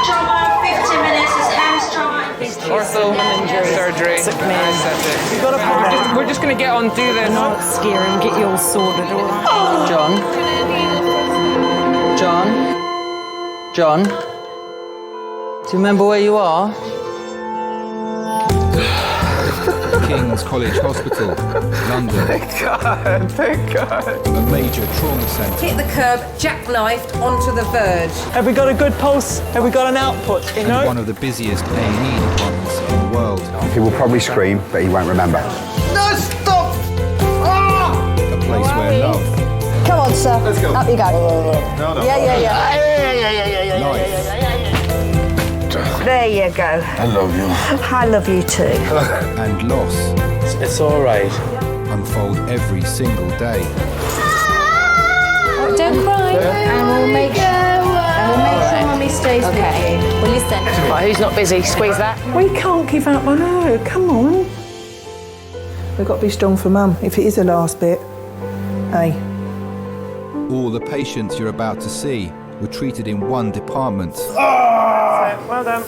trauma, 15 minutes is hand trauma. Ortho, surgery. That's it. You've got to put We're just going to get on, do this. not scare and get you all sorted, all right? John? Do you remember where you are? King's College Hospital, London. Thank God. A major trauma centre. Hit the curb, jackknifed onto the verge. Have we got a good pulse? Have we got an output, you know? And one of the busiest A&E departments in the world. He will probably scream, but he won't remember. No, stop! Ah! A place where love, Come on, sir. Let's go. Up you go. No. Yeah. life, There you go. I love you. I love you too. and loss It's all right. unfold every single day. Don't cry. And we'll make sure Mommy stays with you. Well, listen. Right, who's not busy? Squeeze that. We can't give up, I know. Come on. We've got to be strong for Mum, if it is the last bit. Hey. All the patients you're about to see were treated in one department. Well done.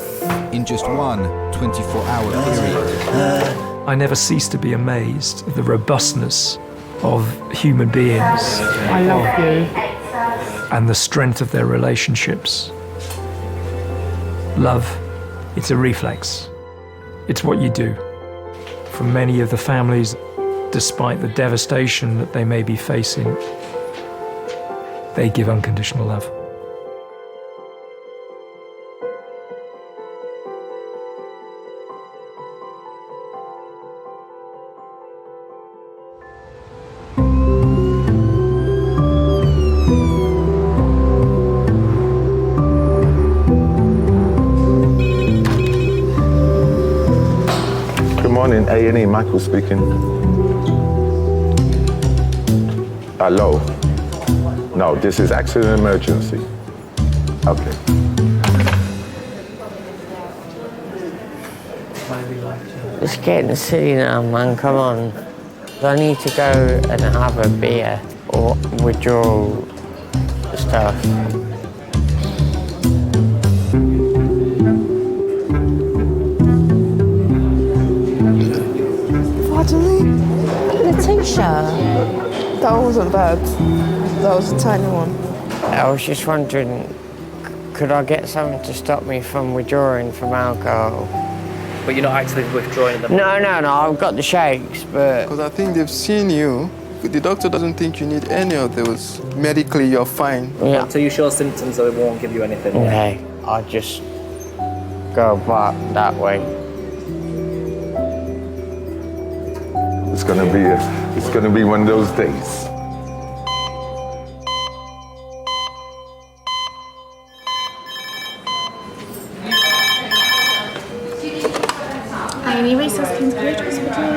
In just one 24-hour period. I never cease to be amazed at the robustness of human beings. I love you. And the strength of their relationships. Love, it's a reflex. It's what you do. For many of the families, despite the devastation that they may be facing, they give unconditional love. Good morning, A&E, Michael speaking. Hello? No, this is accident emergency. Okay. It's getting silly now, man. Come on. I need to go and have a beer or withdraw stuff. The t-shirt. That wasn't bad. That was a tiny one. I was just wondering, could I get something to stop me from withdrawing from alcohol? But you're not actually withdrawing them. No, I've got the shakes, but... Because I think they've seen you. The doctor doesn't think you need any of those. Medically, you're fine. Yeah. Until you show symptoms, they won't give you anything. Okay, I'll just go back that way. It's gonna be one of those days. A&E Resource King's College Hospital.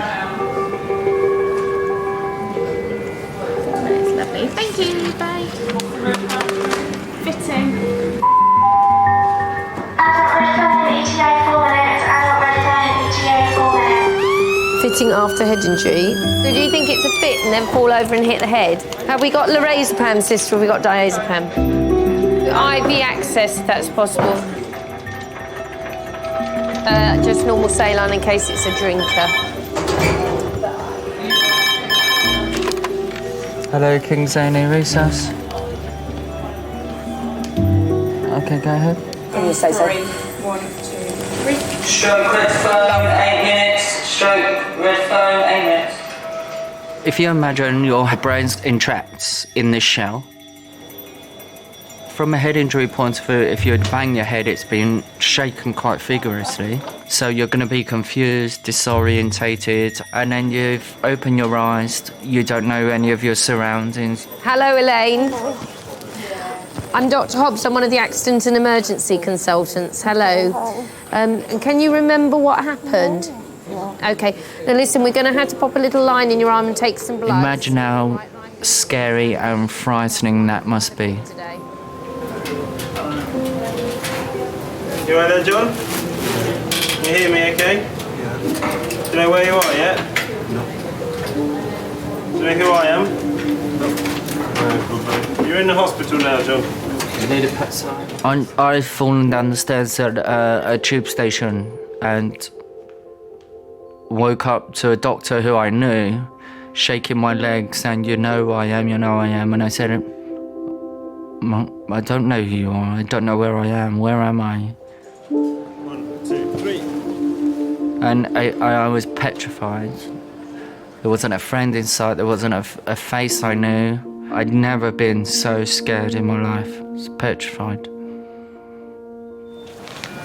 That's lovely. Thank you. Bye. Fitting. Fitting after head injury. So do you think it's a fit and then fall over and hit the head? Have we got lorazepam, sister, or have we got diazepam? IV access, if that's possible. Just normal saline in case it's a drinker. Hello, King's A&E Resource. Okay, go ahead. Can you say so? 1, 2, 3. Stroke red phone, 8 minutes. Stroke red phone, 8 minutes. If you imagine your brain's entrapped in this shell, from a head injury point of view, if you bang your head, it's been shaken quite vigorously. So you're going to be confused, disorientated, and then you've opened your eyes, you don't know any of your surroundings. Hello, Elaine. I'm Dr. Hobbs. I'm one of the accident and emergency consultants. Hello. And can you remember what happened? Okay. Now listen, we're going to have to pop a little line in your arm and take some blood. Imagine how scary and frightening that must be. Today. You right there, John? Can you hear me okay? Yeah. Do you know where you are yet? No. Do you know who I am? No. You're in the hospital now, John. You need a pet sign? I've fallen down the stairs at a tube station and woke up to a doctor who I knew shaking my leg saying, you know who I am, you know who I am. And I said, I don't know who you are. I don't know where I am. Where am I? 1, 2, 3. And I was petrified. There wasn't a friend in sight. There wasn't a face I knew. I'd never been so scared in my life. I was petrified.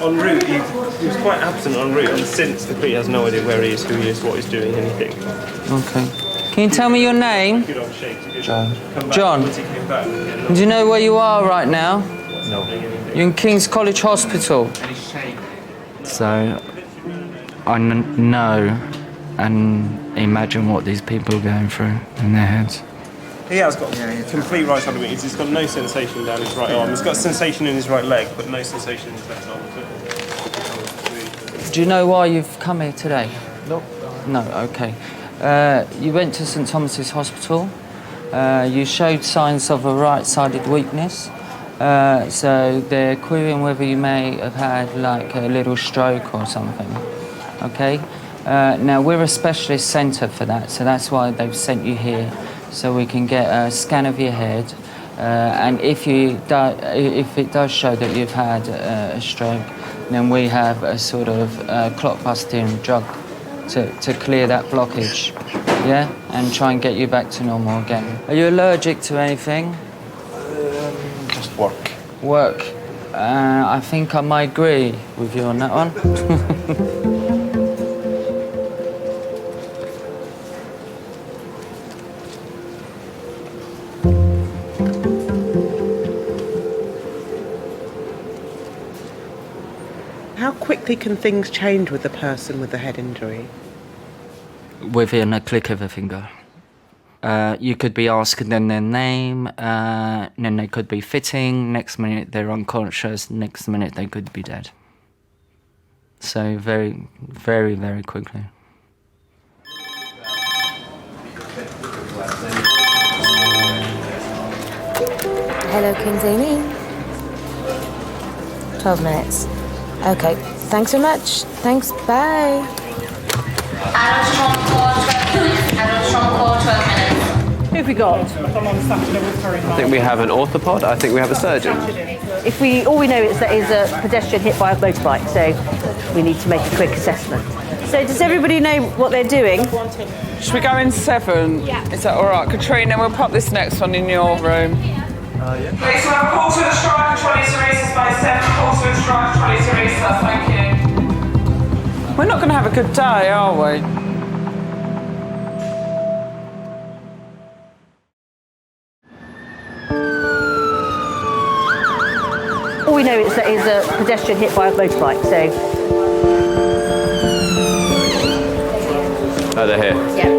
En route, he was quite absent en route, and since the police has no idea where he is, who he is, what he's doing, anything. Okay. Can you tell me your name? Good on shakes. John. Come back. John. Once he came back, Do you know where you are right now? No. You're in King's College Hospital. So I know and imagine what these people are going through in their heads. He has got complete right side of weakness. He's got no sensation down his right arm. He's got sensation in his right leg, but no sensation in his left arm. Do you know why you've come here today? No. No, okay. You went to St Thomas's Hospital. You showed signs of a right-sided weakness. So they're querying whether you may have had like a little stroke or something. Okay? Now we're a specialist centre for that, so that's why they've sent you here, so we can get a scan of your head. And if it does show that you've had a stroke, then we have a sort of clot-busting drug to clear that blockage, yeah, and try and get you back to normal again. Are you allergic to anything? Just work. Work. I think I might agree with you on that one. How quickly can things change with the person with the head injury? Within a click of a finger. You could be asking them their name, then they could be fitting, next minute they're unconscious, next minute they could be dead. So very, very, very quickly. Hello, King's A&E. 12 minutes. Okay, thanks so much. Thanks, bye. Who have we got? I think we have an orthopod. I think we have a surgeon. All we know is that is a pedestrian hit by a motorbike, so we need to make a quick assessment. So does everybody know what they're doing? Should we go in 7? Yeah. Is that all right, Katrina? We'll pop this next one in your room. Okay, so I've called to the strike and trolley Teresa's by 7, call to the strike and trolley Teresa, thank you. We're not going to have a good day, are we? All we know is that is a pedestrian hit by a motorbike, so... Oh, they're here? Yeah.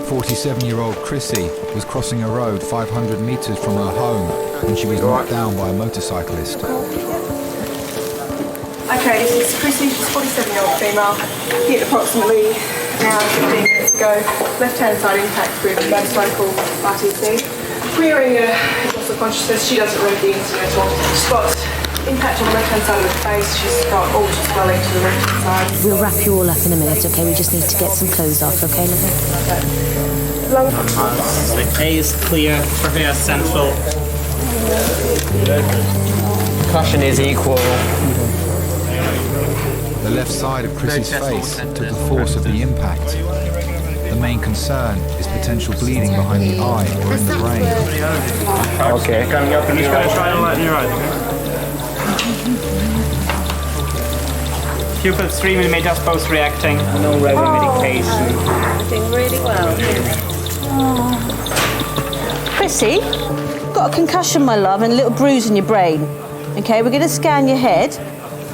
Forty-seven-year-old Chrissy was crossing a road 500 metres from her home when she was knocked down by a motorcyclist. Okay, this is Chrissy, she's a 47-year-old female, hit approximately an hour and 15 minutes ago, left-hand side impact with motorcycle RTC. Queering loss of consciousness, she doesn't read the incident at all. She's got impact on the left-hand side of the face, she's got ulcer swelling to the left-hand side. We'll wrap you all up in a minute, okay? We just need to get some clothes off, okay, lovely? A is clear for her central. Concussion is equal. The left side of Chrissy's face took the force of the impact. The main concern is potential bleeding behind the eye or in the brain. Okay. I'm just going to try and lighten your eyes, okay? Pupil 3mm both reacting, no regular medication. Doing really well. Chrissy, got a concussion, my love, and a little bruise in your brain. Okay, we're going to scan your head.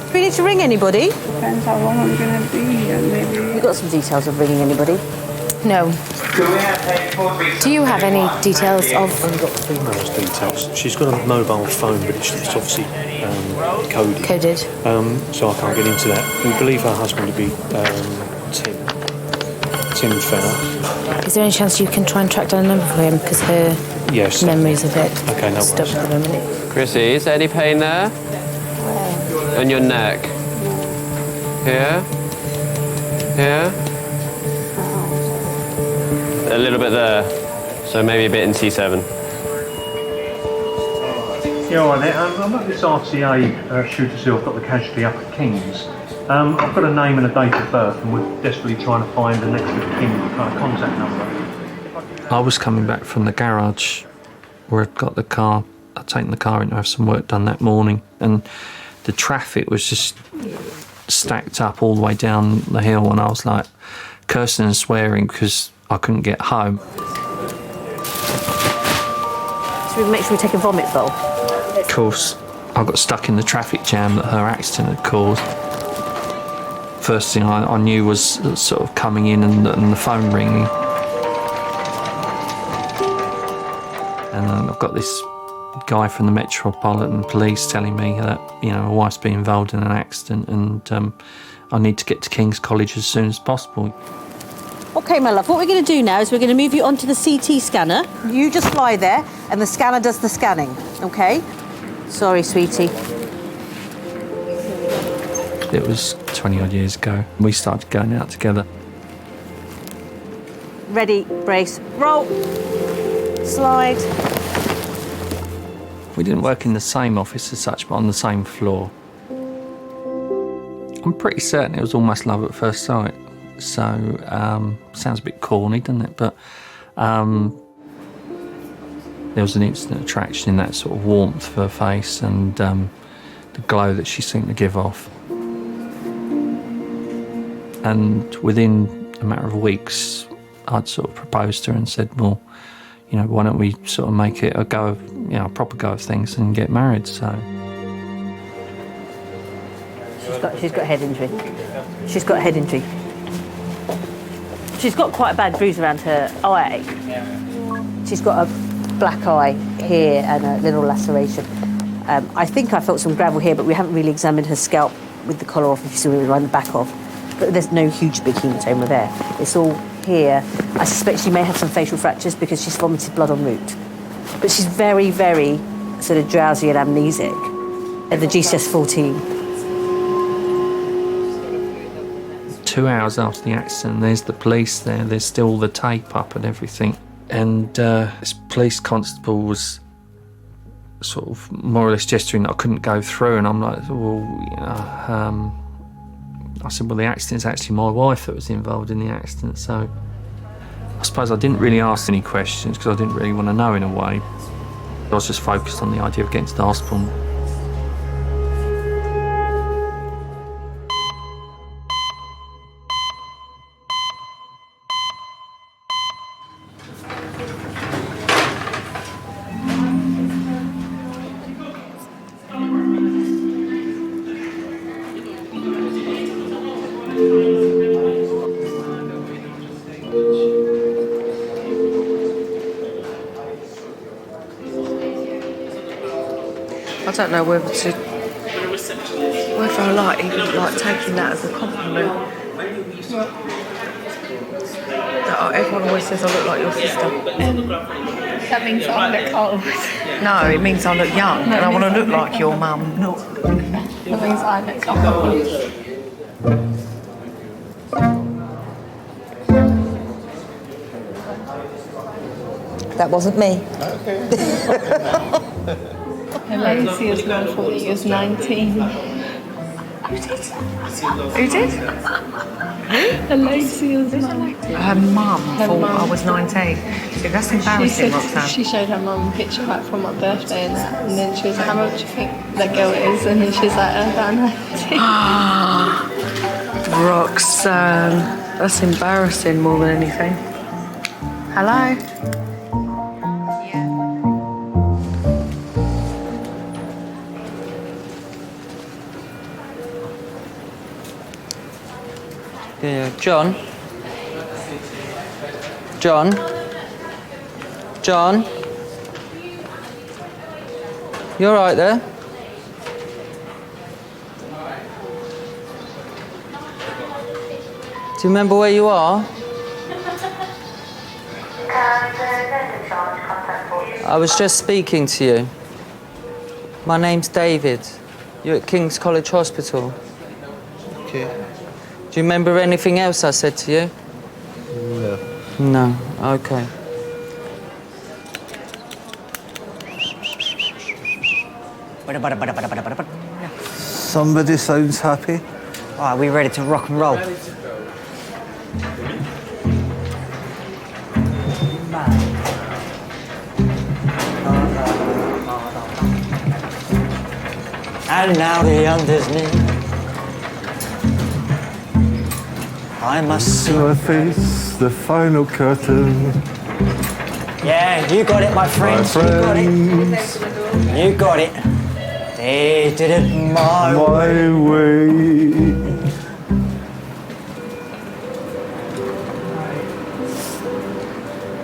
Do we need to ring anybody? Depends how long I'm going to be here, maybe. We've got some details of ringing anybody. No. Do you have any details of... I've only got the female's details. She's got a mobile phone, but it's obviously coded. Coded. So I can't get into that. We believe her husband to be Tim Fenner. Is there any chance you can try and track down a number for him? Because her memory's a bit stuck at the moment. Chrissy, is there any pain there? On your neck? Here? Here? A little bit there. So maybe a bit in T7. Yeah, all right there. I'm at this RTA shooter seal. I've got the casualty up at King's. I've got a name and a date of birth, and we're desperately trying to find the next of kin contact number. I was coming back from the garage where I'd got the car. I'd taken the car in to have some work done that morning, and the traffic was just stacked up all the way down the hill, and I was like cursing and swearing because I couldn't get home. So we make sure we take a vomit bowl. Of course, I got stuck in the traffic jam that her accident had caused. First thing I knew was sort of coming in and the phone ringing. And I've got this guy from the Metropolitan Police telling me that, my wife's been involved in an accident and I need to get to King's College as soon as possible. OK, my love, what we're going to do now is we're going to move you onto the CT scanner. You just lie there and the scanner does the scanning, OK? Sorry, sweetie. It was 20-odd years ago. We started going out together. Ready, brace, roll, slide. We didn't work in the same office as such, but on the same floor. I'm pretty certain it was almost love at first sight. So, sounds a bit corny, doesn't it? But there was an instant attraction in that sort of warmth of her face and the glow that she seemed to give off. And within a matter of weeks, I'd sort of proposed to her and said, well, why don't we sort of make it a go of, a proper go of things and get married, so. She's got a head injury. She's got a head injury. She's got quite a bad bruise around her eye. She's got a black eye here and a little laceration. I think I felt some gravel here, but we haven't really examined her scalp with the collar off, if you see what around the back of. But there's no huge big hematoma there. It's all here. I suspect she may have some facial fractures because she's vomited blood en route. But she's very, very sort of drowsy and amnesic. At the GCS14. 2 hours after the accident, there's the police there. There's still the tape up and everything. And this police constable was sort of more or less gesturing that I couldn't go through. And I'm like, well, I said, well, the accident's actually my wife that was involved in the accident, so I suppose I didn't really ask any questions because I didn't really want to know in a way. I was just focused on the idea of getting to the hospital. I don't know whether I like even like taking that as a compliment. That everyone always says I look like your sister. That means I look old. No, it means I look young and I want to look like your mum. That means I look old. That wasn't me. Lacey is now 40 years 19. Who did? Lacey is 19. Her mum thought I was 19. See, that's embarrassing, Roxanne. She showed her mum a picture back from my birthday and that, and then she was like, how old do you think that girl is? And then she was like, about 19. Roxanne, that's embarrassing more than anything. Hello? Yeah, John? John? John? You all right there? Do you remember where you are? I was just speaking to you. My name's David. You're at King's College Hospital. Okay. Do you remember anything else I said to you? No. No. Okay. Somebody sounds happy. Are we ready to rock and roll? And now the undisney. I must see my face, the final curtain. Yeah, you got it, my friends. You got it. You got it. They did it my way.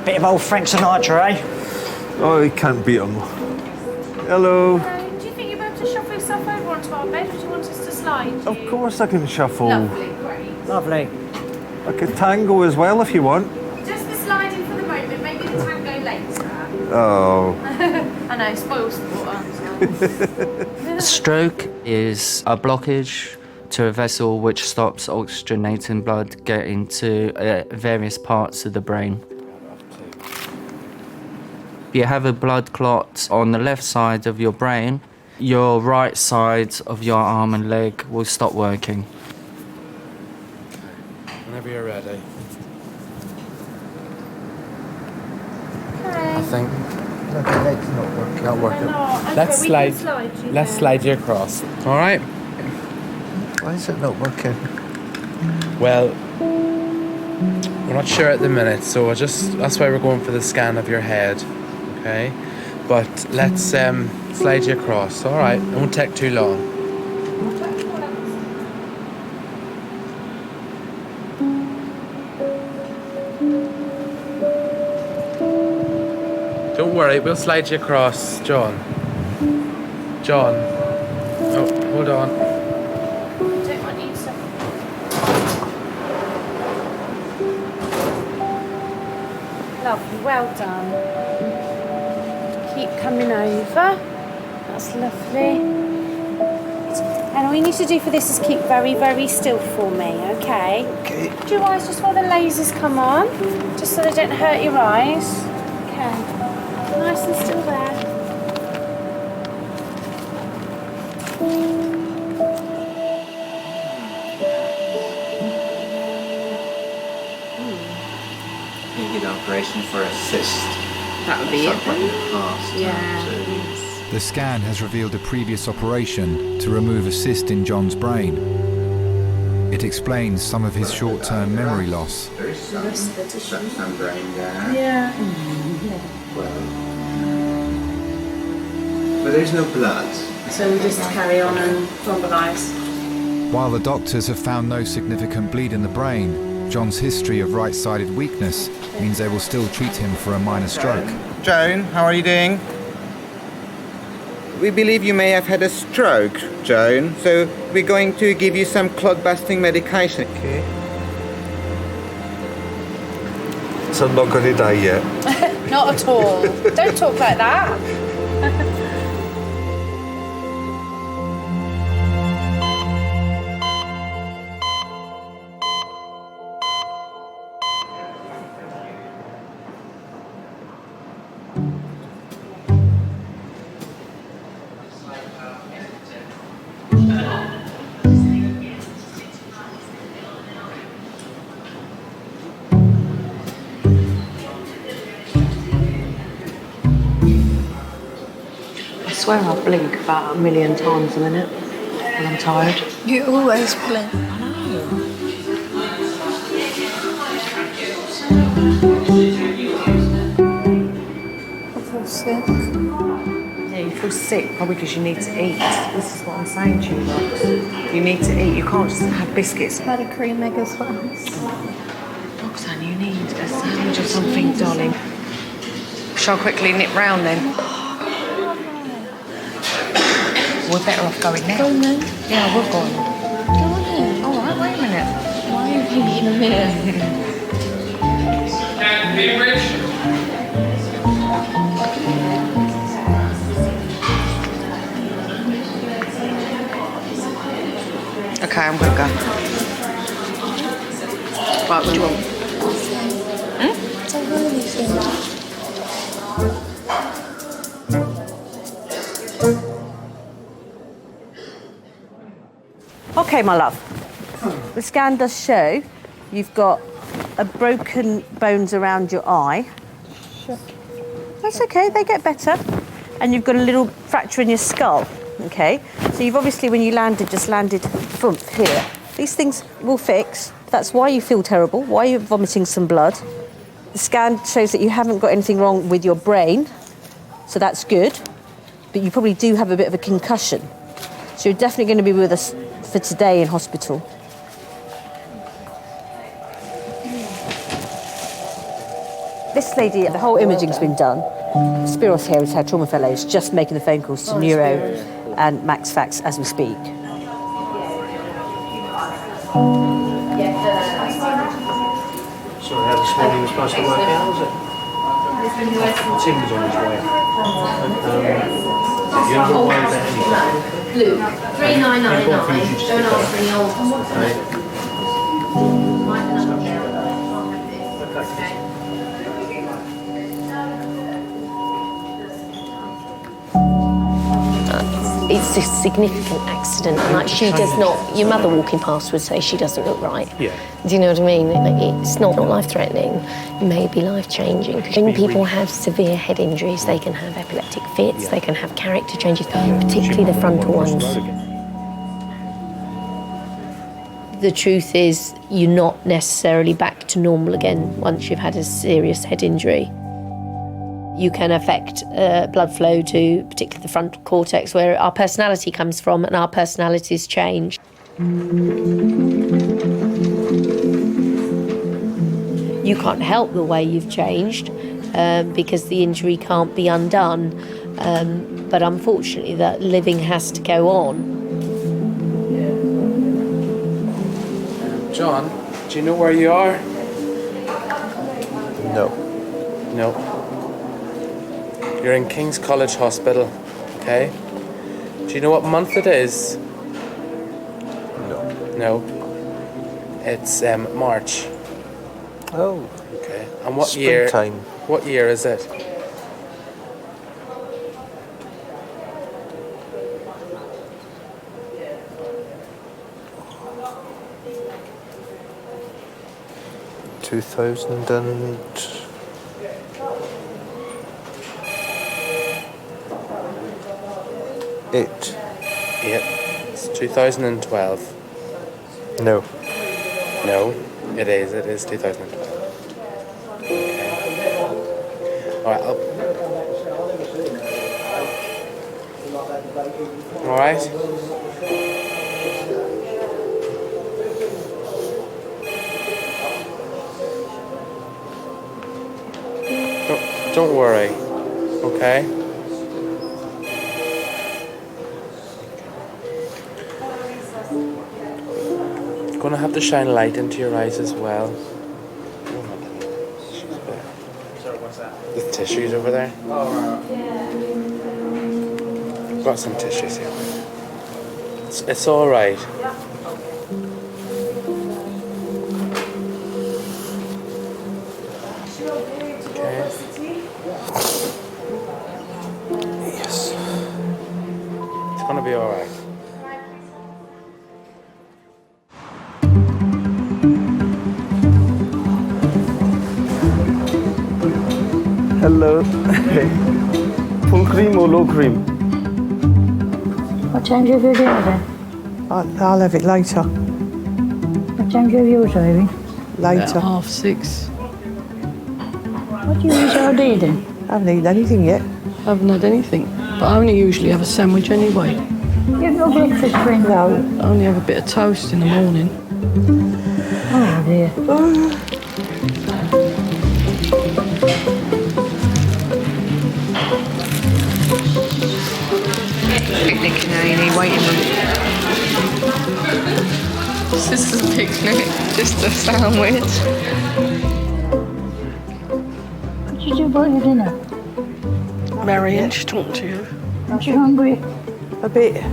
Bit of old Frank Sinatra, eh? Oh, he can't beat him. Hello. Do you think you'll be able to shuffle yourself over onto our bed, or do you want us to slide you? Of course I can shuffle. Lovely, great. Lovely. I could tango as well if you want. Just the sliding for the moment, maybe the tango later. Oh. I know, spoil sport. A stroke is a blockage to a vessel which stops oxygenating blood getting to various parts of the brain. If you have a blood clot on the left side of your brain, your right side of your arm and leg will stop working. Whenever you're ready. Okay. I think. The leg's not working. Not working. Okay, Let's we slide. can slide you Let's then. slide you across. All right. Why is it not working? Well, we're not sure at the minute, so that's why we're going for the scan of your head. Okay. But let's slide you across. All right. It won't take too long. Don't worry, we'll slide you across, John. John. Oh, hold on. Don't want you to. Lovely, well done. Keep coming over. That's lovely. And all you need to do for this is keep very, very still for me, okay? Okay. Do your eyes just while the lasers come on, just so they don't hurt your eyes. Okay. Nice and still there. You did an operation for a cyst. That would be it then. Yeah. The scan has revealed a previous operation to remove a cyst in John's brain. It explains some of his short-term memory loss. There is some brain there. Yeah. But there's no blood. So we just carry on and thrombolise. While the doctors have found no significant bleed in the brain, John's history of right-sided weakness means they will still treat him for a minor stroke. Joan, how are you doing? We believe you may have had a stroke, Joan, so we're going to give you some clot-busting medication. Okay. So I'm not going to die yet. Not at all. Don't talk like that. I swear I blink about 1,000,000 times a minute when I'm tired. You always blink. I feel sick. Yeah, you feel sick probably because you need to eat. This is what I'm saying to you, Rox. You need to eat. You can't just have biscuits. Had a cream egg as well. I Roxanne, you need a sandwich or something, darling. Shall I quickly nip round then? We're better off going now. Go then. Yeah, we're going. Go on then. All right, wait a minute. Why are you thinking a minute? Be rich. Okay, I'm gonna go. Right, what do you want? Okay, my love. The scan does show you've got a broken bones around your eye. Sure. That's okay, they get better. And you've got a little fracture in your skull, okay? So you've obviously, when you landed, just landed front here. These things will fix. That's why you feel terrible, why you're vomiting some blood. The scan shows that you haven't got anything wrong with your brain, so that's good. But you probably do have a bit of a concussion. So you're definitely going to be with us for today in hospital. This lady, the whole imaging's been done. Spiros here is her trauma fellow, is just making the phone calls to Neuro and Max Fax as we speak. Sorry, how this morning was supposed to work out, was it? Tim was on his way. You're not worried about anything? Luke, 3999. Don't ask for the old ones. It's a significant accident, and like she does not. Your mother walking past would say she doesn't look right. Yeah. Do you know what I mean? It's not life-threatening. It may be life-changing. When people have severe head injuries, they can have epileptic fits. They can have character changes, particularly the frontal ones. The truth is, you're not necessarily back to normal again once you've had a serious head injury. You can affect blood flow to particularly the frontal cortex, where our personality comes from, and our personalities change. You can't help the way you've changed because the injury can't be undone. But unfortunately, that living has to go on. John, do you know where you are? No. No. You're in King's College Hospital, okay? Do you know what month it is? No. No. It's March. Oh. Okay. And what year? Springtime. What year is it? It's 2012. No. No, it is 2012. Okay. Alright, Alright. Don't worry, okay? Gonna have to shine light into your eyes as well. There's tissues over there. Got some tissues here. It's all right. Okay. Yes. It's gonna be all right. Hello. Full cream or low cream? What time do you have your dinner then? I'll have it later. What time do you have yours, Ivy? Later. About 6:30. What do you eat all day then? I haven't eaten anything yet. I haven't had anything, but I only usually have a sandwich anyway. You have no breakfast, friend? No. I only have a bit of toast in the morning. Oh dear. Picnic in A&E waiting room. This is a picnic, just a sandwich. What did you do about your dinner? Marion, she's talking to you. Aren't you hungry? A bit.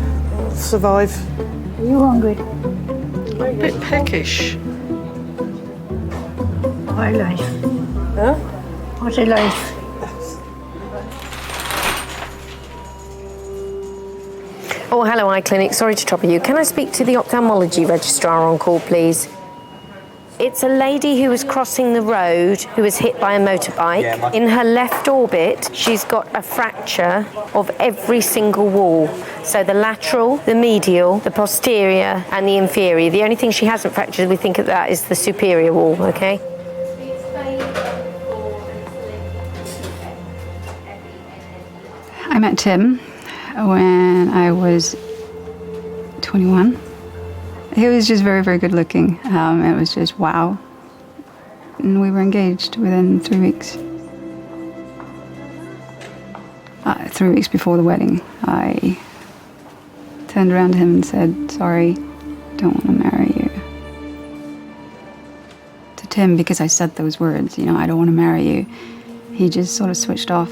Survive. Are you hungry? A bit peckish. Why life? Huh? What's a life? Oh, hello, eye clinic. Sorry to trouble you. Can I speak to the ophthalmology registrar on call, please? It's a lady who was crossing the road who was hit by a motorbike. In her left orbit, she's got a fracture of every single wall. So the lateral, the medial, the posterior, and the inferior. The only thing she hasn't fractured, we think of that, is the superior wall, okay? I met Tim when I was 21. He was just very, very good looking. It was just wow. And we were engaged within 3 weeks. 3 weeks before the wedding, I turned around to him and said, sorry, don't want to marry you. To Tim, because I said those words, you know, I don't want to marry you, he just sort of switched off.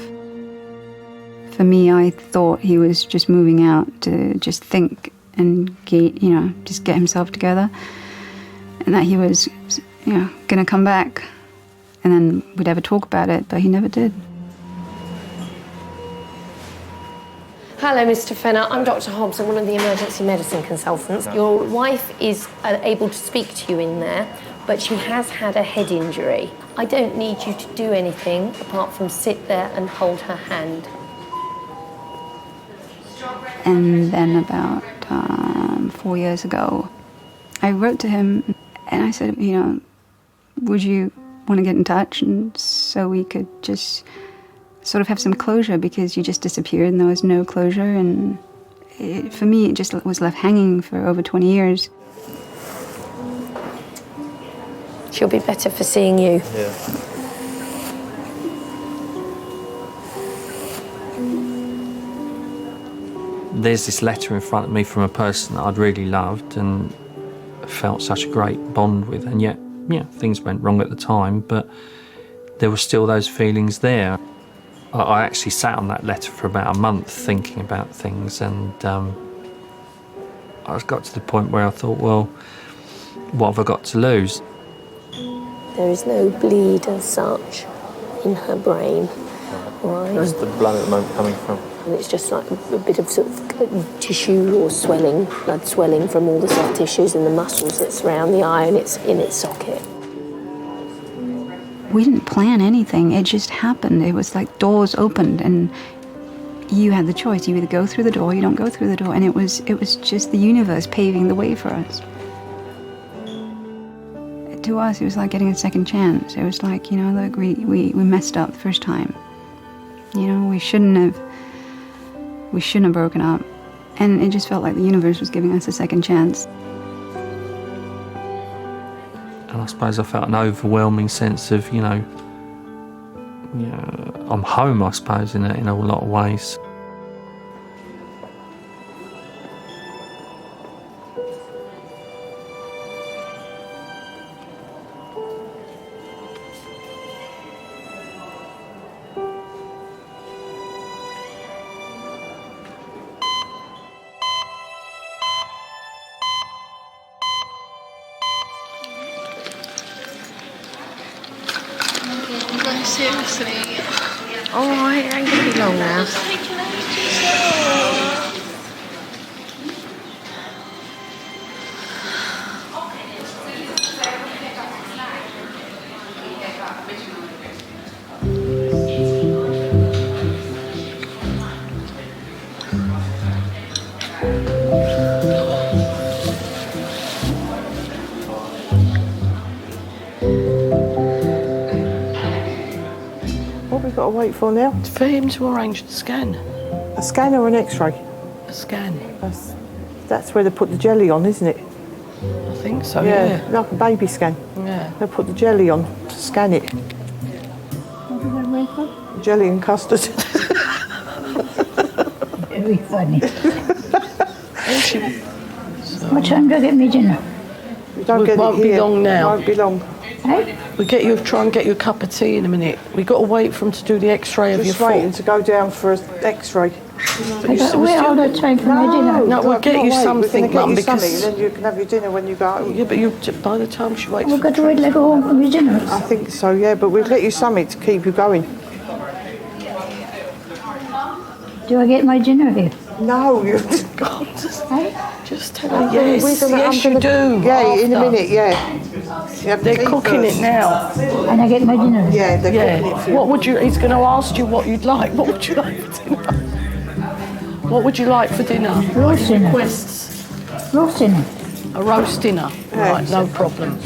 For me, I thought he was just moving out to just think and get, you know, just get himself together, and that he was, you know, gonna come back, and then we'd ever talk about it, but he never did. Hello, Mr. Fenner. I'm Dr. Hobbs. I'm one of the emergency medicine consultants. Your wife is able to speak to you in there, but she has had a head injury. I don't need you to do anything apart from sit there and hold her hand. And then about 4 years ago, I wrote to him and I said, you know, would you want to get in touch, and so we could just sort of have some closure, because you just disappeared and there was no closure, and for me it just was left hanging for over 20 years. She'll be better for seeing you. Yeah. There's this letter in front of me from a person that I'd really loved and felt such a great bond with, and yet, yeah, things went wrong at the time, but there were still those feelings there. I actually sat on that letter for about a month thinking about things, and I got to the point where I thought, well, what have I got to lose? There is no bleed as such in her brain, right? Where's the blood at the moment coming from? And it's just like a bit of sort of tissue or swelling, blood swelling from all the soft tissues and the muscles that surround the eye, and it's in its socket. We didn't plan anything, it just happened. It was like doors opened and you had the choice. You either go through the door or you don't go through the door, and it was just the universe paving the way for us. To us, it was like getting a second chance. It was like, you know, look, we messed up the first time. You know, we shouldn't have broken up. And it just felt like the universe was giving us a second chance. And I suppose I felt an overwhelming sense of, you know, I'm home, I suppose, in a lot of ways. No, seriously. All right, it ain't gonna be long now. What have we got to wait for now? For him to arrange the scan. A scan or an X-ray? A scan. That's where they put the jelly on, isn't it? I think so, Yeah, yeah. like a baby scan. Yeah. They put the jelly on to scan it. Jelly and custard. Very funny. What time do I get me dinner? We don't It get won't it be here. long now. Won't be long. Hey? We try and get you a cup of tea in a minute. We got to wait for them to do the X-ray of your Just foot. waiting to go down for an X-ray. I got to wait all the time for my dinner. No, we'll get you something, We're Mum, get you something, because... then you can have your dinner when you go home. Yeah, but by the time she waits We've got to wait like go home for my dinner. I think so, yeah, but we'll get you something to keep you going. Do I get my dinner here? No, you... God, just tell her We're yes. gonna- Yes, I'm you gonna- do. Yeah, in a after. minute, yeah. They're cooking it now. And I get my dinner? Yeah, they're cooking it for you. What would you... He's going to ask you what you'd like. What would you like for dinner? What would you like for dinner? Roast dinner. Requests. Roast dinner. A roast dinner. Right, no problem.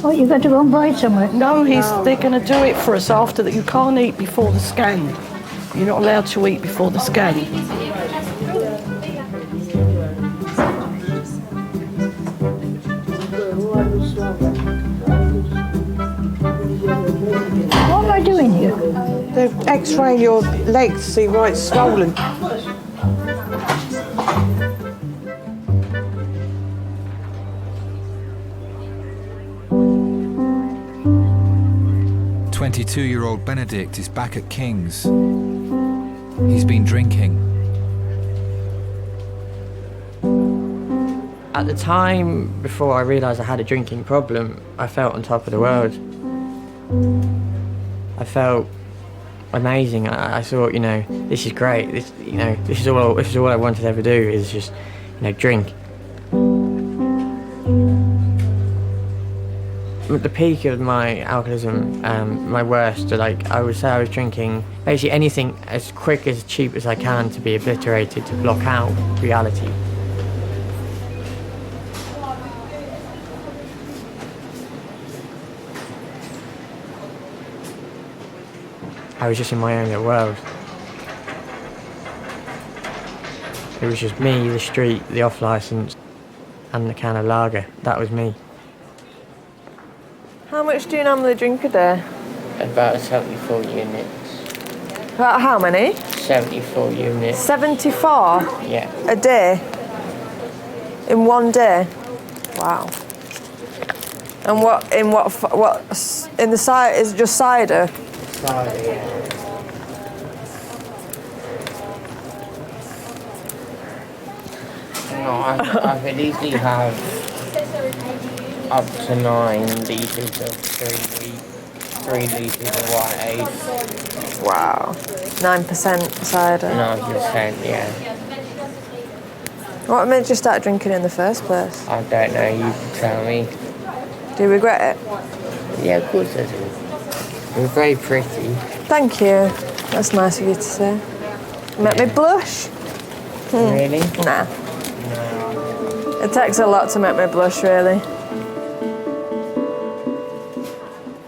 Oh, you got to go and buy it somewhere? No, they're going to do it for us after that. You can't eat before the scan. You're not allowed to eat before the scan. What am I doing here? They're X-raying your leg to see why it's swollen. "22-year-old Benedict is back at King's. He's been drinking. At the time, before I realised I had a drinking problem, I felt on top of the world. I felt amazing. I thought, you know, this is great. This is all I wanted to ever do is just, drink. At the peak of my alcoholism, my worst, I would say I was drinking basically anything as quick, as cheap as I can to be obliterated, to block out reality. I was just in my own little world. It was just me, the street, the off-licence, and the can of lager. That was me. How much do you normally drink a day? About 74 units. About how many? 74 units. 74? Yeah. A day? In one day? Wow. And what in the cider, is it just cider? Cider, yeah. No, I could easily have up to 9 litres of 3 litres of white ale. Wow. 9% cider. 9%, yeah. What made you start drinking in the first place? I don't know, you can tell me. Do you regret it? Yeah, of course I do. You're very pretty. Thank you. That's nice of you to say. Make me blush? Really? Nah. It takes a lot to make me blush, really.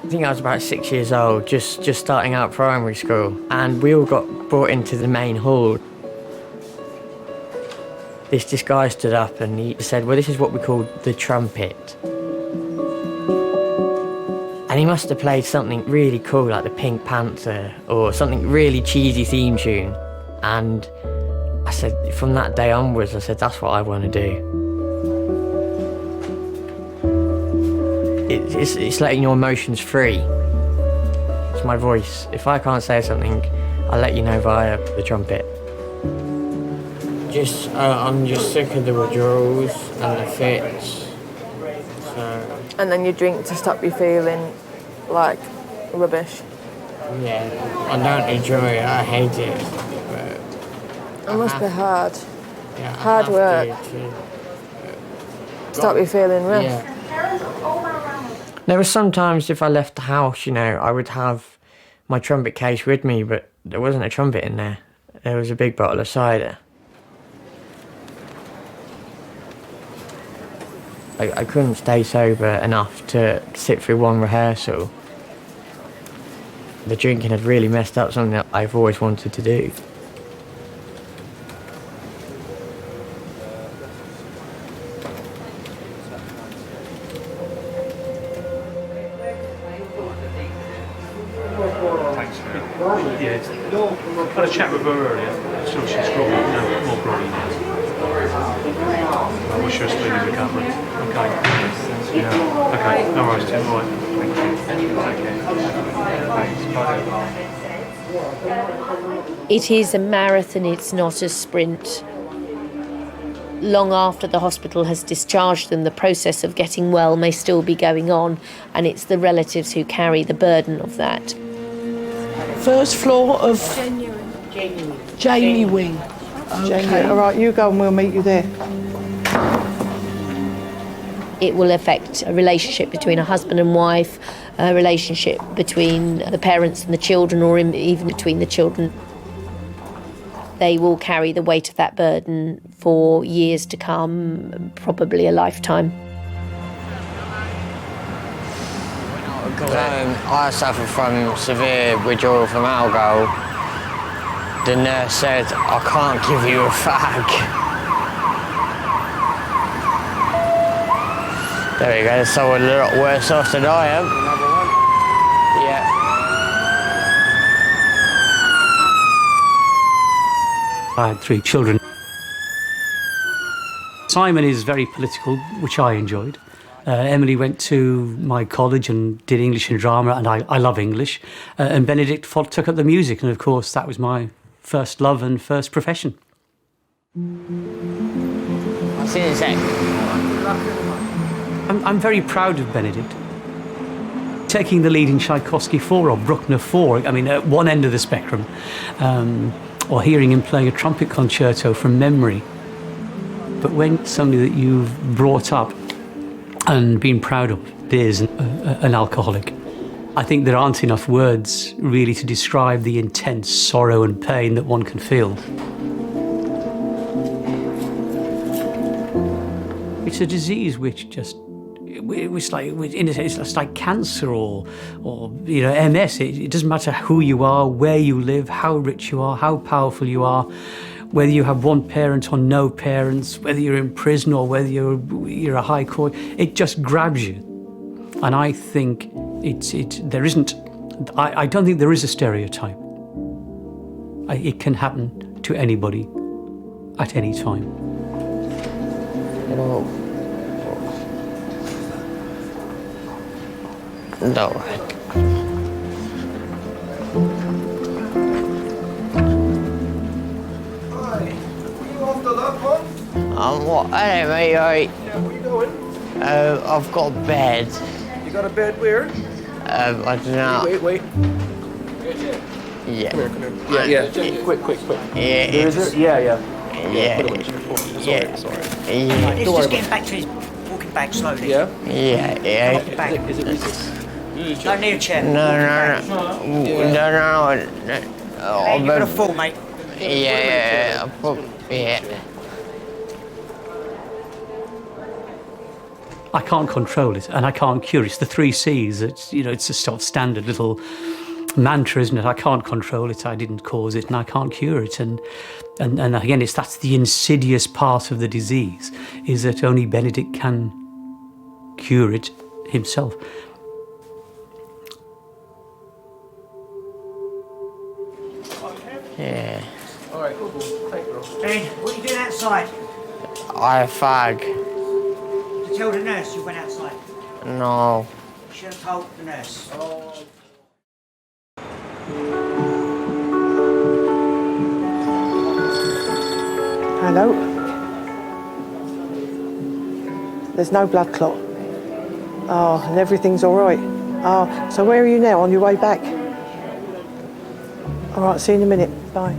I think I was about 6 years old, just starting out primary school, and we all got brought into the main hall. This guy stood up and he said, well, this is what we call the trumpet. And he must have played something really cool, like the Pink Panther, or something really cheesy theme tune. And I said, from that day onwards, I said, that's what I want to do. It's letting your emotions free. It's my voice. If I can't say something, I'll let you know via the trumpet. I'm just sick of the withdrawals and the fits. So, And then you drink to stop you feeling like rubbish. yeah, I don't enjoy it, I hate it. But It must be hard. yeah, Hard work. Stop you feeling rough. Yeah. There were some times if I left the house, I would have my trumpet case with me, but there wasn't a trumpet in there. There was a big bottle of cider. I couldn't stay sober enough to sit through one rehearsal. The drinking had really messed up something that I've always wanted to do. Yeah, I had a chat with her earlier. So she's groggy, more groggy now. I wish her a speedy recovery. Okay. Yeah. Okay. No worries, Tim. Right. Thank you. It is a marathon, it's not a sprint. Long after the hospital has discharged them, the process of getting well may still be going on, and it's the relatives who carry the burden of that. First floor of Jamie Wing. Okay. All right, you go and we'll meet you there. It will affect a relationship between a husband and wife, a relationship between the parents and the children, or even between the children. They will carry the weight of that burden for years to come, probably a lifetime. Because I suffer from severe withdrawal from alcohol. The nurse said, I can't give you a fag. There we go, someone a lot worse off than I am. Yeah. I had 3 children. Simon is very political, which I enjoyed. Emily went to my college and did English and drama, and I love English. And Benedict took up the music, and of course that was my first love and first profession. I'll see you in a sec. I'm very proud of Benedict. Taking the lead in Tchaikovsky 4 or Bruckner 4, I mean, at one end of the spectrum, or hearing him playing a trumpet concerto from memory. But when somebody that you've brought up and been proud of is an alcoholic, I think there aren't enough words really to describe the intense sorrow and pain that one can feel. It's a disease which just, it's like cancer or MS. It doesn't matter who you are, where you live, how rich you are, how powerful you are, whether you have one parent or no parents, whether you're in prison or whether you're a high court. It just grabs you, and I think there isn't. I don't think there is a stereotype. It can happen to anybody at any time. No. What? Hello, mate, alright. Yeah, what are you doing? I've got a bed. You got a bed where? I don't know. Wait. Yeah. Come here. Yeah. Quick. Yeah. Where is it? Yeah. Yeah. Put it away. Sorry. Yeah. Right, he's just getting back to his walking back slowly. Yeah? Yeah. Walking back. Is it Reese's? No, near a chair. No. You're gonna fall, mate. Yeah. I can't control it, and I can't cure it. It's the 3 C's. It's a sort of standard little mantra, isn't it? I can't control it. I didn't cause it, and I can't cure it. And again, that's the insidious part of the disease, is that only Benedict can cure it himself. Yeah. All right, cool. Thank you, bro. Ben, what are you doing outside? I fag. To tell the nurse you went outside. No. You should have told the nurse. Hello? There's no blood clot. Oh, and everything's all right. Oh, so where are you now? On your way back? All right, see you in a minute. Bye.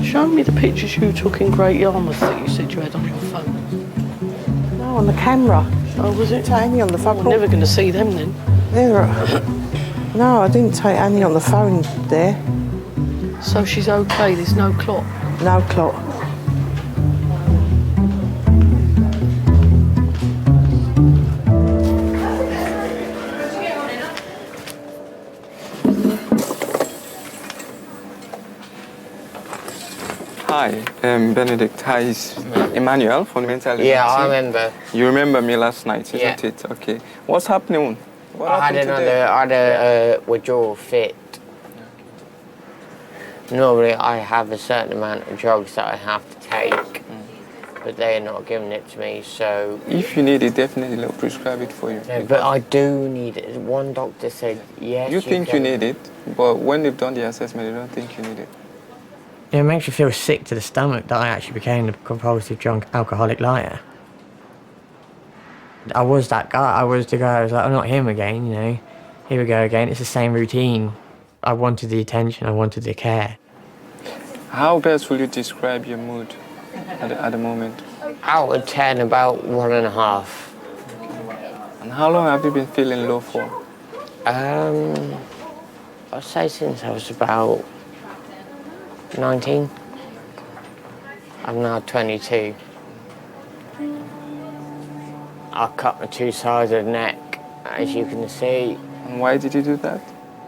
Show me the pictures you took in Great Yarmouth that you said you had on your phone. No, on the camera. Oh, was it? Take Annie on the phone. We're never going to see them then. No, I didn't take Annie on the phone there. So she's okay, there's no clot? No clot. Hi, Benedict. Hi, it's Emmanuel from Mental Health. Yeah, I remember. You remember me last night, isn't it? Okay. What's happening? What I had happened today? a withdrawal fit. Normally I have a certain amount of drugs that I have to take, but they are not giving it to me, so... If you need it, definitely they'll prescribe it for you. No, but I do need it. One doctor said, yes, you think you can. need it, but when they've done the assessment, they don't think you need it. It makes you feel sick to the stomach that I actually became a compulsive drunk alcoholic liar. I was that guy. I was the guy who was like, I'm not him again, you know. Here we go again. It's the same routine. I wanted the attention. I wanted the care. How best will you describe your mood at the moment? Out of 10, about 1.5. And how long have you been feeling low for? I'd say since I was about 19. I'm now 22. I cut my 2 sides of the neck, as you can see. And why did you do that?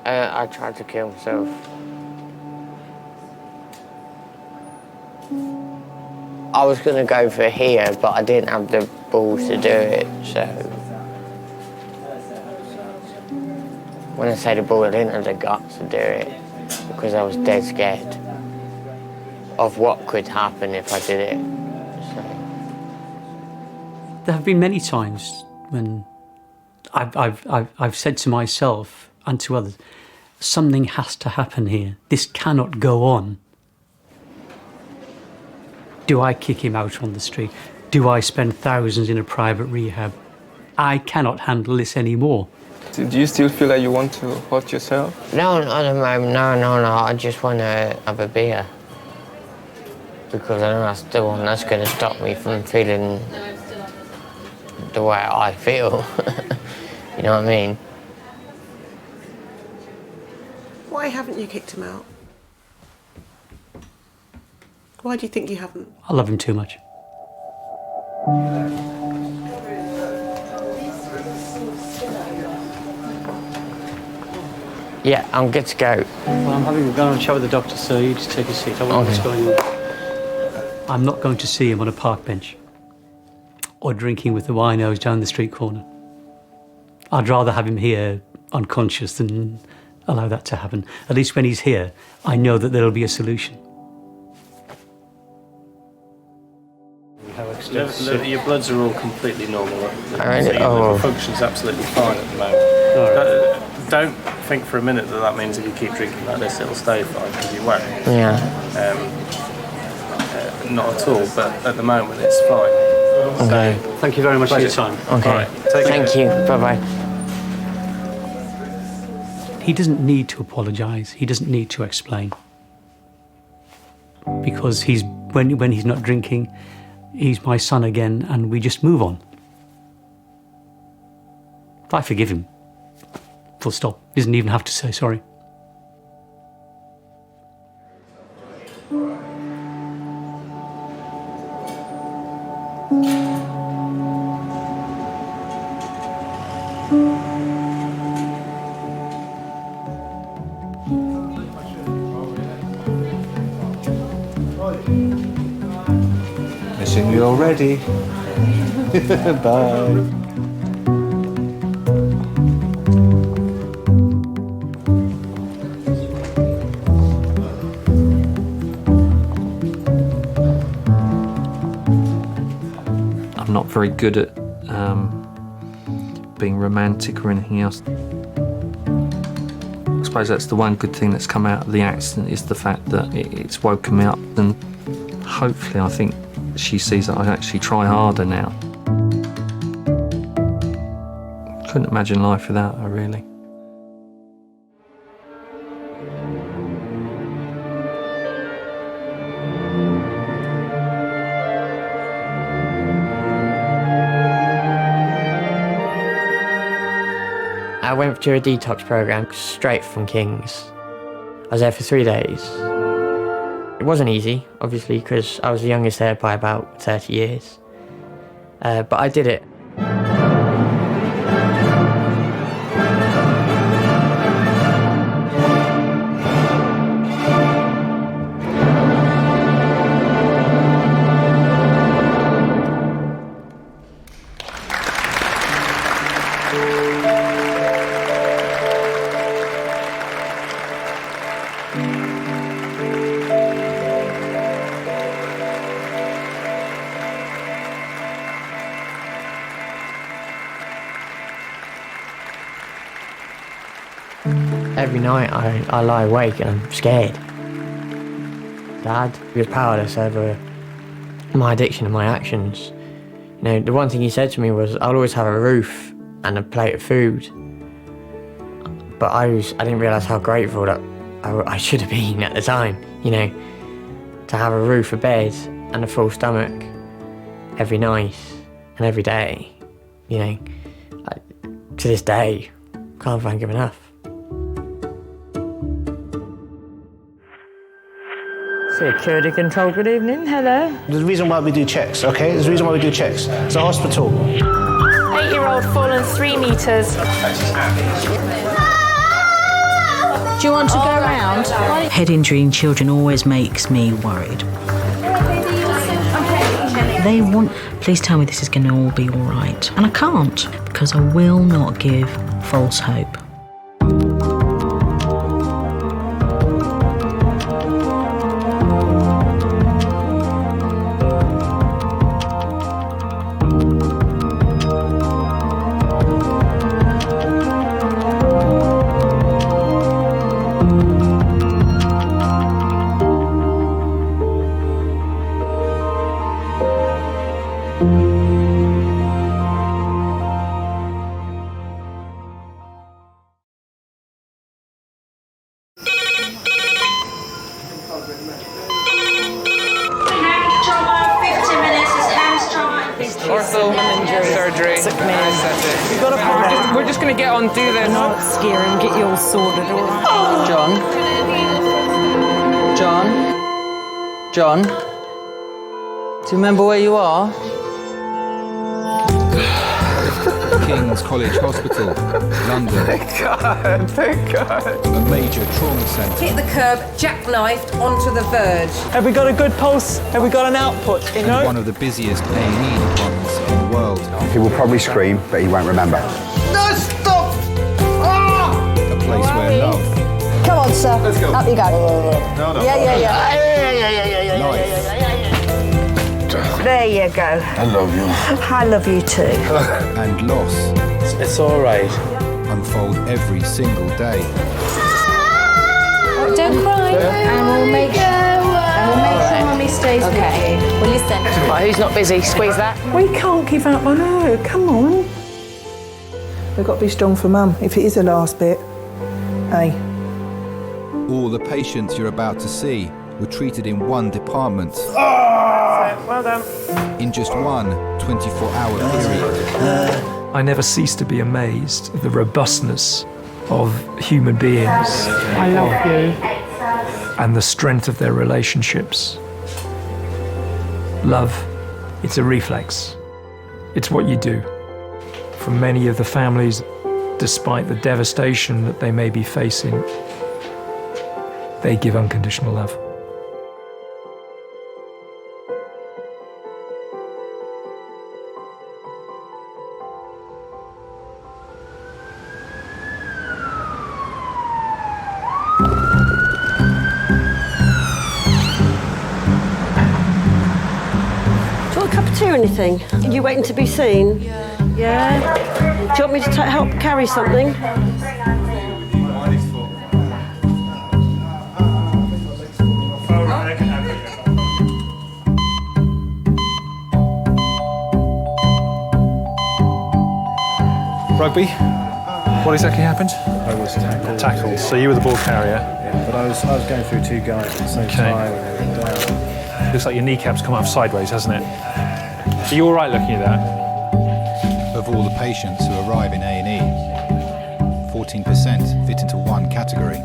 I tried to kill myself. I was going to go for here, but I didn't have the balls to do it, so... When I say the balls, I didn't have the guts to do it, because I was dead scared of what could happen if I did it. So. There have been many times when I've said to myself and to others, something has to happen here. This cannot go on. Do I kick him out on the street? Do I spend thousands in a private rehab? I cannot handle this anymore. Do you still feel like you want to hurt yourself? No, not at the moment. No. I just want to have a beer. Because I know that's the one that's going to stop me from feeling the way I feel. You know what I mean? Why haven't you kicked him out? Why do you think you haven't? I love him too much. Yeah, I'm good to go. Well, I'm having a go and chat with the doctor, so you just take a seat. I wonder what's going on. I'm not going to see him on a park bench or drinking with the winos down the street corner. I'd rather have him here unconscious than allow that to happen. At least when he's here, I know that there'll be a solution. Your bloods are all completely normal. Really? So your liver function's absolutely fine at the moment. Don't think for a minute that means if you keep drinking like this, it'll stay fine, because you won't. Yeah. Not at all, but at the moment it's fine. Okay. So, thank you very much for your time. Okay. All right, Thank you. Bye-bye. He doesn't need to apologise. He doesn't need to explain. Because when he's not drinking, he's my son again, and we just move on. I forgive him. Full stop. He doesn't even have to say sorry. Missing you already. Bye. I'm not very good at being romantic or anything else. I suppose that's the one good thing that's come out of the accident, is the fact that it's woken me up, and hopefully I think she sees that I actually try harder now. Couldn't imagine life without her, really. I went through a detox program straight from King's. I was there for 3 days. It wasn't easy, obviously, because I was the youngest there by about 30 years. But I did it. Every night I lie awake and I'm scared. Dad, he was powerless over my addiction and my actions. You know, the one thing he said to me was, I'll always have a roof and a plate of food. But I didn't realise how grateful that I should have been at the time, you know, to have a roof, a bed and a full stomach every night and every day, you know. To this day, can't thank him enough. Security control, good evening, hello. There's a reason why we do checks, okay? There's a reason why we do checks. It's a hospital. 8-year-old fallen 3 metres. Do you want to go around? Head injury in children always makes me worried. They want, please tell me this is going to all be all right. And I can't, because I will not give false hope. Surgery. We're just going to get on, do this. Not scare him, get you all sorted, all right? John? Do you remember where you are? King's College Hospital, London. Thank God. A major trauma centre. Hit the curb, jackknifed onto the verge. Have we got a good pulse? Have we got an output? You know? And one of the busiest A&E departments in the world. He will probably scream, but he won't remember. No, stop! A place where love, Come on, sir. Let's go. Up you go. No. Yeah. life, There you go. I love you. I love you too. and loss It's all right. unfold every single day. Don't cry. And we'll make sure Mummy stays with you. Well, listen. Right, who's not busy? Squeeze that. We can't give up on her, come on. We've got to be strong for Mum, if it is the last bit. Hey. All the patients you're about to see were treated in one department. Well done. In just one 24-hour period. I never cease to be amazed at the robustness of human beings. I love you. And the strength of their relationships. Love, it's a reflex. It's what you do. For many of the families, despite the devastation that they may be facing, they give unconditional love. Do you want a cup of tea or anything? Are you waiting to be seen? Yeah. Do you want me to help carry something? Rugby? What exactly happened? I was tackled. Tackled. So you were the ball carrier? Yeah, but I was going through 2 guys at the same time and they were down. Looks like your kneecap's come off sideways, hasn't it? Are you all right looking at that? Of all the patients who arrive in A&E, 14% fit into one category.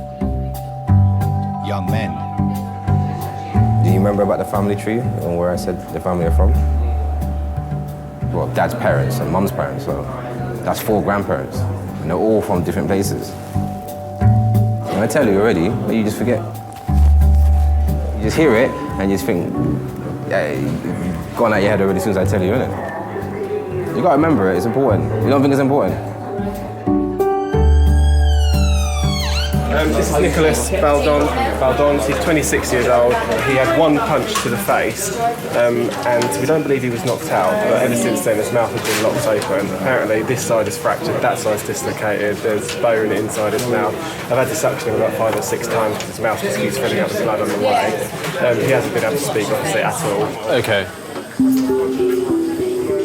Young men. Do you remember about the family tree and where I said the family are from? Well, Dad's parents and Mum's parents, so that's 4 grandparents. And they're all from different places. And I tell you already, but you just forget. You just hear it and you just think, yeah, you've gone out your head already as soon as I tell you, innit? You gotta remember it, it's important. You don't think it's important? This is Nicholas Valdons. He's 26 years old. He had one punch to the face, and we don't believe he was knocked out, but ever since then his mouth has been locked open. Apparently this side is fractured, that side's dislocated, there's bone inside his mouth. I've had to suction him about 5 or 6 times because his mouth just keeps filling up with blood on the way. He hasn't been able to speak, obviously, at all. Okay.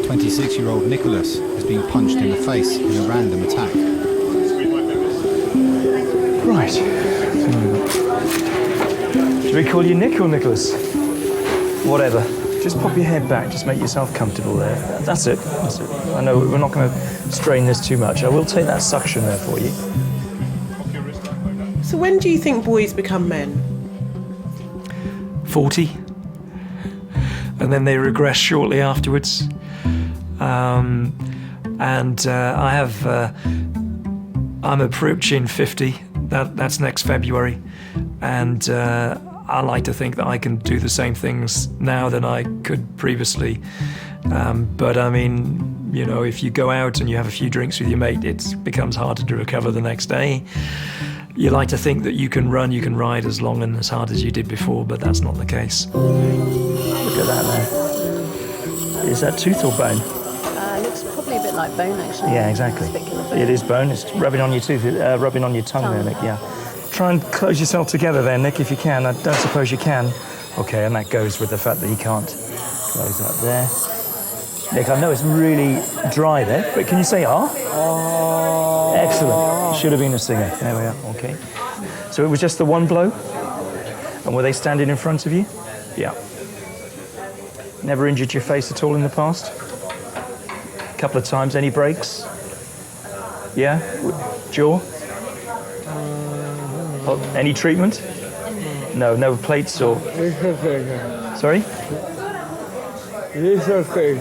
26-year-old Nicholas has been punched in the face in a random attack. Right. Should we call you Nick or Nicholas? Whatever. Just pop your head back, just make yourself comfortable there. That's it. That's it. I know we're not going to strain this too much. I will take that suction there for you. So when do you think boys become men? 40. And then they regress shortly afterwards. I'm approaching 50. That's next February. And I like to think that I can do the same things now than I could previously. But I mean, you know, if you go out and you have a few drinks with your mate, it becomes harder to recover the next day. You like to think that you can run, you can ride as long and as hard as you did before, but that's not the case. Look at that there. Is that tooth or bone? Looks probably a bit like bone, actually. Yeah, exactly. It is bone. It's rubbing on your tooth, rubbing on your tongue there, Nick, yeah. Try and close yourself together there, Nick, if you can. I don't suppose you can. Okay, and that goes with the fact that you can't close that there. Nick, I know it's really dry there, but can you say ah? Oh. Excellent. Should have been a singer. There we are, okay. So it was just the one blow? And were they standing in front of you? Yeah. Never injured your face at all in the past? A couple of times. Any breaks? Yeah? Jaw? Oh, any treatment? No, no plates or... Sorry? It's okay.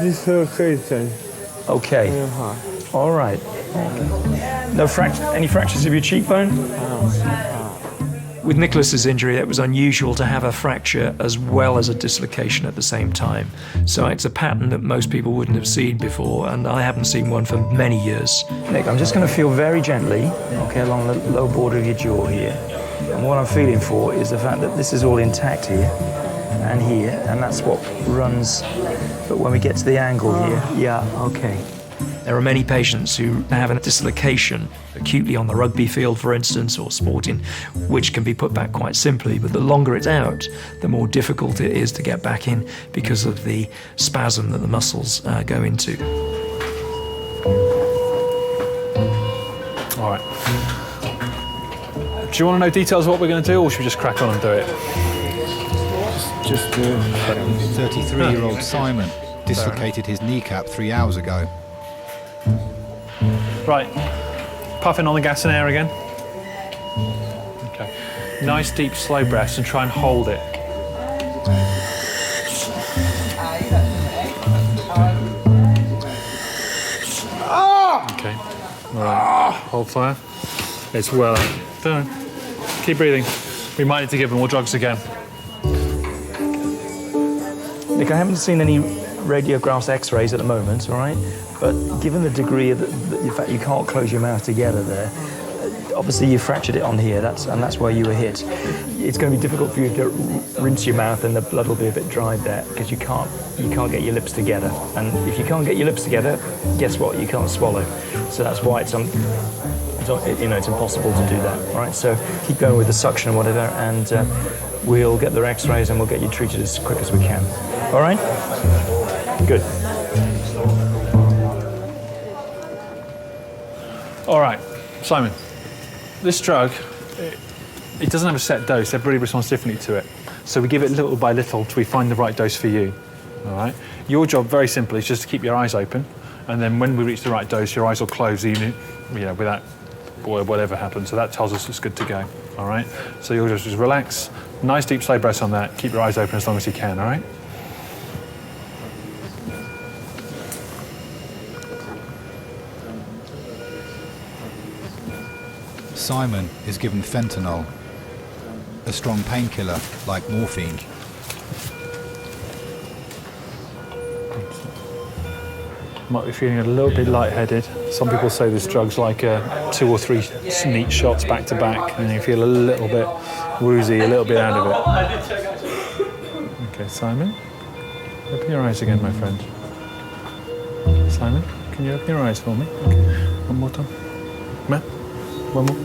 It's okay then. Okay. All right. No any fractures of your cheekbone? With Nicholas's injury, it was unusual to have a fracture as well as a dislocation at the same time. So it's a pattern that most people wouldn't have seen before, and I haven't seen one for many years. Nick, I'm just going to feel very gently, okay, along the low border of your jaw here. And what I'm feeling for is the fact that this is all intact here and here, and that's what runs. But when we get to the angle here, yeah, okay. There are many patients who have a dislocation acutely on the rugby field, for instance, or sporting, which can be put back quite simply. But the longer it's out, the more difficult it is to get back in because of the spasm that the muscles go into. All right. Do you want to know details of what we're going to do, or should we just crack on and do it? Just 33-year-old Simon dislocated his kneecap 3 hours ago. Right, puffing on the gas and air again. Okay, nice deep slow breaths and try and hold it. Okay, all right, hold fire. It's well done. Keep breathing. We might need to give him more drugs again. Nick, I haven't seen any radiographs, x-rays at the moment, all right? But given the degree of the fact you can't close your mouth together there, obviously you fractured it on here, and that's where you were hit. It's going to be difficult for you to rinse your mouth, and the blood will be a bit dried there because you can't get your lips together. And if you can't get your lips together, guess what? You can't swallow. So that's why it's impossible to do that. All right. So keep going with the suction and whatever, and we'll get the x-rays and we'll get you treated as quick as we can. All right. Good. All right, Simon, this drug, it doesn't have a set dose. Everybody responds differently to it. So we give it little by little till we find the right dose for you, all right? Your job, very simply, is just to keep your eyes open, and then when we reach the right dose, your eyes will close, even, without whatever happens. So that tells us it's good to go, all right? So you'll just relax, nice deep slow breaths on that, keep your eyes open as long as you can, all right? Simon is given fentanyl, a strong painkiller like morphine. might be feeling a little bit lightheaded. Some people say this drug's like 2 or 3 neat shots back to back, and you feel a little bit woozy, a little bit out of it. Okay, Simon, open your eyes again, my friend. Simon, can you open your eyes for me? Okay, one more time. Matt, one more.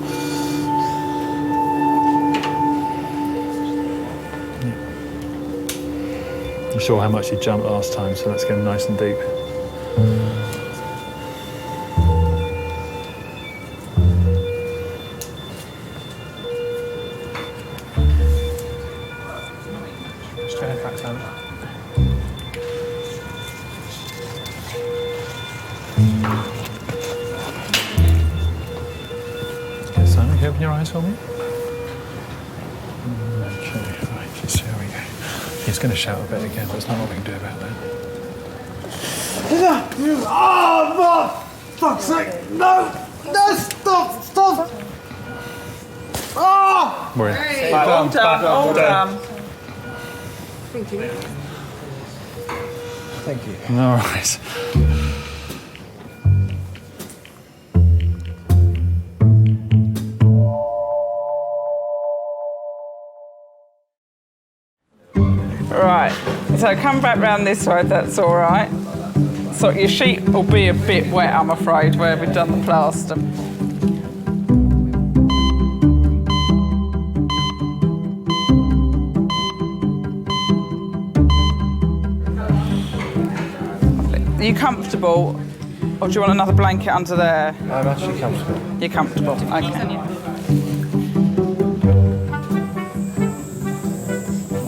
You saw how much he jumped last time, so let's get him nice and deep. Straight head back, Simon. Okay, Simon, can you open your eyes for me? Okay, right, just here we go. He's going to shout a bit again, but there's not what we can do about that. Oh, for fuck's sake! No! No, stop! Oh! We're in. Well done. Thank you. Thank you. All right. Right, so come back round this way, that's all right. So your sheet will be a bit wet, I'm afraid, where we've done the plaster. Are you comfortable, or do you want another blanket under there? I'm actually comfortable. You're comfortable, okay.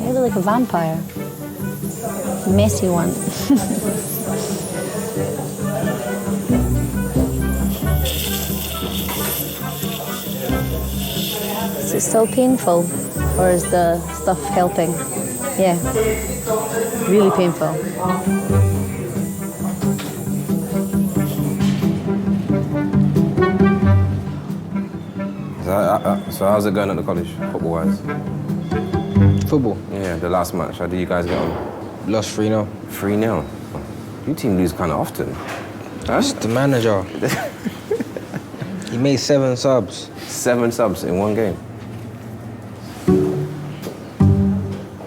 You look like a vampire. Messy one. Is it still painful? Or is the stuff helping? Yeah. Really painful. So how's it going at the college, football-wise? Football? Yeah, the last match. How did you guys get on? Lost 3-0. 3-0? Your team lose kind of often. That's the manager. He made 7 subs. 7 subs in one game?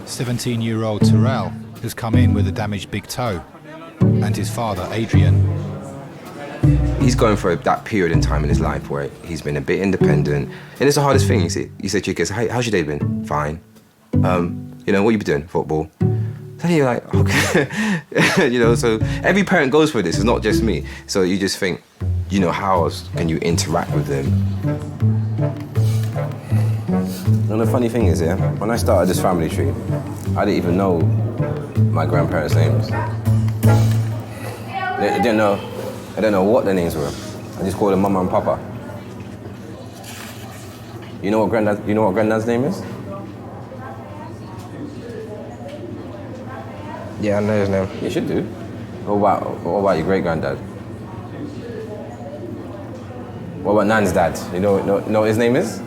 17-year-old Terrell has come in with a damaged big toe, and his father, Adrian. He's going for that period in time in his life where he's been a bit independent, and it's the hardest thing. You see, you say to your kids, "Hey, how's your day been?" "Fine." You know, what you been doing? "Football." Then you're like, okay. You know, so every parent goes for this. It's not just me. So you just think, you know, how else can you interact with them? And the funny thing is, yeah, when I started this family tree, I didn't even know my grandparents' names. I didn't know what their names were. I just called them Mama and Papa. You know what Granddad's name is? Yeah, I know his name. You should do. What about your great granddad? What about Nan's dad? You know what his name is?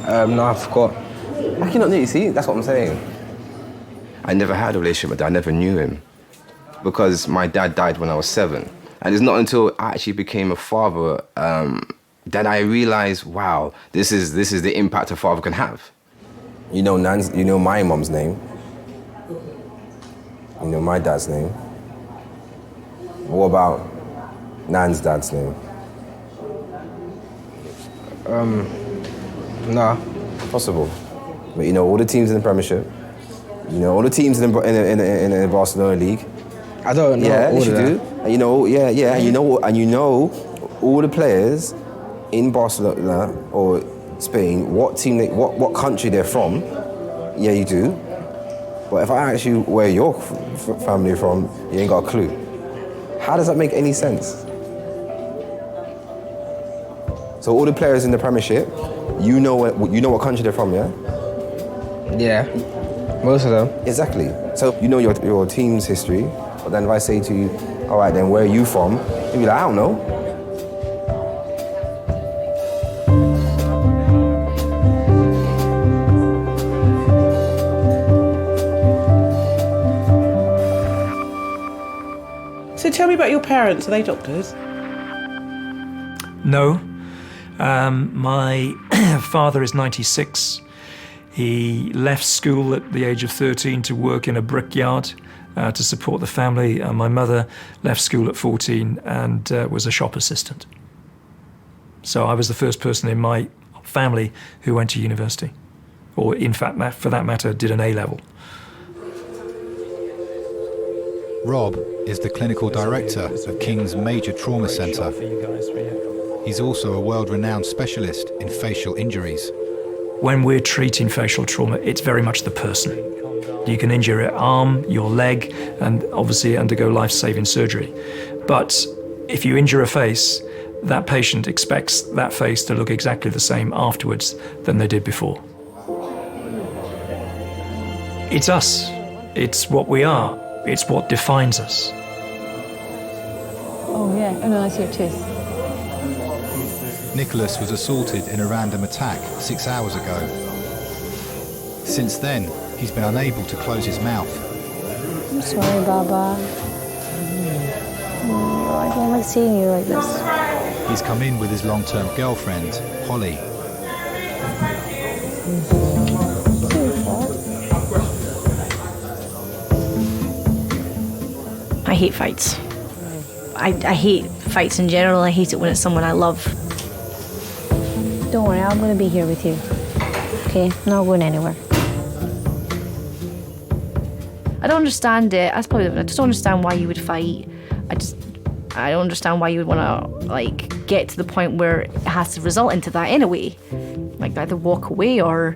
No, I forgot. How can you not know? You see, that's what I'm saying. I never had a relationship with dad. I never knew him because my dad died when I was 7, and it's not until I actually became a father that I realized, wow, this is the impact a father can have. You know my mom's name. You know my dad's name. What about Nan's dad's name? Nah. Possible. But you know all the teams in the Premiership. You know all the teams in the Barcelona League. I don't know. Yeah, all you of that. do. And you know, and you know all the players in Barcelona or Spain. What team? What country they're from? Yeah, you do. But if I ask you where your family are from, you ain't got a clue. How does that make any sense? So all the players in the Premiership, you know what country they're from, yeah? Yeah, most of them. Exactly. So you know your team's history, but then if I say to you, all right, then where are you from? You'll be like, I don't know. So tell me about your parents. Are they doctors? No. My father is 96. He left school at the age of 13 to work in a brickyard to support the family. My mother left school at 14 and was a shop assistant. So I was the first person in my family who went to university, or in fact, for that matter, did an A-level. Rob is the clinical director of King's Major Trauma Centre. He's also a world-renowned specialist in facial injuries. When we're treating facial trauma, it's very much the person. You can injure your arm, your leg, and obviously undergo life-saving surgery. But if you injure a face, that patient expects that face to look exactly the same afterwards than they did before. It's us. It's what we are. It's what defines us. Oh yeah, oh no, that's your tooth. Nicholas was assaulted in a random attack 6 hours ago. Since then, he's been unable to close his mouth. I'm sorry, Baba. I don't like seeing you like this. He's come in with his long-term girlfriend, Holly. I hate fights. I hate fights in general. I hate it when it's someone I love. Don't worry, I'm going to be here with you. Okay, not going anywhere. I don't understand it. I just don't understand why you would fight. I don't understand why you would want to like get to the point where it has to result into that anyway. Like either walk away or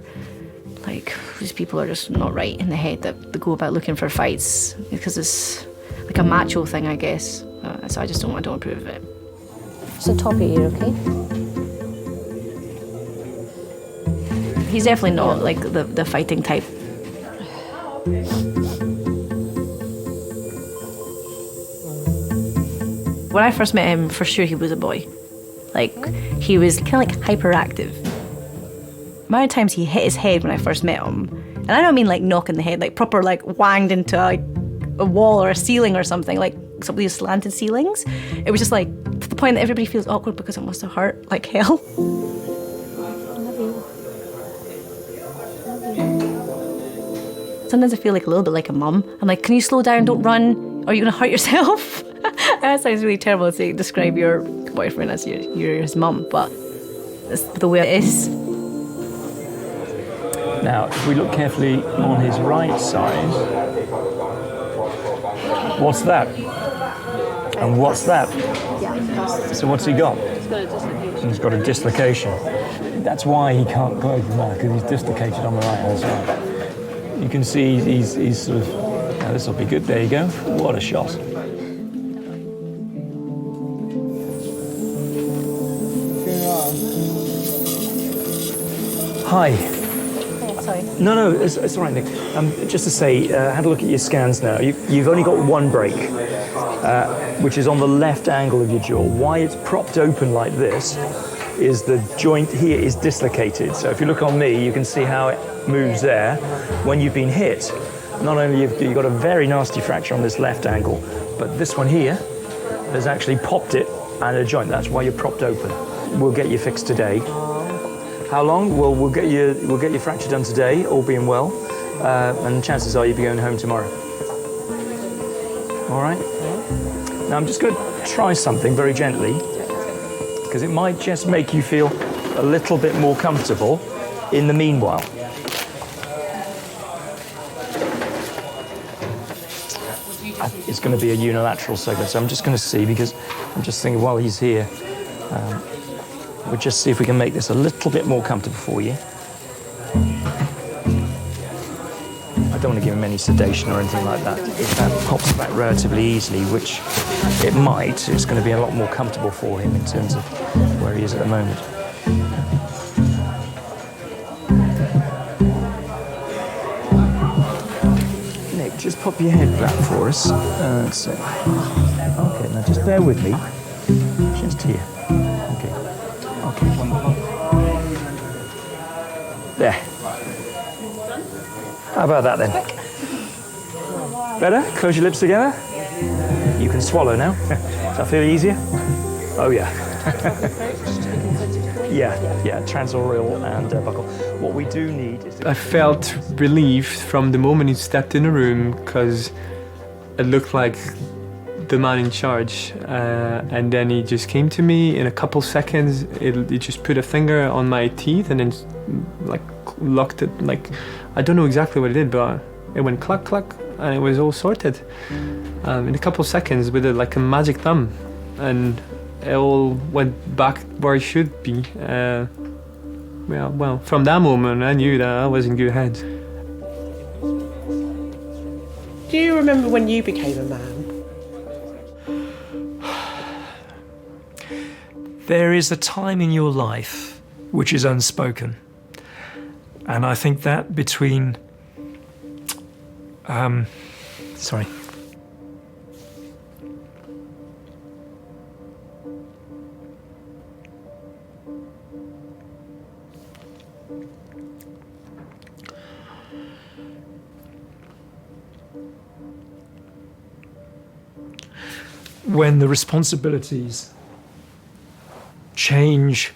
like these people are just not right in the head that they go about looking for fights because it's like a macho thing, I guess. So I don't approve of it. So top of your ear, okay? He's definitely not like the fighting type. When I first met him, for sure he was a boy. Like, he was kind of like hyperactive. The amount of times he hit his head when I first met him, and I don't mean like knocking the head, like proper like wanged into like a wall or a ceiling or something, like some of these slanted ceilings. It was just like to the point that everybody feels awkward because it must have hurt like hell. Sometimes I feel like a little bit like a mum. I'm like, can you slow down, don't run, or are you gonna hurt yourself? That sounds really terrible to describe your boyfriend as you're his mum, but that's the way it is. Now, if we look carefully on his right side, what's that? And what's that? So what's he got? He's got a dislocation. That's why he can't close his mouth, because he's dislocated on the right-hand side. You can see he's sort of, now this will be good, there you go. What a shot. Hi. Sorry. No, it's all right, Nick. Just to say, had a look at your scans now. You've only got one break, which is on the left angle of your jaw. Why it's propped open like this is the joint here is dislocated. So if you look on me, you can see how it moves there. When you've been hit, not only have you got a very nasty fracture on this left angle, but this one here has actually popped it and a joint. That's why you're propped open. We'll get you fixed today. How long? Well, we'll get your fracture done today, all being well, and chances are you'll be going home tomorrow. All right? Now I'm just going to try something very gently, because it might just make you feel a little bit more comfortable in the meanwhile. It's going to be a unilateral segment, so I'm just going to see, because I'm just thinking while he's here, we'll just see if we can make this a little bit more comfortable for you. I don't want to give him any sedation or anything like that. If that pops back relatively easily, which it might, it's going to be a lot more comfortable for him in terms of where he is at the moment. Nick, just pop your head back for us. That's it. Okay, now just bear with me. Just here. Okay. There. How about that then? Better? Close your lips together. You can swallow now. Does that feel easier? Oh yeah. yeah, transoral and buccal. What we do need is... I felt relieved from the moment he stepped in the room because it looked like the man in charge, and then he just came to me in a couple seconds. He just put a finger on my teeth and then like locked it. Like, I don't know exactly what it did, but it went cluck cluck and it was all sorted in a couple seconds with like a magic thumb, and it all went back where it should be. Well, from that moment I knew that I was in good hands. Do you remember when you became a man? There is a time in your life which is unspoken. And I think that between... sorry. When the responsibilities change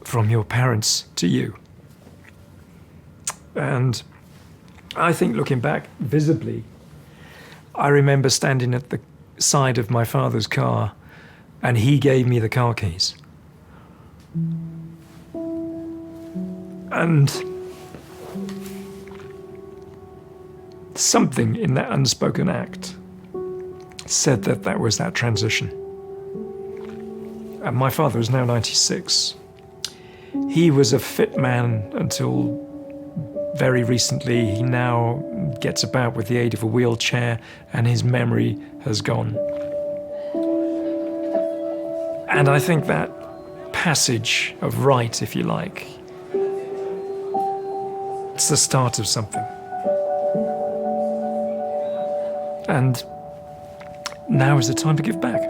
from your parents to you. And I think looking back visibly, I remember standing at the side of my father's car and he gave me the car keys. And something in that unspoken act said that that was that transition. And my father is now 96. He was a fit man until very recently. He now gets about with the aid of a wheelchair and his memory has gone. And I think that passage of right, if you like, it's the start of something. And now is the time to give back.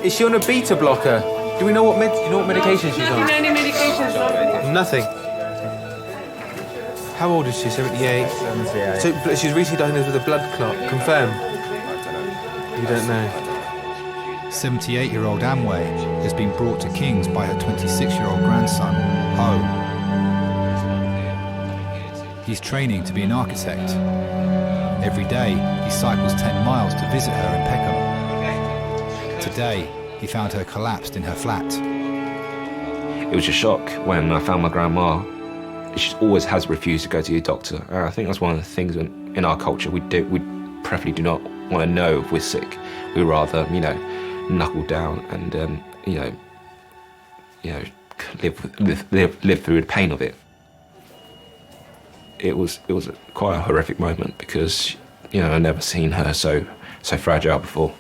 Is she on a beta blocker? Do we know what medication she's on? Any medications? Nothing. How old is she? 78? 78. So but she's recently diagnosed with a blood clot. Confirm. You don't know. 78-year-old Amway has been brought to King's by her 26-year-old grandson, Ho. He's training to be an architect. Every day, he cycles 10 miles to visit her in Peckham. Today, he found her collapsed in her flat. It was a shock when I found my grandma. She always has refused to go to the doctor. I think that's one of the things in our culture we preferably do not want to know if we're sick. We rather, knuckle down and live through the pain of it. It was quite a horrific moment because I'd never seen her so fragile before.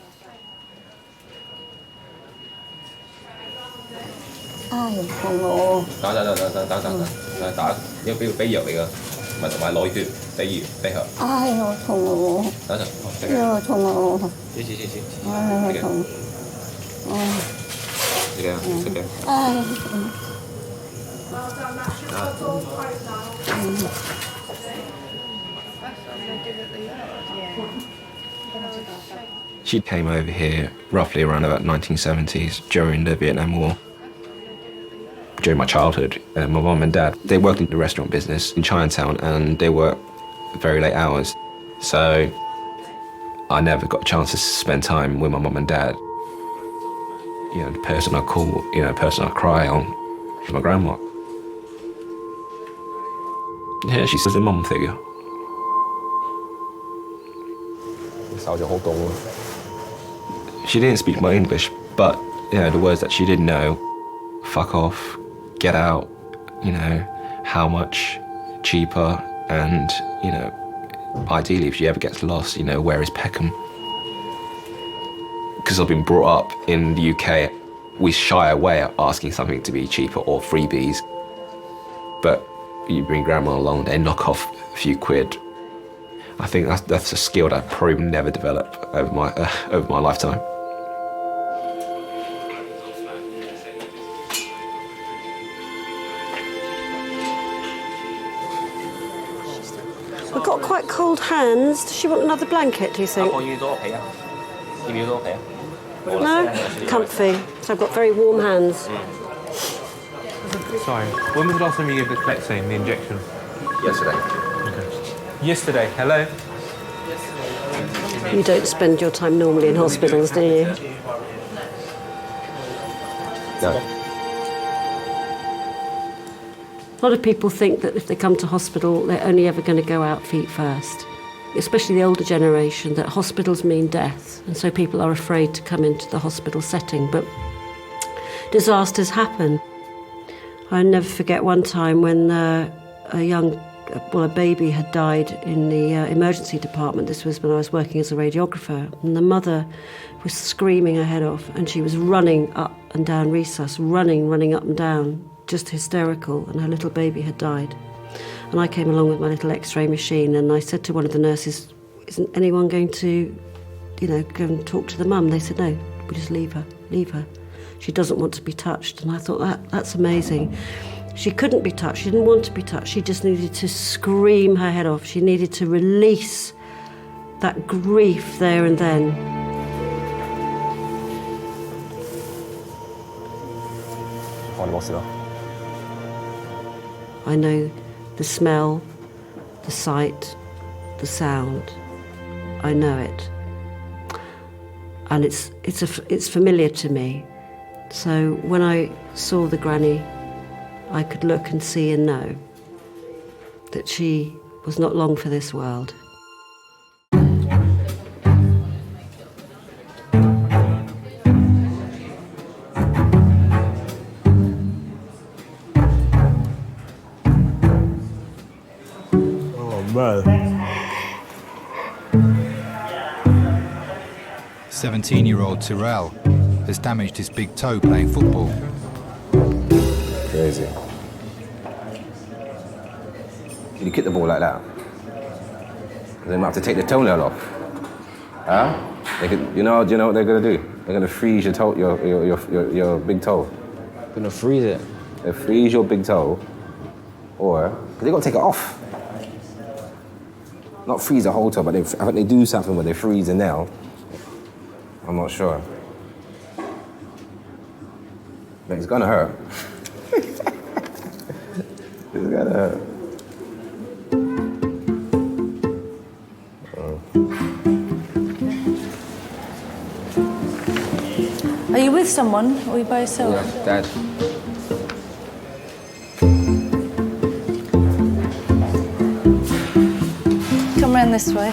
She came over here roughly around about 1970s during the Vietnam War. During my childhood, my mum and dad, they worked in the restaurant business in Chinatown and they worked very late hours. So I never got a chance to spend time with my mum and dad. The person I call, the person I cry on is my grandma. Yeah, she's a mum figure. She didn't speak my English, but the words that she did know, fuck off, get out, how much cheaper, and, ideally if she ever gets lost, where is Peckham? because I've been brought up in the UK, we shy away at asking something to be cheaper or freebies. But you bring grandma along, they knock off a few quid. I think that's a skill that I probably would never develop over my lifetime. We've got quite cold hands. Does she want another blanket, do you think? No? Comfy. So I've got very warm hands. Sorry, when was the last time you gave the Clexane, the injection? Yesterday. Okay. Yesterday, hello? You don't spend your time normally in hospitals, do you? No. A lot of people think that if they come to hospital, they're only ever going to go out feet first. Especially the older generation, that hospitals mean death, and so people are afraid to come into the hospital setting. But disasters happen. I never forget one time when a baby had died in the emergency department. This was when I was working as a radiographer, and the mother was screaming her head off, and she was running up and down resus, running up and down, just hysterical, and her little baby had died. And I came along with my little X-ray machine, and I said to one of the nurses, "Isn't anyone going to, go and talk to the mum?" They said, "No, we just leave her. She doesn't want to be touched." And I thought, that's amazing. She couldn't be touched, she didn't want to be touched, she just needed to scream her head off. She needed to release that grief there and then. I know the smell, the sight, the sound. I know it. And it's familiar to me. So when I saw the granny, I could look and see and know that she was not long for this world. Oh, man. 17-year-old Tyrell has damaged his big toe playing football. Crazy. Can you kick the ball like that? They might have to take the toenail off. Huh? They could, you know what they're gonna do? They're gonna freeze your toe, your big toe. Gonna freeze it? They freeze your big toe, or they gotta take it off. Not freeze the whole toe, but I think they do something where they freeze the nail. I'm not sure. But it's gonna hurt. It's gonna hurt. Are you with someone or are you by yourself? Yeah, Dad. Come round this way.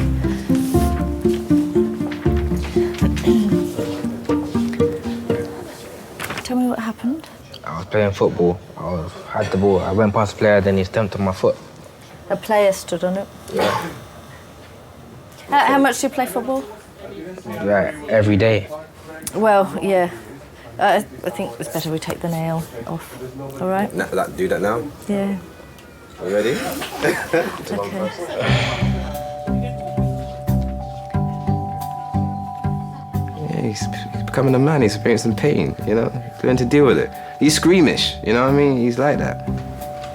Tell me what happened. I was playing football. I had the ball. I went past the player, then he stepped on my foot. A player stood on it. Yeah. How much do you play football? Yeah, every day. Well, yeah. I think it's better we take the nail off. All right? Do that now? Yeah. Are you ready? It's okay. Yeah, he's becoming a man. He's experiencing pain, learn to deal with it. He's squeamish, you know what I mean? He's like that.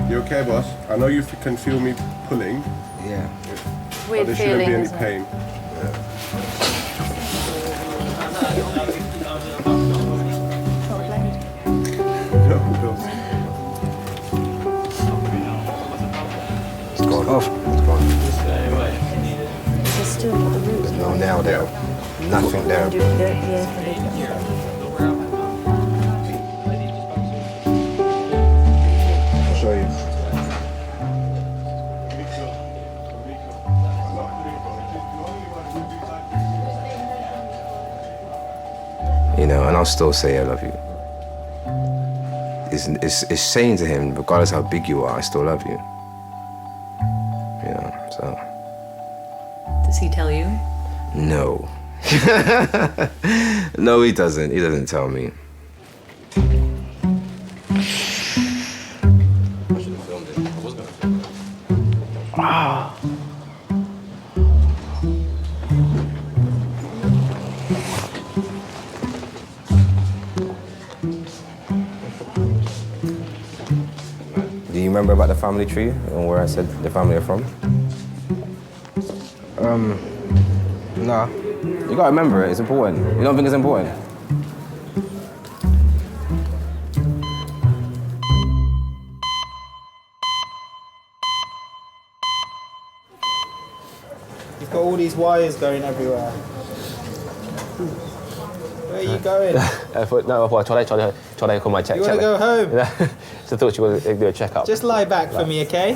You okay, boss? I know you can feel me pulling. Yeah. Weird but there shouldn't be feeling, any isn't it? pain. It's gone off. It's gone. There's still got the root. There's no nail there. Nothing there. I'll show you. And I'll still say I love you. It's saying to him, regardless how big you are, I still love you. So. Does he tell you? No. No, he doesn't. He doesn't tell me. Do you remember about the family tree and where I said the family are from? Nah. You gotta remember it, it's important. You don't think it's important? You've got all these wires going everywhere. Where are you going? No,坐低佢咪 check You wanna go home? So thought you were do a check up. Just lie back for me, okay?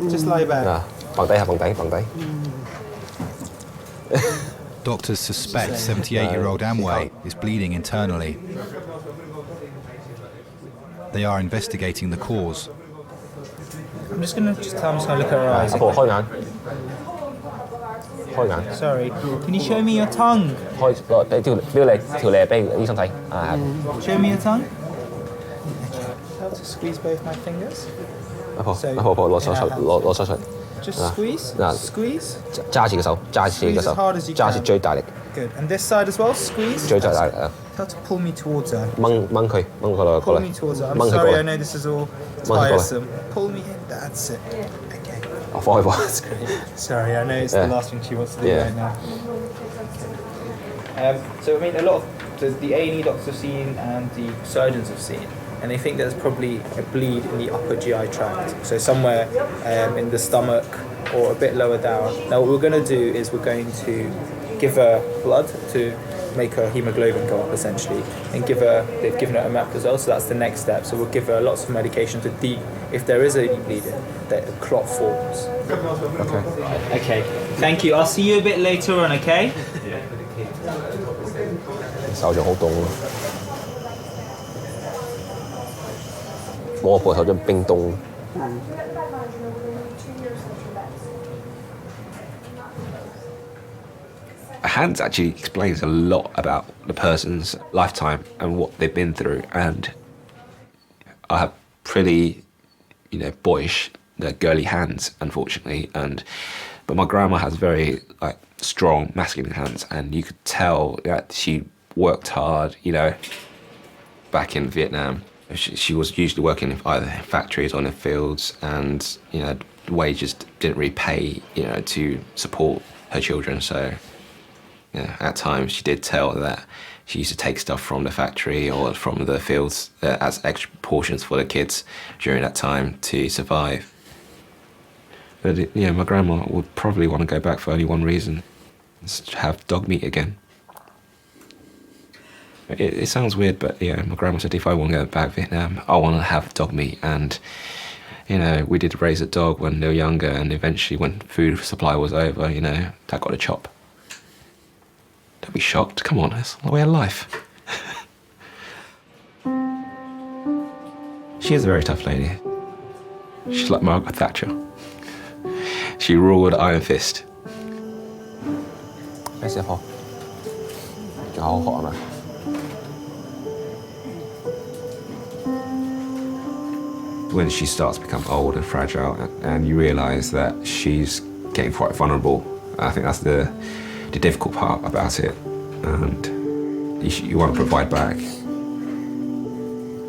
Just lie back. 放低下，放低。 Doctors suspect 78-year-old Amway is bleeding internally. They are investigating the cause. I'm just gonna look at her eyes. 阿婆開眼。 Sorry. Can you show me your tongue? 俾條脷俾醫生睇。Show me your tongue. How to squeeze both my fingers? 阿婆攞手術。 Just squeeze. Squeeze. 揸住個手，揸住最大力。 Good. And this side as well. Squeeze. 最大力。 How to pull me towards her? 掹佢過嚟。 Pull me towards her. I'm sorry. I know this is all tiresome. Pull me in. That's it. Okay. 放開。 Sorry, I know it's the last thing she wants to do right now. So I mean, a lot of the A&E doctors have seen and the surgeons have seen, and they think there's probably a bleed in the upper GI tract, so somewhere in the stomach or a bit lower down. Now what we're going to do is we're going to give her blood to make her hemoglobin go up essentially, and they've given her a map as well, so that's the next step. So we'll give her lots of medication to if there is any bleeding, that the clot forms. Okay. Thank you. I'll see you a bit later on, okay? 手仲好凍咯，我婆手仲冰凍。Hands actually explains a lot about the person's lifetime and what they've been through, and I have pretty, boyish, girly hands, unfortunately, but my grandma has very strong masculine hands, and you could tell that she worked hard, back in Vietnam. She was usually working in either factories or in the fields, and the wages didn't really pay, to support her children. So at times she did tell that she used to take stuff from the factory or from the fields as extra portions for the kids during that time to survive. But my grandma would probably want to go back for only one reason: to have dog meat again. It sounds weird, but my grandma said if I want to go back to Vietnam, I want to have dog meat. And we did raise a dog when they were younger, and eventually when food supply was over, that got a chop. Don't be shocked. Come on, it's the way of life. She is a very tough lady. She's like Margaret Thatcher. She ruled iron fist. When she starts to become old and fragile, and you realise that she's getting quite vulnerable, I think that's the difficult part about it, and you want to provide back.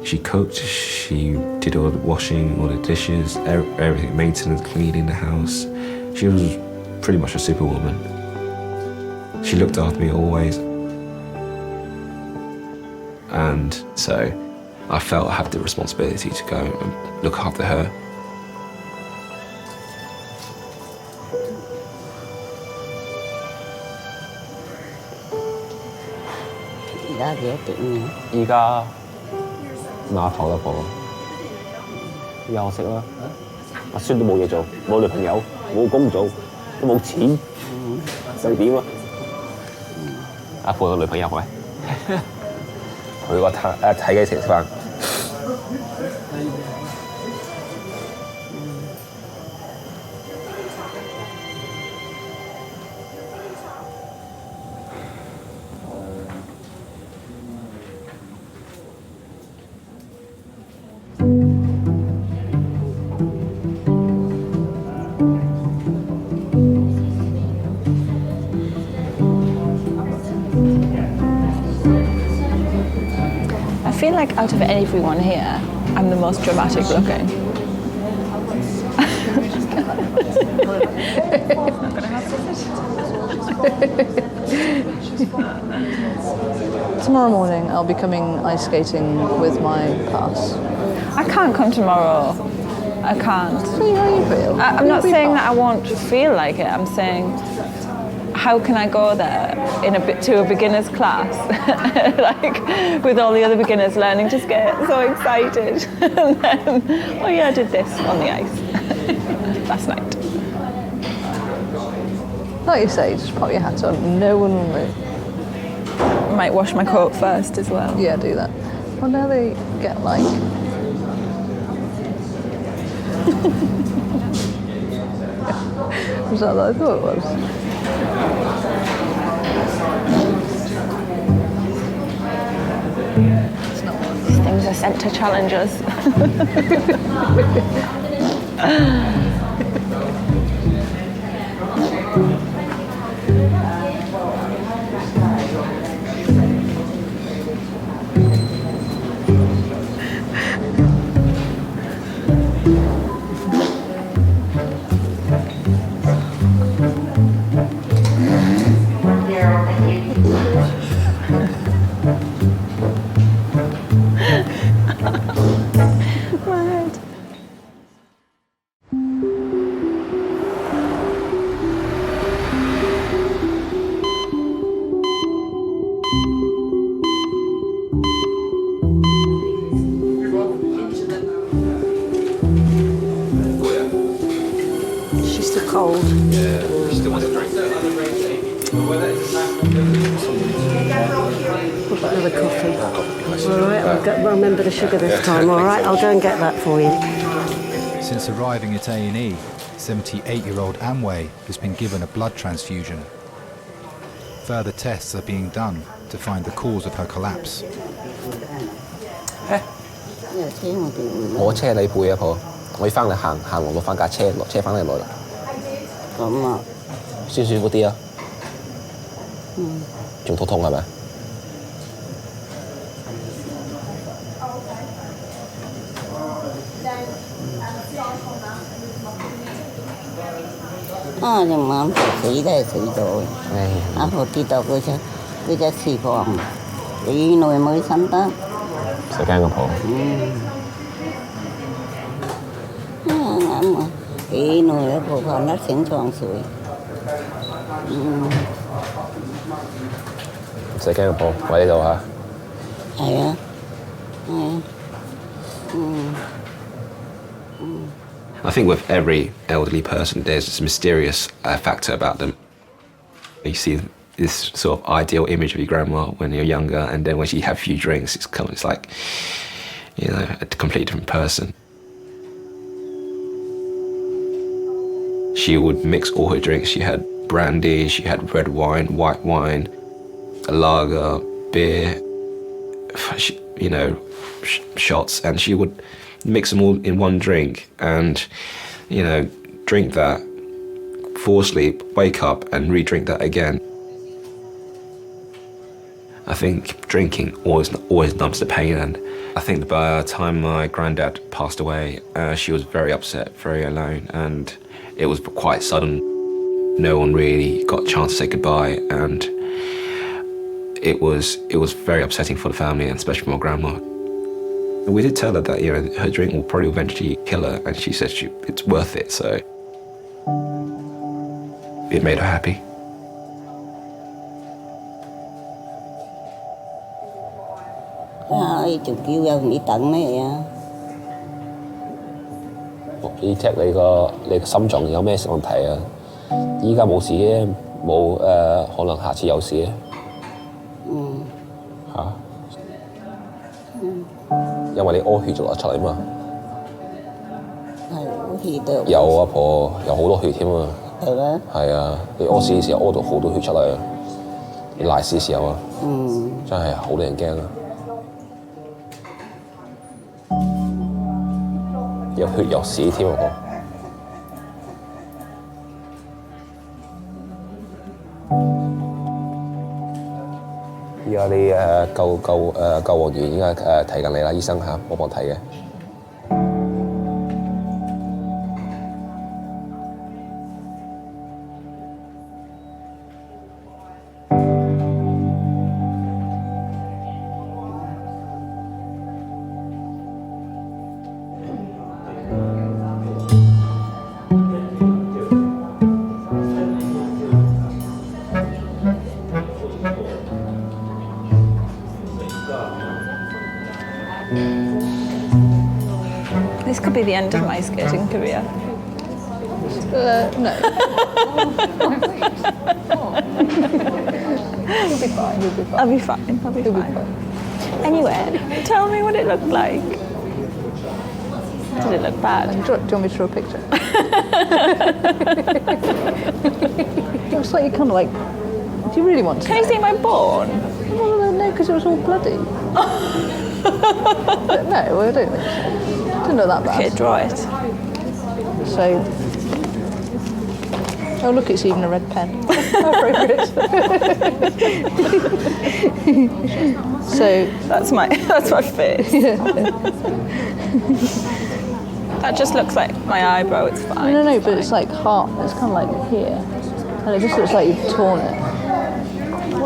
She cooked, she did all the washing, all the dishes, everything, maintenance, cleaning the house. She was pretty much a superwoman. She looked after me always. And so I felt I had the responsibility to go and look after her. Now 碼頭啦，婆，休息啦。阿孫都冇嘢做，冇女朋友，冇工做，都冇錢，想點啊？阿婆有女朋友喂，佢個睇幾時食飯？ feel like out of everyone here, I'm the most dramatic looking. Tomorrow morning I'll be coming ice skating with my class. I can't come tomorrow. I can't. See how you feel. I'm not saying that I won't feel like it. I'm saying, how can I go there to a beginner's class, like with all the other beginners learning to skate, so excited, and then, oh yeah, I did this on the ice last night. Like you say, just pop your hat on. No one will move. I might wash my coat first as well. Yeah, do that. Well, now they get like. Was that what I thought it was? These things are sent to challengers. She's still cold. Yeah, she still wants a drink. What about another coffee? All right, I'll remember the sugar this time. All right, I'll go and get that for you. Since arriving at A&E, 78-year-old Amway has been given a blood transfusion. Further tests are being done to find the cause of her collapse. 我車你背啊，婆，我要翻嚟行落落翻架車，落車翻嚟攞啦。咁啊，舒服啲啊？仲痛係咪？啊，隻晚死都係死咗。阿婆跌到佢隻翅膀，幾耐冇生得。食驚個婆。啱啊，幾耐啦，婆婆甩醒床水。唔使驚個婆，我喺度嚇。係啊，係啊，I think with every elderly person, there's this mysterious factor about them. You see this sort of ideal image of your grandma when you're younger, and then when she had a few drinks, it's like, you know, a completely different person. She would mix all her drinks. She had brandy, she had red wine, white wine, a lager, beer, you know, shots, and she would mix them all in one drink and, you know, drink that, fall asleep, wake up and re-drink that again. I think drinking always numbs the pain, and I think by the time my granddad passed away, she was very upset, very alone, and it was quite sudden. No one really got a chance to say goodbye, and it was very upsetting for the family, and especially for my grandma. We did tell her that, you know, her drink will probably eventually kill her, and she said it's worth it, so it made her happy.仲叫人你等咩啊？你 check 你個心臟有咩問題啊？依家冇事嘅，冇可能下次有事嘅。嚇？因為你屙血就流出嚟嘛。係屙血都有啊，婆，有好多血添啊。係咩？係啊，你屙屎嘅時候屙到好多血出嚟啊！你瀨屎嘅時候啊，真係好令人驚啊！有血有屎添啊！依家啦，你救護員應該睇緊你啦，醫生嚇，我幫睇嘅。This could be the end of my skating career. No. You'll be fine. You'll be fine. I'll be fine. I'll be fine. Anyway, tell me what it looked like. Did it look bad? Do you want me to draw a picture? It looks like you kind of like. Do you really want to? Can you see my bone? No, because it was all bloody. But no, I don't think so. Didn't look that bad. Okay, draw it. So. Oh look, it's even a red pen. How appropriate. So that's my face. That just looks like my eyebrow. It's fine. No, but it's like heart. It's kind of like here, and it just looks like you've torn it.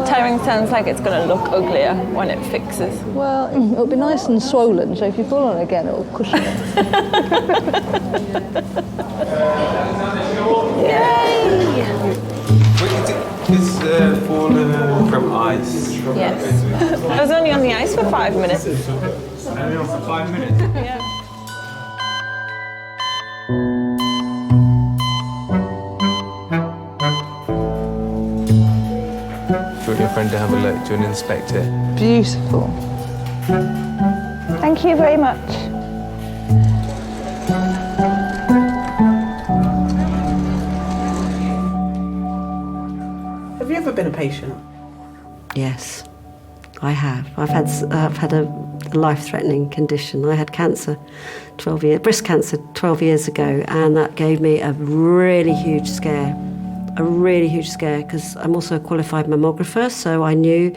Tearing sounds like it's going to look uglier when it fixes. Well, it'll be nice and swollen, so if you fall on it again, it'll cushion it. Yay! It's fallen from ice. Yes. I was only on the ice for 5 minutes. Only on for 5 minutes? Yeah. Do you want your friend to have a look? Do you want to inspect it? Beautiful. Thank you very much. Have you ever been a patient? Yes, I have. I've had a life-threatening condition. I had cancer, breast cancer 12 years ago, and that gave me a really huge scare. Because I'm also a qualified mammographer, so I knew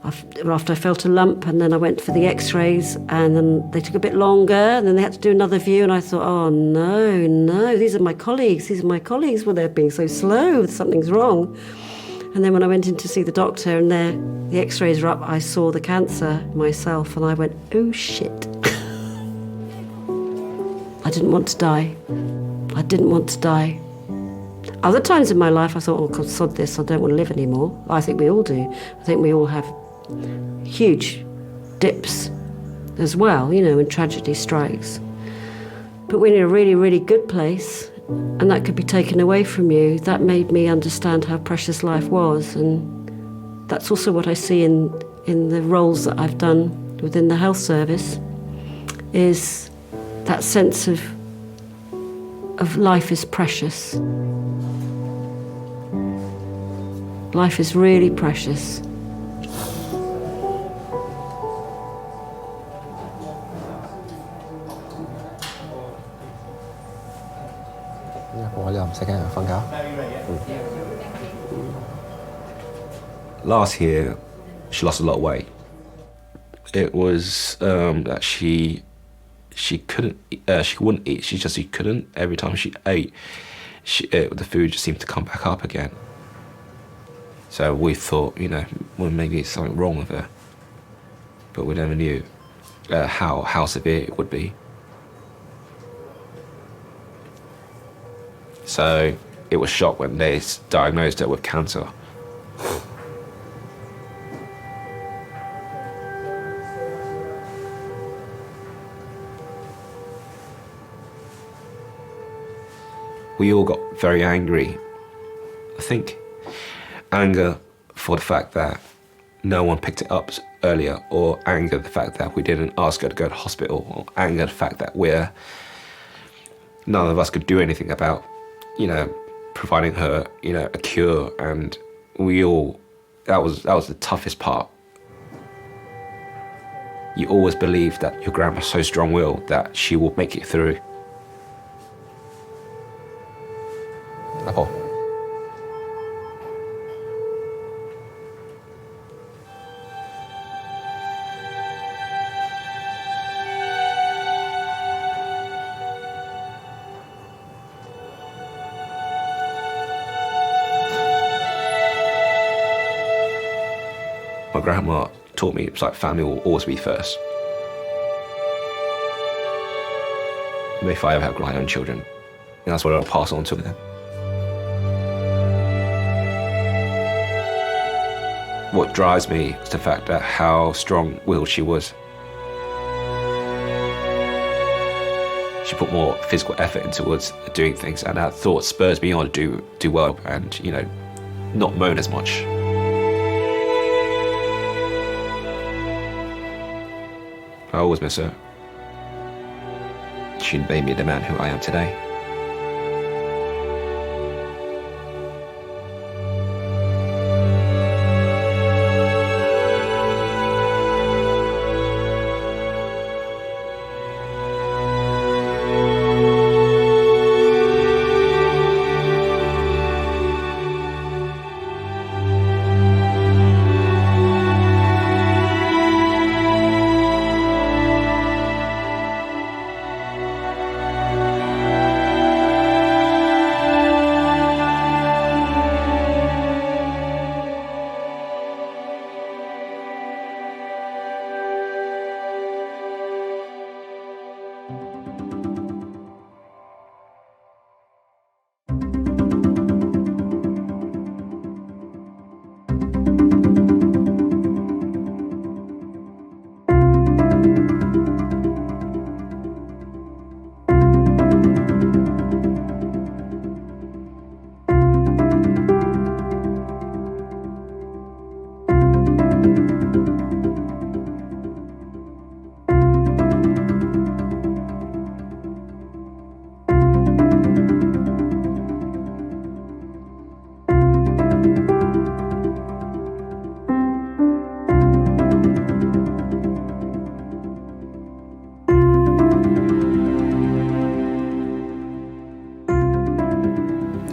after I felt a lump, and then I went for the x-rays, and then they took a bit longer, and then they had to do another view, and I thought, oh no, these are my colleagues, well, they're being so slow, something's wrong. And then when I went in to see the doctor, and the x-rays were up, I saw the cancer myself, and I went, oh shit. I didn't want to die. Other times in my life, I thought, oh, God, sod this, I don't want to live anymore. I think we all do. I think we all have huge dips as well, when tragedy strikes. But when you're in a really, really good place, and that could be taken away from you, that made me understand how precious life was. And that's also what I see in the roles that I've done within the health service, is that sense of life is precious. Life is really precious. Last year, she lost a lot of weight. It was that she couldn't, she wouldn't eat. She couldn't. Every time she ate, the food just seemed to come back up again. So we thought, well, maybe it's something wrong with her, but we never knew how severe it would be. So it was shocked when they diagnosed her with cancer. We all got very angry. I think anger for the fact that no one picked it up earlier, or anger the fact that we didn't ask her to go to hospital, or anger the fact that none of us could do anything about, providing her, a cure, and that was the toughest part. You always believe that your grandma's so strong-willed that she will make it through. grandma taught me it's like family will always be first. If I ever have my own children, that's what I'll pass on to them. What drives me is the fact that how strong-willed she was. She put more physical effort into doing things, and that thought spurs me on to do well and, you know, not moan as much. I always miss her. She made me the man who I am today.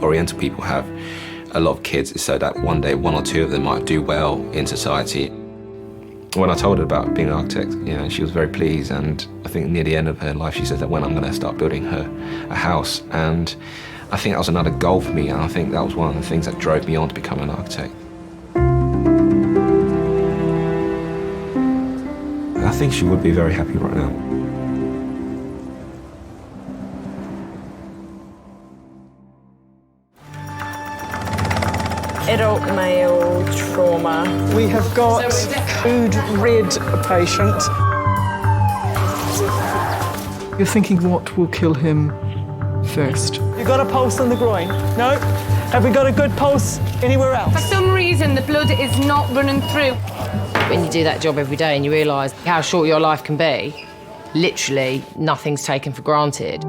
Oriental people have a lot of kids so that one day one or two of them might do well in society. When I told her about being an architect, you know, she was very pleased, and I think near the end of her life she said that when I'm going to start building her a house, and I think that was another goal for me, and I think that was one of the things that drove me on to become an architect. I think she would be very happy right now. Adult male trauma. We have got food-rid patient. You're thinking what will kill him first? You got a pulse on the groin? No? Have we got a good pulse anywhere else? For some reason, the blood is not running through. When you do that job every day and you realise how short your life can be, literally nothing's taken for granted.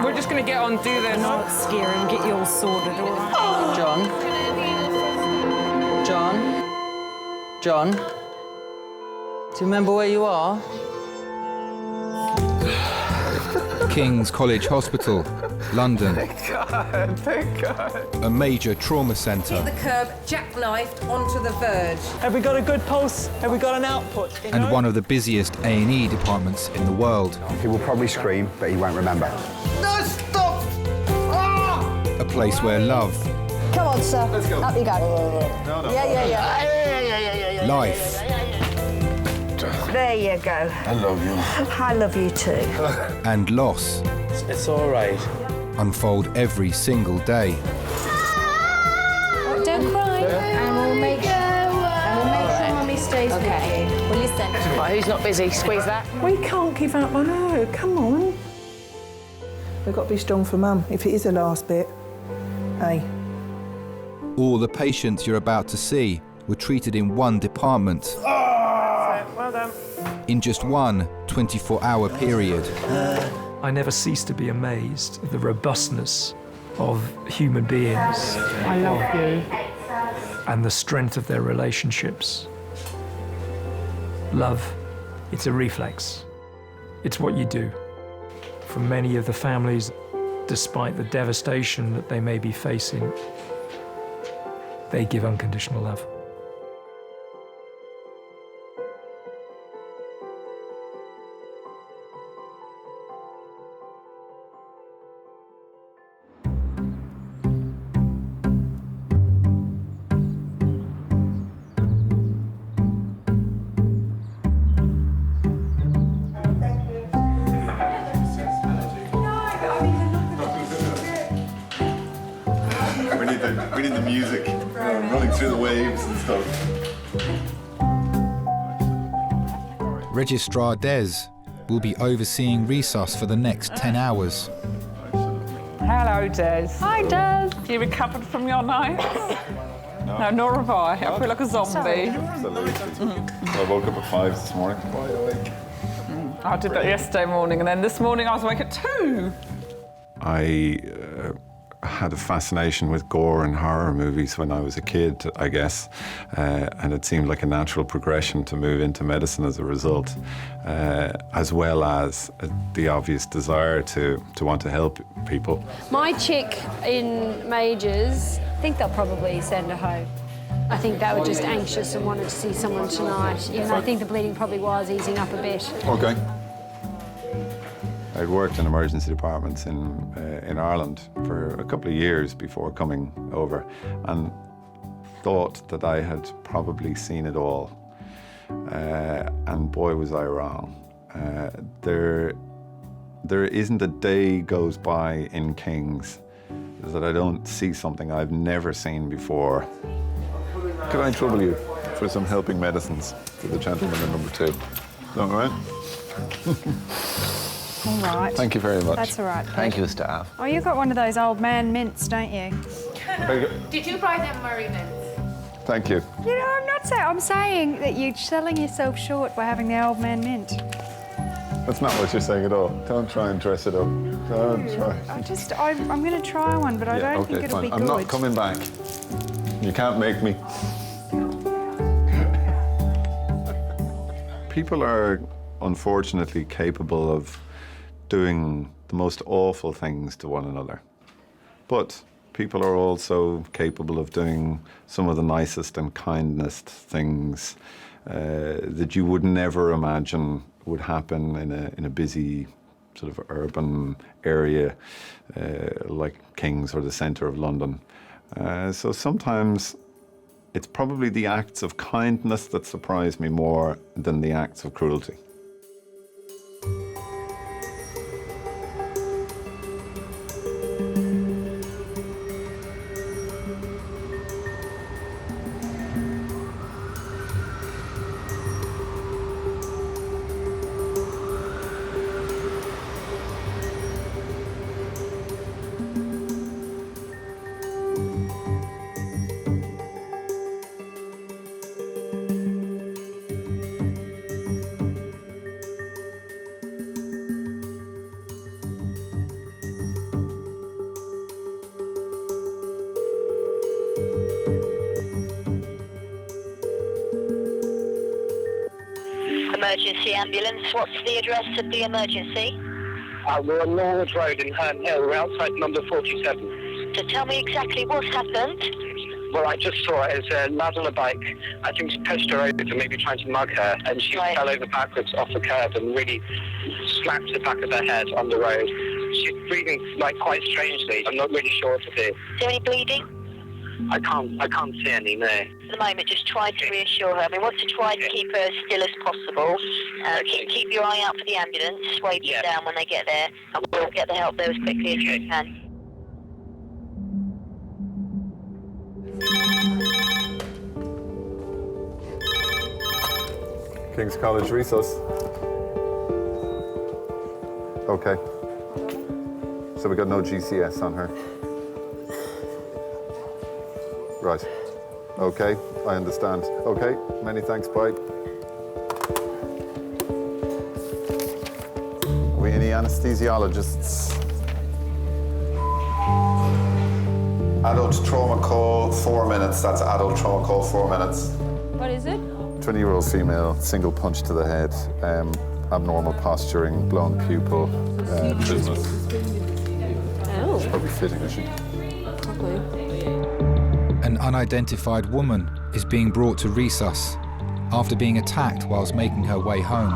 We're just going to get on, do this. Not scare him, get you all sorted, all right? John? Do you remember where you are? King's College Hospital, London. Thank God. A major trauma centre. The curb, jackknifed onto the verge. Have we got a good pulse? Have we got an output? And one of the busiest A&E departments in the world. He will probably scream, but he won't remember. No, stop! Ah! A place where love, Come on, sir. Let's go. Up you go. Yeah. life, There you go. I love you. I love you too. and loss It's all right. unfold every single day. Don't cry. And we'll make sure Mummy stays with you. Well, listen. Right, who's not busy? Squeeze that. We can't give up on her. Come on. We've got to be strong for Mum, if it is the last bit. Hey. All the patients you're about to see were treated in one department. Well done. in just one 24-hour period. I never cease to be amazed at the robustness of human beings. I love you. And the strength of their relationships. Love, it's a reflex. It's what you do. For many of the families, despite the devastation that they may be facing, they give unconditional love. We need the music running through the waves and stuff. Registrar Des will be overseeing resus for the next 10 hours. Hello, Des. Hi, Des. You recovered from your night? No, nor have I. I feel like a zombie. Absolutely. I woke up at 5 this morning, wide awake. I did that yesterday morning, and then this morning I was awake at 2. I had a fascination with gore and horror movies when I was a kid, I guess, and it seemed like a natural progression to move into medicine as a result, as well as the obvious desire to want to help people. My chick in Majors, I think they'll probably send her home. I think they were just anxious and wanted to see someone tonight, even though I think the bleeding probably was easing up a bit. Okay. I'd worked in emergency departments in Ireland for a couple of years before coming over, and thought that I had probably seen it all. And boy, was I wrong. There isn't a day goes by in Kings that I don't see something I've never seen before. Could I trouble you for some helping medicines for the gentleman in number 2? Is that all right? All right. Thank you very much. That's all right. Thank you, staff. Oh, you got one of those old man mints, don't you? Did you buy them Murray mints? Thank you. You know, I'm not saying. I'm saying that you're selling yourself short by having the old man mint. That's not what you're saying at all. Don't try and dress it up. Don't try. I'm going to try one, but I don't think it'll be good. I'm not coming back. You can't make me. People are unfortunately capable of doing the most awful things to one another. But people are also capable of doing some of the nicest and kindest things that you would never imagine would happen in a busy sort of urban area like Kings or the centre of London. So sometimes it's probably the acts of kindness that surprise me more than the acts of cruelty. Emergency ambulance, what's the address of the emergency? We're on Norwood Road in Herne Hill, we're outside number 47. So tell me exactly what's happened. Well, I just saw it as a lad on a bike. I think she pushed her over, maybe trying to mug her, and she fell over backwards off the curb and really slapped the back of her head on the road. She's breathing quite strangely. I'm not really sure what to do. Is there any bleeding? I can't see any, no. At the moment, just try to reassure her. I mean, want to try to keep her as still as possible. Keep your eye out for the ambulance. Wave them down when they get there, and we'll get the help there as quickly as we can. King's College Resus. Okay. So we got no GCS on her. Right. Okay, I understand. Okay, many thanks, bye. anesthesiologists. Adult trauma call, 4 minutes. That's adult trauma call, 4 minutes. What is it? 20-year-old female, single punch to the head, abnormal posturing, blown pupil, business. Oh. She's probably fitting, is she? An unidentified woman is being brought to resus after being attacked whilst making her way home.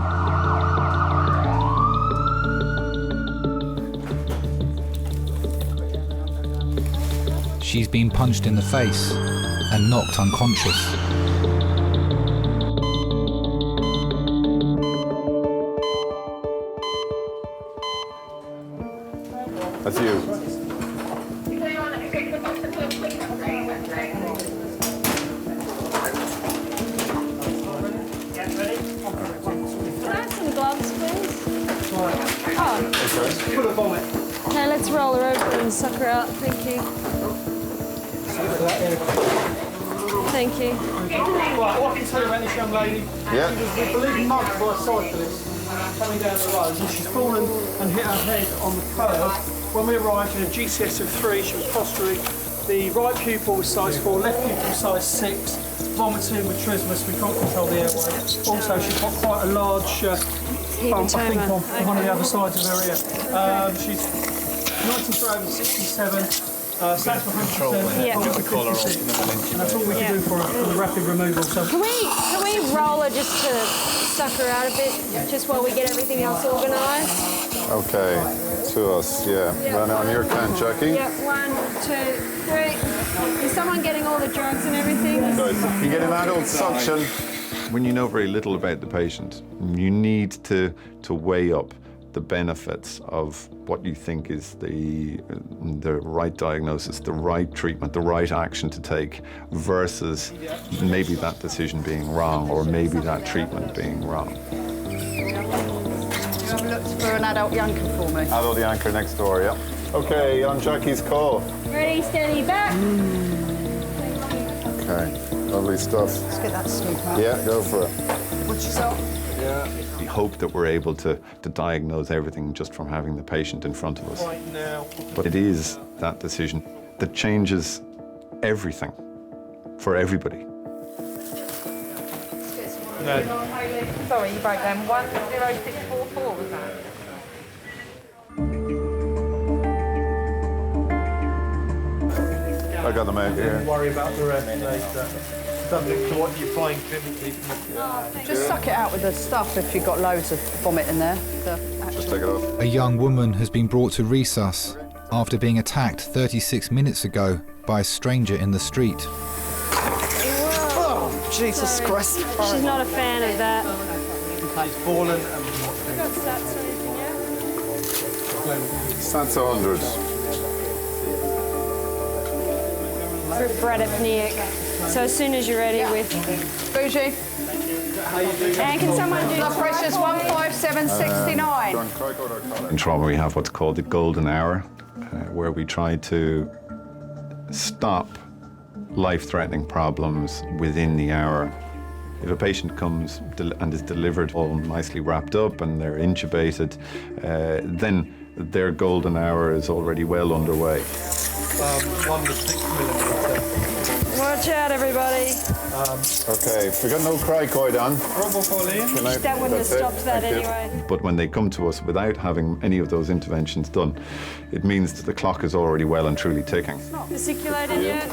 She's been punched in the face and knocked unconscious. That's you. Can I have some gloves, please? Oh. Full of vomit. Okay, let's roll her over and suck her out. Thank you. Thank you. Right, what I can tell you about this young lady, Yeah. she was believed mugged by a cyclist coming down the road, and she's fallen and hit her head on the curb. When we arrived in a GCS of 3, she was posturing. The right pupil was size 4, left pupil was size 6, vomiting with trismus, we can't control the airway. Also, she's got quite a large bump, I think, on one of the other sides of her ear. She's 93 over 67. Stats for 100%, Yeah. and that's all we can do for the rapid removal. So Can we roll her just to suck her out a bit, just while we get everything else organised? Okay, to us, yeah. Run on your count, Jackie. Yep, 1, 2, 3. Is someone getting all the drugs and everything? Good. You get an adult suction. When you know very little about the patient, you need to weigh up the benefits of what you think is the right diagnosis, the right treatment, the right action to take, versus maybe that decision being wrong or maybe that treatment being wrong. You have looked for an adult yanker for me. Adult yanker next door, yeah. Okay, on Jackie's call. Ready, steady, back. Okay, lovely stuff. Let's get that smooth out. Yeah, go for it. Watch yourself. Yeah. We hope that we're able to diagnose everything just from having the patient in front of us. right now. But it is that decision that changes everything for everybody. No. Sorry, you broke down 10644, was that? I got them out here. Don't worry about the rest. Subject to what you find clinically. Just suck it out with the stuff if you've got loads of vomit in there. Just take it off. A young woman has been brought to resus after being attacked 36 minutes ago by a stranger in the street. Oh, Jesus Christ. She's not a fan of that. She's fallen and... You got stats or anything yet? That's 100. For Brad apneic. So as soon as you're ready with... Bougie. And can someone do... Blood pressure's 15769. In trauma, we have what's called the golden hour, where we try to stop life-threatening problems within the hour. If a patient comes and is delivered all nicely wrapped up and they're intubated, then their golden hour is already well underway. 1 to 6 millimetres. Watch out, everybody. Okay, if we got no cricoid on. That wouldn't have stopped that anyway. But when they come to us without having any of those interventions done, it means that the clock is already well and truly ticking. It's not fasciculated yet.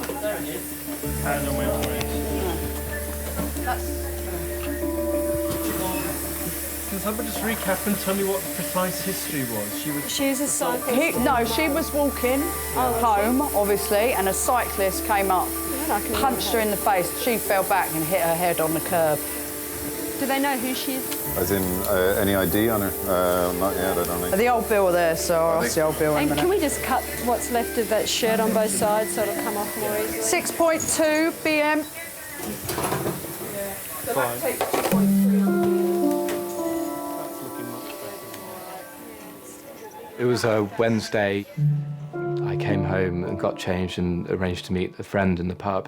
Can someone just recap and tell me what the precise history was? She was a cyclist. No, she was walking home, obviously, and a cyclist came up, punched her in the face. She fell back and hit her head on the curb. Do they know who she is? As in, any ID on her? Not yet, I don't think. The old bill there, so I'll see the old bill in a And minute. can we just cut what's left of that shirt on both sides so it'll come off more easily? 6.2 BM. It was a Wednesday. I came home and got changed and arranged to meet a friend in the pub.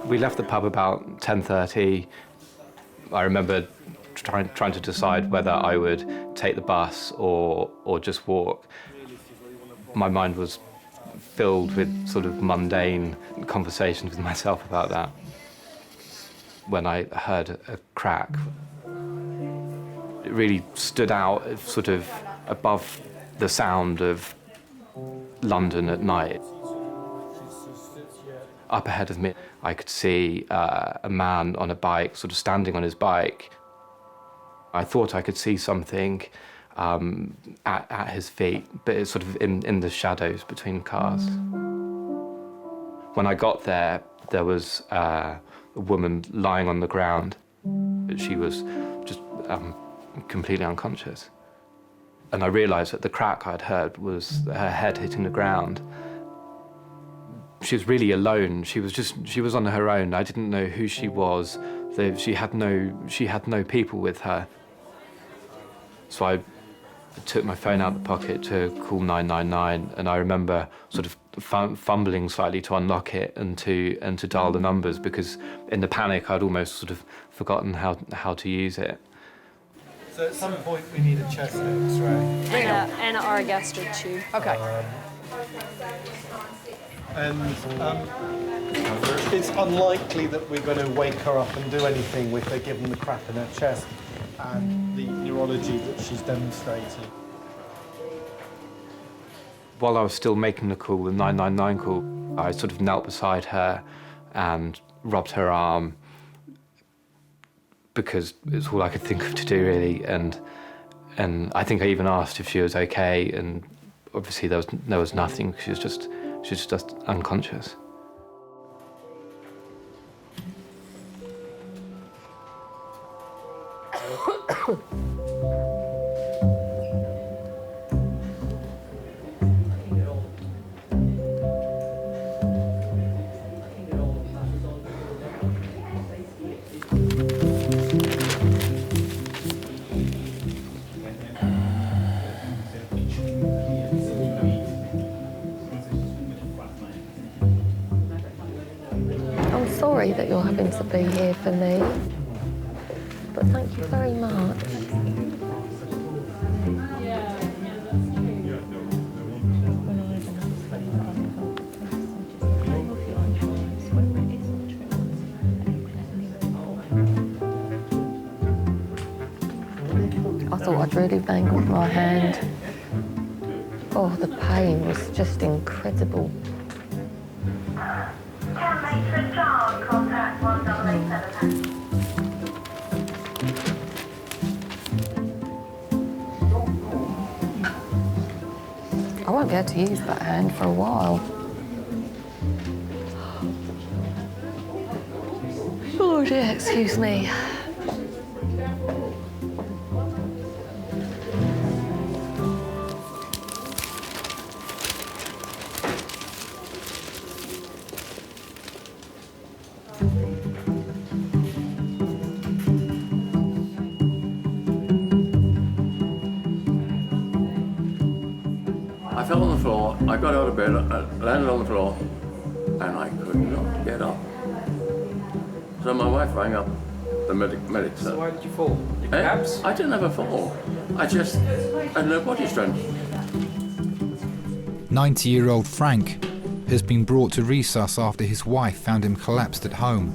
We left the pub about 10:30. I remember trying to decide whether I would take the bus or just walk. My mind was filled with sort of mundane conversations with myself about that. When I heard a crack, it really stood out sort of above the sound of London at night. Up ahead of me, I could see a man on a bike, sort of standing on his bike. I thought I could see something at his feet, but it's sort of in the shadows between cars. When I got there, there was a woman lying on the ground. She was just completely unconscious. And I realised that the crack I'd heard was her head hitting the ground. She was really alone. She was on her own. I didn't know who she was. She had no people with her. So I took my phone out of the pocket to call 999, and I remember sort of fumbling slightly to unlock it and to dial the numbers, because in the panic I'd almost sort of forgotten how to use it. So at some point we need a chest X-ray. And an orogastric tube. Okay. And it's unlikely that we're going to wake her up and do anything with her given the crack in her chest and the neurology that she's demonstrated. While I was still making the call, the 999 call, I sort of knelt beside her and rubbed her arm, because it's all I could think of to do, really. And I think I even asked if she was okay, and obviously there was nothing. She was just unconscious. I'm sorry that you're having to be here for me, but thank you very much. I thought I'd really mangled my hand. Oh, the pain was just incredible. I won't be able to use that hand for a while. Oh dear, excuse me. I fell on the floor, I got out of bed, I landed on the floor, and I could not get up. So my wife rang up the medics. So why did you fall? Did you collapse? I didn't have a fall. I just had no body strength. 90-year-old Frank has been brought to resus after his wife found him collapsed at home.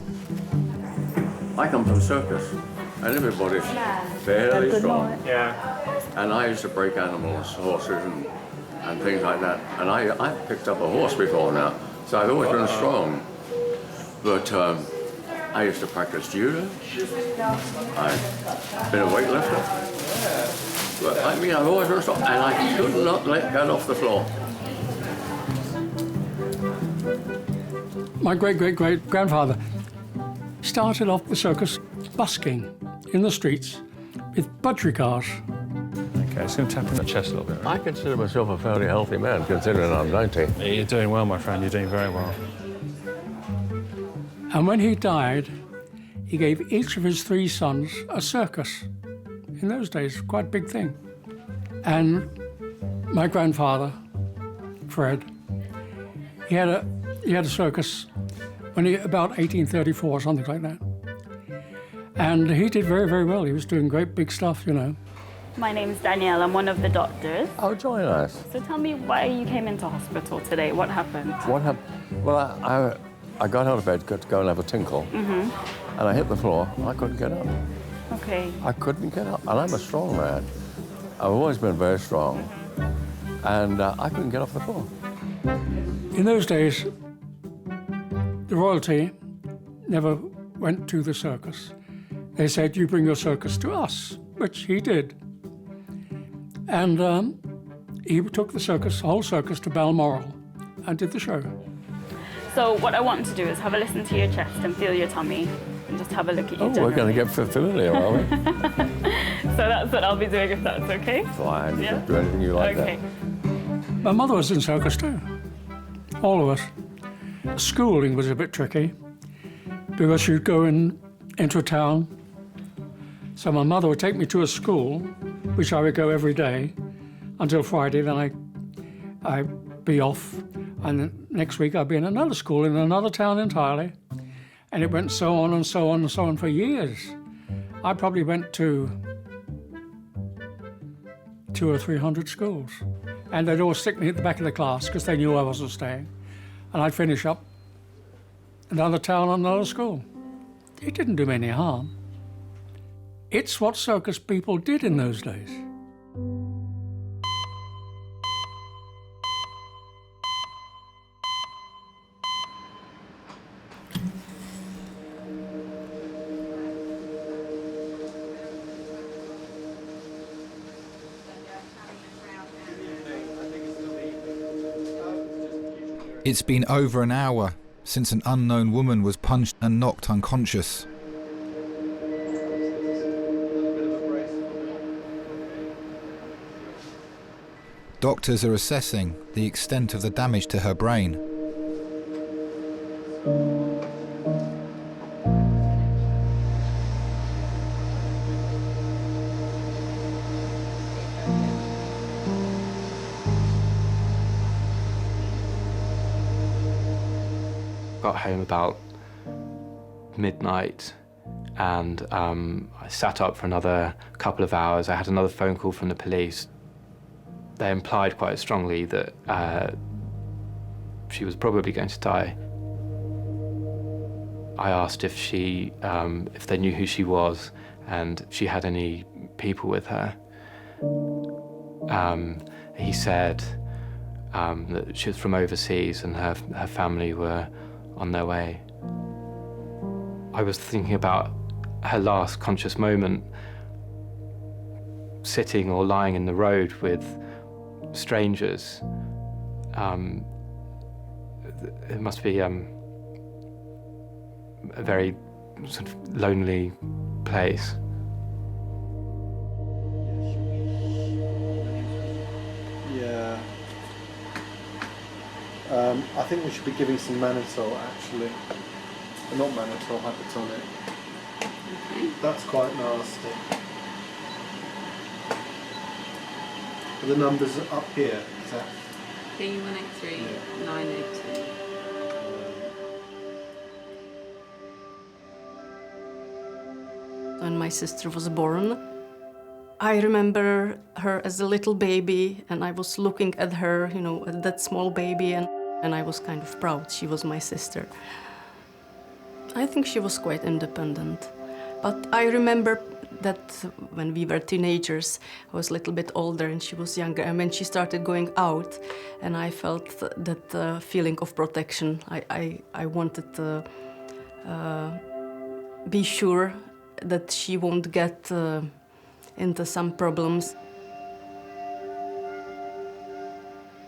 I come from the circus, and everybody's fairly strong. Yeah. And I used to break animals, horses and things like that. And I've picked up a horse before now, so I've always been strong. But I used to practice judo. I've been a weightlifter. But I mean, I've always been strong, and I could not let go off the floor. My great-great-great-grandfather started off the circus busking in the streets with budgericars. Okay, it's going to tap in the chest a little bit. I consider myself a fairly healthy man, considering I'm 90. You're doing well, my friend. You're doing very well. And when he died, he gave each of his 3 sons a circus. In those days, quite a big thing. And my grandfather, Fred, he had a circus when about 1834 or something like that. And he did very, very well. He was doing great big stuff, you know. My name is Danielle. I'm one of the doctors. Oh, join us. So tell me why you came into hospital today. What happened? What happened? Well, I got out of bed to go and have a tinkle, and I hit the floor. I couldn't get up. Okay. I couldn't get up, and I'm a strong man. I've always been very strong, and I couldn't get off the floor. In those days, the royalty never went to the circus. They said, you bring your circus to us, which he did. And he took the circus, whole circus, to Balmoral and did the show. So what I want to do is have a listen to your chest and feel your tummy and just have a look at you. Oh, we're going to get familiar, are we? So that's what I'll be doing, if that's okay? Fine, you Yeah? can do anything you like Okay. My mother was in circus too, all of us. Schooling was a bit tricky because you'd go into a town. So my mother would take me to a school, which I would go every day until Friday, then I'd be off. And then next week I'd be in another school in another town entirely. And it went so on and so on and so on for years. I probably went to 200 or 300 schools. And they'd all stick me at the back of the class because they knew I wasn't staying. And I'd finish up another town, another school. It didn't do me any harm. It's what circus people did in those days. It's been over an hour since an unknown woman was punched and knocked unconscious. Doctors are assessing the extent of the damage to her brain. Got home about midnight and I sat up for another couple of hours. I had another phone call from the police. They implied quite strongly that she was probably going to die. I asked if they knew who she was and if she had any people with her. He said that she was from overseas and her family were on their way. I was thinking about her last conscious moment, sitting or lying in the road with strangers. It must be a very sort of lonely place. Yeah. I think we should be giving some mannitol, actually. Not mannitol, hypertonic. Okay. That's quite nasty. Are the numbers up here? Is that? K183 982. When my sister was born, I remember her as a little baby, and I was looking at her, you know, at that small baby, and I was kind of proud she was my sister. I think she was quite independent. But I remember that when we were teenagers, I was a little bit older and she was younger, and when she started going out, and I felt that feeling of protection. I wanted to be sure that she won't get into some problems.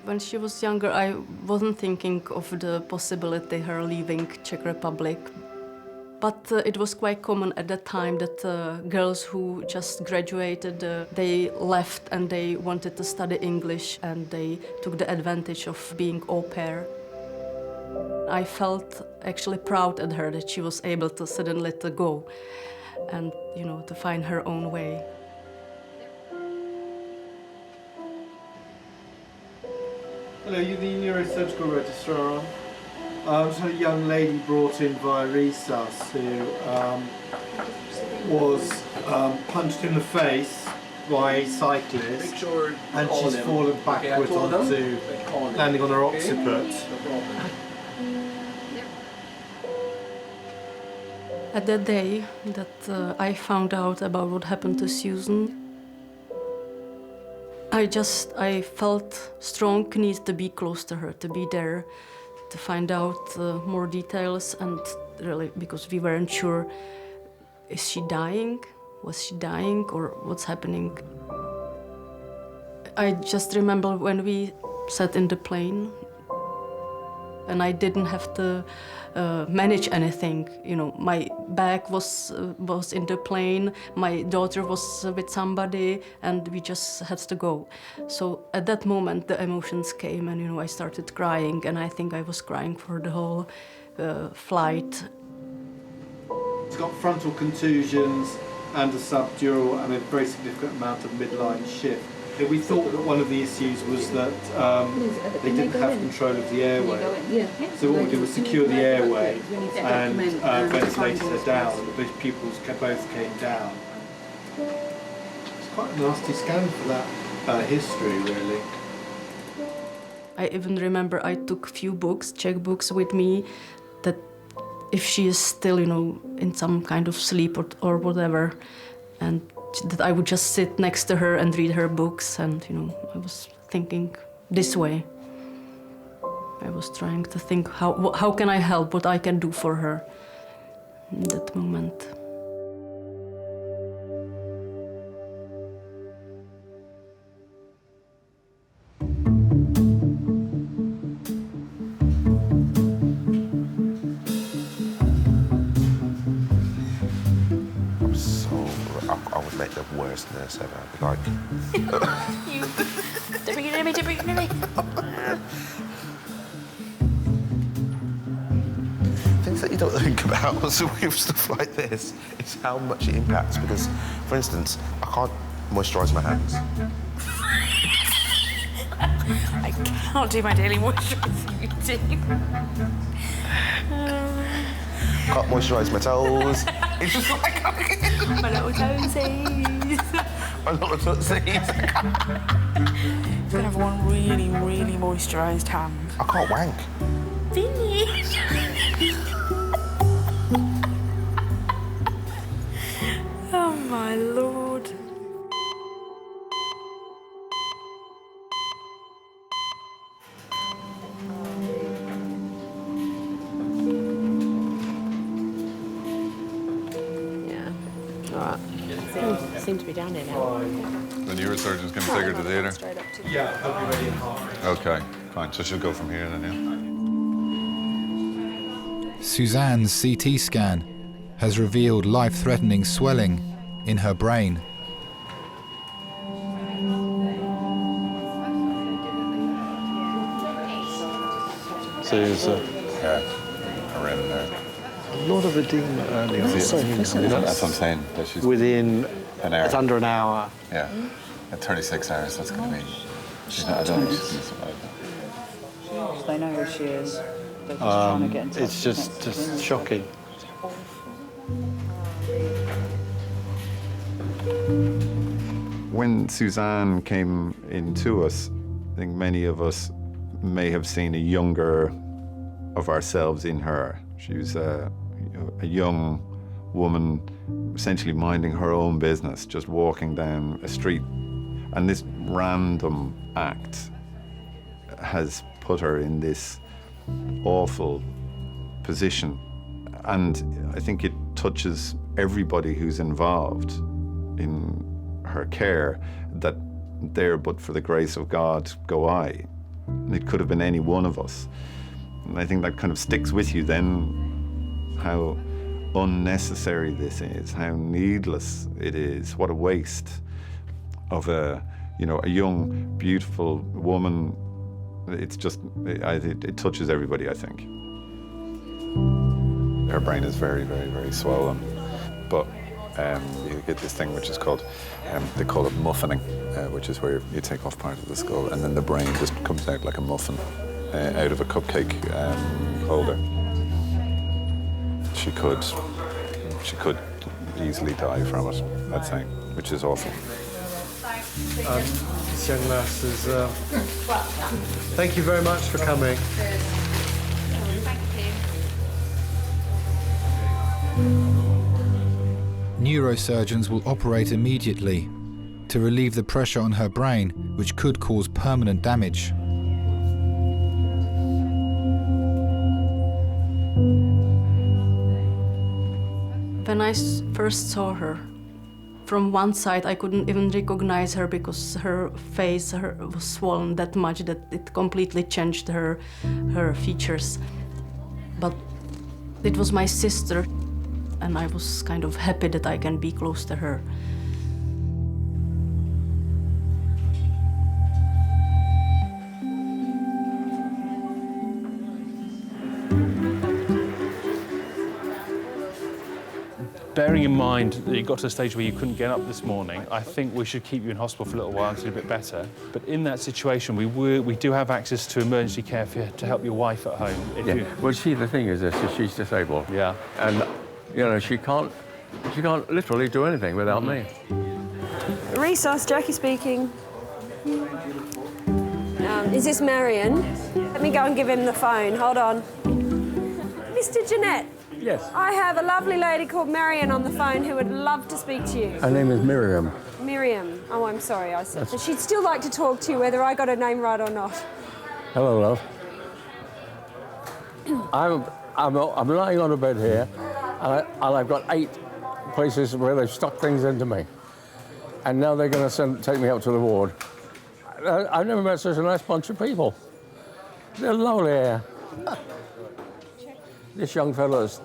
When she was younger, I wasn't thinking of the possibility of her leaving Czech Republic. But it was quite common at that time that girls who just graduated, they left and they wanted to study English, and they took the advantage of being au pair. I felt actually proud at her that she was able to suddenly to go and, you know, to find her own way. Hello, you're the neurosurgical registrar. I was a young lady brought in via resus who was punched in the face by a cyclist, and she's fallen backwards onto, landing on her occiput. At that day that I found out about what happened to Susan, I felt strong need to be close to her, to be there, to find out more details, and really, because we weren't sure, is she dying? Was she dying, or what's happening? I just remember when we sat in the plane, and I didn't have to manage anything. You know, my bag was in the plane, my daughter was with somebody, and we just had to go. So at that moment, the emotions came, and I started crying, and I think I was crying for the whole flight. She's got frontal contusions and a subdural and a very significant amount of midline shift. We thought that one of the issues was that they didn't have control of the airway. So what we did was secure the airway and ventilated her down, and the pupils both came down. It's quite a nasty scan for that history, really. I even remember I took a few books, checkbooks with me, that if she is still, in some kind of sleep or whatever, and that I would just sit next to her and read her books, and I was thinking this way. I was trying to think how can I help, what I can do for her in that moment. I would make the worst nurse ever. I'd be like, things that you don't think about with stuff like this is how much it impacts. Because, for instance, I can't moisturise my hands. I can't do my daily moisturising routine. Can't moisturise my toes. It's just like my little toesies. My little toesies. It's gonna have one really, really moisturised hand. I can't wank. Finish. Oh my lord. Seem to be down here now. The neurosurgeon's going to take her to theatre? Yeah, I'll be ready in half. Okay, fine. So she'll go from here then, yeah? Suzanne's CT scan has revealed life-threatening swelling in her brain. Susan. Yeah, around there. A lot of edema earlier. That's what I'm saying. That she's within an hour. It's under an hour. Yeah, at 36 hours, that's going to be... She's not, I don't think she's going to survive that. They know who she is. They're just trying to get in touch. It's just shocking. When Suzanne came into us, I think many of us may have seen a younger of ourselves in her. She was a young woman essentially minding her own business, just walking down a street. And this random act has put her in this awful position. And I think it touches everybody who's involved in her care, that there but for the grace of God go I. And it could have been any one of us. And I think that kind of sticks with you then, how unnecessary this is, how needless it is, what a waste of a young, beautiful woman. It's just, it touches everybody, I think. Her brain is very, very, very swollen, but you get this thing which is called, they call it muffining, which is where you take off part of the skull and then the brain just comes out like a muffin out of a cupcake holder. She could easily die from it, I'd say, which is awful. This young lass is... thank you very much for coming. Neurosurgeons will operate immediately to relieve the pressure on her brain, which could cause permanent damage. When I first saw her, from one side I couldn't even recognize her because her face was swollen that much that it completely changed her features. But it was my sister, and I was kind of happy that I can be close to her. Bearing in mind that you got to a stage where you couldn't get up this morning, I think we should keep you in hospital for a little while until you're a bit better. But in that situation, we do have access to emergency care to help your wife at home. Well, see, the thing is this, she's disabled. Yeah. And, you know, she can't literally do anything without me. Resource, Jackie speaking. Is this Marion? Let me go and give him the phone. Hold on. Mr. Jeanette. Yes. I have a lovely lady called Marion on the phone who would love to speak to you. Her name is Miriam. Miriam. Oh, I'm sorry, I said. But she'd still like to talk to you whether I got her name right or not. Hello, love. I'm lying on a bed here, and I've got 8 places where they've stuck things into me. And now they're going to take me up to the ward. I've never met such a nice bunch of people. They're lovely here. This young fellow has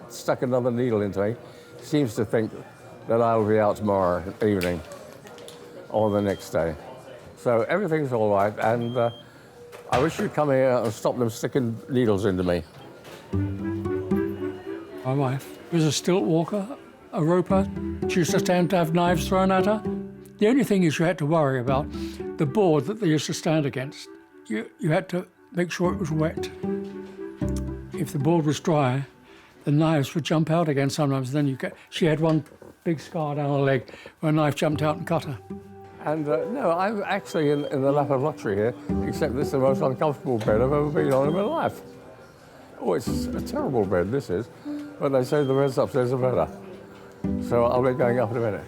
stuck another needle into me. Seems to think that I'll be out tomorrow evening or the next day. So everything's all right, and I wish you'd come here and stop them sticking needles into me. My wife was a stilt walker, a roper. She used to stand to have knives thrown at her. The only thing is you had to worry about the board that they used to stand against. You had to make sure it was wet. If the board was dry, the knives would jump out again sometimes. Then she had one big scar down her leg where a knife jumped out and cut her. And no, I'm actually in the lap of luxury here, except this is the most uncomfortable bed I've ever been on in my life. Oh, it's a terrible bed, this is. But they say the beds upstairs are better. So I'll be going up in a minute.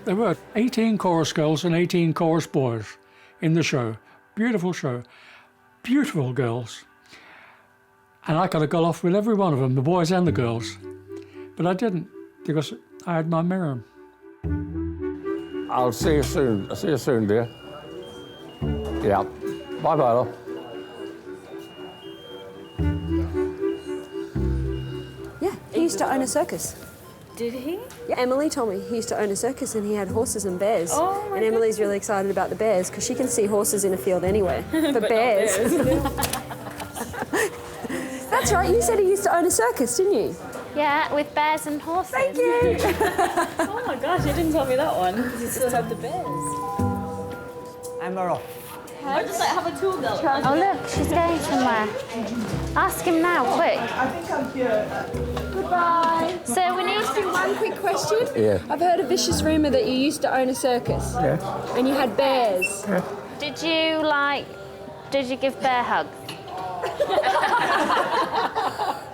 There were 18 chorus girls and 18 chorus boys in the show. Beautiful show. Beautiful girls. And I could have got off with every one of them, the boys and the girls. But I didn't, because I had my Miriam. I'll see you soon. I'll see you soon, dear. Yeah. Bye-bye, love. Yeah, he used to own a circus. Did he? Yeah, Emily told me he used to own a circus and he had horses and bears. Oh, my and Emily's really excited about the bears because she can see horses in a field anywhere. But bears. That's right, you said he used to own a circus, didn't you? Yeah, with bears and horses. Thank you. Oh my gosh, you didn't tell me that one. You still have the bears. I'm off. I just have a tour girl. Oh look, she's going somewhere. Ask him now, quick. I think I'm here. Goodbye. So we need to ask you one quick question. Yeah. I've heard a vicious rumour that you used to own a circus. Yeah. And you had bears. Yeah. Did you give bear hugs?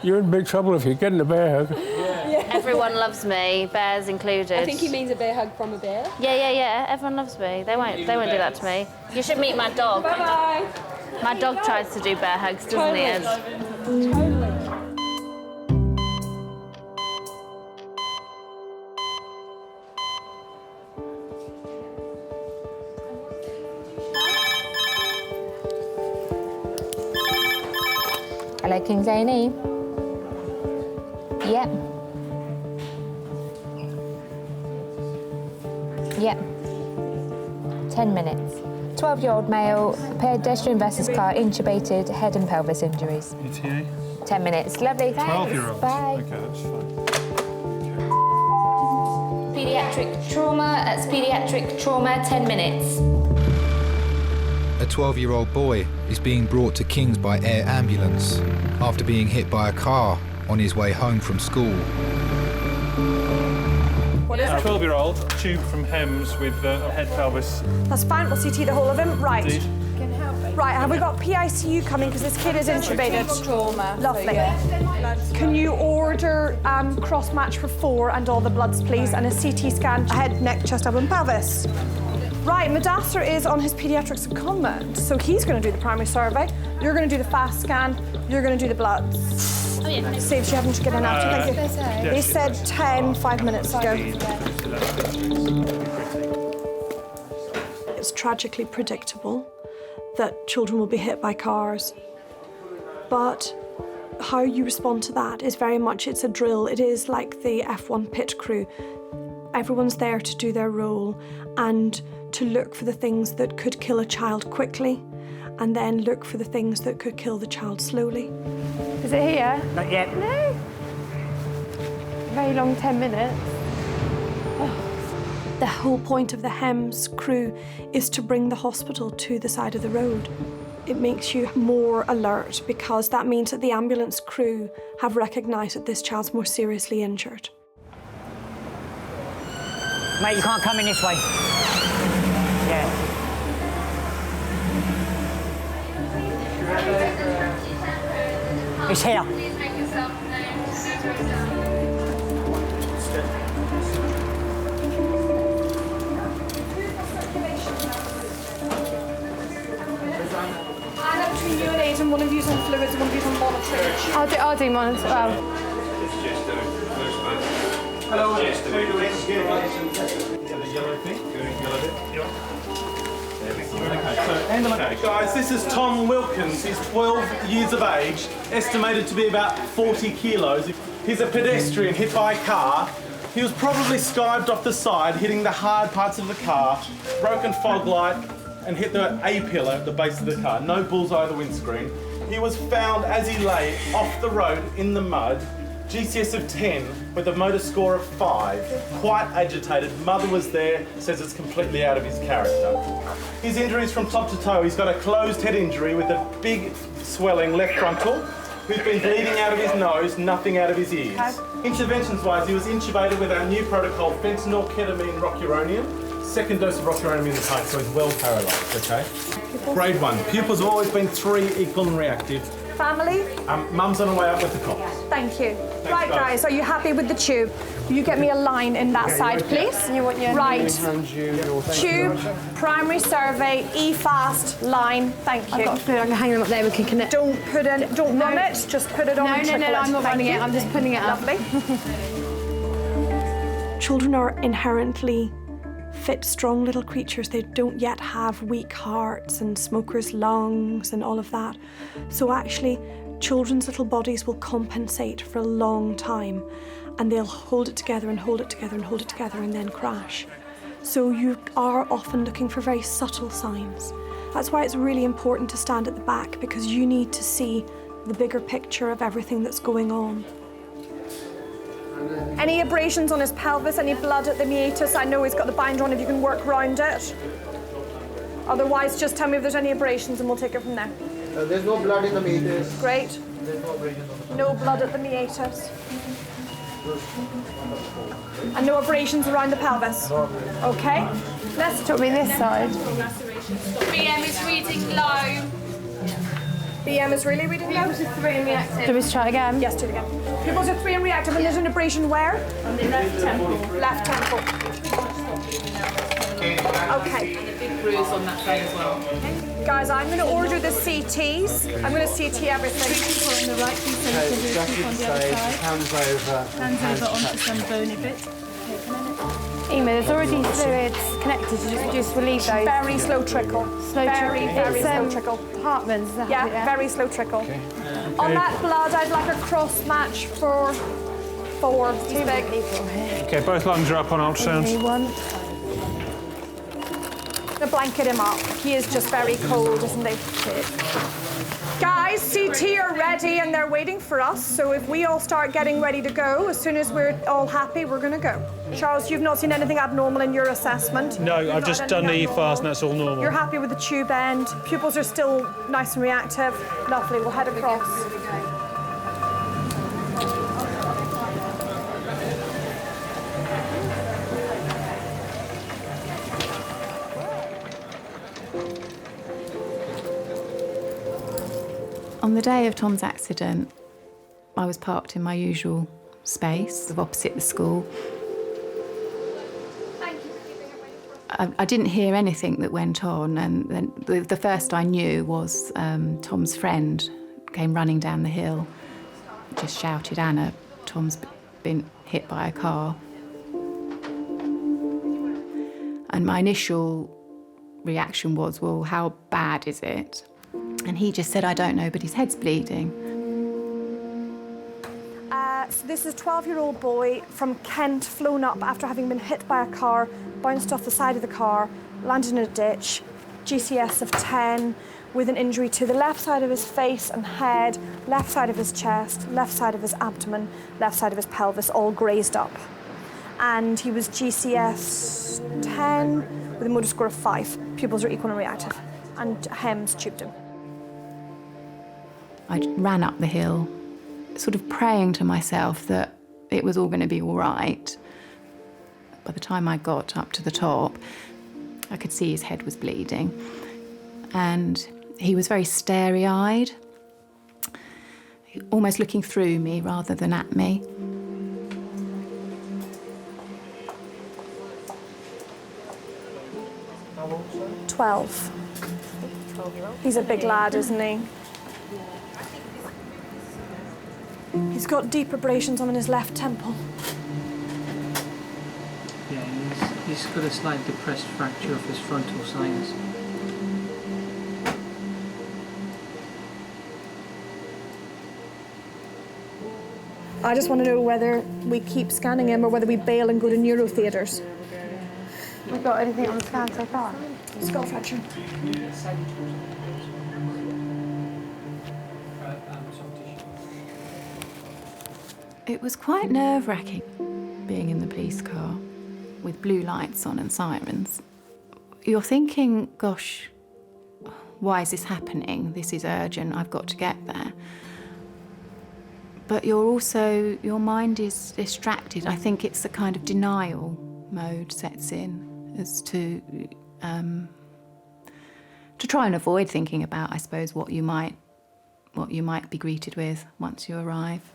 You're in big trouble if you're getting a bear hug. Yeah. Everyone loves me, bears included. I think he means a bear hug from a bear. Yeah. Everyone loves me. They won't do that to me. You should meet my dog. Bye-bye. My dog tries to do bear hugs, doesn't he, Ed? Totally. Hello, King's A&E. Yep. 10 minutes. 12-year-old male, pedestrian versus car, intubated, head and pelvis injuries. ETA? 10 minutes. Lovely, thanks. 12-year-olds? Bye. Okay, that's fine. Pediatric trauma, that's pediatric trauma, 10 minutes. A 12-year-old boy is being brought to King's by air ambulance after being hit by a car on his way home from school. What is it? 12-year-old, tube from Hems with head pelvis. That's fine, we'll CT the whole of him. Right. Indeed. Right, have we got PICU coming because this kid is intubated? Trauma. Lovely. Can you order cross-match for 4 and all the bloods, please, and a CT scan, head, neck, chest, abdomen, pelvis. Right, Mudassar is on his paediatrics secondment, so he's going to do the primary survey. You're going to do the fast scan. You're going to do the bloods. Saves you having to get in after. Thank you. They said 10, 5 minutes ago. It's tragically predictable that children will be hit by cars, but how you respond to that is very much, it's a drill. It is like the F1 pit crew. Everyone's there to do their role and to look for the things that could kill a child quickly and then look for the things that could kill the child slowly. Is it here? Not yet. No. Very long 10 minutes. The whole point of the Hems crew is to bring the hospital to the side of the road. It makes you more alert because that means that the ambulance crew have recognised that this child's more seriously injured. Mate, you can't come in this way. Yeah. It's here. Between you and Aidan, one of you's on fluids, one of you's on monitoring. I'll do monitor. Well. Hello. The yellow thing. Yellow bit. Okay, so guys, this is Tom Wilkins. He's 12 years of age, estimated to be about 40 kilos. He's a pedestrian hit by a car. He was probably skived off the side, hitting the hard parts of the car, broken fog light, and hit the A-pillar at the base of the car. No bullseye of the windscreen. He was found as he lay off the road in the mud, GCS of 10 with a motor score of 5. Quite agitated. Mother was there, says it's completely out of his character. His injuries from top to toe. He's got a closed head injury with a big swelling left frontal, who's been bleeding out of his nose, nothing out of his ears. Interventions-wise, he was intubated with our new protocol, fentanyl, ketamine, rocuronium. Second dose of rocuronium in the tank, so he's well paralysed, okay? Grade 1. Pupils have always been 3, equal and reactive. Family? Mum's on her way up with the cops. Thank you. Right, guys, are you happy with the tube? Will you get me a line in that side, please? You want your right. Tube, primary survey, E-fast, line. Thank you. I've got food. I can hang them up there. We can connect. Don't put it. Don't run it. Just put it on. No, I'm not running it. I'm just putting it up. Lovely. Children are inherently fit, strong little creatures. They don't yet have weak hearts and smokers' lungs and all of that. So actually, children's little bodies will compensate for a long time, and they'll hold it together and hold it together and hold it together and then crash. So you are often looking for very subtle signs. That's why it's really important to stand at the back, because you need to see the bigger picture of everything that's going on. Any abrasions on his pelvis, any blood at the meatus? I know he's got the binder on if you can work around it. Otherwise, just tell me if there's any abrasions and we'll take it from there. There's no blood in the meatus. Great. There's no abrasions on the No blood at the meatus. And no abrasions around the pelvis. Okay. Let's talk me this side. BM is reading low. BM is really reading low? Pupils are 3 and reactive. Do we try again? Yes, do it again. Pupils are 3 and reactive, and there's an abrasion where? On the left temple. Left temple. Okay. And a big bruise on that side as well. Guys, I'm going to order the CTs. I'm going to CT everything. On the right, please, so you can do it on the other side. Hands over onto some bony bit. Ema, there's already fluids connected. You just relieve those. Very slow trickle. Very slow trickle. Hartman's, is that Yeah, it? very slow trickle. Okay. On that blood, I'd like a cross match for 4. Too big. Okay, both lungs are up on ultrasound. To blanket him up. He is just very cold, isn't he? Guys, CT are ready and they're waiting for us. So if we all start getting ready to go, as soon as we're all happy, we're going to go. Charles, you've not seen anything abnormal in your assessment? No, I've just done the E-fast and that's all normal. You're happy with the tube end. Pupils are still nice and reactive. Lovely, we'll head across. On the day of Tom's accident, I was parked in my usual space opposite the school. I didn't hear anything that went on, and then the first I knew was Tom's friend came running down the hill, just shouted, "Anna, Tom's been hit by a car." And my initial reaction was, well, how bad is it? And he just said, "I don't know, but his head's bleeding." So this is a 12-year-old boy from Kent, flown up after having been hit by a car, bounced off the side of the car, landed in a ditch, GCS of 10, with an injury to the left side of his face and head, left side of his chest, left side of his abdomen, left side of his pelvis, all grazed up. And he was GCS 10 with a motor score of 5. Pupils are equal and reactive, and HEMS tubed him. I ran up the hill, sort of praying to myself that it was all going to be all right. By the time I got up to the top, I could see his head was bleeding. And he was very starey-eyed, almost looking through me rather than at me. How old, sir? 12. He's a big lad, isn't he? He's got deep abrasions on his left temple. Yeah, he's got a slight depressed fracture of his frontal sinus. I just want to know whether we keep scanning him or whether we bail and go to neurotheatres. We've got anything on the scan so far? Skull fracture. It was quite nerve-wracking being in the police car with blue lights on and sirens. You're thinking, gosh, why is this happening? This is urgent, I've got to get there. But your mind is distracted. I think it's a kind of denial mode sets in as to try and avoid thinking about, I suppose, what you might be greeted with once you arrive.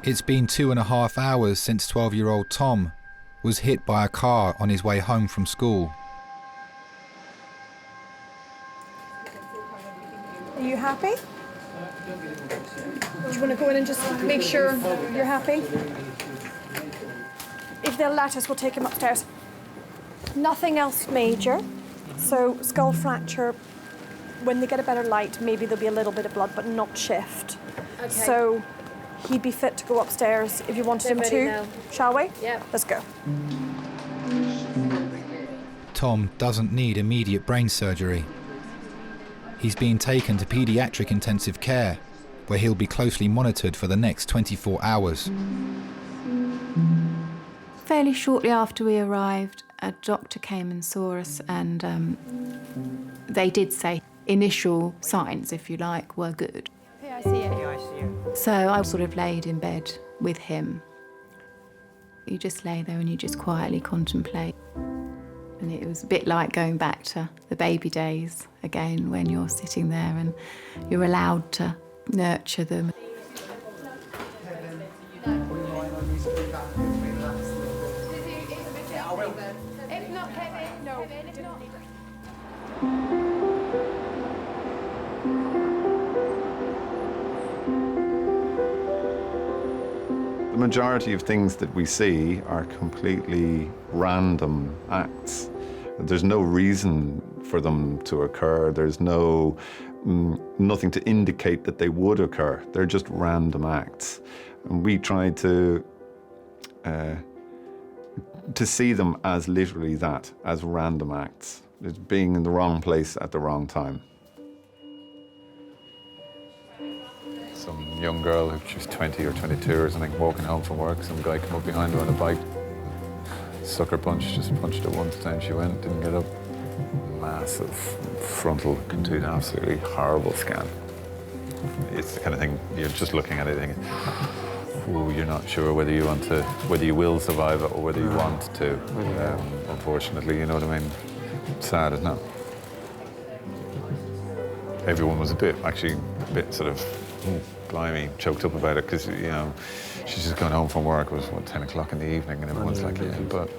It's been 2.5 hours since 12-year-old Tom was hit by a car on his way home from school. Are you happy? Do you want to go in and just make sure you're happy? If they'll let us, we'll take him upstairs. Nothing else major. So skull fracture, when they get a better light, maybe there'll be a little bit of blood, but not shift. Okay. So he'd be fit to go upstairs if you wanted him to. Now. Shall we? Yeah. Let's go. Tom doesn't need immediate brain surgery. He's being taken to paediatric intensive care, where he'll be closely monitored for the next 24 hours. Fairly shortly after we arrived, a doctor came and saw us, and they did say initial signs, if you like, were good. So I sort of laid in bed with him. You just lay there and you just quietly contemplate. And it was a bit like going back to the baby days again, when you're sitting there and you're allowed to nurture them. The majority of things that we see are completely random acts. There's no reason for them to occur. There's nothing to indicate that they would occur. They're just random acts. And we try to see them as literally that, as random acts. It's being in the wrong place at the wrong time. Some young girl, who she's 20 or 22 or something, walking home from work, some guy came up behind her on a bike, sucker punch, just punched her once, down she went, didn't get up. Massive frontal contusion, absolutely horrible scan. It's the kind of thing, you're just looking at it thinking, you're not sure whether you will survive it or whether you want to. Unfortunately, you know what I mean? It's sad, isn't it? Everyone was a bit sort of, blimey, choked up about it because, you know, she's just gone home from work. It was, 10 o'clock in the evening, and everyone's like, yeah, but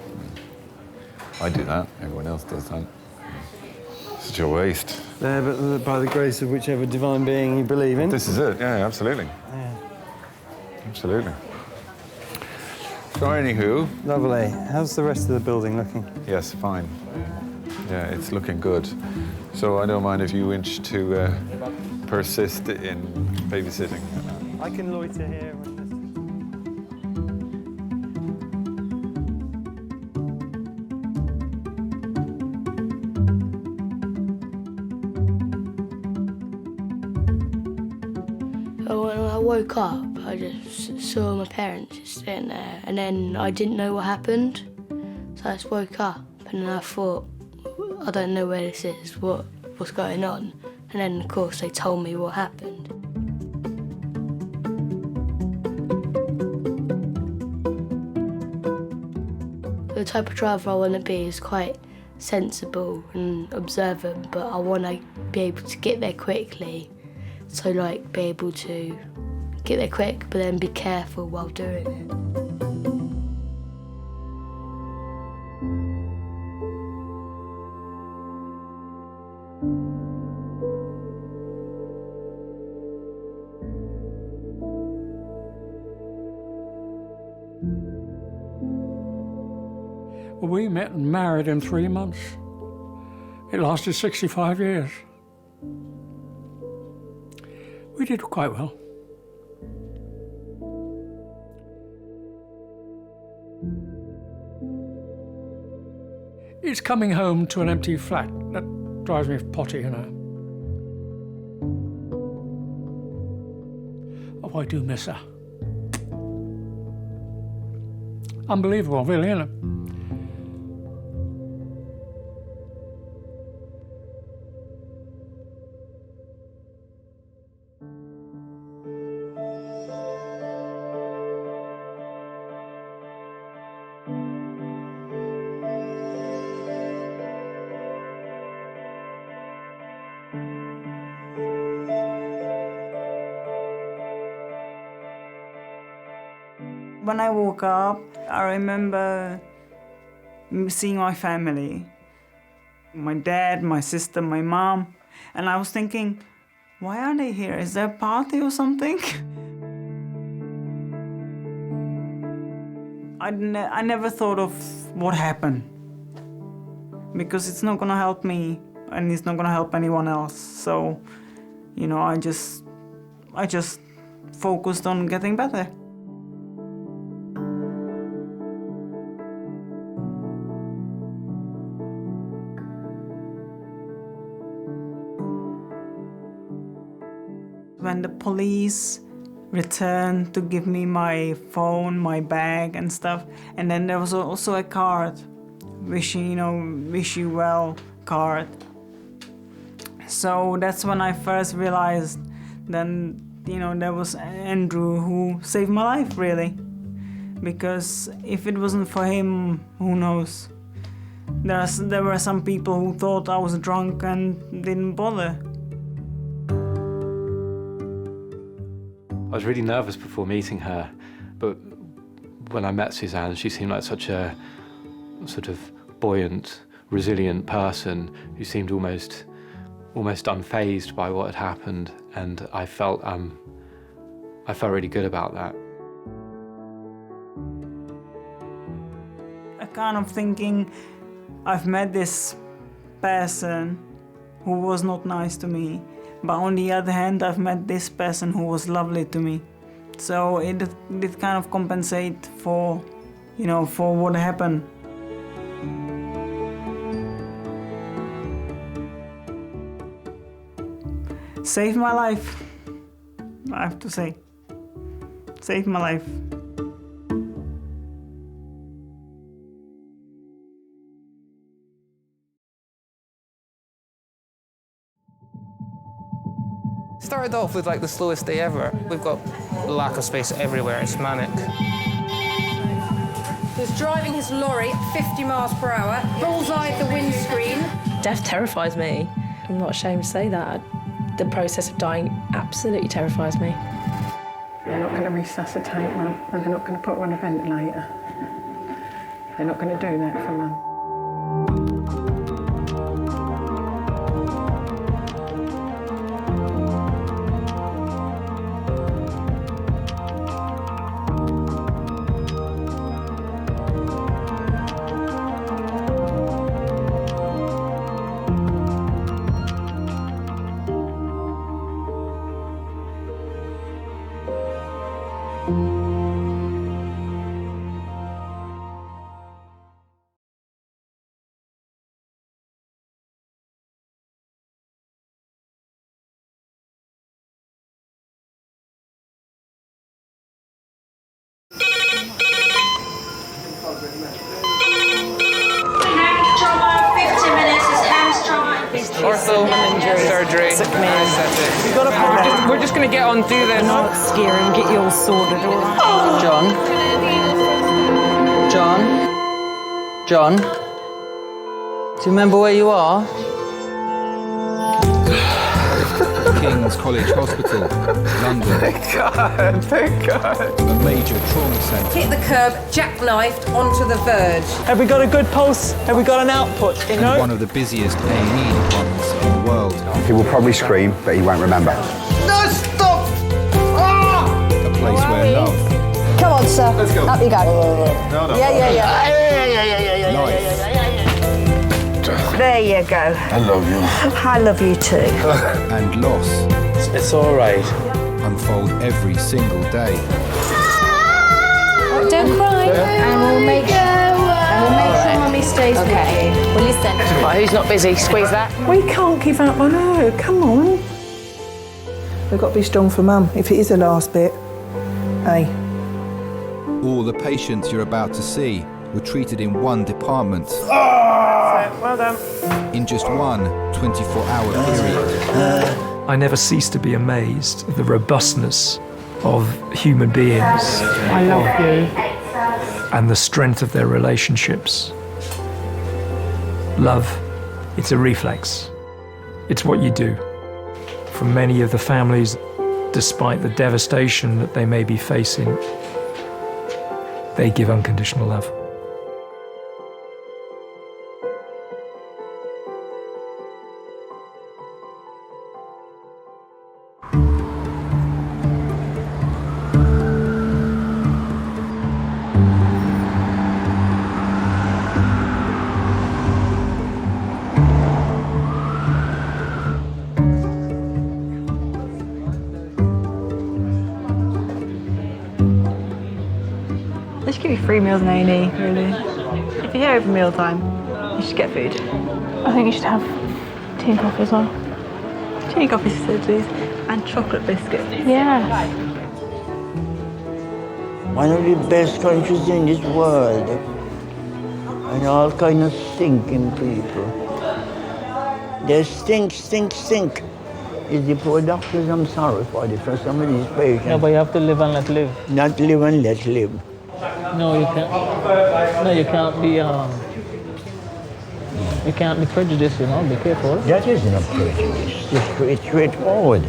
I do that. Everyone else does that. Such a waste. Yeah, but by the grace of whichever divine being you believe in. This is it, yeah, absolutely. Yeah. Absolutely. So, anywho... Lovely. How's the rest of the building looking? Yes, fine. Yeah, it's looking good. So I don't mind if you wish to persist in babysitting. I can loiter here. When I woke up, I just saw my parents just sitting there, and then I didn't know what happened. So I just woke up, and then I thought, I don't know where this is, what's going on? And then, of course, they told me what happened. The type of driver I want to be is quite sensible and observant, but I want to be able to get there quickly. So, like, be able to get there quick, but then be careful while doing it. We met and married in 3 months. It lasted 65 years. We did quite well. It's coming home to an empty flat that drives me potty, you know. Oh, I do miss her. Unbelievable, really, isn't it? When I woke up, I remember seeing my family. My dad, my sister, my mom. And I was thinking, why are they here? Is there a party or something? I never thought of what happened. Because it's not gonna help me and it's not gonna help anyone else. So, you know, I just focused on getting better. When the police returned to give me my phone, my bag and stuff, and then there was also a card, wishing, wish you well card. So that's when I first realized then, there was Andrew who saved my life, really. Because if it wasn't for him, who knows? There were some people who thought I was drunk and didn't bother. I was really nervous before meeting her, but when I met Suzanne, she seemed like such a sort of buoyant, resilient person who seemed almost unfazed by what had happened, and I felt really good about that. I kind of thinking, I've met this person who was not nice to me, but on the other hand, I've met this person who was lovely to me. So it did kind of compensate for, for what happened. Saved my life, I have to say. Saved my life. started off with like the slowest day ever. We've got lack of space everywhere, it's manic. He was driving his lorry at 50 miles per hour, bullseyed the windscreen. Death terrifies me. I'm not ashamed to say that. The process of dying absolutely terrifies me. They're not going to resuscitate Mum, and they're not going to put her on a ventilator. They're not going to do that for Mum. Ortho, surgery, You've got to we're just going to get on, do this. Not scare him, get you all sorted, all right? John? Do you remember where you are? King's College Hospital, London. Thank God. A major trauma centre. Hit the curb, jackknifed onto the verge. Have we got a good pulse? Have we got an output? You know? One of the busiest A&E departments in the world. He will probably scream, but he won't remember. No, stop! Ah! A place where love. Come on, sir. Let's go. Up you go. No. Yeah. Life. There you go. I love you. I love you too. And loss. It's all right. Unfold every single day. Don't cry. And we'll make sure Mummy stays with you. Well, listen. Right, who's not busy? Squeeze that. We can't give up on her, come on. We've got to be strong for Mum, if it is the last bit. Hey. All the patients you're about to see were treated in one department. Well done. In just one 24-hour period. I never cease to be amazed at the robustness of human beings. I love you. And the strength of their relationships. Love, it's a reflex. It's what you do. For many of the families, despite the devastation that they may be facing, they give unconditional love. They should give you free meals in A&E, really. If you're here over mealtime, you should get food. I think you should have tea and coffee as well. Tea and coffee, please, and chocolate biscuits. Yeah. One of the best countries in this world. And all kind of stinking people. They stink. It's the poor doctors I'm sorry for some of these patients. No, but you have to live and let live. Not live and let live. No, you can't. No, you can't be. You can't be prejudiced. You know, be careful. That isn't a prejudice. It's straightforward.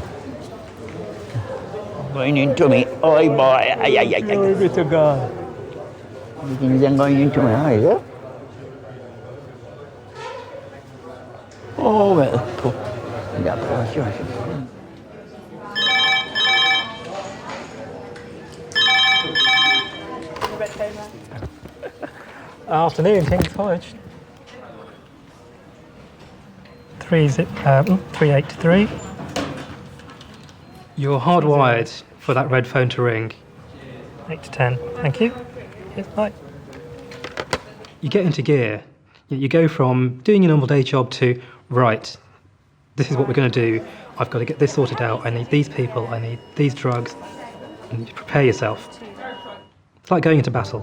Going into me, oh boy, Glory be to God. You think they're going into my eyes, huh? Oh well. Yeah, sure. Afternoon, King's College. 383. You're hardwired for that red phone to ring. 8 to 10. Thank you. Yes, bye. You get into gear. You go from doing your normal day job to, right, this is what we're going to do. I've got to get this sorted out. I need these people. I need these drugs. And you prepare yourself. It's like going into battle.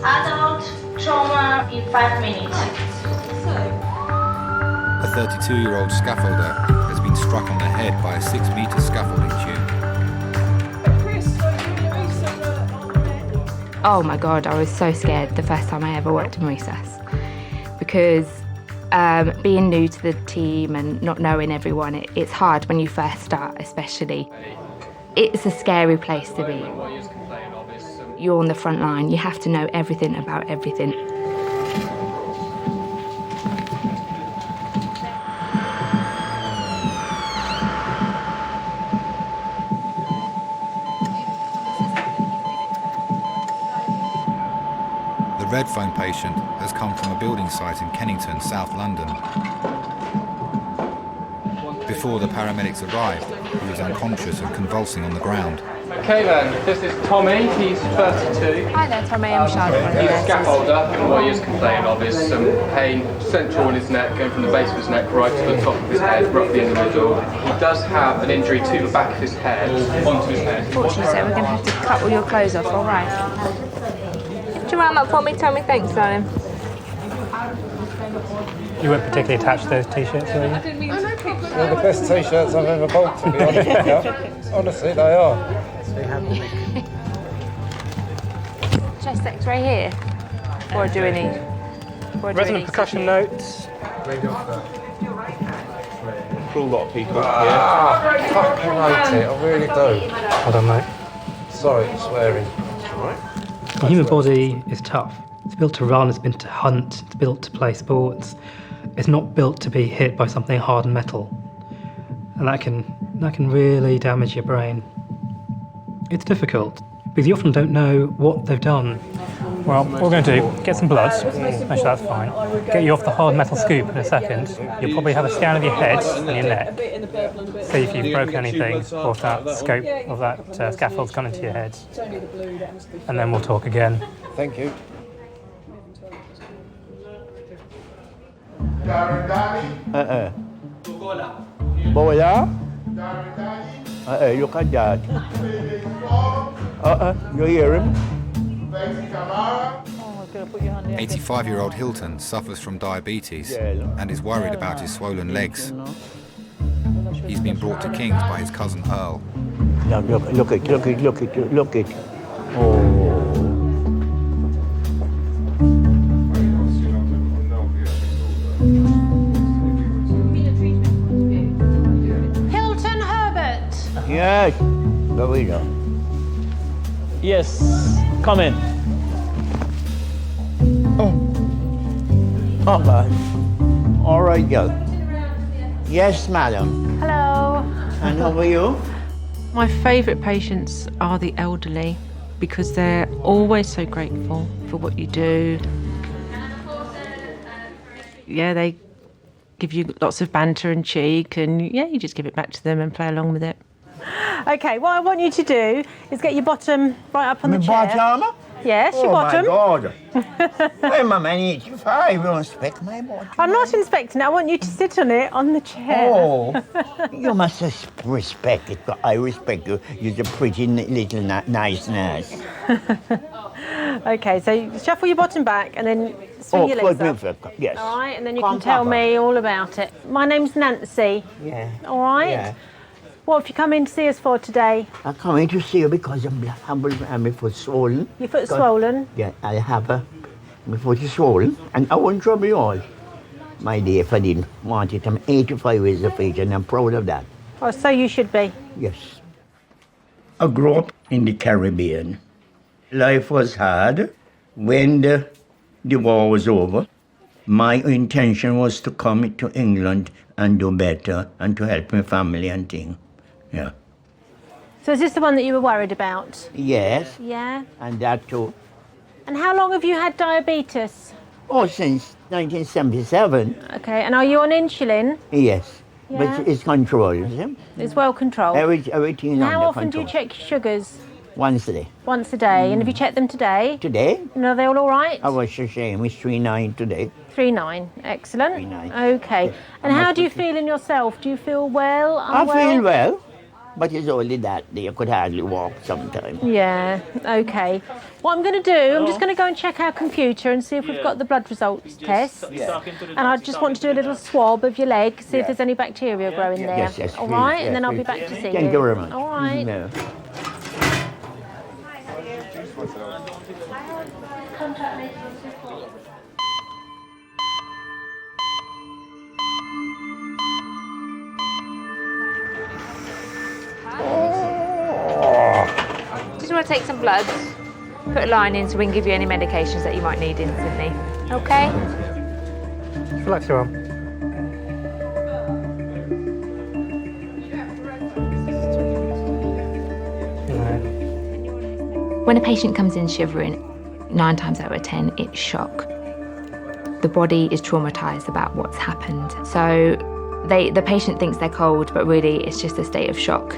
Adult trauma in 5 minutes. A 32-year-old scaffolder has been struck on the head by a 6-metre scaffolding tube. Oh my God, I was so scared the first time I ever worked in recess, because being new to the team and not knowing everyone, it's hard when you first start, especially. It's a scary place to be. You're on the front line, you have to know everything about everything. The red phone patient has come from a building site in Kennington, South London. Before the paramedics arrived, he was unconscious and convulsing on the ground. Okay then, this is Tommy, he's 32. Hi there, Tommy, I'm Charlotte. He's a scaffolder, and what he is complaining of is some pain central in his neck, going from the base of his neck right to the top of his head, roughly in the middle. He does have an injury to the back of his head, onto his head. Unfortunately, so we're going to have to cut all your clothes off, all right? Do you round up for me, Tommy? Thanks, darling. You weren't particularly attached to those t-shirts, were you? They're the best t-shirts I've ever bought, to be honest with you. Honestly, they are. Chest X-ray here? Or do we need? Resonant percussion notes. For a lot of people, yeah. I fucking hate it, I really do. Hold on, mate. Sorry, swearing. It's all right. The human body is tough. It's built to run, it's built to hunt, it's built to play sports. It's not built to be hit by something hard and metal. And that can really damage your brain. It's difficult, because you often don't know what they've done. Well, what we're going to do, get some blood, make sure that's fine. Get you off the hard metal scoop in a second. You'll probably have a scan of your head and your neck. See if you've broken anything, or if that scope of that scaffold's gone into your head. And then we'll talk again. Thank you. Boya? Look at that. You hear him? 85-year-old Hilton suffers from diabetes and is worried about his swollen legs. He's been brought to King's by his cousin Earl. Now look it. Oh. Hilton Herbert. Yes. There we go. Yes, come in. Oh, God. All right, girl. Yes, madam. Hello. And how are you? My favourite patients are the elderly because they're always so grateful for what you do. Yeah, they give you lots of banter and cheek, and yeah, you just give it back to them and play along with it. Okay, what I want you to do is get your bottom right up on the chair. Bottom? Yes, your bottom. Oh, my God. I'm a man 85. You don't inspect my bottom. I'm not inspecting it. I want you to sit on it on the chair. Oh, you must respect it. I respect you. You're a pretty little nice nurse. Okay, so shuffle your bottom back and then swing your legs up. Yes. All right, and then you can tell me all about it. My name's Nancy. Yeah. All right? Yeah. What have you come in to see us for today? I come in to see you because my foot swollen. Your foot's swollen? Yeah, I have my foot is swollen, and I won't trouble you all, my dear, if I didn't want it. I'm 85 years of age, and I'm proud of that. Oh, so you should be. Yes. I grew up in the Caribbean. Life was hard. When the war was over, my intention was to come to England and do better and to help my family and things. Yeah. So is this the one that you were worried about? Yes. Yeah. And that too. And how long have you had diabetes? Oh, since 1977. Okay, and are you on insulin? Yes. Yeah. But it's controlled. Yeah? It's well controlled. Everything And under how often control. do you check your sugars? Once a day. Once a day. And have you checked them today? Today? And are they all right? I was ashamed. It's 3.9 today. 3.9. Excellent. 3.9. Okay. And how do you feel in yourself? Do you feel well? I Unwell? feel well. But it's only that you could hardly walk sometimes. Yeah, okay. What I'm going to do, I'm just going to go and check our computer and see if we've got the blood results test. And I just want to do a little swab of your leg, see if there's any bacteria growing there. Yes, yes, All please, right, yes, and then I'll be please. back to see you. Thank you very much. All right. No. Just want to take some blood, put a line in so we can give you any medications that you might need instantly. Okay? Relax your arm. When a patient comes in shivering, 9 times out of 10, it's shock. The body is traumatised about what's happened. So the patient thinks they're cold, but really it's just a state of shock.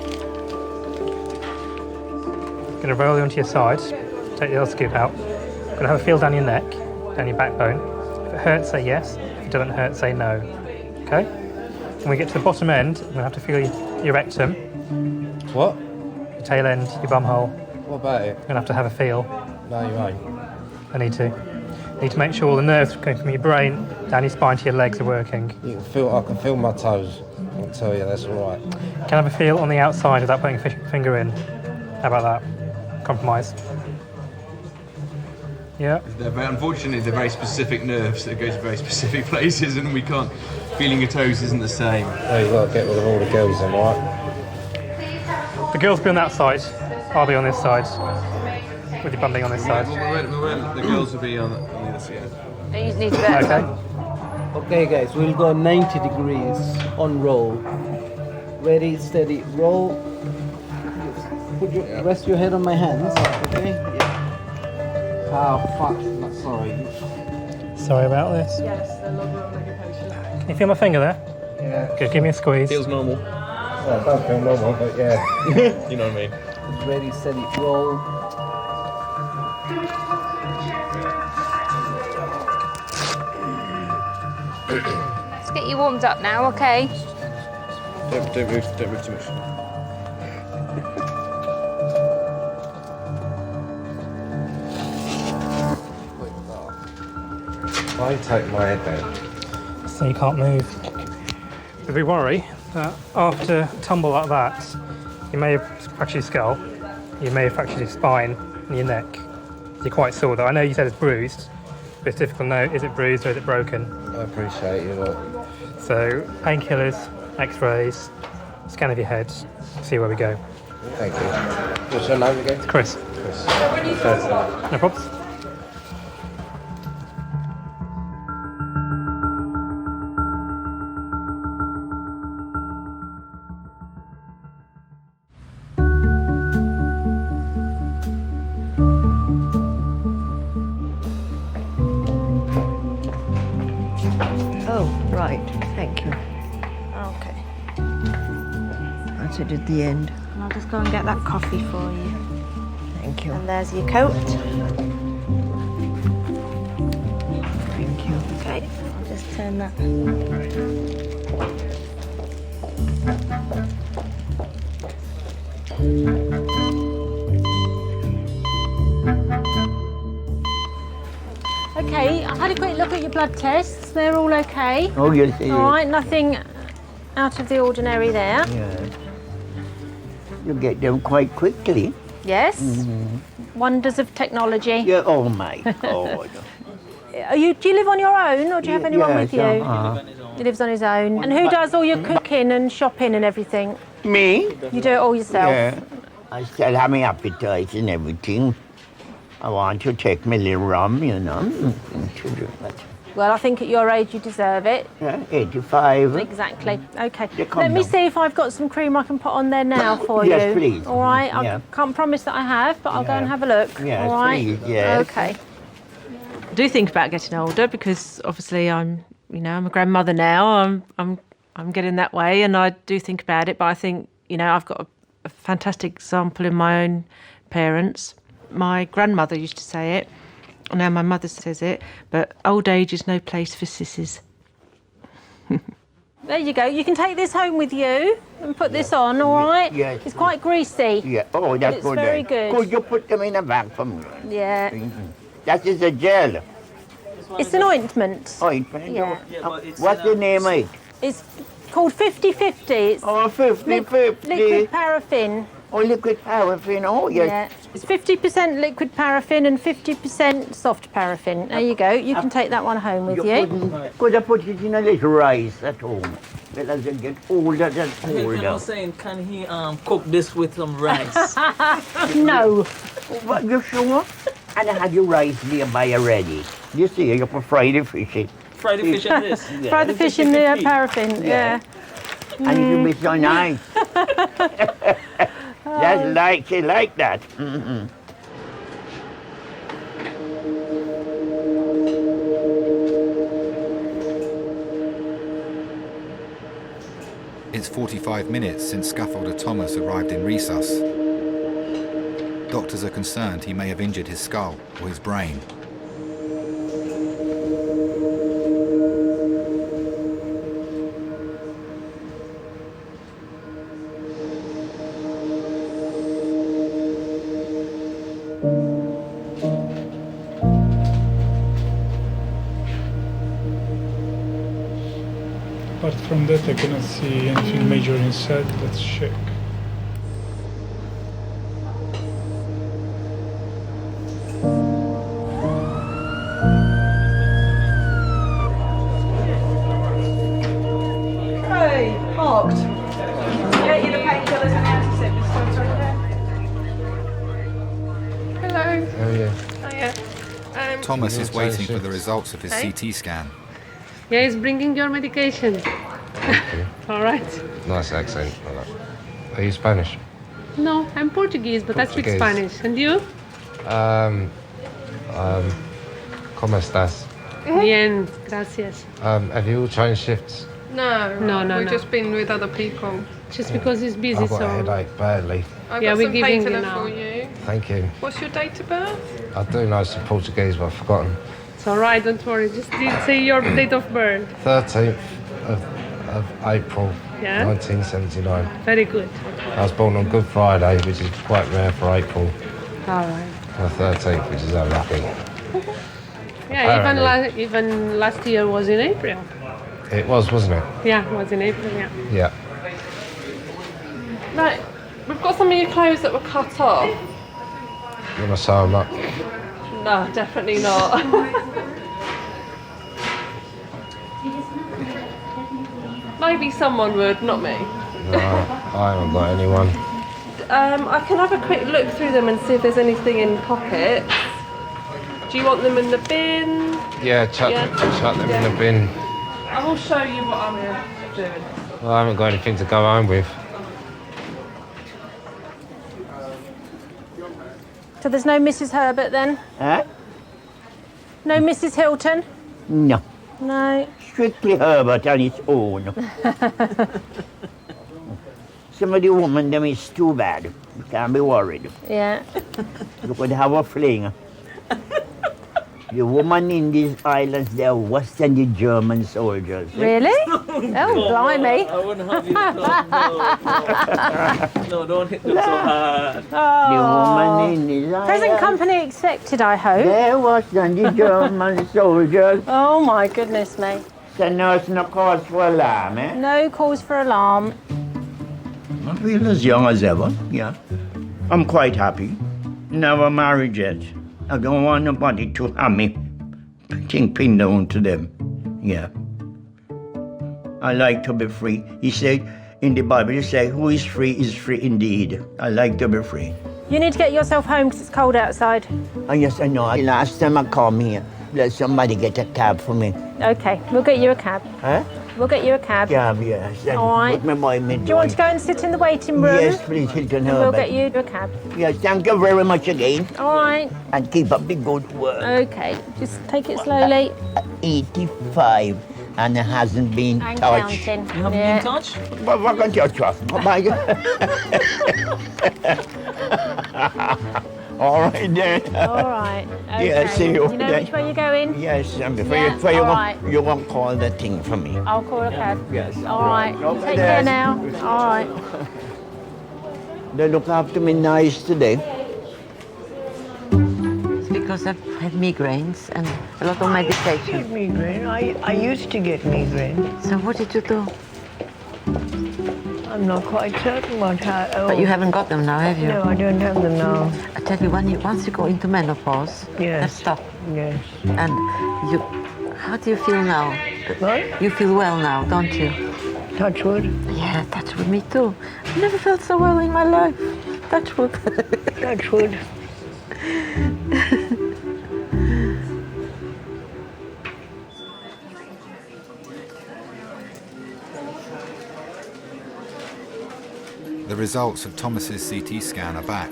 Going to roll you onto your side, take the other scoop out. Going to have a feel down your neck, down your backbone. If it hurts, say yes. If it doesn't hurt, say no. Okay? When we get to the bottom end, we're going to have to feel your rectum. What? Your tail end, your bum hole. What about it? You're going to have a feel. No, you won't. I need to. Need to make sure all the nerves going from your brain down your spine to your legs are working. I can feel my toes. I'll tell you, that's all right. Can I have a feel on the outside without putting a finger in? How about that? Compromise. Yeah. Unfortunately, they're very specific nerves that go to very specific places, and we can't. Feeling your toes isn't the same. Yeah, you've got to get rid of all the girls then, right? The girls be on that side. I'll be on this side. With your bum being on this side. The girls will be on the other side. You need to Okay. Okay, guys, we'll go 90 degrees on roll. Ready, steady, roll. Rest your head on my hands, okay? Yeah. Oh, fuck, not sorry. Sorry about this. Yes, the longer on medication. Can you feel my finger there? Yeah. Good, give me a squeeze. Feels normal. Well, it does feel normal, but yeah. You know what I mean. Ready, steady, roll. Let's get you warmed up now, okay? Don't move too much. Why you take my head down? So you can't move. So we worry that after a tumble like that, you may have fractured your skull, you may have fractured your spine and your neck. You're quite sore though. I know you said it's bruised, but it's difficult to know, is it bruised or is it broken? I appreciate you. Look. So painkillers, x-rays, scan of your head, see where we go. Thank you. What's your name again? It's Chris. Chris. No problems. Oh, right, thank you. Okay. That's it at the end. And I'll just go and get that coffee for you. Thank you. And there's your coat. Thank you. Okay, I'll just turn that. Okay, I've had a quick look at your blood tests. They're all okay. Oh, yes, yes. All right, nothing out of the ordinary there. Yeah. You get them quite quickly. Yes. Mhm. Wonders of technology. Yeah, oh my God. Do you live on your own, or do you have anyone with you? uh-huh. He lives on his own. And who does all your cooking and shopping and everything? Me? You do it all yourself? Yeah. I still have my appetite and everything. I want to take my little rum, you know. To do that. Well, I think at your age you deserve it. Yeah, 85. Exactly. Okay. calm Let me down. see if I've got some cream I can put on there now for you. Yes, please. All right. Yeah. I can't promise that I have, but I'll go Yeah. and have a look. Yes, all right. please, yes. Okay. I do think about getting older because obviously I'm a grandmother now. I'm getting that way, and I do think about it. But I think I've got a fantastic example in my own parents. My grandmother used to say it. Now my mother says it, but old age is no place for sissies. There you go. You can take this home with you and put this on, all right? Yes. It's quite greasy. Yeah. Oh, that's It's good. very then. good. Could you put them in a bag for me? Yeah. That is a gel. It's an ointment. Ointment? Yeah. What's the name of it? It's called 50-50. It's 50-50. liquid paraffin. Oh, liquid paraffin. Oh, yes. Yeah. It's 50% liquid paraffin and 50% soft paraffin. There you go. You can take that one home with you. Could I put it in a little rice at home? Well, as I get older, that's I older. was saying, can he cook this with some rice? No. What, you sure? And I had your rice nearby already. You see, you can fry the fish in. Fry the fish in this? Yeah. Fry the fish in the paraffin, yeah. And it will be so nice. That's like it, like that. It's 45 minutes since scaffolder Thomas arrived in resus. Doctors are concerned he may have injured his skull or his brain. Apart from that, I cannot see anything major inside. Let's check. Hey, parked. Get you the painkillers and antiseptics. Hello. Oh yeah. Hiya. Thomas is waiting for the results of his CT scan. Yeah, he's bringing your medication. All right. Nice accent. Are you Spanish? No, I'm Portuguese, but I speak Portuguese. Spanish. And you? ¿Cómo estás? Bien, gracias. Have you all changed shifts? No, we've just been with other people. Just because he's busy, I've got so. a headache badly. I've got some painkiller for you. Thank you. What's your date of birth? I do know some Portuguese, but I've forgotten. It's all right, don't worry. Just say your date of birth. 13th of April, Yeah? 1979. Very good. I was born on Good Friday, which is quite rare for April. All right. The 13th, which is unlucky. Yeah, Apparently. even last year was in April. It was, wasn't it? Yeah, it was in April, yeah. Yeah. Right, we've got some of your clothes that were cut off. You want to sew them up? No, definitely not. Maybe someone would, not me. No, I haven't got anyone. I can have a quick look through them and see if there's anything in pockets. Do you want them in the bin? Yeah, chuck them in the bin. I will show you what I'm doing. Well, I haven't got anything to go home with. So there's no Mrs. Herbert then? Huh? No Mrs. Hilton? No. No. Strictly Herbert on its own. Some of the women, them is too bad. You can't be worried. Yeah. You could have a fling. The woman in these islands, they're worse than the German soldiers. Really? Oh, blimey. I wouldn't have you. No, don't hit them so hard. The woman in these islands. Present company accepted, I hope. They're worse than the German soldiers. Oh, my goodness me. So no, it's no cause for alarm, eh? No cause for alarm. I feel as young as ever, yeah. I'm quite happy. Never married yet. I don't want nobody to have me pin down to them. Yeah. I like to be free. He said in the Bible, he said, who is free indeed. I like to be free. You need to get yourself home because it's cold outside. Oh, yes, I know. Last time I come here, let somebody get a cab for me. Okay, we'll get you a cab. Huh? We'll get you a cab. Cab, yes. And all right. Put my boy in Do you want to go and sit in the waiting room? Yes, please, Hilton And we'll Herbert. get you a cab. Yes, thank you very much again. All right. And keep up the good work. Okay, just take it slowly. 85 and it hasn't been And touched. counting. You haven't been touched? What can you touch? Oh my God. All right then. All right. Okay. Yeah, see you. You know which way you're going? Yes, and before Yeah, you all right. you won't call the thing for me. I'll call a cab. Yes. All right. Okay, Take care then. now. All right. They look after me nice today. It's because I've had migraines and a lot of medication. Migraine. I used to get migraine. So what did you do? I'm not quite certain what happened. But you haven't got them now, have you? No, I don't have them now. I tell you, once you go into menopause, Yes. that's tough. Yes. And how do you feel now? What? You feel well now, don't you? Touch wood. Yeah, touch wood, me too. I've never felt so well in my life. Touch wood. Touch wood. The results of Thomas's CT scan are back.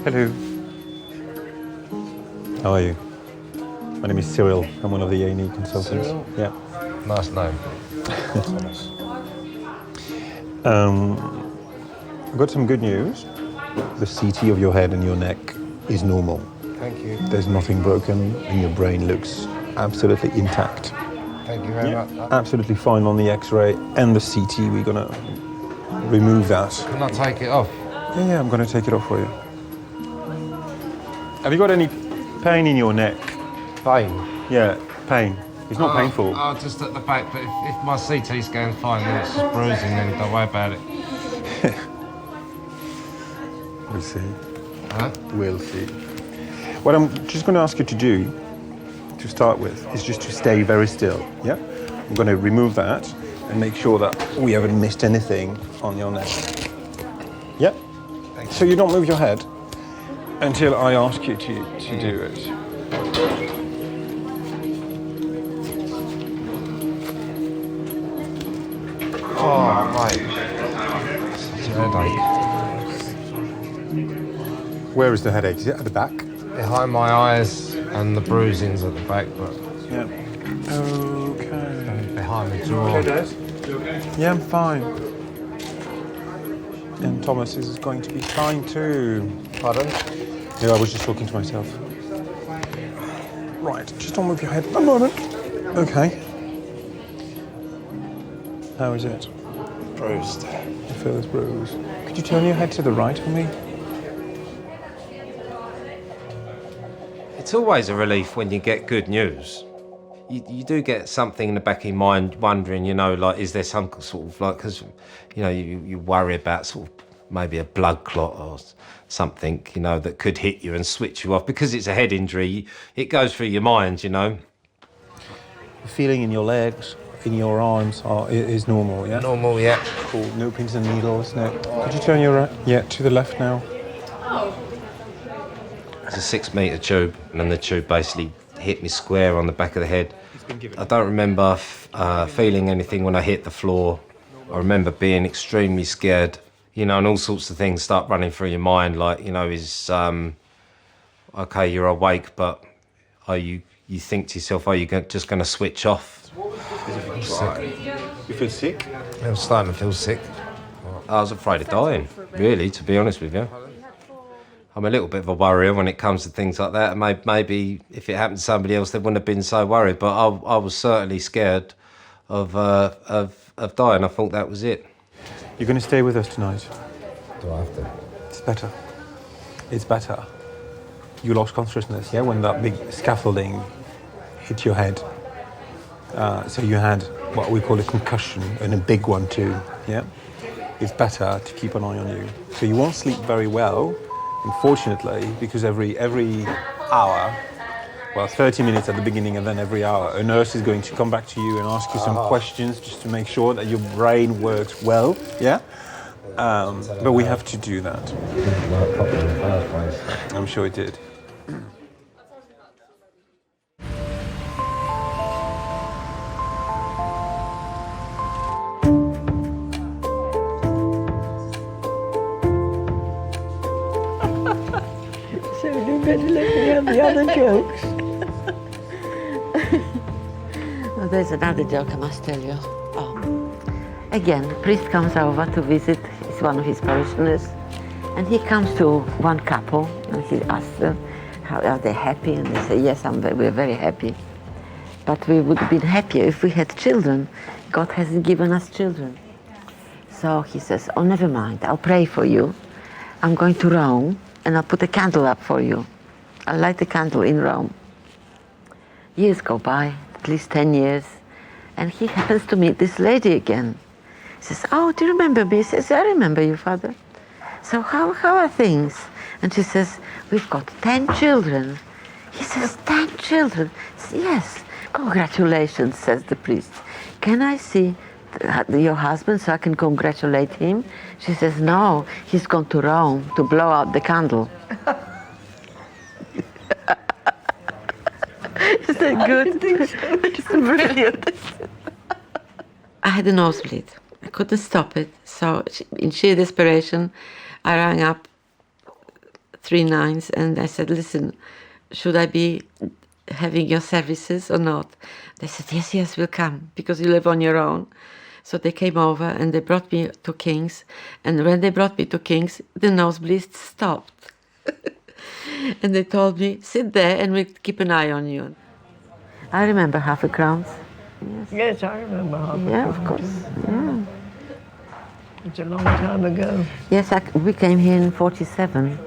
Hello. How are you? My name is Cyril. I'm one of the A&E consultants. Cyril? Yeah. Nice name. I've got some good news. The CT of your head and your neck is normal. Thank you. There's nothing broken and your brain looks absolutely intact. Thank you very much. Absolutely fine on the X-ray and the CT. We're gonna remove that. Can I take it off? Yeah, I'm gonna take it off for you. Have you got any pain in your neck? Pain? Yeah, pain. It's not painful. Oh, just at the back, but if my CT scan's fine, then it's just bruising, then don't worry about it. We'll see. Huh? We'll see. What I'm just going to ask you to do, to start with, is just to stay very still, yeah? I'm going to remove that and make sure that we haven't missed anything on your neck. Yeah? So you don't move your head until I ask you to do it. Oh, mate. Such a headache. Where is the headache? Is it at the back? Behind my eyes and the bruising's at the back, but... Yeah. Okay. Behind the jaw. Okay, Dad? Yeah, I'm fine. And Thomas is going to be fine too. Pardon? Yeah, I was just talking to myself. Right, just don't move your head a moment. Okay. How is it? Bruised. You feel it's bruised. Could you turn your head to the right for me? It's always a relief when you get good news. You do get something in the back of your mind wondering, you know, like, is there some sort of, like, because, you know, you worry about sort of maybe a blood clot or something, you know, that could hit you and switch you off. Because it's a head injury, it goes through your mind, you know. The feeling in your legs, in your arms is normal, yeah? Normal, yeah. Cool. No pins and needles, no. Could you turn your to the left now? It's a 6 metre tube, and then the tube basically hit me square on the back of the head. I don't remember feeling anything when I hit the floor. I remember being extremely scared, you know, and all sorts of things start running through your mind, like, you know, okay, you're awake, but you think to yourself, are you just going to switch off? You feel sick? I'm starting to feel sick. I was afraid of dying, really, to be honest with you. I'm a little bit of a worrier when it comes to things like that. Maybe if it happened to somebody else, they wouldn't have been so worried. But I was certainly scared of dying. I thought that was it. You're going to stay with us tonight. Do I have to? It's better. It's better. You lost consciousness, yeah, when that big scaffolding hit your head. So you had what we call a concussion, and a big one too, yeah? It's better to keep an eye on you. So you won't sleep very well, unfortunately, because every hour, well, 30 minutes at the beginning and then every hour, a nurse is going to come back to you and ask you some questions just to make sure that your brain works well, yeah? But we have to do that. I'm sure it did. So you better let me have the other jokes. Well, there's another joke I must tell you. Oh. Again, the priest comes over to visit. He's one of his parishioners. And he comes to one couple and he asks them, how are they happy? And they say, yes, we're very happy. But we would have been happier if we had children. God hasn't given us children. So he says, oh, never mind, I'll pray for you. I'm going to Rome and I'll put a candle up for you. I'll light a candle in Rome. Years go by, at least 10 years, and he happens to meet this lady again. He says, oh, do you remember me? He says, I remember you, Father. So how are things? And she says, we've got 10 children. He says, 10 children? Says, yes. Congratulations, says the priest. Can I see your husband so I can congratulate him? She says, no, he's gone to Rome to blow out the candle. Is that good? I think so. It's brilliant. I had a nosebleed. I couldn't stop it. So in sheer desperation, I rang up 3 nines and I said, listen, should I be having your services or not? They said, yes, yes, we'll come because you live on your own. So they came over and they brought me to King's. And when they brought me to King's, the nosebleed stopped. And they told me, sit there and we'll keep an eye on you. I remember half a crown. Yes. Yes, I remember half a crown. Yeah, of course. Yeah. It's a long time ago. Yes, we came here in 47,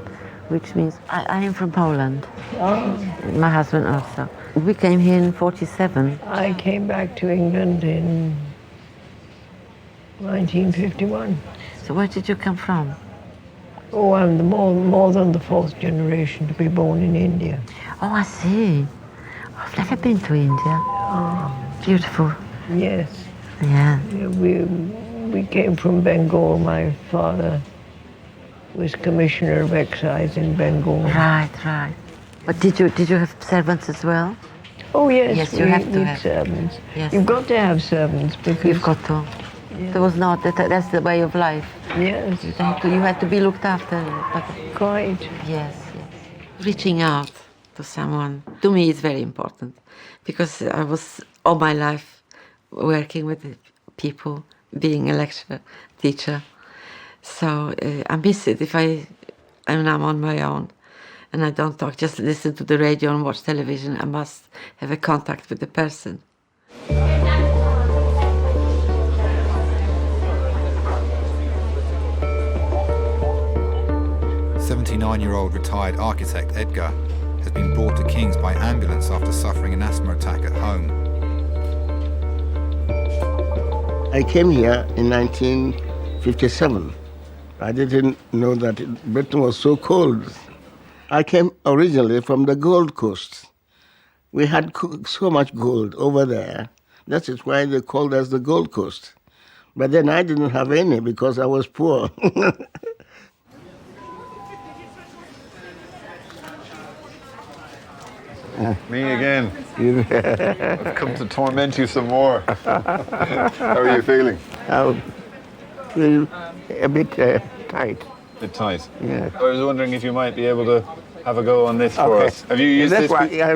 which means I am from Poland. Oh. My husband also. We came here in 47. I came back to England in 1951. So where did you come from? Oh, I'm more than the 4th generation to be born in India. Oh, I see. I've never been to India. Oh. Beautiful. Yes. Yeah. We came from Bengal. My father was Commissioner of Excise in Bengal. Right, right. But did you have servants as well? Oh yes, yes, you have to have servants. Yes. You've got to have servants because you've got to. Yeah. There was not that's the way of life. Yes. You had to be looked after. But quite. Yes, yes. Reaching out to someone to me is very important because I was all my life working with people, being a lecturer, teacher. So I miss it if I'm on my own and I don't talk, just listen to the radio and watch television. I must have a contact with the person. 79-year-old retired architect Edgar has been brought to King's by ambulance after suffering an asthma attack at home. I came here in 1957. I didn't know that Britain was so cold. I came originally from the Gold Coast. We had so much gold over there. That is why they called us the Gold Coast. But then I didn't have any because I was poor. Me again. I've come to torment you some more. How are you feeling? I feel a bit tight. A bit tight? Yeah. I was wondering if you might be able to have a go on this for us. Have you used this? I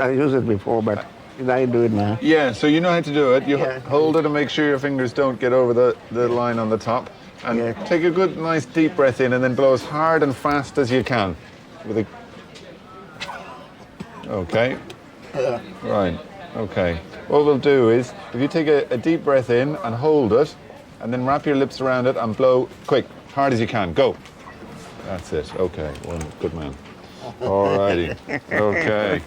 used it before, but I do it now. Yeah, so you know how to do it. You hold it and make sure your fingers don't get over the line on the top. And take a good, nice, deep breath in and then blow as hard and fast as you can. With a... Okay. Right. Okay. What we'll do is, if you take a deep breath in and hold it, and then wrap your lips around it and blow quick, hard as you can. Go. That's it. Okay. Good man. Alrighty. Okay.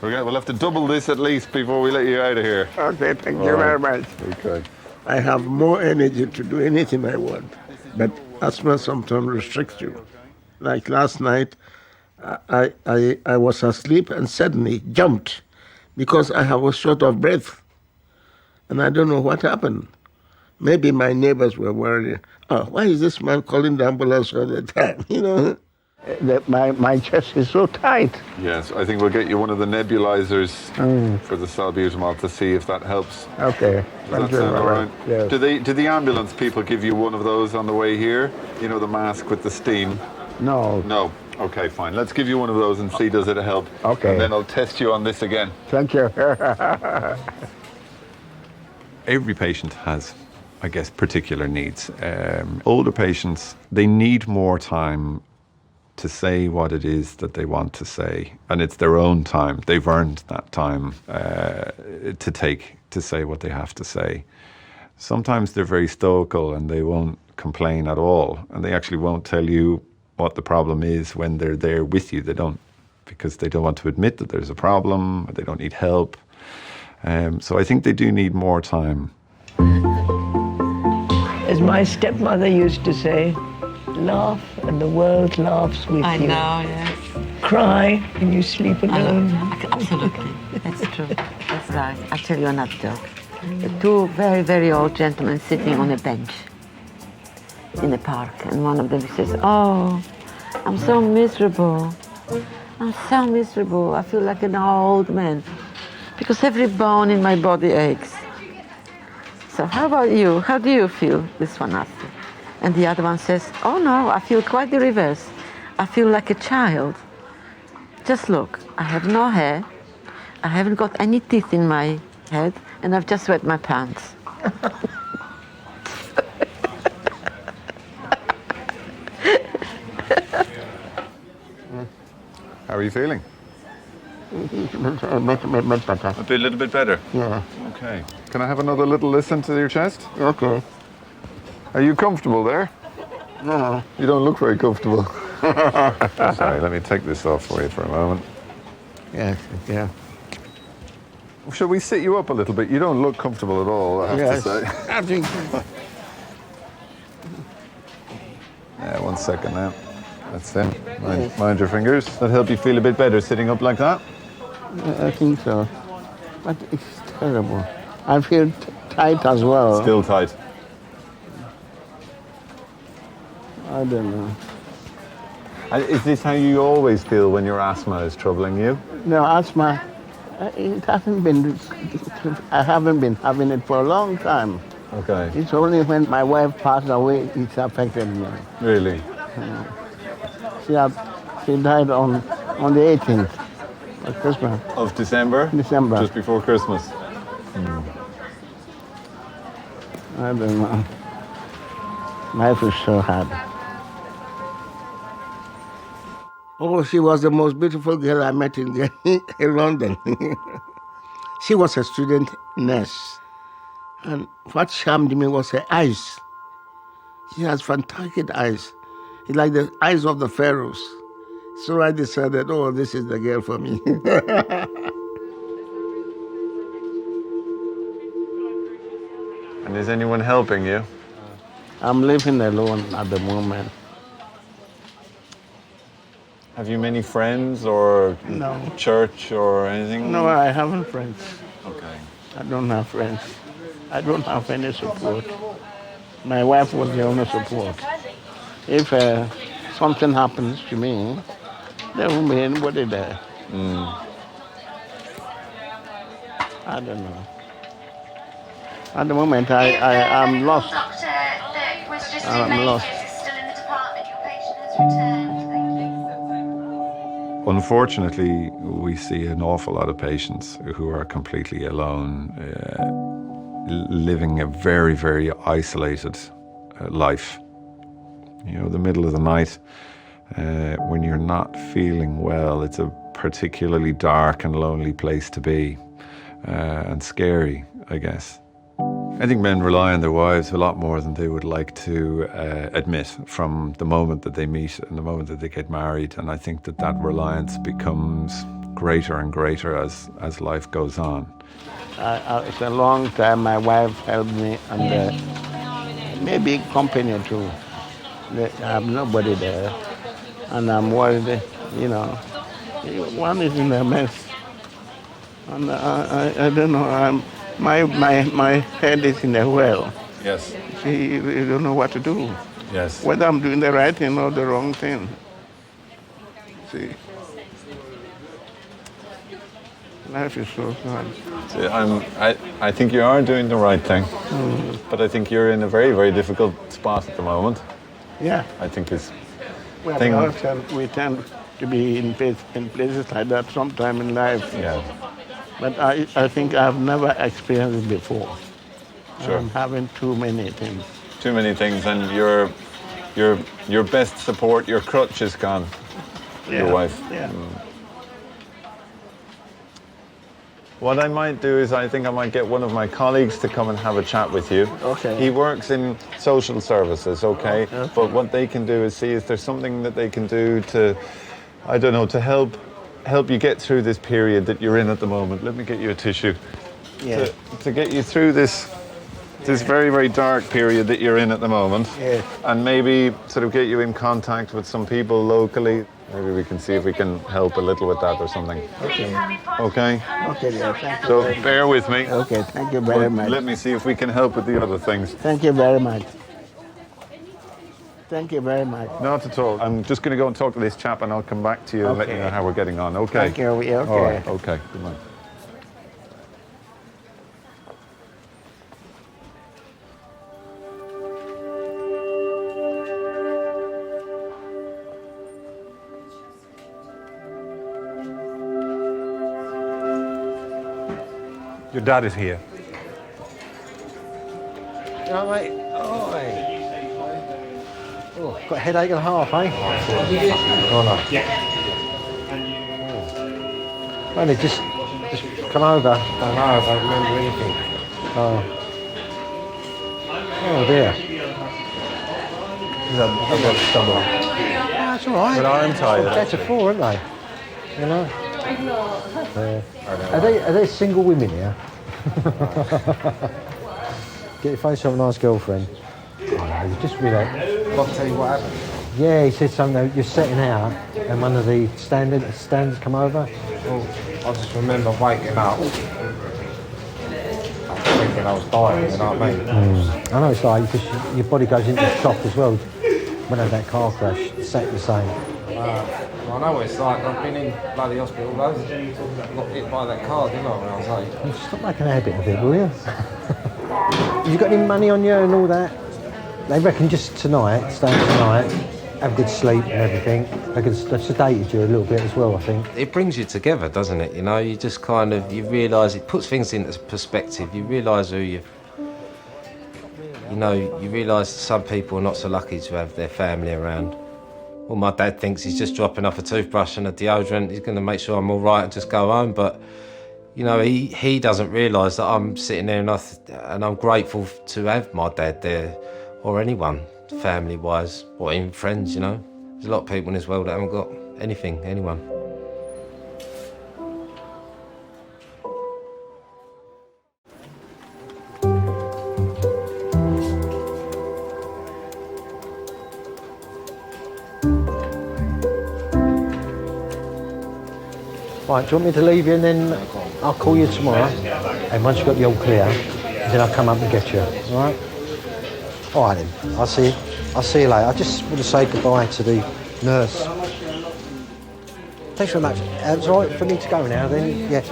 We'll have to double this at least before we let you out of here. Okay. Thank you very much. Okay. I have more energy to do anything I want, but asthma sometimes restricts you. Like last night, I was asleep and suddenly jumped because I was short of breath. And I don't know what happened. Maybe my neighbors were worried. Oh, why is this man calling the ambulance all the time? You know, my chest is so tight. Yes, I think we'll get you one of the nebulizers for the salbutamol to see if that helps. Okay. Does that sound all right? Yes. Do the ambulance people give you one of those on the way here? You know, the mask with the steam? No. No. Okay, fine. Let's give you one of those and see does it help. Okay. And then I'll test you on this again. Thank you. Every patient has I guess, particular needs. Older patients, they need more time to say what it is that they want to say, and it's their own time. They've earned that time to take to say what they have to say. Sometimes they're very stoical and they won't complain at all, and they actually won't tell you what the problem is when they're there with you. They don't, because they don't want to admit that there's a problem, or they don't need help. So I think they do need more time. As my stepmother used to say, laugh and the world laughs with you. I know, yes. Cry and you sleep alone. Absolutely, that's true. That's right. I'll tell you another joke. Two very, very old gentlemen sitting on a bench in a park, and one of them says, "Oh, I'm so miserable. I'm so miserable. I feel like an old man because every bone in my body aches." "So how about you? How do you feel?" this one asked. And the other one says, "Oh no, I feel quite the reverse. I feel like a child. Just look, I have no hair, I haven't got any teeth in my head, and I've just wet my pants." How are you feeling? A little bit better? Yeah. Okay. Can I have another little listen to your chest? Okay. Are you comfortable there? No. You don't look very comfortable. Sorry, let me take this off for you for a moment. Yes, yeah. Shall we sit you up a little bit? You don't look comfortable at all, I have Yes, to say. I think. Yeah, 1 second now. That's it. Mind your fingers. That help you feel a bit better sitting up like that? I think so. But it's terrible. I feel tight as well. Still tight. I don't know. Is this how you always feel when your asthma is troubling you? No, asthma, it hasn't been, I haven't been having it for a long time. Okay. It's only when my wife passed away, it's affected me. Really? She died on the 18th of Christmas. Of December? December. Just before Christmas? I don't know. Life is so hard. Oh, she was the most beautiful girl I met in London. She was a student nurse. And what charmed me was her eyes. She has fantastic eyes. It's like the eyes of the pharaohs. So I decided, oh, this is the girl for me. And is anyone helping you? I'm living alone at the moment. Have you many friends or No. church or anything? No, I haven't friends. Okay. I don't have friends. I don't have any support. My wife was the only support. If something happens to me, there won't be anybody there. I don't know. At the moment, I'm lost. I'm lost. Unfortunately, we see an awful lot of patients who are completely alone, living a very, very isolated life. You know, the middle of the night, when you're not feeling well, it's a particularly dark and lonely place to be, and scary, I guess. I think men rely on their wives a lot more than they would like to admit from the moment that they meet and the moment that they get married. And I think that reliance becomes greater and greater as life goes on. It's a long time my wife helped me, and maybe company too. I have nobody there, and I'm worried, you know. One is in a mess, and I don't know, my head is in a well. Yes. You don't know what to do. Yes. Whether I'm doing the right thing or the wrong thing. See, life is so hard. See, I think you are doing the right thing, but I think you're in a very, very difficult spot at the moment. Yeah. I think it's Well, we tend to be in places like that sometime in life. Yeah. But I think I've never experienced it before. Sure. I'm having too many things. Too many things, and your best support, your crutch is gone. Your wife. Yeah. What I might do is I think I might get one of my colleagues to come and have a chat with you. Okay. He works in social services, okay? But what they can do is see if there's something that they can do to, I don't know, to help you get through this period that you're in at the moment. Let me get you a tissue. Yeah. To get you through this very, very dark period that you're in at the moment. Yeah. And maybe sort of get you in contact with some people locally. Maybe we can see if we can help a little with that or something. Okay. Okay? Okay, yeah, thank you. So bear with me. Okay, thank you very much. Let me see if we can help with the other things. Thank you very much. Thank you very much. Not at all. I'm just going to go and talk to this chap and I'll come back to you and let you know how we're getting on. Okay? Thank you. Yeah, okay. All right. Okay. Good night. Your dad is here. Oh, mate. Oh, got a headache and a half, eh? Oh, no. Oh. Only just come over. Don't know, I don't remember anything. Oh. Oh, dear. I've got a stomach. That's all right. But I'm tired. Better for, aren't they? You know? Are they single women here? Get your face on a nice girlfriend. Oh, no, you just relax. I'll tell you what happened. Yeah, he said something. You're setting out, and one of the standards come over. Well, I just remember waking up thinking I was dying, you know what I mean? I know it's like, because your body goes into shock as well. When I had that car crash, exactly the same. I know what it's like. I've been in bloody hospital loads. Got hit by that car, didn't I, when I was 8? Stop making a habit of it, will you? Have you got any money on you and all that? They reckon just tonight, staying tonight, have good sleep and everything. They could sedated you a little bit as well, I think. It brings you together, doesn't it? You know, you just kind of, you realise, it puts things into perspective. You realise who you realise some people are not so lucky to have their family around. Well, my dad thinks he's just dropping off a toothbrush and a deodorant. He's going to make sure I'm all right and just go home. But, you know, he doesn't realise that I'm sitting there and I'm grateful to have my dad there, or anyone, family-wise, or even friends, you know. There's a lot of people in this world that haven't got anything, anyone. Right, do you want me to leave you and then I'll call you tomorrow? And once you've got the all clear, then I'll come up and get you, all right? All right then, I'll see you later. I just want to say goodbye to the nurse. Thanks very much. It's all right for me to go now then? Yeah.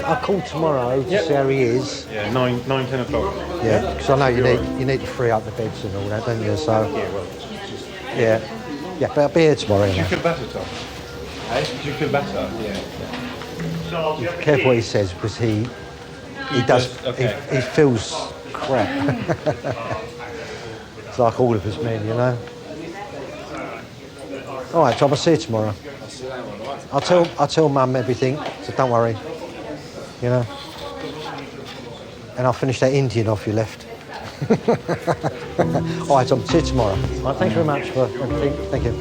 I'll call tomorrow to see how he is. Yeah, 9, 10 o'clock. Yeah, because I know you need to free up the beds and all that, don't you? So, yeah, but I'll be here tomorrow. Do you feel better, Tom? Hey? Do you feel better? Yeah. Be careful what he says, because he does. Okay. He feels crap. It's like all of us men, you know. All right, Tom. I'll see you tomorrow. I'll tell Mum everything, so don't worry. You know. And I'll finish that Indian off you left. All right, Tom. See you tomorrow. All right, thanks very much for everything. Thank you.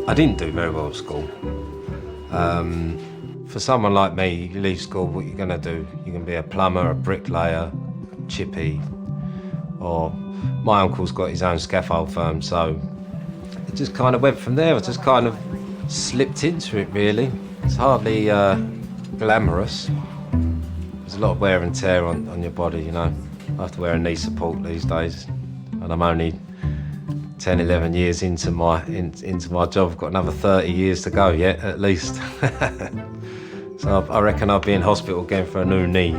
I didn't do very well at school. For someone like me, you leave school, what you're going to do? You're going to be a plumber, a bricklayer, chippy, or my uncle's got his own scaffold firm, so it just kind of went from there. I just kind of slipped into it, really. It's hardly glamorous. There's a lot of wear and tear on your body, you know. I have to wear a knee support these days, and I'm only 10, 11 years into my job. I've got another 30 years to go yet, at least. So I reckon I'll be in hospital again for a new knee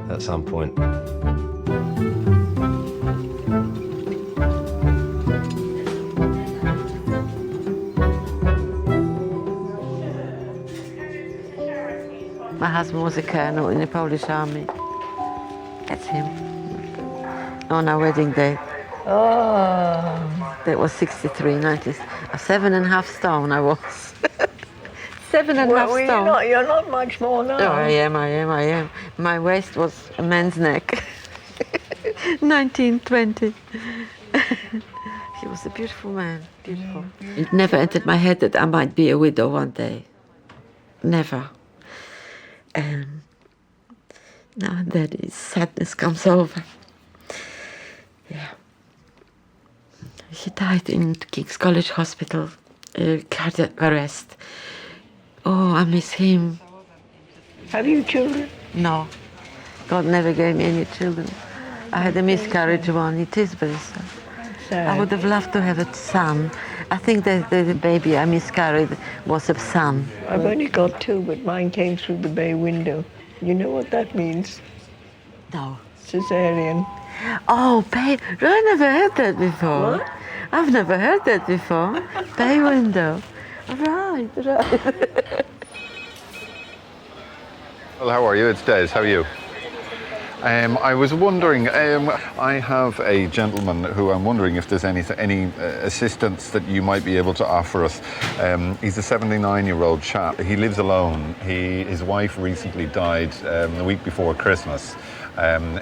at some point. My husband was a colonel in the Polish army. That's him. On our wedding day. Oh. That was 63, 90, 7.5 stone I was. 7.5 Well, stone. you're not much more now. Oh, I am. My waist was a man's neck. 1920. He was a beautiful man, beautiful. It never entered my head that I might be a widow one day. Never. And now and then sadness comes over. Yeah. He died in King's College Hospital, cardiac arrest. Oh, I miss him. Have you children? No. God never gave me any children. I had a miscarriage one. It is very sad. I would have loved to have a son. I think that the baby I miscarried was a son. I've only got 2, but mine came through the bay window. You know what that means? No. Cesarean. Oh, bay. I never heard that before. What? I've never heard that before. Bay window. Right. Well, how are you? It's Des. How are you? I was wondering, I have a gentleman who I'm wondering if there's any assistance that you might be able to offer us. He's a 79-year-old chap. He lives alone. His wife recently died the week before Christmas.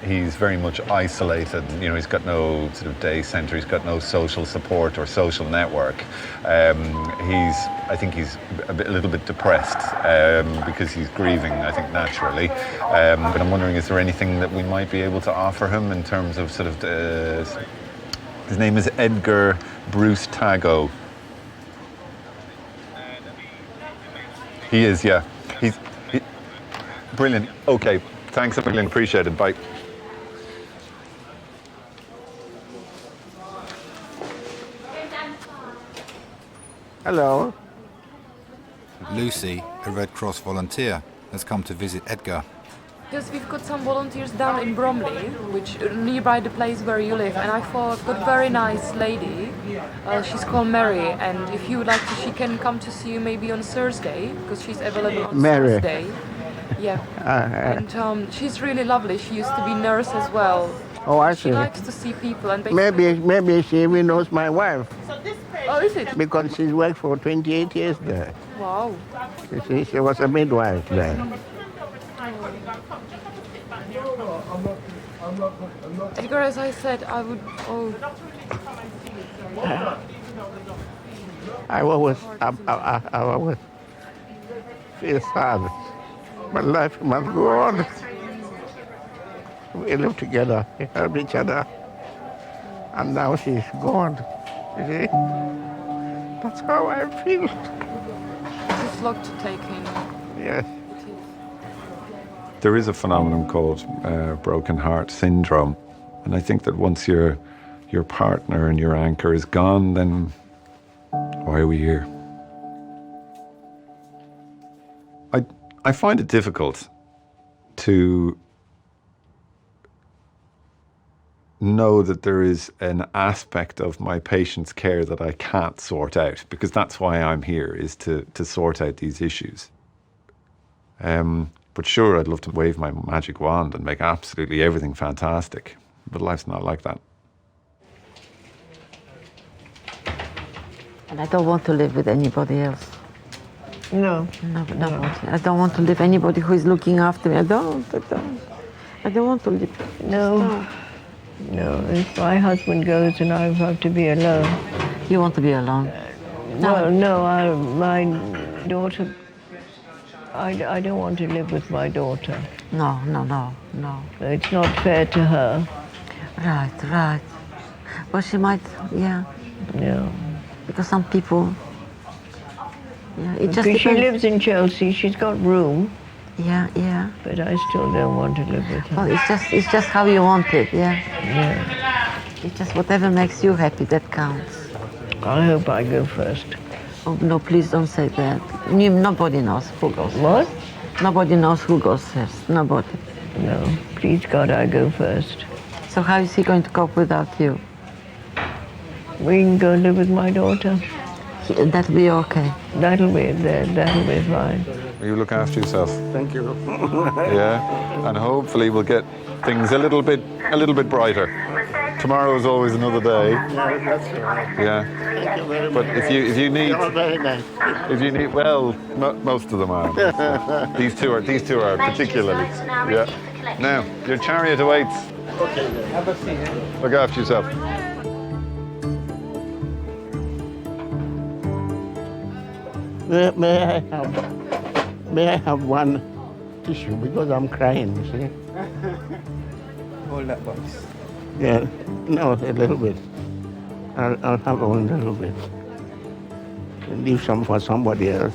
He's very much isolated. You know, he's got no sort of day centre. He's got no social support or social network. I think he's a little bit depressed because he's grieving, I think, naturally. But I'm wondering, is there anything that we might be able to offer him in terms of sort of... his name is Edgar Bruce Tago. He is, yeah. Brilliant. Okay. Thanks a million. Appreciate it. Bye. Hello. Lucy, a Red Cross volunteer, has come to visit Edgar. Because we've got some volunteers down in Bromley, which nearby the place where you live, and I thought I've got a very nice lady. She's called Mary, and if you would like to, she can come to see you maybe on Thursday, because she's available on Mary. Thursday. Yeah, and she's really lovely. She used to be nurse as well. Oh, I see. She likes to see people and basically... Maybe she even knows my wife. Oh, is it? Because she's worked for 28 years there. Wow. You see, she was a midwife there. Edgar, as I said, I would... Oh. I always feel sad. But life must go on. We live together, we help each other. And now she's gone. You see? That's how I feel. It's a lot to take in. Yes. There is a phenomenon called broken heart syndrome. And I think that once your partner and your anchor is gone, then why are we here? I find it difficult to know that there is an aspect of my patient's care that I can't sort out, because that's why I'm here, is to sort out these issues. But sure, I'd love to wave my magic wand and make absolutely everything fantastic, but life's not like that. And I don't want to live with anybody else. No. No. I don't want to live anybody who is looking after me. I don't want to live. No. If my husband goes, then I have to be alone. You want to be alone? No. My daughter. I don't want to live with my daughter. No. It's not fair to her. Right. Well, she might, yeah. No. Because some people, yeah, it just because depends. she lives in Chelsea, she's got room. Yeah. But I still don't want to live with her. Well, it's just how you want it, yeah. Yeah. It's just whatever makes you happy, that counts. I hope I go first. Oh, no, please don't say that. Nobody knows who goes first. What? Nobody knows who goes first. Nobody. No, please God, I go first. So how is he going to cope without you? We can go live with my daughter. That'll be okay. That'll be fine. You look after yourself. Thank you. Yeah, and hopefully we'll get things a little bit brighter. Tomorrow is always another day. Yeah, that's all right. Yeah. Thank you very But much. if you need, You're very nice. if you need, well, most of them are. These two are particularly. Yeah. Now your chariot awaits. Okay, then. Have a seat. Look after yourself. May I have one tissue because I'm crying, you see? Hold that box. Yeah, no, a little bit. I'll have only a little bit. And leave some for somebody else.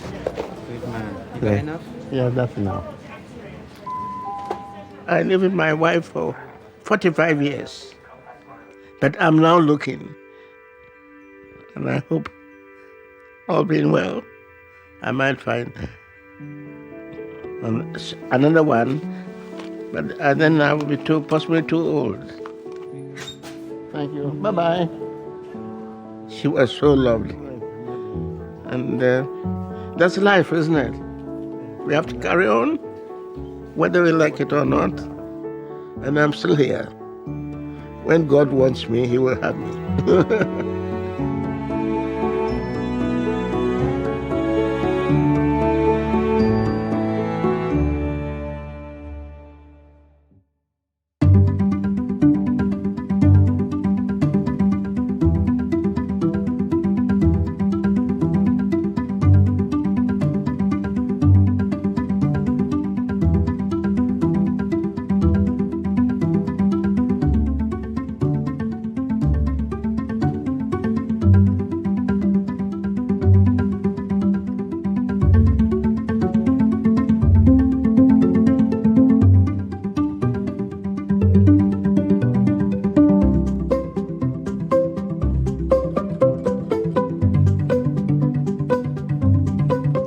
Good man. You got Yeah. enough? Yeah, that's enough. I lived with my wife for 45 years. But I'm now looking. And I hope, all being well, I might find another one. But then I will be possibly too old. Thank you. Bye-bye. She was so lovely. And that's life, isn't it? We have to carry on, whether we like it or not. And I'm still here. When God wants me, He will have me.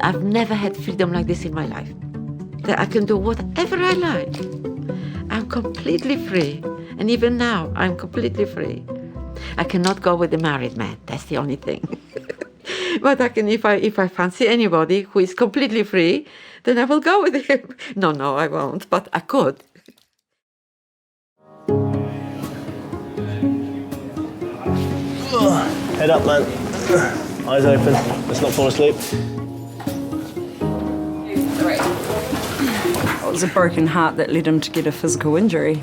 I've never had freedom like this in my life. That I can do whatever I like. I'm completely free. And even now, I'm completely free. I cannot go with a married man. That's the only thing. But I can, if I fancy anybody who is completely free, then I will go with him. No, I won't, but I could. Head up, man. Eyes open. Let's not fall asleep. It was a broken heart that led him to get a physical injury.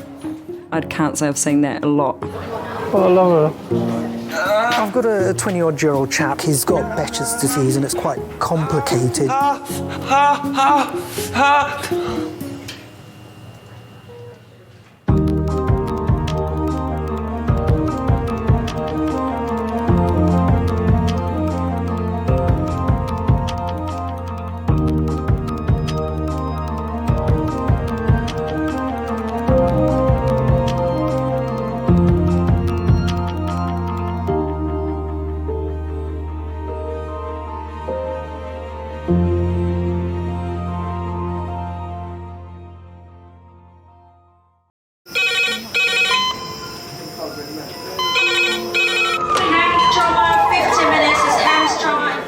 I can't say I've seen that a lot. Well, I love her. I've got a 20-odd-year-old chap. He's got Behçet's disease and it's quite complicated.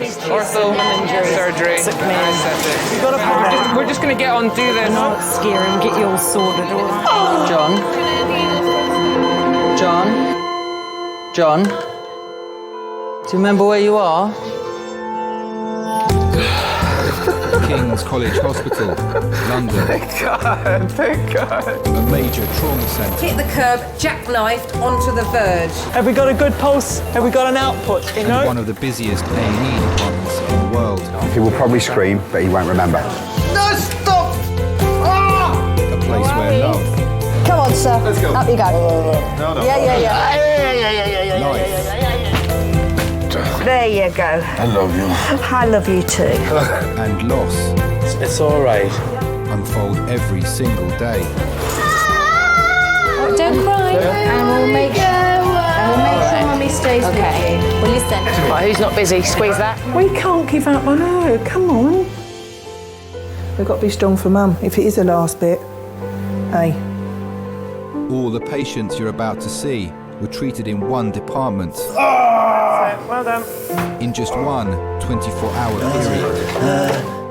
Ortho, surgery, anesthetic. We're just going to get on, do this. Not scare him, get you all sorted, all right? John? Do you remember where you are? King's College Hospital, London. Thank God. A major trauma centre. Hit the curb, jackknifed onto the verge. Have we got a good pulse? Have we got an output? You know? And one of the busiest A&E departments in the world. He will probably scream, but he won't remember. No, stop! A place where love, Come on, sir. Let's go. Up you go. No. Yeah. life, There you go. I love you. I love you too. and loss It's all right. unfold every single day. Don't cry. And we'll make sure Mummy stays with you. Will you send her? Right, who's not busy? Squeeze that. We can't give up on her. Come on. We've got to be strong for Mum. If it is the last bit, hey. All the patients you're about to see were treated in one department Well done. in just one 24-hour period.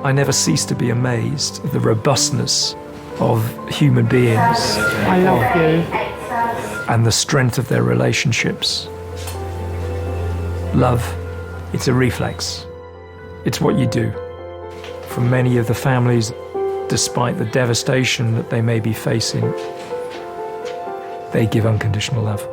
I never cease to be amazed at the robustness of human beings. I love you. And the strength of their relationships. Love, it's a reflex. It's what you do. For many of the families, despite the devastation that they may be facing, they give unconditional love.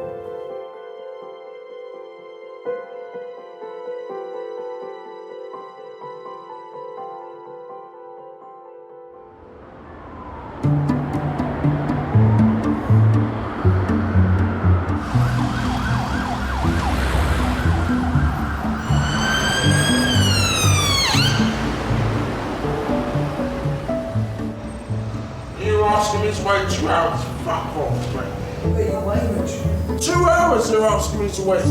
You're asking me to wait 2 hours? Fuck off, mate. 2 hours they're asking me to wait.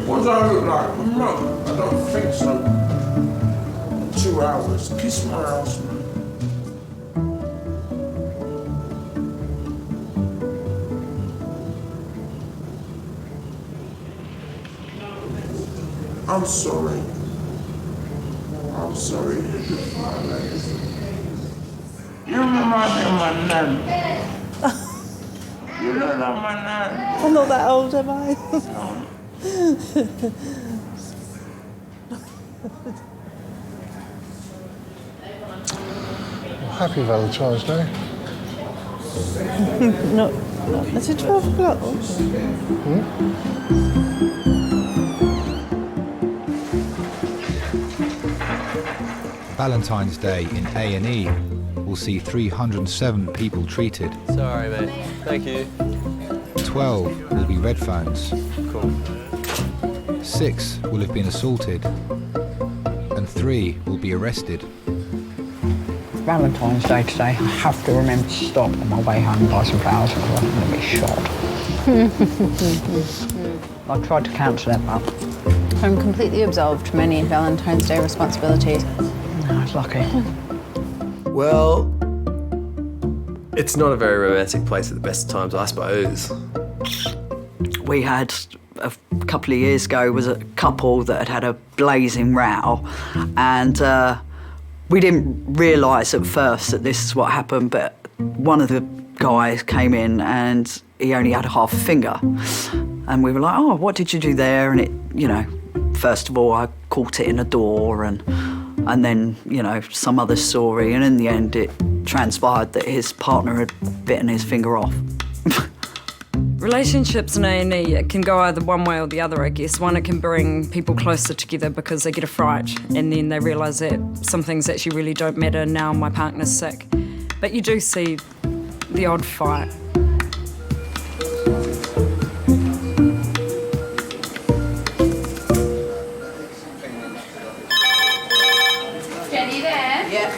What do I look like? A mug? I don't think so. 2 hours. Kiss my ass, man. I'm sorry. I'm sorry. You remind me of my nan. You look like my nan. I'm not that old, am I? Happy Valentine's Day. not is it 12 o'clock? Valentine's Day in A&E will see 307 people treated. Sorry, mate. Thank you. 12 will be red phones. Cool. 6 will have been assaulted. And 3 will be arrested. It's Valentine's Day today. I have to remember to stop on my way home and buy some flowers because I'm going to be shot. I tried to cancel that, but I'm completely absolved from any Valentine's Day responsibilities. I was lucky. Well, it's not a very romantic place at the best of times, I suppose. We had, a couple of years ago, was a couple that had a blazing row, and we didn't realise at first that this is what happened, but one of the guys came in and he only had a half a finger. And we were like, oh, what did you do there? And it, you know, first of all, I caught it in a door and then, you know, some other story. And in the end, it transpired that his partner had bitten his finger off. Relationships in A&E can go either one way or the other, I guess. One, it can bring people closer together because they get a fright and then they realise that some things actually really don't matter now my partner's sick. But you do see the odd fight. Jenny there? Yeah.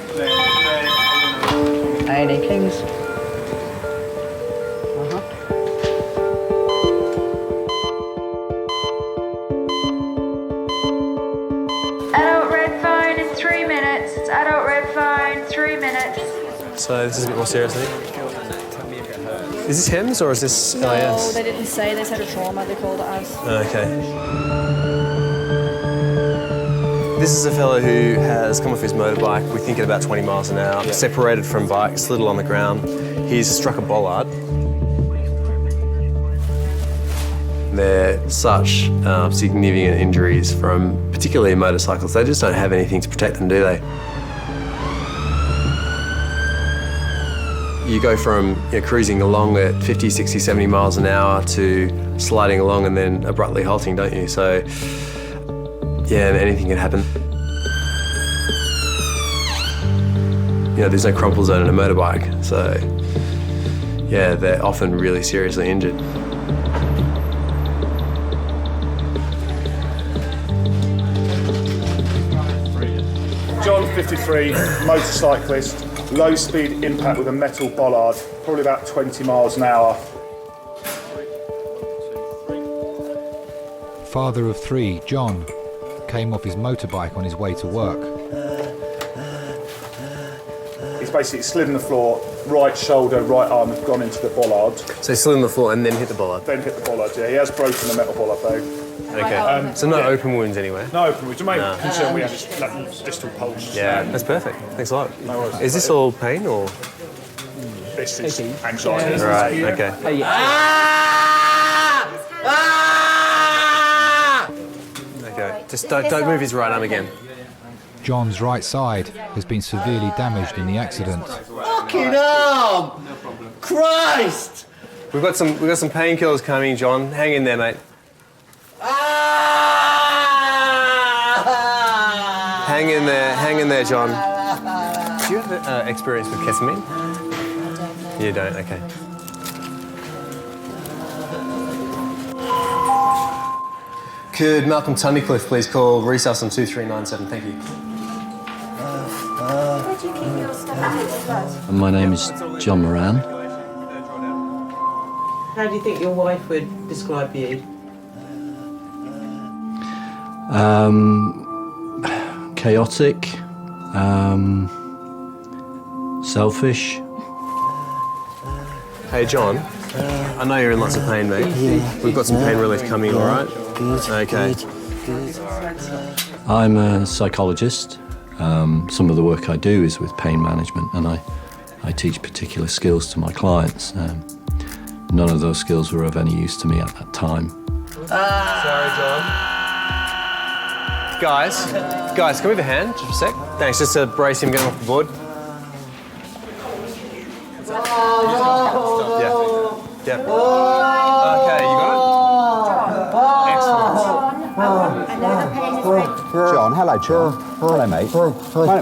A&E Kings. Adult red phone in 3 minutes. It's adult red phone, 3 minutes. So this is a bit more seriously. Is this HIMS or is this No, LAS? they didn't say. They said a trauma. They called it as. Okay. This is a fellow who has come off his motorbike, we think at about 20 miles an hour, separated from bike, slid on the ground. He's struck a bollard. They're such significant injuries from particularly motorcycles. They just don't have anything to protect them, do they? You go from cruising along at 50, 60, 70 miles an hour to sliding along and then abruptly halting, don't you? So, yeah, anything can happen. There's no crumple zone in a motorbike, so, yeah, they're often really seriously injured. John, 53, motorcyclist, low speed impact with a metal bollard, probably about 20 miles an hour. Father of 3, John, came off his motorbike on his way to work. He's basically slid on the floor, right shoulder, right arm have gone into the bollard. So he slid on the floor and then hit the bollard? Then hit the bollard, yeah. He has broken the metal bollard though. Okay. So no open wounds anywhere? No open wounds. The main No. concern we have is distal pulse. Yeah, that's perfect. Thanks a lot. No worries. Is this all pain or? This is anxiety. Right, okay. Okay, just don't move his right arm again. John's right side has been severely damaged in the accident. Fucking arm! Christ! We've got some painkillers coming, John. Hang in there, mate. Hang in there, John. Do you have experience with ketamine? You don't, okay. Could Malcolm Tunnicliffe please call resus on 2397? Thank you. Where do you keep your stuff? My name is John Moran. How do you think your wife would describe you? Chaotic, selfish. Hey, John. I know you're in lots of pain, mate. We've got some pain relief coming, all right? Okay. I'm a psychologist. Some of the work I do is with pain management, and I teach particular skills to my clients. None of those skills were of any use to me at that time. Sorry, John. Guys, can we have a hand just for a sec? Thanks, just to brace him getting off the board. Yeah. Okay, you got it? Excellent. John, hello, John. Hello, mate.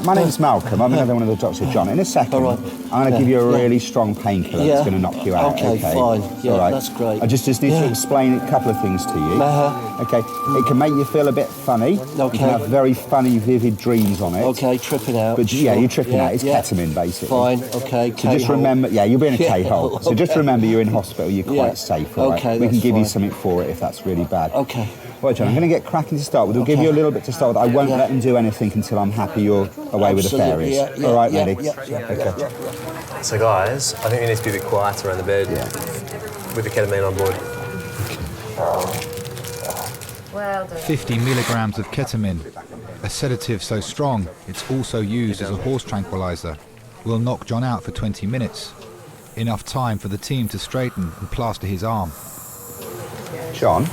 My name's Malcolm. I'm another one of the doctors. John, in a second, I'm going to give you a really strong painkiller that's going to knock you out. Okay, fine. Yeah, all right. that's great. I just need to explain a couple of things to you. Okay. It can make you feel a bit funny. You can have very funny, vivid dreams on it. Okay, tripping out. But yeah, you're tripping out. It's ketamine, basically. Fine. Okay. So just remember, you'll be in a K-hole. So just remember, you're in hospital. You're quite safe. All right? Okay, we can that's give you fine. something for it if that's really bad. Okay. Right, John, I'm going to get cracking to start with. We'll give you a little bit to start with. I won't let them do anything until I'm happy you're away with the fairies. All right, ready? Okay. So, guys, I think we need to be a bit quieter around the bed with the ketamine on board. Well done. 50 milligrams of ketamine, a sedative so strong it's also used as a horse tranquilizer, will knock John out for 20 minutes. Enough time for the team to straighten and plaster his arm. John.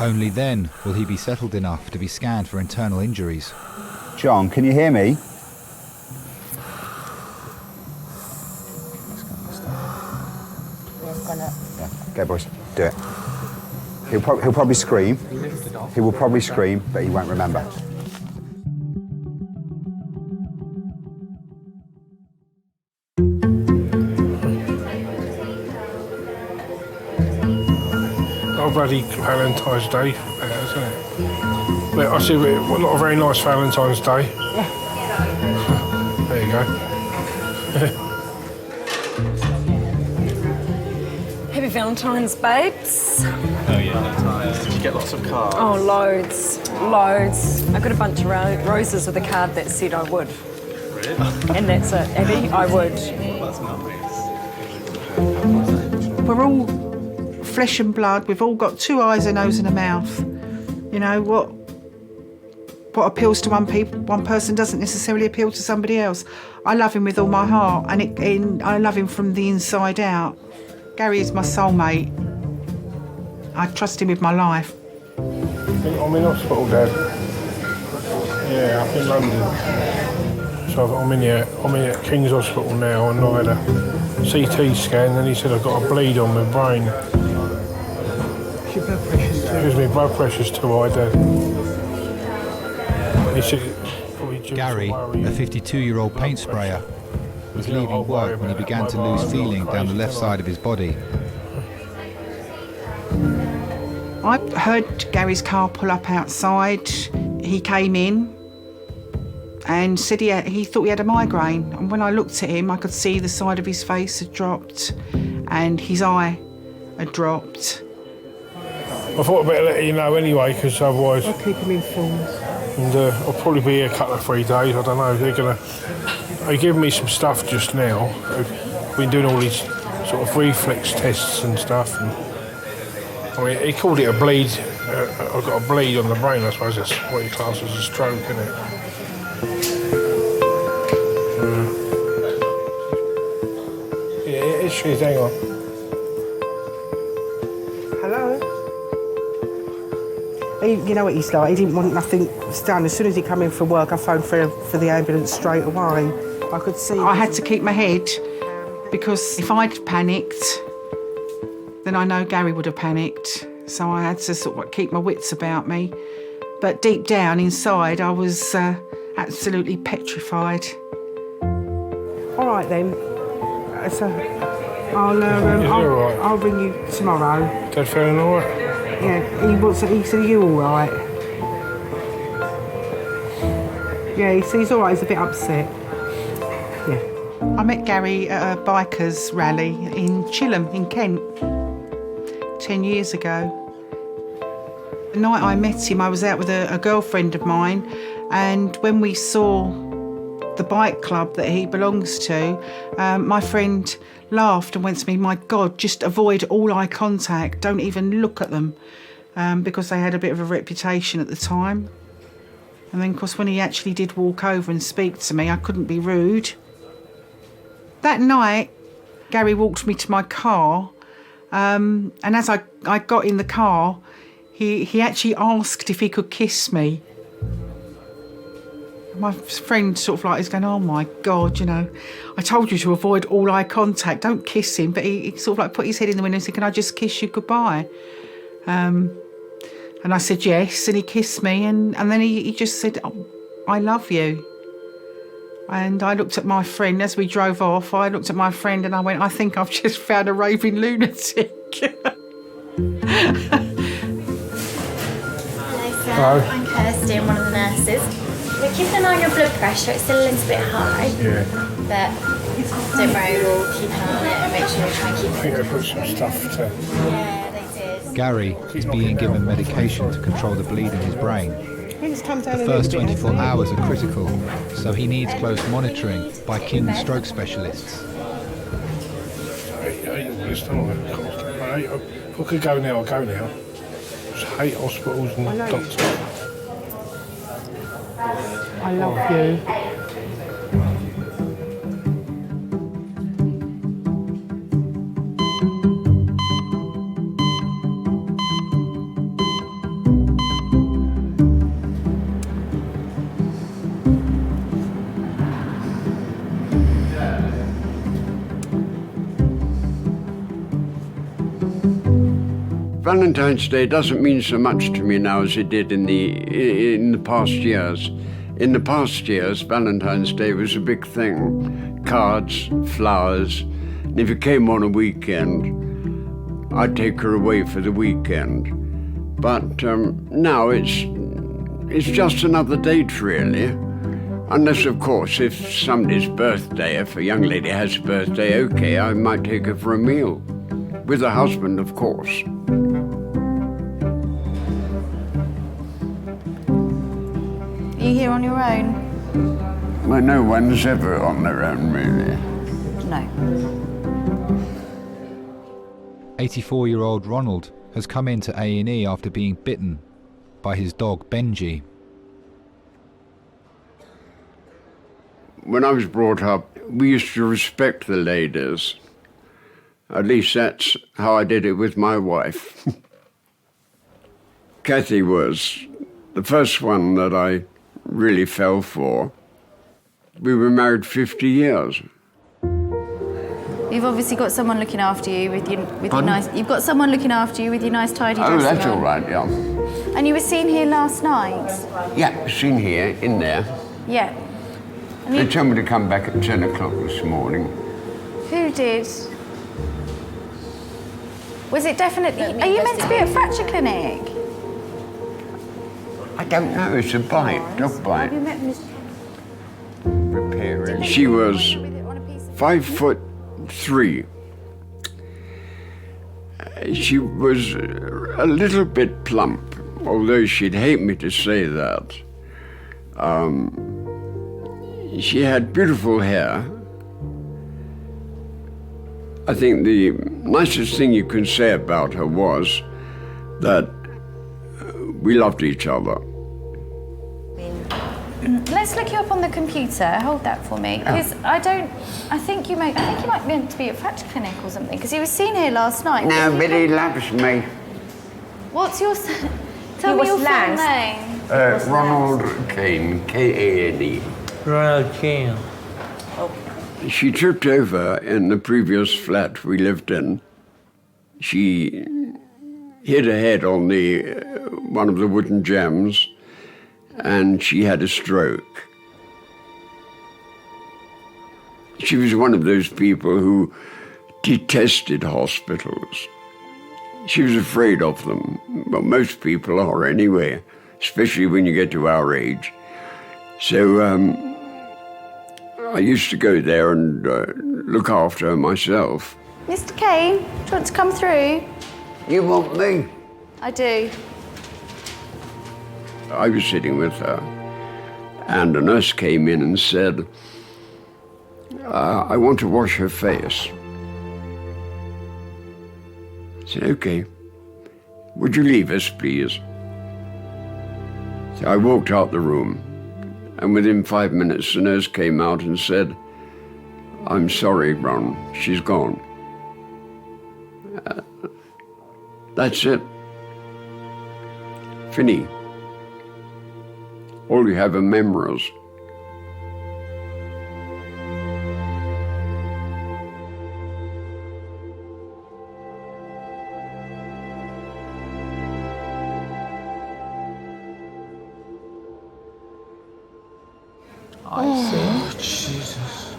Only then will he be settled enough to be scanned for internal injuries. John, can you hear me? Okay, boys, do it. He'll probably scream. He will probably scream, but he won't remember. Oh, bloody Valentine's Day, isn't it? But I see not a very nice Valentine's Day. There you go. Happy Valentine's, babes. Oh yeah, did you get lots of cards? Oh, loads. I got a bunch of roses with a card that said I would. Really? And that's it, Abby, I would. That's nice. We're all flesh and blood. We've all got two eyes, a nose and a mouth. You know, what appeals to one person doesn't necessarily appeal to somebody else. I love him with all my heart, and I love him from the inside out. Gary is my soulmate. I trust him with my life. I'm in hospital, Dad. Yeah, up in London. So I'm in here at King's Hospital now, and I had a CT scan, and he said I've got a bleed on my brain. Your blood pressure's too high. Because my blood pressure's too high, Dad. He said, Gary, a 52-year-old paint sprayer, was leaving work when he began to lose feeling down the left side of his body. I heard Gary's car pull up outside. He came in and said he thought he had a migraine. And when I looked at him, I could see the side of his face had dropped and his eye had dropped. I thought I'd better let you know anyway, because otherwise... I'll keep him informed. And I'll probably be here a couple of 3 days, I don't know. They're giving me some stuff just now. They've been doing all these sort of reflex tests and stuff. And I mean, he called it a bleed. I've got a bleed on the brain, I suppose that's what he class as a stroke, isn't it? Yeah, it is, hang on. Hello? You know what he's like, he didn't want nothing done. As soon as he came in for work, I phoned for the ambulance straight away. I could see... I had to keep my head, because if I'd panicked, then I know Gary would have panicked. So I had to sort of keep my wits about me. But deep down inside, I was absolutely petrified. All right then. So I'll ring you tomorrow. Dad feeling all right? Yeah, he said, are you all right? Yeah, he's all right, he's a bit upset. Yeah. I met Gary at a bikers rally in Chilham in Kent 10 years ago. The night I met him, I was out with a girlfriend of mine, and when we saw the bike club that he belongs to, my friend laughed and went to me, my God, just avoid all eye contact, don't even look at them, because they had a bit of a reputation at the time. And then, of course, when he actually did walk over and speak to me, I couldn't be rude. That night, Gary walked me to my car, and as I got in the car, he actually asked if he could kiss me. My friend sort of like is going, oh my God, you know, I told you to avoid all eye contact, don't kiss him. But he sort of like put his head in the window and said, can I just kiss you goodbye? And I said yes, and he kissed me, and then he just said, oh, I love you. And I looked at my friend as we drove off. I looked at my friend and I went, I think I've just found a raving lunatic. Hello, I'm Kirsty, I'm one of the nurses. We're keeping an eye on your blood pressure, it's still a little bit high. Yeah. But don't worry, we'll keep an eye on it and make sure we try and keep it. I think they put some stuff to... Yeah, they did. Gary is being given medication to control the bleed in his brain. The first 24 hours are critical, so he needs close monitoring by keen stroke specialists. If I could go now, I'll go now. I just hate hospitals and doctors. I love you. Valentine's Day doesn't mean so much to me now as it did in the past years. In the past years, Valentine's Day was a big thing. Cards, flowers, and if it came on a weekend, I'd take her away for the weekend. But now it's just another date, really. Unless, of course, if somebody's birthday, if a young lady has a birthday, okay, I might take her for a meal. With her husband, of course. Are you here on your own? Well, no one's ever on their own, really. No. 84-year-old Ronald has come into A&E after being bitten by his dog Benji. When I was brought up, we used to respect the ladies. At least that's how I did it with my wife. Kathy was the first one that I really fell for. We were married 50 years. You've obviously got someone looking after you with your nice. You've got someone looking after you with your nice tidy dressing. Oh, that's on. all right, yeah. And you were seen here last night. Yeah, seen here, in there. Yeah. And They told me to come back at 10 o'clock this morning. Who did? Was it definitely? Are you meant to be at fracture clinic? I don't know, it's a bite, dog bite. Repairing. She was 5'3". She was a little bit plump, although she'd hate me to say that. She had beautiful hair. I think the nicest thing you can say about her was that we loved each other. Let's look you up on the computer. Hold that for me, because I think you might be meant to be at fracture clinic or something, because he was seen here last night. No, but he loves me. What's your... Tell me your full name. Ronald Kane, K-A-N-E. Ronald Kane. She tripped over in the previous flat we lived in. She hit her head on one of the wooden jambs, and she had a stroke. She was one of those people who detested hospitals. She was afraid of them. Well, most people are anyway, especially when you get to our age. So I used to go there and look after her myself. Mr. Kane, do you want to come through? You want me? I do. I was sitting with her, and a nurse came in and said, I want to wash her face. I said, okay. Would you leave us, please? So I walked out the room, and within 5 minutes, the nurse came out and said, I'm sorry, Ron, she's gone. That's it. Fini. All you have are memories. Oh, Jesus.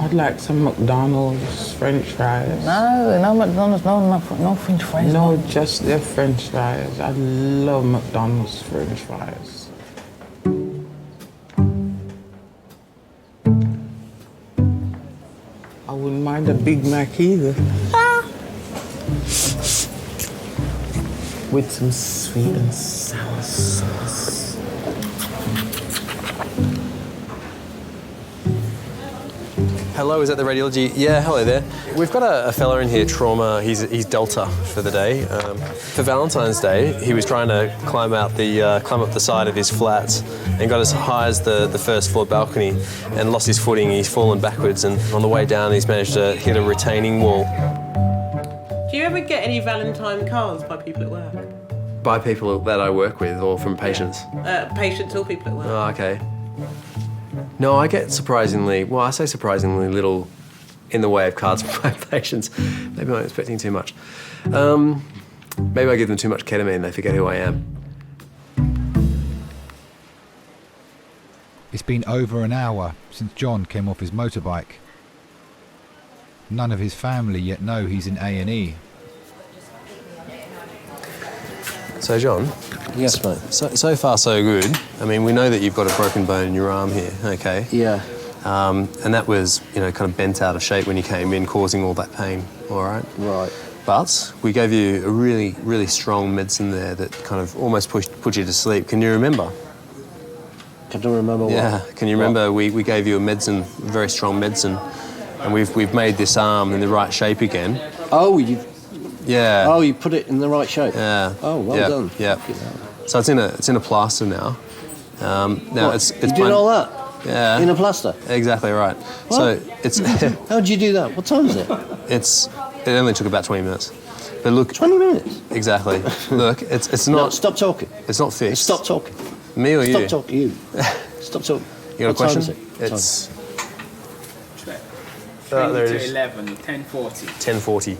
I'd like some McDonald's French fries. No McDonald's, no French fries. No, just their French fries. I love McDonald's French fries. I wouldn't mind a Big Mac either. With some sweet and sour sauce. Hello, is that the radiology? Yeah, hello there. We've got a fella in here, trauma. He's Delta for the day. For Valentine's Day, he was trying to climb up the side of his flat and got as high as the first floor balcony and lost his footing. He's fallen backwards, and on the way down, he's managed to hit a retaining wall. Do you ever get any Valentine cards by people at work? By people that I work with, or from patients? Patients or people at work. Oh, okay. No, I get surprisingly little in the way of cards from my patients. Maybe I'm expecting too much. Maybe I give them too much ketamine and they forget who I am. It's been over an hour since John came off his motorbike. None of his family yet know he's in A&E. So, John? Yes, mate. So far, so good. I mean, we know that you've got a broken bone in your arm here, okay? Yeah. And that was, kind of bent out of shape when you came in, causing all that pain, all right? Right. But we gave you a really, really strong medicine there that kind of almost put you to sleep. Can you remember? Can you remember what? Yeah. Can you remember we gave you a medicine, very strong medicine, and we've made this arm in the right shape again. Oh, you... Yeah. Oh, you put it in the right shape. Yeah. Oh, well done. Yeah. So it's in a plaster now. Now what? it's you did all that? Yeah. In a plaster? Exactly right. What? So it's. How did you do that? What time is it? It only took about 20 minutes. But look. 20 minutes? Exactly. Look, it's not. No, stop talking. It's not fixed. Stop talking. Me or you? Stop talking. You. Stop talking. You got a question? Time is it? It's. 20 to 11, 10:40. 10:40.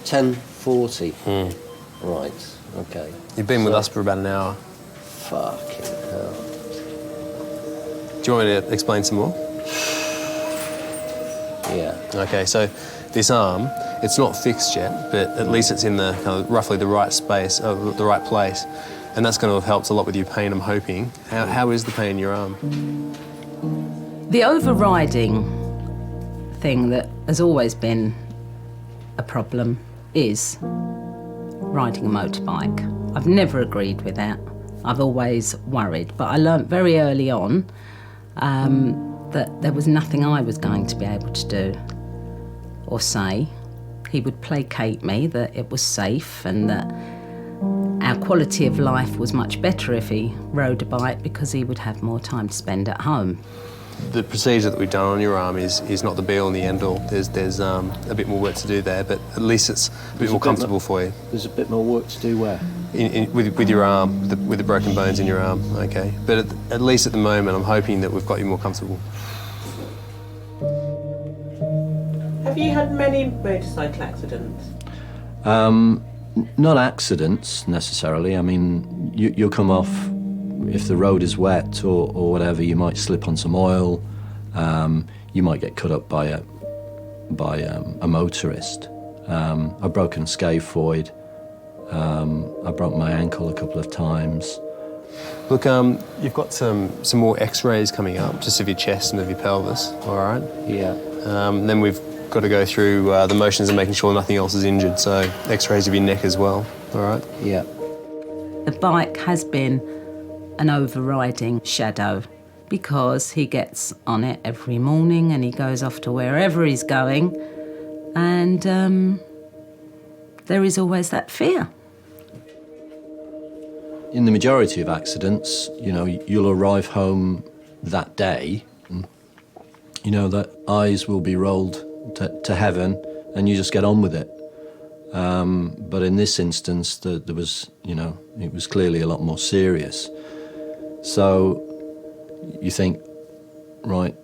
10:40. Right. Okay. You've been with us for about an hour. Fucking hell. Do you want me to explain some more? Yeah. Okay, so this arm, it's not fixed yet, but at least it's in the kind of roughly the right space, the right place, and that's going to have helped a lot with your pain, I'm hoping. How is the pain in your arm? The overriding thing that has always been a problem is riding a motorbike. I've never agreed with that. I've always worried, but I learnt very early on that there was nothing I was going to be able to do or say He would placate me that it was safe and that our quality of life was much better if he rode a bike because he would have more time to spend at home. The procedure that we've done on your arm is not the be-all and the end-all. There's a bit more work to do there, but at least it's a bit more comfortable for you. There's a bit more work to do where? With your arm, with the broken bones in your arm, okay. But at least at the moment, I'm hoping that we've got you more comfortable. Have you had many motorcycle accidents? Not accidents, necessarily. I mean, you'll come off, if the road is wet or whatever, you might slip on some oil, you might get cut up by a motorist. I've broken a scaphoid, I broke my ankle a couple of times. Look, you've got some more x-rays coming up, just of your chest and of your pelvis, all right? Yeah. Then we've got to go through the motions of making sure nothing else is injured, so x-rays of your neck as well, all right? Yeah. The bike has been an overriding shadow because he gets on it every morning and he goes off to wherever he's going, and there is always that fear. In the majority of accidents, you know, you'll arrive home that day, and, you know, that eyes will be rolled to heaven and you just get on with it. But in this instance, there was, you know, it was clearly a lot more serious. So you think, right,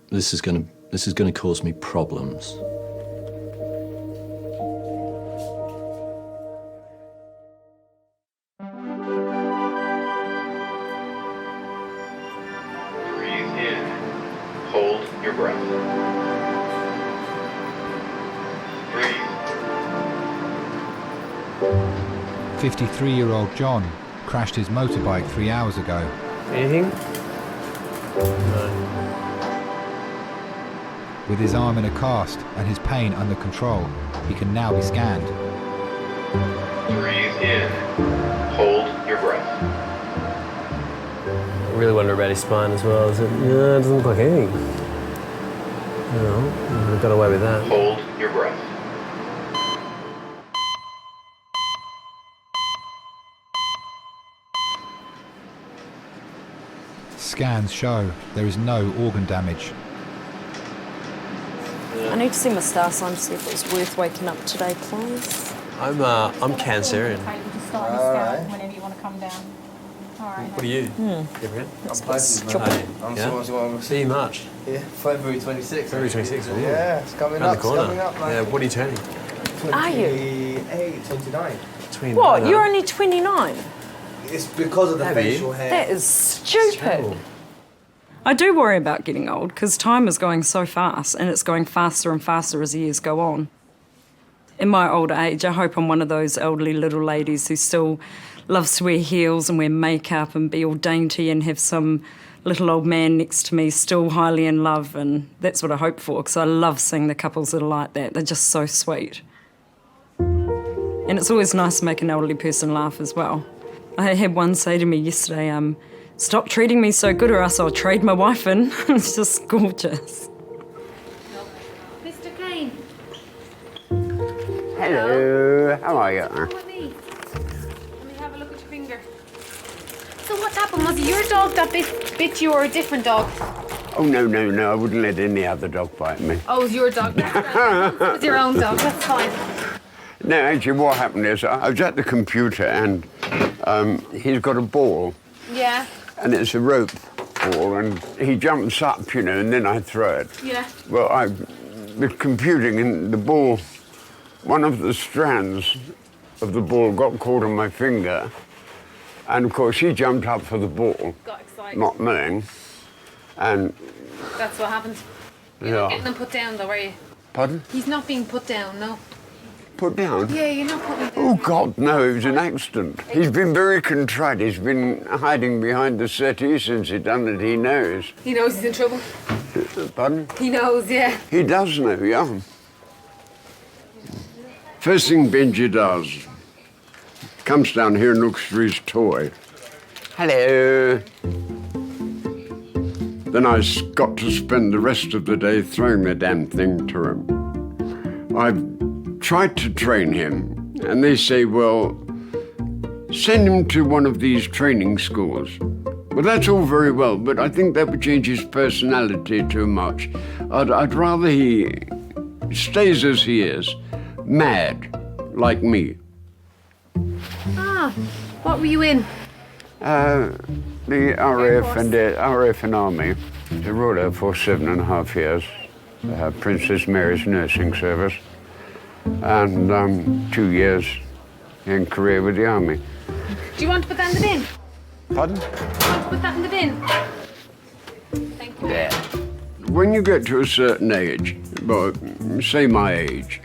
this is going to cause me problems. Breathe in. Hold your breath. Breathe. 53-year-old John crashed his motorbike 3 hours ago. Anything? With his arm in a cast and his pain under control, he can now be scanned. Breathe in. Hold your breath. I really wonder about his spine as well. Is it? No, it doesn't look like anything. No, I got away with that. Hold your breath. Scans show there is no organ damage. I need to see my star sign to see if it was worth waking up today, please. I'm Cancerian. Just start this down whenever you want to come down. All right. What are you? Gabriel? I'm See you March. Yeah, February 26th. February 26th. Ooh. Yeah, it's coming Around up. the corner. It's coming up, man. Yeah, what are you turning? Are you? 29. 29. What? You're only 29? It's because of the facial hair. That is stupid. I do worry about getting old because time is going so fast and it's going faster and faster as the years go on. In my older age, I hope I'm one of those elderly little ladies who still loves to wear heels and wear makeup and be all dainty and have some little old man next to me still highly in love, and that's what I hope for because I love seeing the couples that are like that. They're just so sweet. And it's always nice to make an elderly person laugh as well. I had one say to me yesterday, stop treating me so good or else I'll trade my wife in. It's just gorgeous. Mr. Kane. Hello, how are you? Let me have a look at your finger. So what happened? Was it your dog that bit you or a different dog? Oh, no, I wouldn't let any other dog bite me. Oh, it was your dog. It was your own dog, that's fine. No, actually what happened is I was at the computer and he's got a ball. Yeah. And it's a rope ball and he jumps up, you know, and then I throw it. Yeah. Well, I was computing and the ball, one of the strands of the ball got caught on my finger, and of course he jumped up for the ball. Got excited. Not knowing, and... That's what happened. You're not getting him put down though, are you? Pardon? He's not being put down, no. Put down? Yeah, you're not putting him down. Oh, God, no, it was an accident. He's been very contrite. He's been hiding behind the settee since he done it. He knows. He knows he's in trouble. Pardon? He knows, yeah. He does know, yeah. First thing Benji does, comes down here and looks for his toy. Hello. Then I got to spend the rest of the day throwing the damn thing to him. I've tried to train him, and they say, well, send him to one of these training schools. Well, that's all very well, but I think that would change his personality too much. I'd rather he stays as he is, mad, like me. Ah, what were you in? The RAF and Army. The Royal Air Force, 7.5 years. Princess Mary's Nursing Service. And 2 years in Korea with the Army. Do you want to put that in the bin? Pardon? Do you want to put that in the bin? Thank you. Yeah. When you get to a certain age, well, say my age,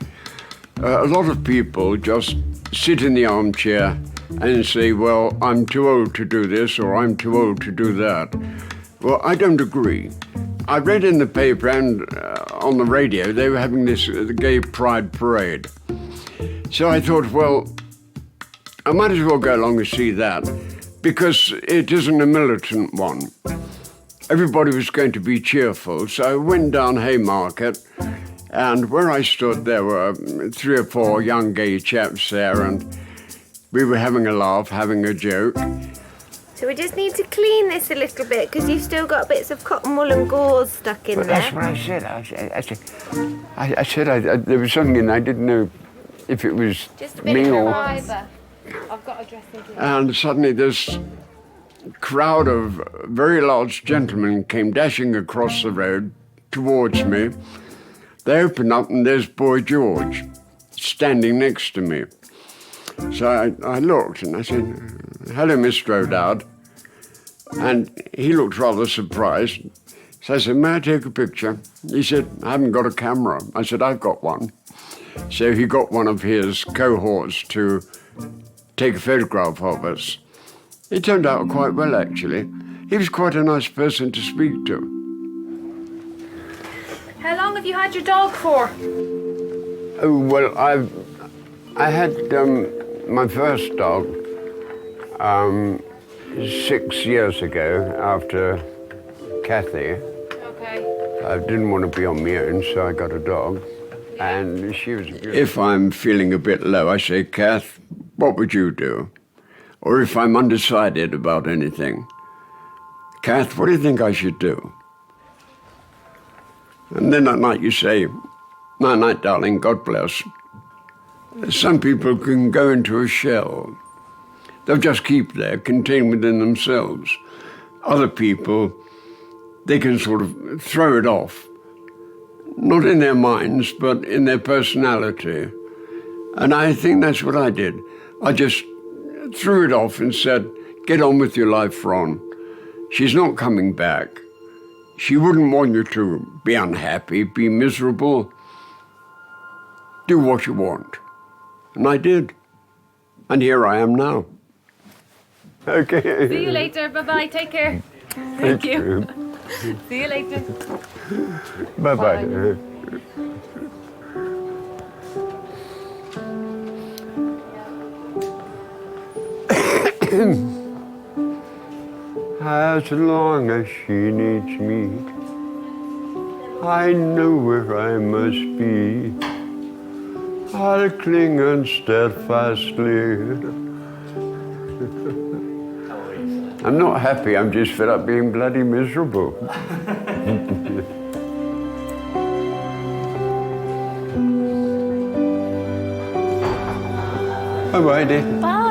a lot of people just sit in the armchair and say, well, I'm too old to do this or I'm too old to do that. Well, I don't agree. I read in the paper and on the radio they were having this gay pride parade. So I thought, well, I might as well go along and see that because it isn't a militant one. Everybody was going to be cheerful, so I went down Haymarket, and where I stood there were 3 or 4 young gay chaps there, and we were having a laugh, having a joke. So we just need to clean this a little bit because you've still got bits of cotton wool and gauze stuck in there. That's what I said. There was something in there. I didn't know if it was just a bit me of or... fibre. I've got a dressing table. And suddenly this crowd of very large gentlemen came dashing across the road towards me. They opened up and there's Boy George standing next to me. So I looked and I said, hello, Mr. O'Dowd. And he looked rather surprised. So I said, may I take a picture? He said, I haven't got a camera. I said, I've got one. So he got one of his cohorts to take a photograph of us. It turned out quite well, actually. He was quite a nice person to speak to. How long have you had your dog for? Oh, well, I had my first dog 6 years ago after Kathy. Okay. I didn't want to be on my own, so I got a dog. And she was beautiful. If I'm feeling a bit low, I say, Kath, what would you do? Or if I'm undecided about anything, Kath, what do you think I should do? And then at night you say, night, night, darling, God bless. Some people can go into a shell. They'll just keep there, contained within themselves. Other people, they can sort of throw it off. Not in their minds, but in their personality. And I think that's what I did. I just threw it off and said, get on with your life, Ron. She's not coming back. She wouldn't want you to be unhappy, be miserable. Do what you want. And I did. And here I am now. Okay. See you later. Bye-bye. Take care. Thank you. See you later. Bye-bye. As long as she needs me, I know where I must be. I'll cling on steadfastly. I'm not happy, I'm just fed up being bloody miserable. Bye-bye, dear. Bye.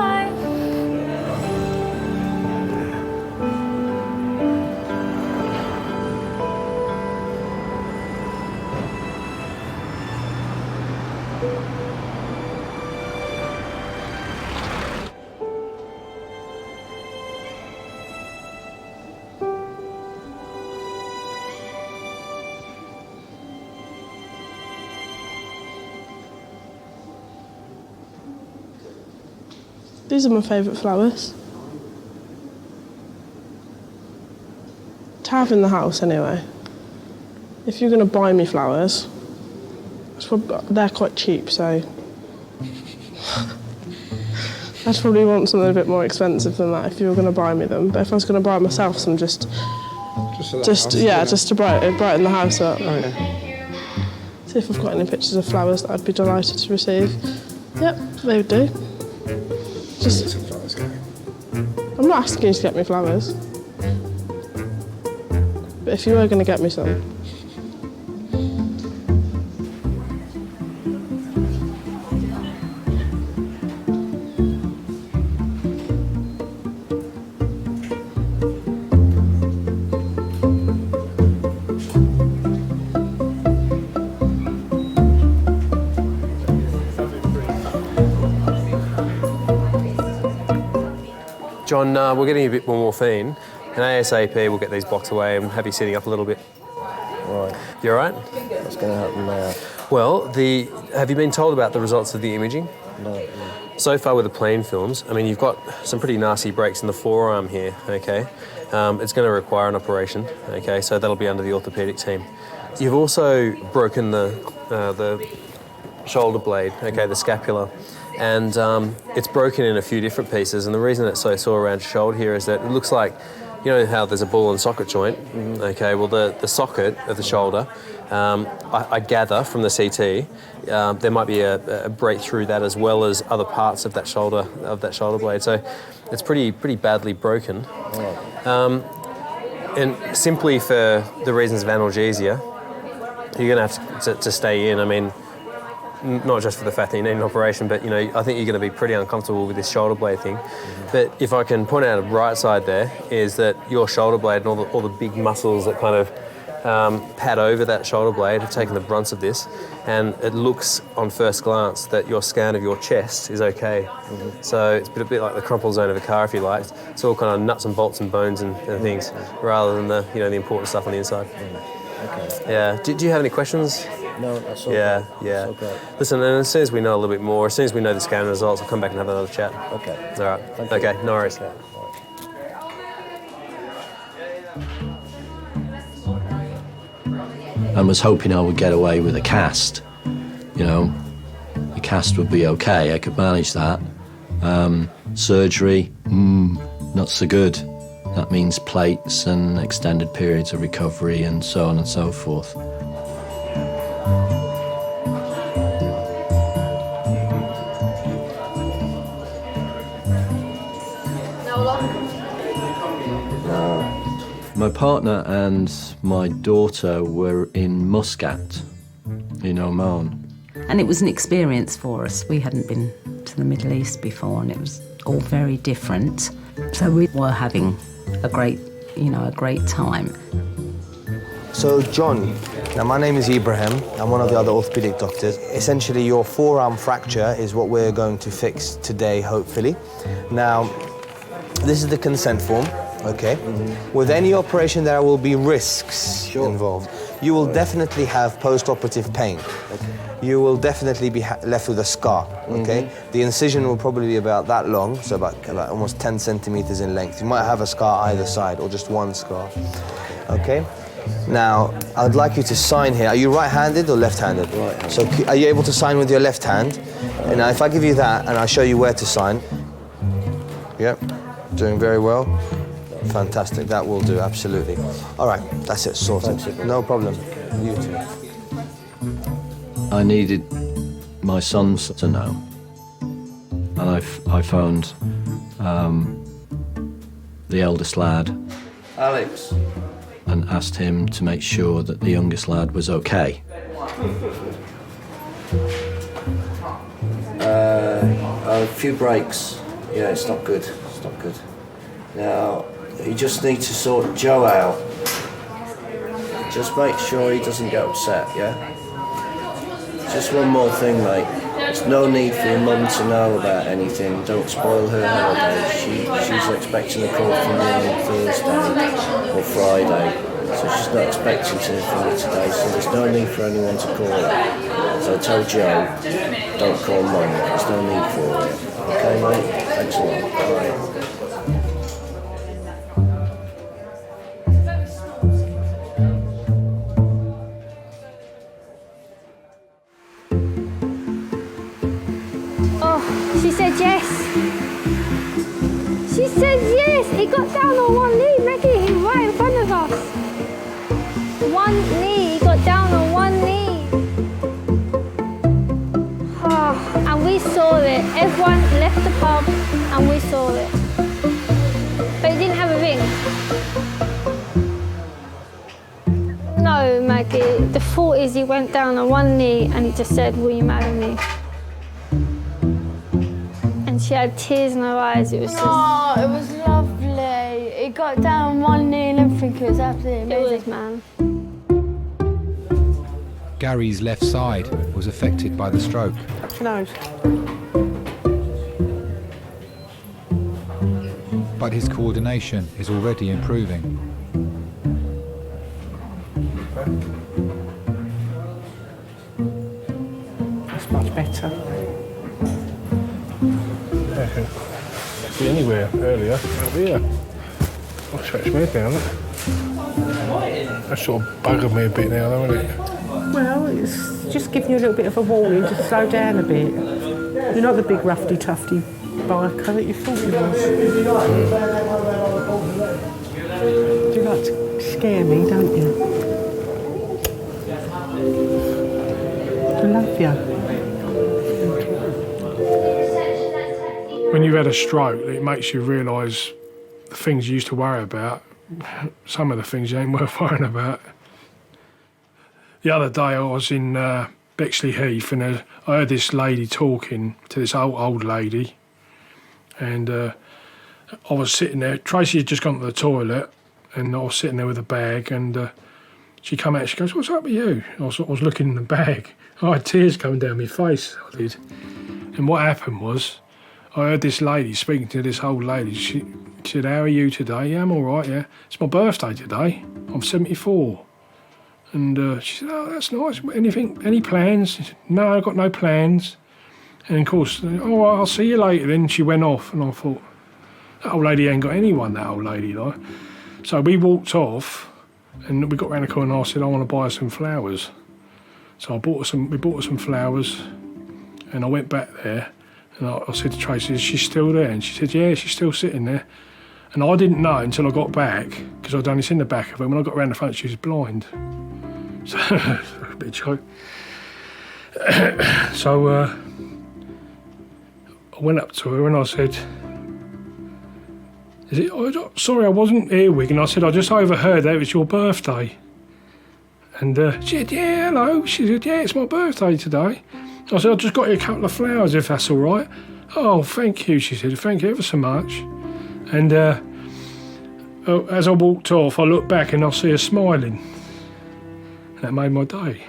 These are my favourite flowers. To have in the house anyway. If you're going to buy me flowers, they're quite cheap, so I'd probably want something a bit more expensive than that if you were going to buy me them. But if I was going to buy myself some just to brighten the house up. Oh, yeah. See if I've got any pictures of flowers that I'd be delighted to receive. Yep, they would do. Just. Some flowers, I'm not asking you to get me flowers. But if you were going to get me some. John, we're getting a bit more morphine, and ASAP we'll get these blocks away and have you sitting up a little bit. Right. You all right? What's going to happen now? Well, have you been told about the results of the imaging? No. So far with the plain films, I mean, you've got some pretty nasty breaks in the forearm here, okay? It's going to require an operation, okay? So that'll be under the orthopaedic team. You've also broken the shoulder blade, okay, the scapula. And it's broken in a few different pieces, and the reason it's so sore around your shoulder here is that it looks like, you know how there's a ball and socket joint? Okay, well the socket of the shoulder, I gather from the CT, there might be a break through that as well as other parts of that shoulder blade. So it's pretty badly broken. And simply for the reasons of analgesia, you're going to have to stay in. I mean, not just for the fact that you need an operation, but you know, I think you're going to be pretty uncomfortable with this shoulder blade thing. But if I can point out a bright side there, is that your shoulder blade and all the big muscles that kind of pad over that shoulder blade have taken the brunt of this, and it looks on first glance that your scan of your chest is okay. So it's a bit like the crumple zone of a car, if you like. It's all kind of nuts and bolts and bones and things, rather than the important stuff on the inside. Okay. Yeah. Do you have any questions? No, that's all Yeah, good. yeah. That's all good. Listen, and as soon as we know a little bit more, as soon as we know the scan results, I'll come back and have another chat. Okay. All right. Thank you. Okay, no worries. Okay. And was hoping I would get away with a cast. You know, the cast would be okay, I could manage that. Surgery, not so good. That means plates and extended periods of recovery and so on and so forth. My partner and my daughter were in Muscat, in Oman. And it was an experience for us. We hadn't been to the Middle East before, and it was all very different. So we were having a great time. So, John, now my name is Ibrahim. I'm one of the other orthopedic doctors. Essentially, your forearm fracture is what we're going to fix today, hopefully. Now, this is the consent form. Okay. With any operation, there will be risks involved. You will definitely have post-operative pain. Okay. You will definitely be left with a scar. Okay. The incision will probably be about that long, so about almost 10 centimeters in length. You might have a scar either side, or just one scar. Okay. Now, I'd like you to sign here. Are you right-handed or left-handed? Right-handed. So, are you able to sign with your left hand? And now, if I give you that and I show you where to sign. Yep. Doing very well. Fantastic, that will do, absolutely. All right, that's it, sorted. No problem. You too. I needed my sons to know. And I phoned the eldest lad. Alex. And asked him to make sure that the youngest lad was okay. A few breaks. Yeah, it's not good. It's not good. Now, you just need to sort Joe out. Just make sure he doesn't get upset, yeah? Just one more thing, mate. There's no need for your mum to know about anything. Don't spoil her holidays. She's expecting a call from you on Thursday or Friday. So she's not expecting to hear from you today, so there's no need for anyone to call her. So tell Joe, don't call mum. There's no need for it. Okay, mate? Thanks a lot. Bye. She said yes. She said yes. He got down on one knee, Maggie. He's right in front of us. One knee. He got down on one knee. Everyone left the pub and we saw it. But it didn't have a ring. No, Maggie. The thought is he went down on one knee and he just said, "Will you marry me?" And she had tears in her eyes. It was just... Oh, it was lovely. It got down on one knee and everything. It was absolutely amazing. It was, man. Gary's left side was affected by the stroke. Touch your nose. But his coordination is already improving. That's much better. Yeah, could be anywhere earlier. Out here. I'll stretch my head down. That sort of buggered me a bit now, though, isn't it? Well, it's just giving you a little bit of a warning to slow down a bit. You're not the big roughy tufty biker that you thought you was. You like to scare me, don't you? I love you. When you've had a stroke, it makes you realise the things you used to worry about, some of the things you ain't worth worrying about. The other day I was in Bexley Heath and I heard this lady talking to this old lady, and I was sitting there. Tracy had just gone to the toilet and I was sitting there with a bag, and she come out and she goes, "What's up with you?" I was looking in the bag. I had tears coming down my face, I did. And what happened was, I heard this lady speaking to this old lady. She said, "How are you today?" "Yeah, I'm all right, yeah. It's my birthday today. I'm 74. And she said, "Oh, that's nice. Any plans?" She said, "No, I've got no plans." And of course, "All right, I'll see you later." Then she went off, and I thought, that old lady ain't got anyone, that old lady, like. So we walked off, and we got round the corner, and I said, "I want to buy her some flowers." So we bought her some flowers, and I went back there, and I said to Tracy, "Is she still there?" And she said, "Yeah, she's still sitting there." And I didn't know until I got back, because I'd only seen the back of her. When I got round the front, she was blind. So, a bit of joke. So I went up to her and I said, "Sorry, I wasn't here, Wig." And I said, "I just overheard that it was your birthday." And she said, "Yeah, hello." She said, "Yeah, it's my birthday today." I said, "I just got you a couple of flowers, if that's all right." "Oh, thank you," she said. "Thank you ever so much." And as I walked off, I looked back and I see her smiling. And that made my day.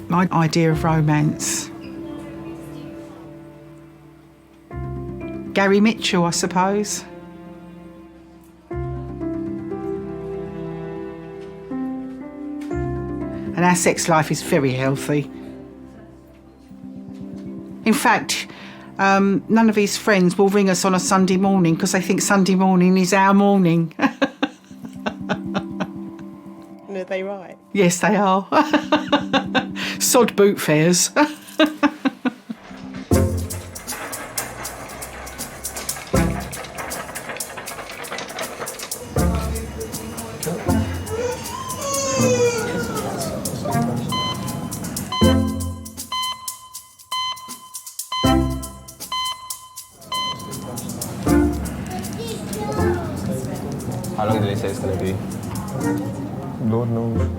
My idea of romance. Gary Mitchell, I suppose. And our sex life is very healthy. In fact, none of his friends will ring us on a Sunday morning because they think Sunday morning is our morning. And are they right? Yes, they are. Sod boot fairs. How long do they say it's going to be? Lord knows.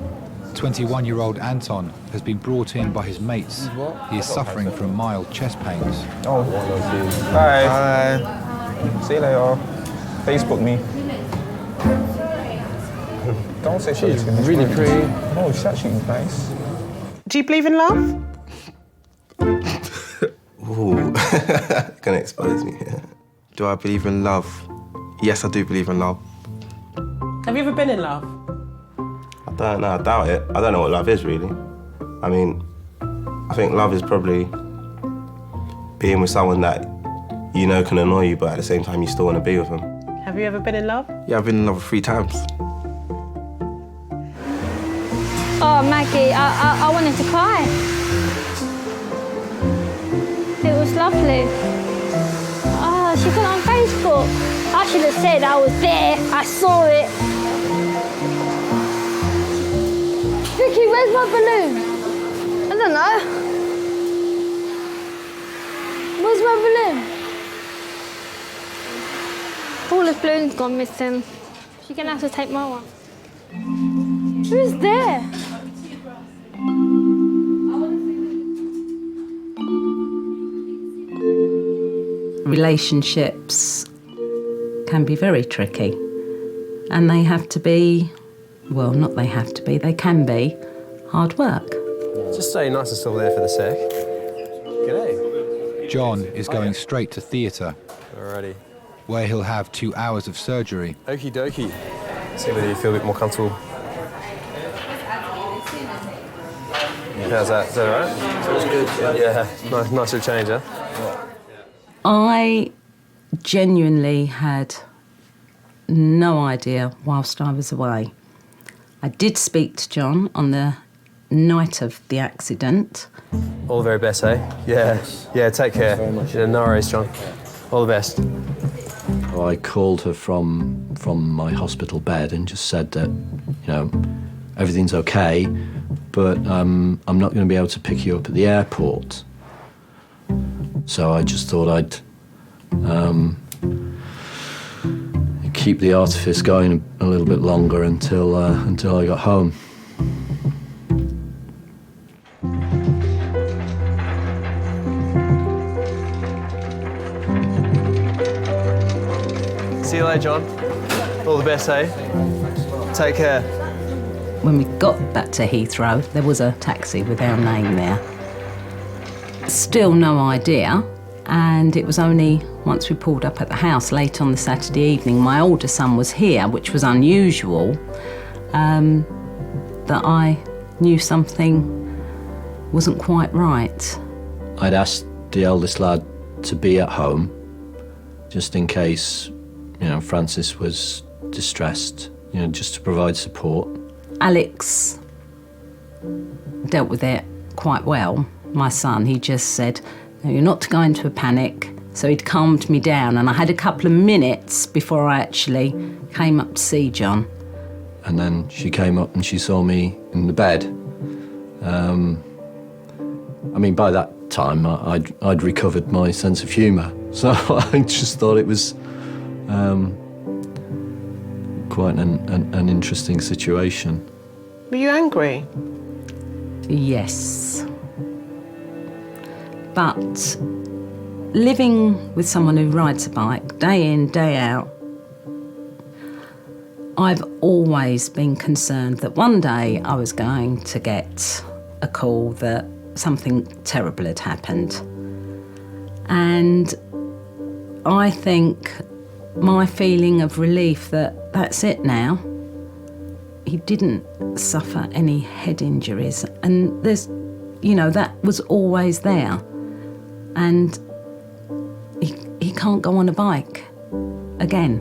21-year-old Anton has been brought in by his mates. He is suffering from mild chest pains. Oh, bye. Bye. See you later. Facebook me. Don't say she's really pretty. Oh, she's actually nice. Do you believe in love? Ooh, gonna expose me here. Do I believe in love? Yes, I do believe in love. Have you ever been in love? I don't know, I doubt it. I don't know what love is, really. I mean, I think love is probably being with someone that you know can annoy you, but at the same time you still want to be with them. Have you ever been in love? Yeah, I've been in love 3 times. Oh, Maggie, I wanted to cry. It was lovely. Oh, she put it on Facebook. I should have said I was there. I saw it. Ricky, where's my balloon? I don't know. Where's my balloon? Paula's balloon's gone missing. She's gonna have to take my one. Who's there? Relationships can be very tricky, and they have to be, well, not they have to be, they can be hard work. Just stay nice and still there for the sec. G'day. John is going straight to theatre. Alrighty. Where he'll have 2 hours of surgery. Okie dokie. See whether you feel a bit more comfortable. How's that? Is that alright? Feels good, yeah. Nice little change, huh? I genuinely had no idea whilst I was away. I did speak to John on the night of the accident. All the very best, eh? Yeah. Yeah, take care. Thanks very much. Yeah, no worries, John. All the best. I called her from my hospital bed and just said that, everything's okay, but I'm not going to be able to pick you up at the airport. So I just thought I'd keep the artifice going a little bit longer until I got home. See you later, John. All the best, eh? Take care. When we got back to Heathrow, there was a taxi with our name there. Still no idea, and it was only once we pulled up at the house late on the Saturday evening, my older son was here, which was unusual, that I knew something wasn't quite right. I'd asked the eldest lad to be at home, just in case, Francis was distressed, just to provide support. Alex dealt with it quite well. My son, he just said, no, you're not to go into a panic. So he'd calmed me down, and I had a couple of minutes before I actually came up to see John. And then she came up and she saw me in the bed. By that time, I'd recovered my sense of humour. So I just thought it was quite an interesting situation. Were you angry? Yes. But living with someone who rides a bike day in, day out, I've always been concerned that one day I was going to get a call that something terrible had happened. And I think my feeling of relief that that's it now. He didn't suffer any head injuries, and there's, that was always there. And he can't go on a bike again.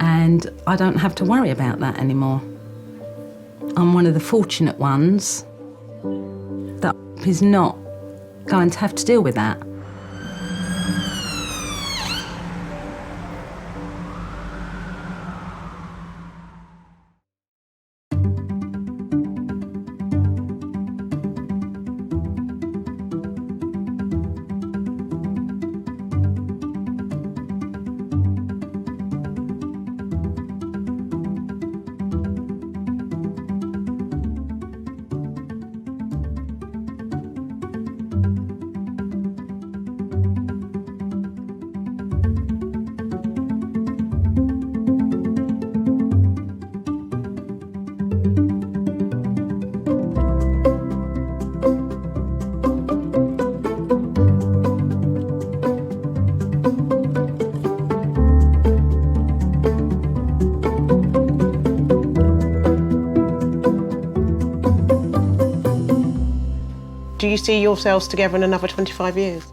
And I don't have to worry about that anymore. I'm one of the fortunate ones that is not going to have to deal with that. Do you see yourselves together in another 25 years?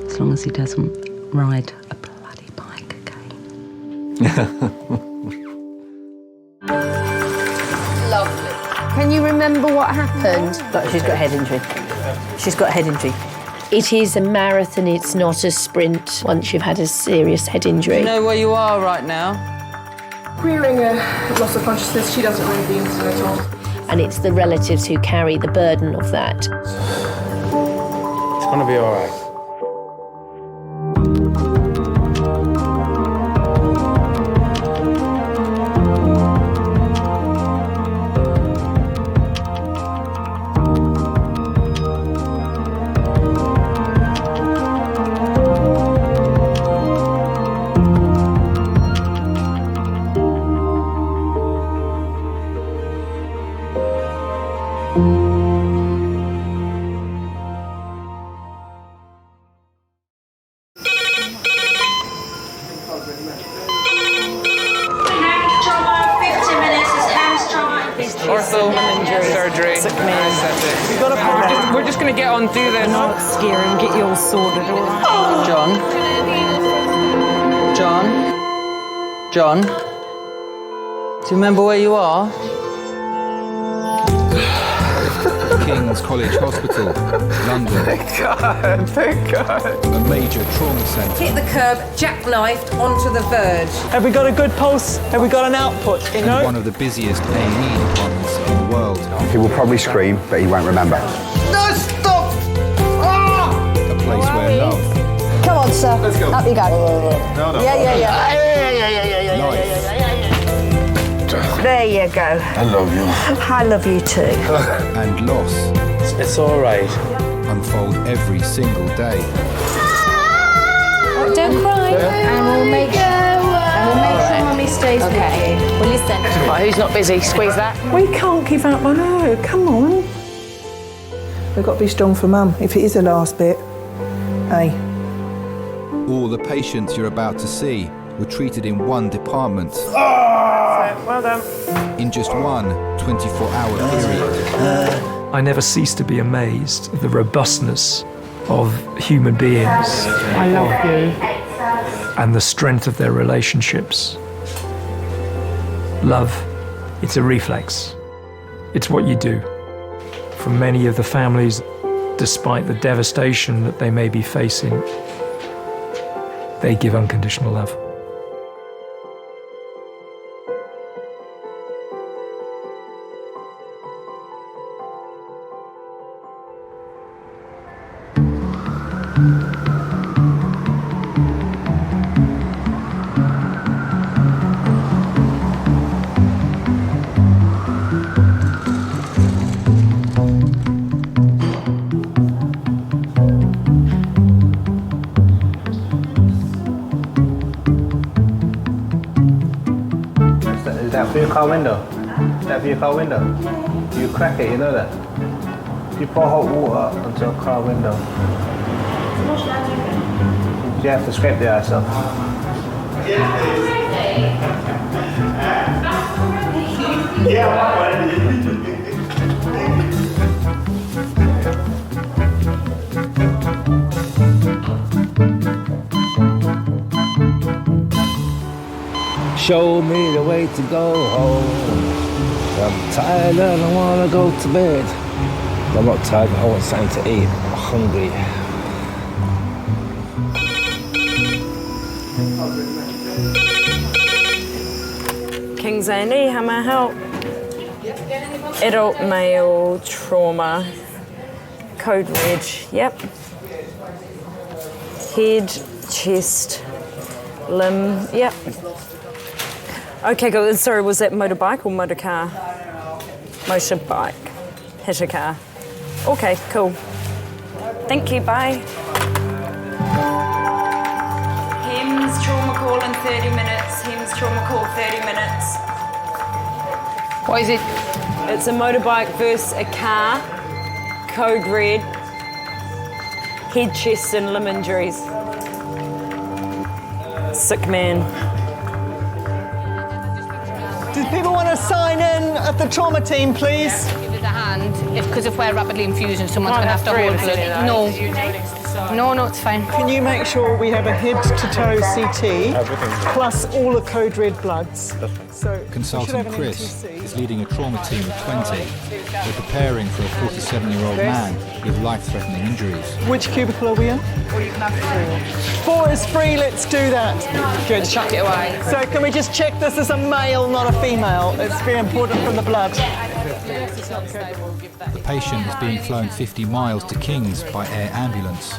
As long as he doesn't ride a bloody bike again. Lovely. Can you remember what happened? She's got a head injury. She's got a head injury. It is a marathon, it's not a sprint once you've had a serious head injury. You know where you are right now? Queering a loss of consciousness, she doesn't really be into it at all. And it's the relatives who carry the burden of that. It's gonna be all right. Surgery. We're just going to get on through this. Not scare and get you all sorted, all right? John? Do you remember where you are? King's College Hospital, London. Thank God. A major trauma centre. Hit the curb, jackknifed onto the verge. Have we got a good pulse? Have we got an output? You know? One of the busiest A&E departments in the world. He will probably scream, but he won't remember. No, stop! A place where love, Come on, sir. Let's go. Up you go. No. Yeah. life, There you go. I love you. I love you too. and loss It's all right. unfold every single day. Don't cry. And we'll make sure Mummy stays with you. Well, listen. Right, who's not busy? Squeeze that. We can't give up on her. Come on. We've got to be strong for Mum. If it is the last bit, hey. All the patients you're about to see were treated in one department. Well done. In just one 24-hour period. I never cease to be amazed at the robustness of human beings. I love you. And the strength of their relationships. Love, it's a reflex. It's what you do. For many of the families, despite the devastation that they may be facing, they give unconditional love. Is that for your car window? Is that for your car window? You crack it, you know that? You pour hot water onto a car window. You have to scrape the ice off. Show me the way to go home. I'm tired and I wanna go to bed. I'm not tired, I want something to eat. I'm hungry. King's A&E, how may I help? Adult male trauma. Code Reg, yep. Head, chest, limb, yep. Okay, good. Sorry, was that motorbike or motor car? Motorbike. Hit a car. Okay, cool. Thank you, bye. HEMS trauma call in 30 minutes. HEMS trauma call 30 minutes. What is it? It's a motorbike versus a car. Code red. Head, chest and limb injuries. Sick man. Do people want to sign in at the trauma team, please? Give it a hand, because if we're rapidly infusing, someone's going to have to hold blood. No. No, it's fine. Can you make sure we have a head-to-toe CT plus all the code red bloods? So Consultant Chris is leading a trauma team of 20. They're preparing for a 47-year-old man with life-threatening injuries. Which cubicle are we in? Or you can have 4 is free, let's do that. Good. Chuck it away. So can we just check this is a male, not a female? It's very important from the blood. The patient is being flown 50 miles to King's by air ambulance.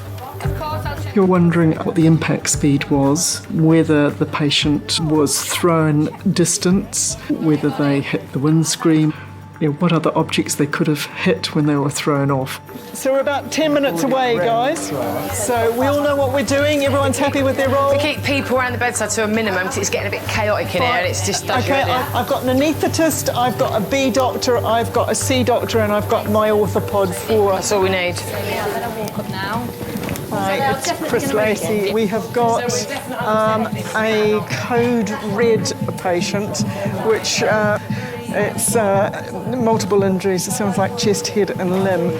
You're wondering what the impact speed was, whether the patient was thrown distance, whether they hit the windscreen, what other objects they could have hit when they were thrown off. So we're about 10 minutes away, guys. So we all know what we're doing. Everyone's happy with their role. We keep people around the bedside to a minimum because it's getting a bit chaotic in here and it's just... Okay, I've got an anaesthetist, I've got a B doctor, I've got a C doctor, and I've got my orthopod for... That's all we need. Hi, it's Chris Lacey. We have got a code red patient, which it's multiple injuries. It sounds like chest, head and limb.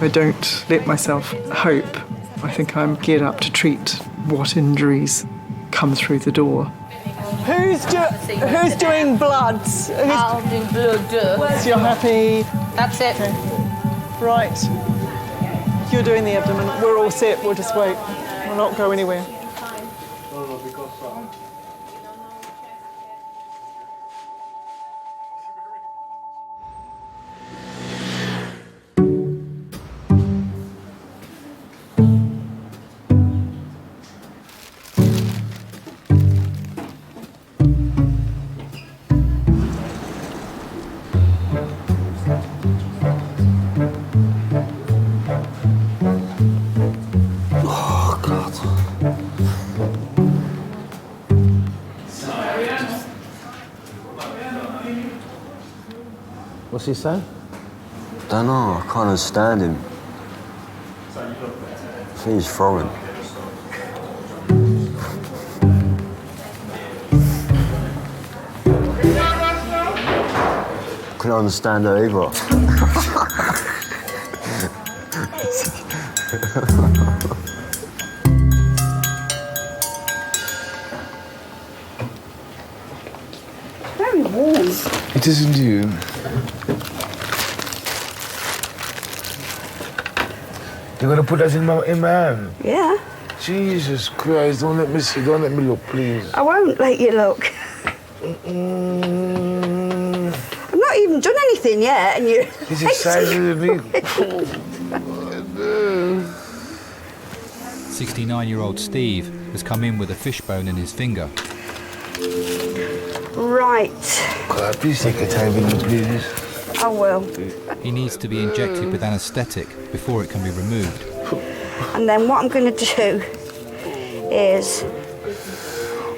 I don't let myself hope. I think I'm geared up to treat what injuries come through the door. Who's doing bloods? I'll do blood. So you're happy? That's it. Okay. Right. You're doing the abdomen. We're all set. We'll just wait. We'll not go anywhere. What's he say? Don't know, I can't understand him. I think he's foreign. Couldn't understand her either. Very warm. It isn't you. You're gonna put that in my hand? Yeah. Jesus Christ, don't let me see, don't let me look, please. I won't let you look. I've not even done anything yet, and you. He's excited me. 69-year-old Steve has come in with a fishbone in his finger. Right. God, please take your time with me, please. I will. He needs to be injected with anaesthetic before it can be removed. And then what I'm going to do is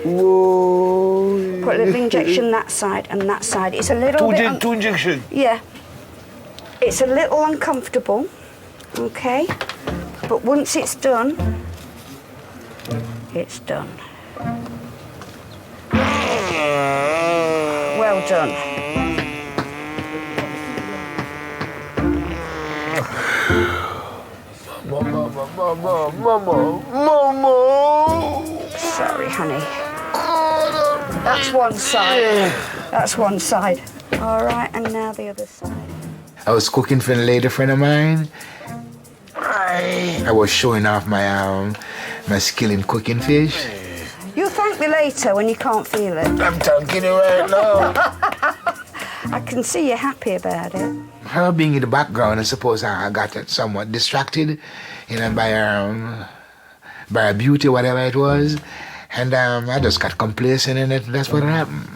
put a little injection that side and that side. It's a little bit... Two injections? Yeah. It's a little uncomfortable, okay? But once it's done, it's done. Well done. Mama. Sorry, honey. That's one side. That's one side. All right, and now the other side. I was cooking for a lady friend of mine. I was showing off my skill in cooking fish. You'll thank me later when you can't feel it. I'm thanking you right now. I can see you're happy about it. Her being in the background, I suppose I got somewhat distracted, by her beauty, whatever it was, and I just got complacent in it. That's what happened.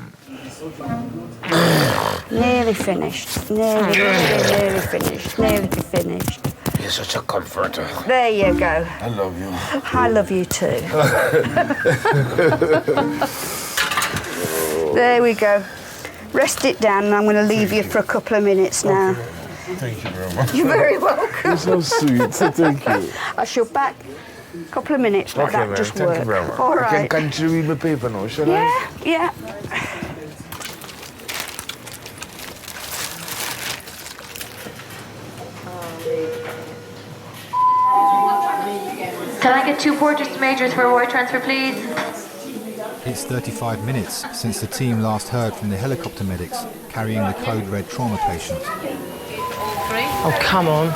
Nearly finished. Nearly finished. Nearly finished. You're such a comforter. There you go. I love you. I love you too. There we go. Rest it down, and I'm going to leave you for a couple of minutes now. Okay. Thank you very much. You're very welcome. You're so sweet. So thank you. I shall back a couple of minutes. Let that man. just Thank work. you very much. All right. I can continue read my paper now, shall I? Yeah. Can I get 2 porters to majors for a wire transfer, please? It's 35 minutes since the team last heard from the helicopter medics carrying the code red trauma patient. Oh, come on.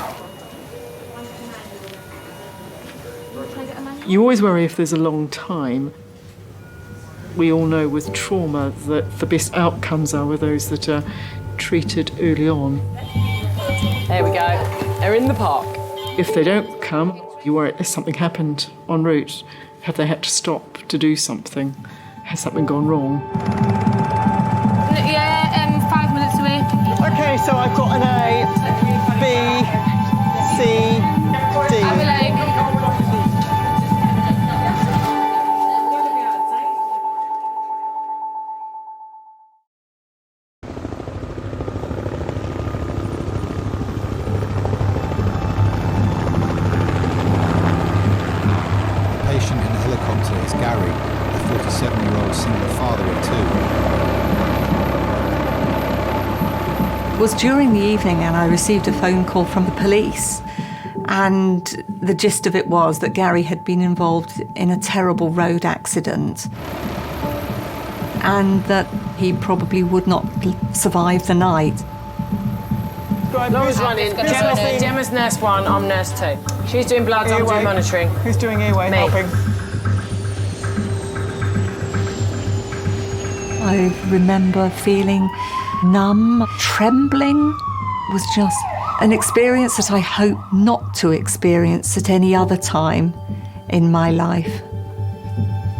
You always worry if there's a long time. We all know with trauma that the best outcomes are those that are treated early on. There we go. They're in the park. If they don't come, you worry if something happened en route. Have they had to stop to do something? Has something gone wrong? Yeah, 5 minutes away. Okay, so I've got an A, B, C, D. Gary, a 47-year-old single father of 2. It was during the evening and I received a phone call from the police, and the gist of it was that Gary had been involved in a terrible road accident and that he probably would not survive the night. Laura's running. Gemma's nurse 1, I'm nurse 2. She's doing bloods, I'm doing monitoring. Who's doing airway helping? I remember feeling numb, trembling. It was just an experience that I hope not to experience at any other time in my life.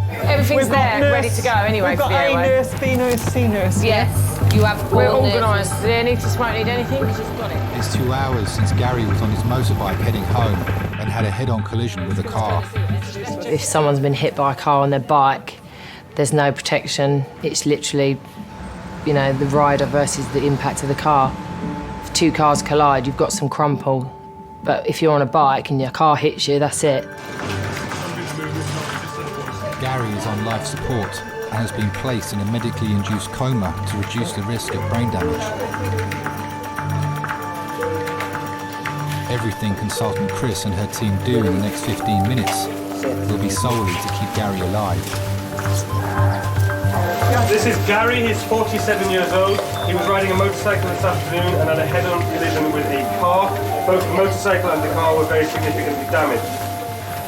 Everything's there, ready to go anyway for the airway. We've got A nurse, B nurse, C nurse. Yes, you have. We're organised. Do they need to need anything? We've just got it. It's 2 hours since Gary was on his motorbike heading home and had a head-on collision with a car. If someone's been hit by a car on their bike, there's no protection. It's literally, you know, the rider versus the impact of the car. If 2 cars collide, you've got some crumple. But if you're on a bike and your car hits you, that's it. Gary is on life support and has been placed in a medically induced coma to reduce the risk of brain damage. Everything consultant Chris and her team do in the next 15 minutes will be solely to keep Gary alive. This is Gary, he's 47 years old. He was riding a motorcycle this afternoon and had a head-on collision with a car. Both the motorcycle and the car were very significantly damaged.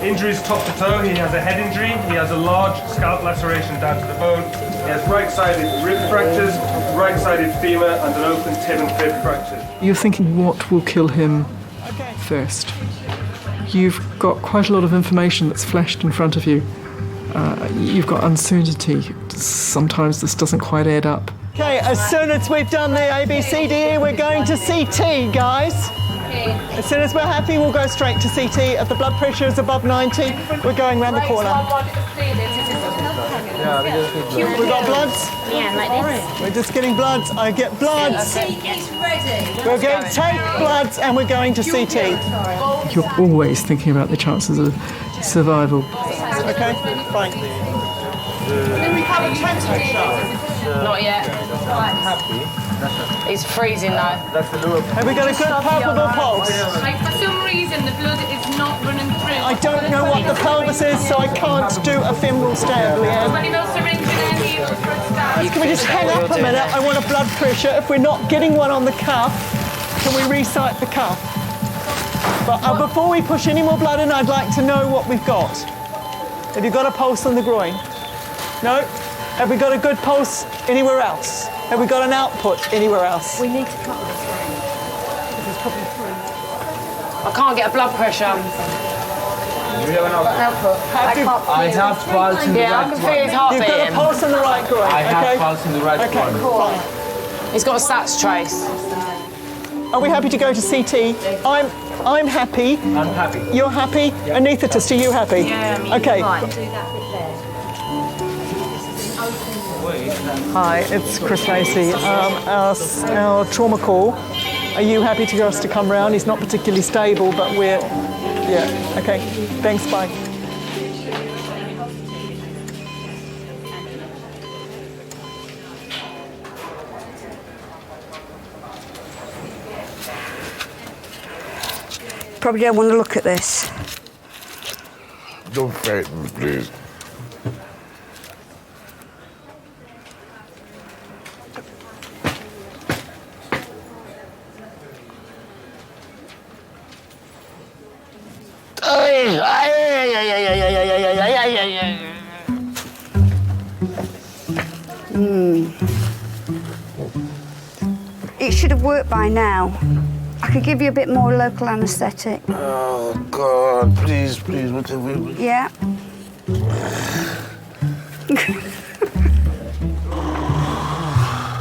Injuries top to toe, he has a head injury, he has a large scalp laceration down to the bone, he has right-sided rib fractures, right-sided femur and an open tib and fib fracture. You're thinking, what will kill him first? You've got quite a lot of information that's flashed in front of you. You've got uncertainty. Sometimes this doesn't quite add up. Okay, as soon as we've done the ABCDE, we're going to CT, guys. As soon as we're happy, we'll go straight to CT. If the blood pressure is above 90, we're going round the corner. We've got bloods? Yeah, like this. We're just getting bloods. I get bloods. We're going to take bloods and we're going to CT. You're always thinking about the chances of survival. Okay, fine. Then we have a temperature. Not yet. It's freezing though. Have we got a good palpable pulse? Like, for some reason, the blood is not running through. I don't know what the pelvis is, so I can't do a femoral stab, Leanne. Can we just hang up a minute? I want a blood pressure. If we're not getting one on the cuff, can we recite the cuff? But before we push any more blood in, I'd like to know what we've got. Have you got a pulse on the groin? No? Have we got a good pulse anywhere else? Have we got an output anywhere else? We need to cut this one. This is probably 3. I can't get a blood pressure. Output. I have pulse in the right I can feel his heart You've got a pulse in the right groin. I have pulse in the right groin. Fine. He's got a SATS trace. Are we happy to go to CT? I'm happy. I'm happy. You're happy? Yep. Anaesthetist, are you happy? Yeah, I mean, okay. right. Do that bit there. Hi, it's Chris Lacey. Our trauma call. Are you happy to us to come round? He's not particularly stable, but we're... Yeah, okay. Thanks, bye. Probably don't want to look at this. Don't frighten me, please. It should have worked by now. I could give you a bit more local anaesthetic. Oh, God, please, whatever. Yeah.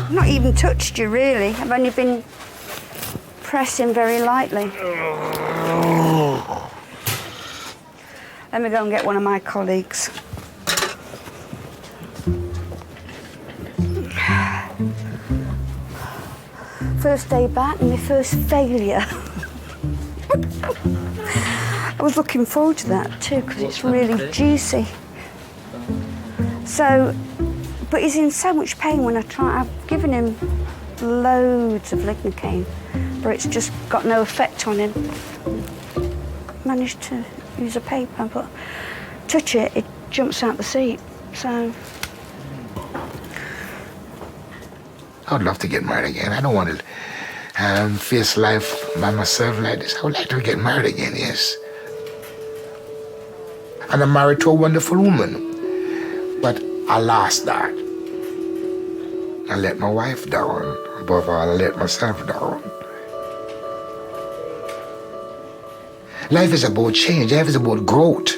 I've not even touched you, really. I've only been pressing very lightly. Let me go and get one of my colleagues. First day back and my first failure. I was looking forward to that too because it's really juicy. So, but he's in so much pain when I try. I've given him loads of lignocaine, but it's just got no effect on him. Managed to use a paper, but touch it, it jumps out the seat. So. I would love to get married again. I don't want to face life by myself like this. I would like to get married again, yes. And I'm married to a wonderful woman. But I lost that. I let my wife down. Above all, I let myself down. Life is about change. Life is about growth.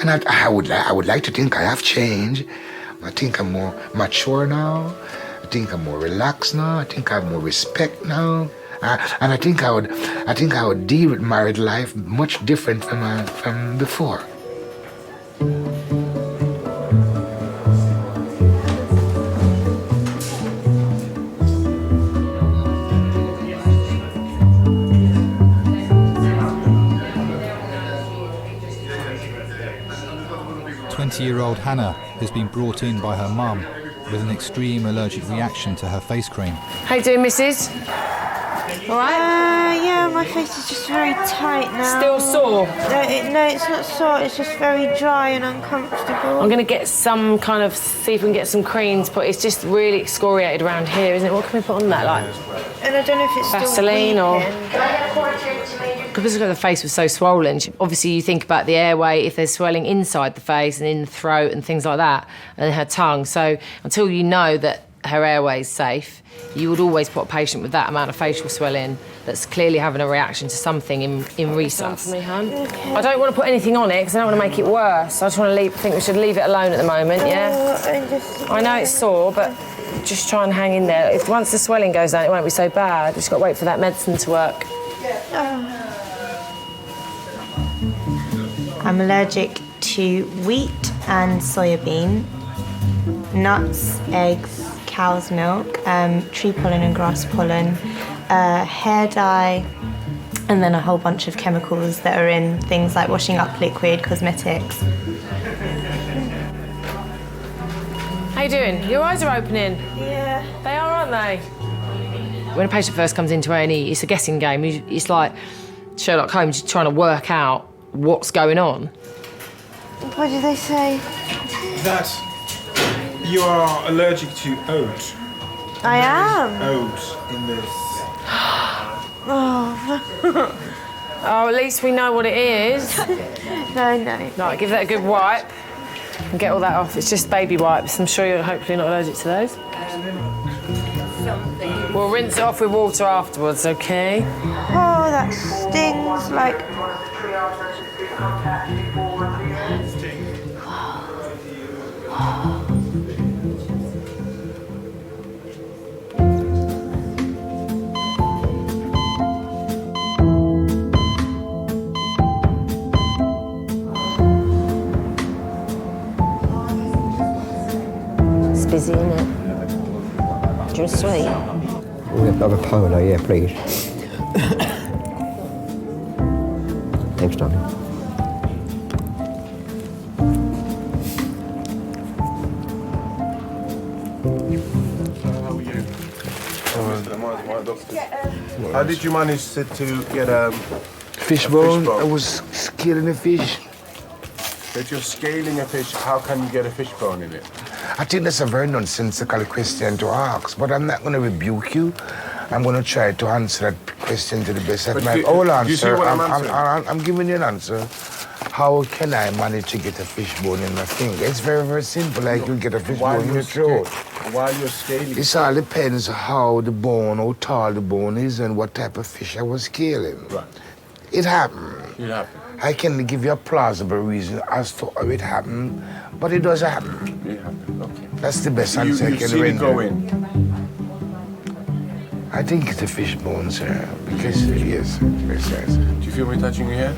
And I would like to think I have changed. I think I'm more mature now. I think I'm more relaxed now. I think I have more respect now, and I think I would deal with married life much different from before. Year-old Hannah has been brought in by her mum with an extreme allergic reaction to her face cream. How you doing, missus? All right? Yeah, my face is just very tight now. Still sore? No, it's not sore. It's just very dry and uncomfortable. I'm going to get some kind of, see if we can get some creams, but it's just really excoriated around here, isn't it? What can we put on that, like? And I don't know if it's Vaseline still or... Because the face was so swollen, obviously you think about the airway, if there's swelling inside the face and in the throat and things like that, and her tongue. So until you know that her airway is safe, you would always put a patient with that amount of facial swelling that's clearly having a reaction to something in resus. For me, hon. Okay. I don't want to put anything on it because I don't want to make it worse. I just want to think we should leave it alone at the moment, yeah? I know it's sore, but just try and hang in there. If once the swelling goes down, it won't be so bad. Just got to wait for that medicine to work. I'm allergic to wheat and soybean, nuts, eggs, cow's milk, tree pollen and grass pollen, hair dye, and then a whole bunch of chemicals that are in things like washing up liquid, cosmetics. How you doing? Your eyes are opening. Yeah. They are, aren't they? When a patient first comes into A&E, it's a guessing game. It's like Sherlock Holmes trying to work out what's going on. What did they say? That you are allergic to oat. I am. Oat in this. Oh. Oh, at least we know what it is. No. Right, give that a good wipe and get all that off. It's just baby wipes. I'm sure you're hopefully not allergic to those. We'll rinse it off with water afterwards, okay? Oh, that stings like... It's busy, isn't it? Do you want a sweet? Another polo, yeah, please. Thanks, darling. How did you manage to get fishbone? I was scaling the fish. If you're scaling a fish, how can you get a fish bone in it? I think that's a very nonsensical question to ask, but I'm not going to rebuke you. I'm going to try to answer that question to the best of my own answer. I'm giving you an answer. How can I manage to get a fish bone in my finger? It's very, very simple. Like you get a fish bone in your throat. While you're scaling. It all depends how the bone, how tall the bone is, and what type of fish I was scaling. Right. It happened. It happened. I can give you a plausible reason as to how it happened, but it does happen. It happened, okay. That's the best answer I can render. It go in? I think it's a fish bone, sir, because, yes. Do you feel me touching your hair?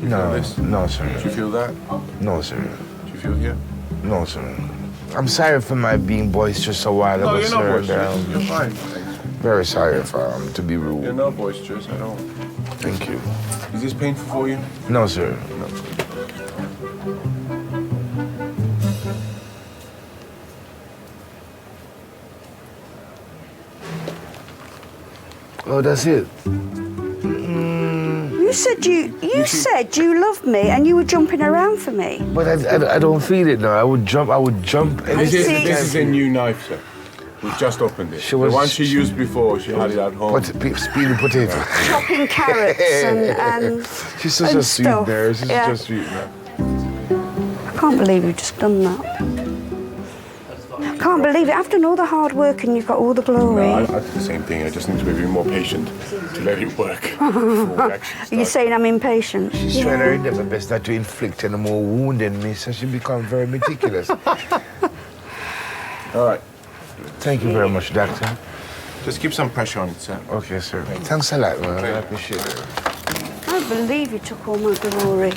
No, no, sir. Do you feel that? No, sir. Do you feel here? No, sir. I'm sorry for my being boisterous a while ago, No, you're not sir. boisterous. You're fine. Very sorry for to be rude. You're not boisterous at all. Thank you. Is this painful for you? No, sir. No. Oh, that's it. You said you loved me and you were jumping around for me. But I don't feel it now. I would jump. This is a new knife, sir. We just opened it. The one she used before, she had it at home. Peeling potato. Chopping carrots and She's such a sweet stuff. bear. She's Yeah. just sweet, man. I can't believe you've just done that. I can't believe it. I've done all the hard work and you've got all the glory. No, I do the same thing. I just need to be more patient to let it work. Are you saying I'm impatient? She's trying her endeavor best not to inflict any more wound in me, so she becomes very meticulous. All right. Thank you very much, Doctor. Just keep some pressure on it, sir. Okay, sir. Thanks a lot, man. I appreciate it. I can't believe you took all my glory.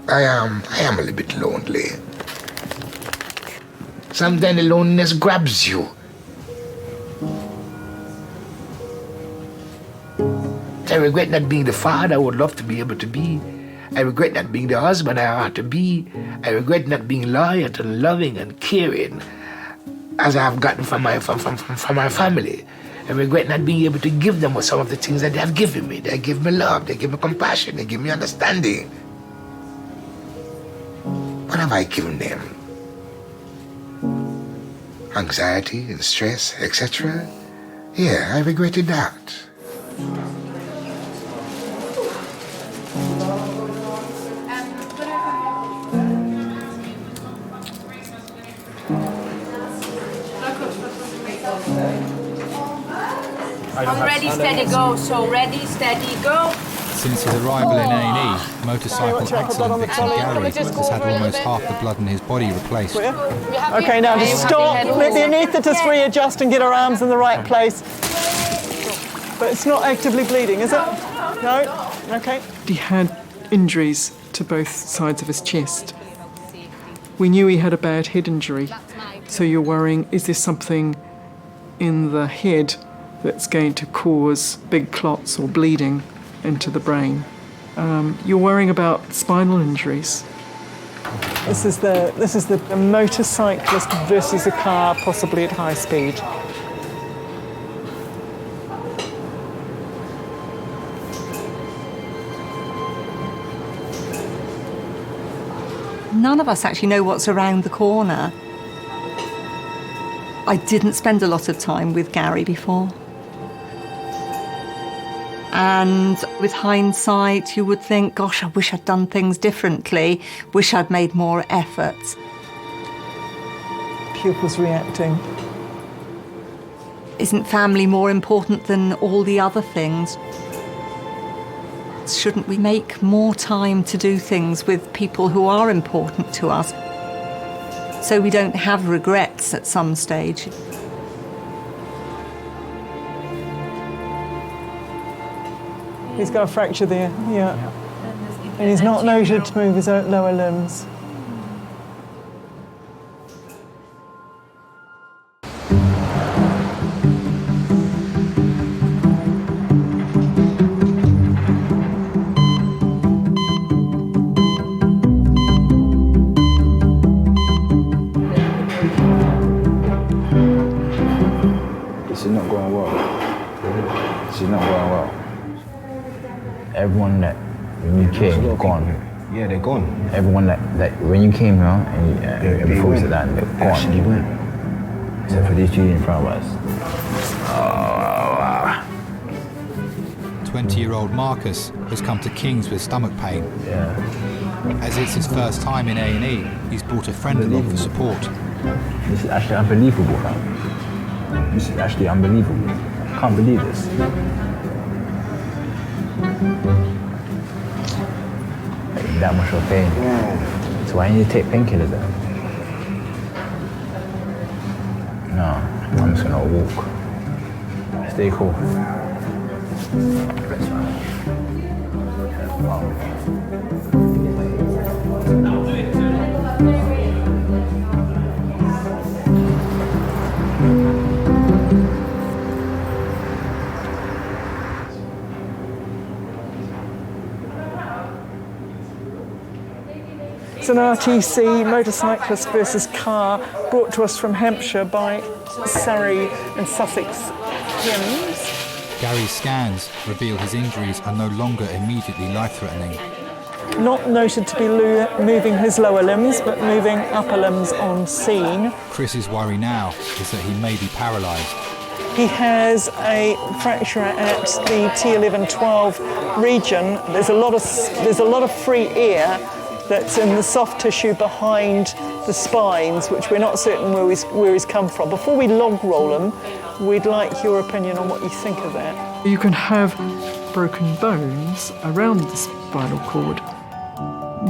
I am a little bit lonely. Sometimes the loneliness grabs you. I regret not being the father I would love to be able to be. I regret not being the husband I ought to be. I regret not being loyal and loving and caring as I have gotten from my family. I regret not being able to give them some of the things that they have given me. They give me love, they give me compassion, they give me understanding. What have I given them? Anxiety and stress, etc. Yeah, I regretted that. I'm ready, steady, go. So ready, steady, go. Since his arrival in A&E, motorcycle accident victim Gary has had almost half the blood in his body replaced. Okay, now just stop. Let the anaesthetist readjust and get her arms in the right place. But it's not actively bleeding, is it? No? Okay. He had injuries to both sides of his chest. We knew he had a bad head injury, so you're worrying, is there something in the head that's going to cause big clots or bleeding into the brain? You're worrying about spinal injuries. This is the motorcyclist versus a car, possibly at high speed. None of us actually know what's around the corner. I didn't spend a lot of time with Gary before. And with hindsight, you would think, gosh, I wish I'd done things differently, wish I'd made more efforts. Pupils reacting. Isn't family more important than all the other things? Shouldn't we make more time to do things with people who are important to us so we don't have regrets at some stage? He's got a fracture there, yeah. And he's not noted to move his lower limbs. This is not going well. This is not going well. Everyone that when you came, gone. Yeah, they're gone. Everyone that when you came here, and every folks at that, they're gone. Actually went. Except for these two in front of us. 20-year-old Marcus has come to King's with stomach pain. Yeah. As it's his first time in A&E, he's brought a friend along for support. This is actually unbelievable, man. This is actually unbelievable. I can't believe this. Like, that much of pain. So I need to take painkillers then. No, I'm just gonna walk. Stay cool. It's an RTC, motorcyclist versus car, brought to us from Hampshire by Surrey and Sussex Hymns. Gary's scans reveal his injuries are no longer immediately life-threatening. Not noted to be moving his lower limbs, but moving upper limbs on scene. Chris's worry now is that he may be paralysed. He has a fracture at the T11-12 region. There's a lot of free air that's in the soft tissue behind the spines, which we're not certain where he's come from. Before we log roll him, we'd like your opinion on what you think of that. You can have broken bones around the spinal cord,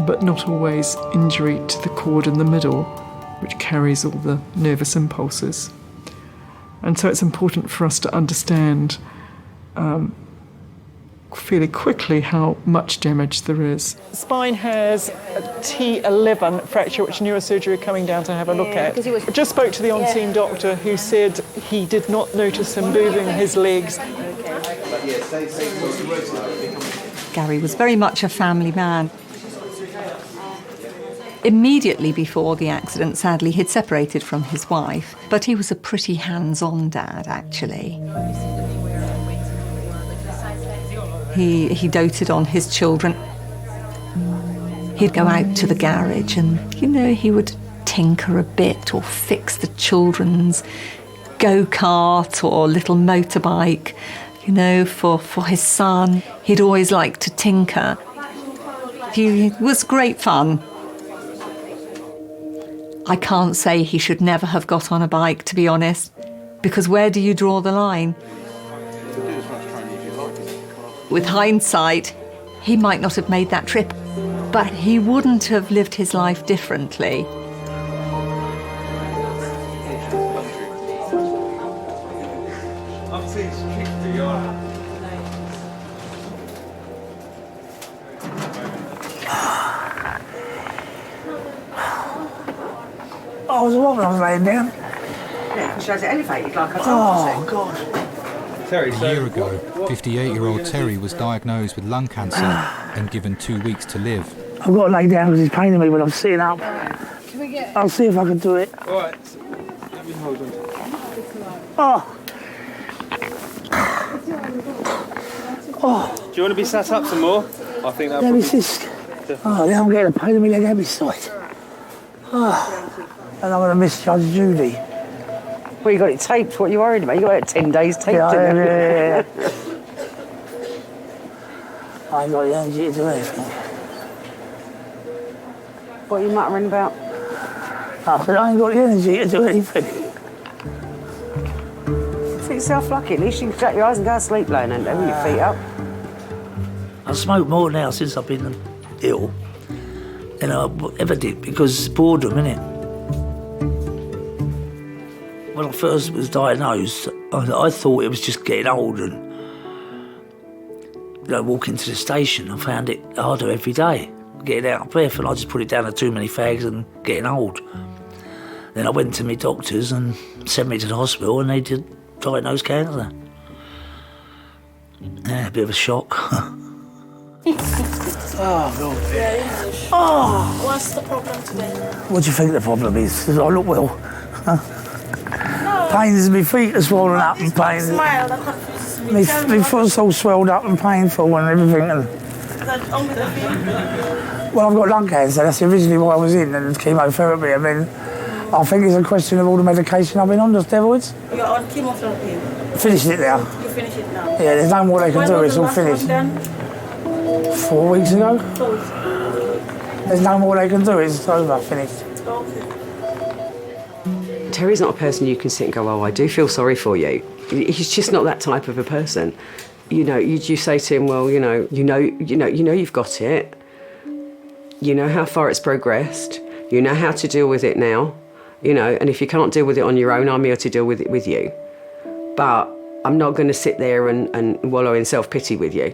but not always injury to the cord in the middle, which carries all the nervous impulses. And so it's important for us to understand fairly quickly how much damage there is. The spine has a T11 fracture, which neurosurgery are coming down to have a look at. I just spoke to the on-scene doctor who said he did not notice him moving his legs. Gary was very much a family man. Immediately before the accident, sadly, he'd separated from his wife, but he was a pretty hands-on dad, actually. He doted on his children. He'd go out to the garage and, he would tinker a bit or fix the children's go-kart or little motorbike, for his son. He'd always liked to tinker. He was great fun. I can't say he should never have got on a bike, to be honest, because where do you draw the line? With hindsight, he might not have made that trip, but he wouldn't have lived his life differently. I was what when I was laying down. Yeah, because she has it elevated like I told Oh, you. God. A year ago, 58-year-old Terry was diagnosed with lung cancer and given 2 weeks to live. I've got to lay down because it's paining me when I'm sitting up. Can we get... I'll see if I can do it. All right. Let me hold on. Oh. Oh. Do you want to be sat up some more? I think that. Yeah, this is... Oh, now I'm getting a pain in my leg every side. Oh. And I'm going to misjudge Judy. Well, you got it taped. What are you worried about? You got it 10 days taped. Yeah. I ain't got the energy to do anything. What are you muttering about? I said I ain't got the energy to do anything. Think yourself lucky. At least you can shut your eyes and go to sleep laying and with your feet up. I smoke more now since I've been ill than I ever did because it's boredom, innit? When I first was diagnosed, I thought it was just getting old and walking to the station. I found it harder every day, getting out of breath, and I just put it down to too many fags and getting old. Then I went to my doctors and sent me to the hospital and they did diagnose cancer. Yeah, a bit of a shock. Oh, God. Yeah, Oh! What's the problem today? What do you think the problem is? Does I look well? Huh? No. Pains in my feet are swollen up and pains. Smile, I can't My foot's all swelled up and painful and everything. And Well, I've got lung cancer. That's originally what I was in, and chemotherapy. I mean, I think it's a question of all the medication I've been on, the steroids. You're on chemotherapy. Finished it now. You finish it now. Yeah, there's no more they can When do. was It's the all last finished. one done? 4 weeks ago. 4 weeks. There's no more they can do. It's over. Finished. Terry's not a person you can sit and go, oh, I do feel sorry for you. He's just not that type of a person. You know, you say to him, well, you know you've got it. You know how far it's progressed. You know how to deal with it now. You know, and if you can't deal with it on your own, I'm here to deal with it with you. But I'm not going to sit there and wallow in self-pity with you.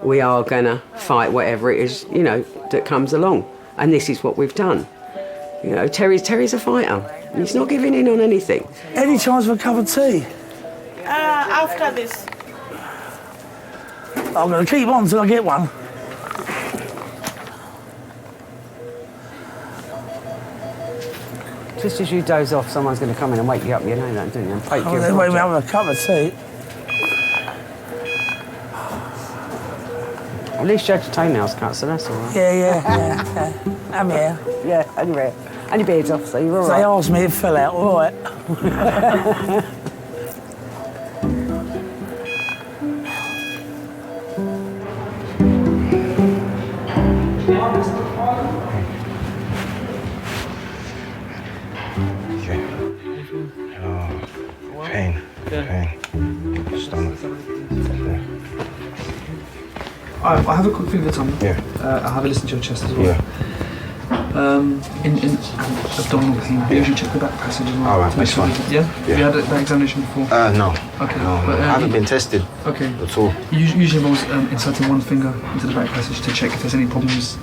We are going to fight whatever it is, you know, that comes along. And this is what we've done. You know, Terry's a fighter. He's not giving in on anything. Any chance for a cup of tea? After this. I'm going to keep on till I get one. Just as you doze off, someone's going to come in and wake you up, you know that, don't you? And poke you. They wake me up with a cup of tea. At least you had your toenails cut, so that's all right. Yeah. I'm here. Yeah, anyway. And your beard's off, so you're all right. They asked me, it fell out, all right. Pain. Stomach. I'll have a quick feel of the tummy. Yeah. I'll have a listen to your chest as well. Yeah. In abdominal pain, I usually check the back passage as well. All right, that's fine. Yeah? Have you had that examination before? No. Okay. No, But, I haven't been tested okay. at all. It usually involves inserting one finger into the back passage to check if there's any problems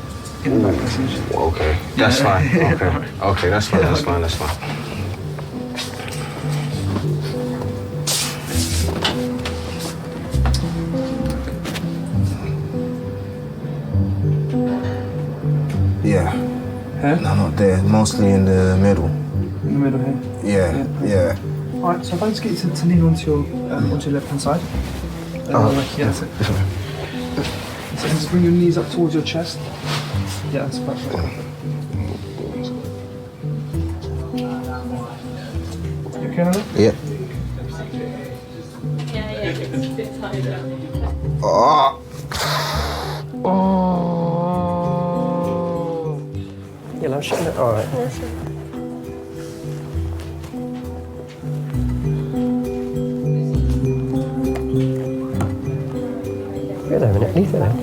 in the back passage. Okay, that's Yeah. fine. Okay, that's fine. That's fine. That's fine. Yeah. Huh? No, not there. Mostly in the middle. In the middle here? Yeah. Alright, so if I just get you to lean onto your left hand side. Yeah, that's it. So just bring your knees up towards your chest. Yeah, that's perfect. You okay now? Yeah. Oh. You know, shouldn't it? All right. Wait a minute, leave it there.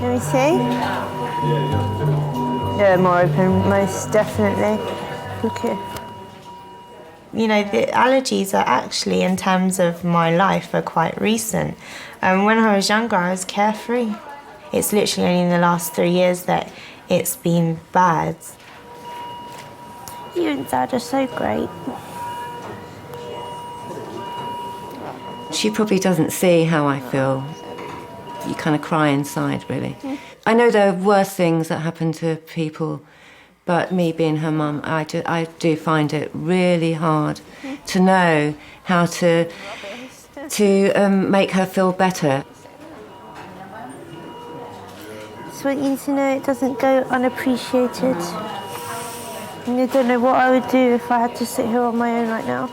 Can we see? Yeah, more open, most definitely. Look here. You know, the allergies are actually, in terms of my life, are quite recent. When I was younger, I was carefree. It's literally only in the last 3 years that it's been bad. You and Dad are so great. She probably doesn't see how I feel. You kind of cry inside, really. I know there are worse things that happen to people, but me being her mum, I do find it really hard to know how to make her feel better. Just want you to know it doesn't go unappreciated. And I don't know what I would do if I had to sit here on my own right now.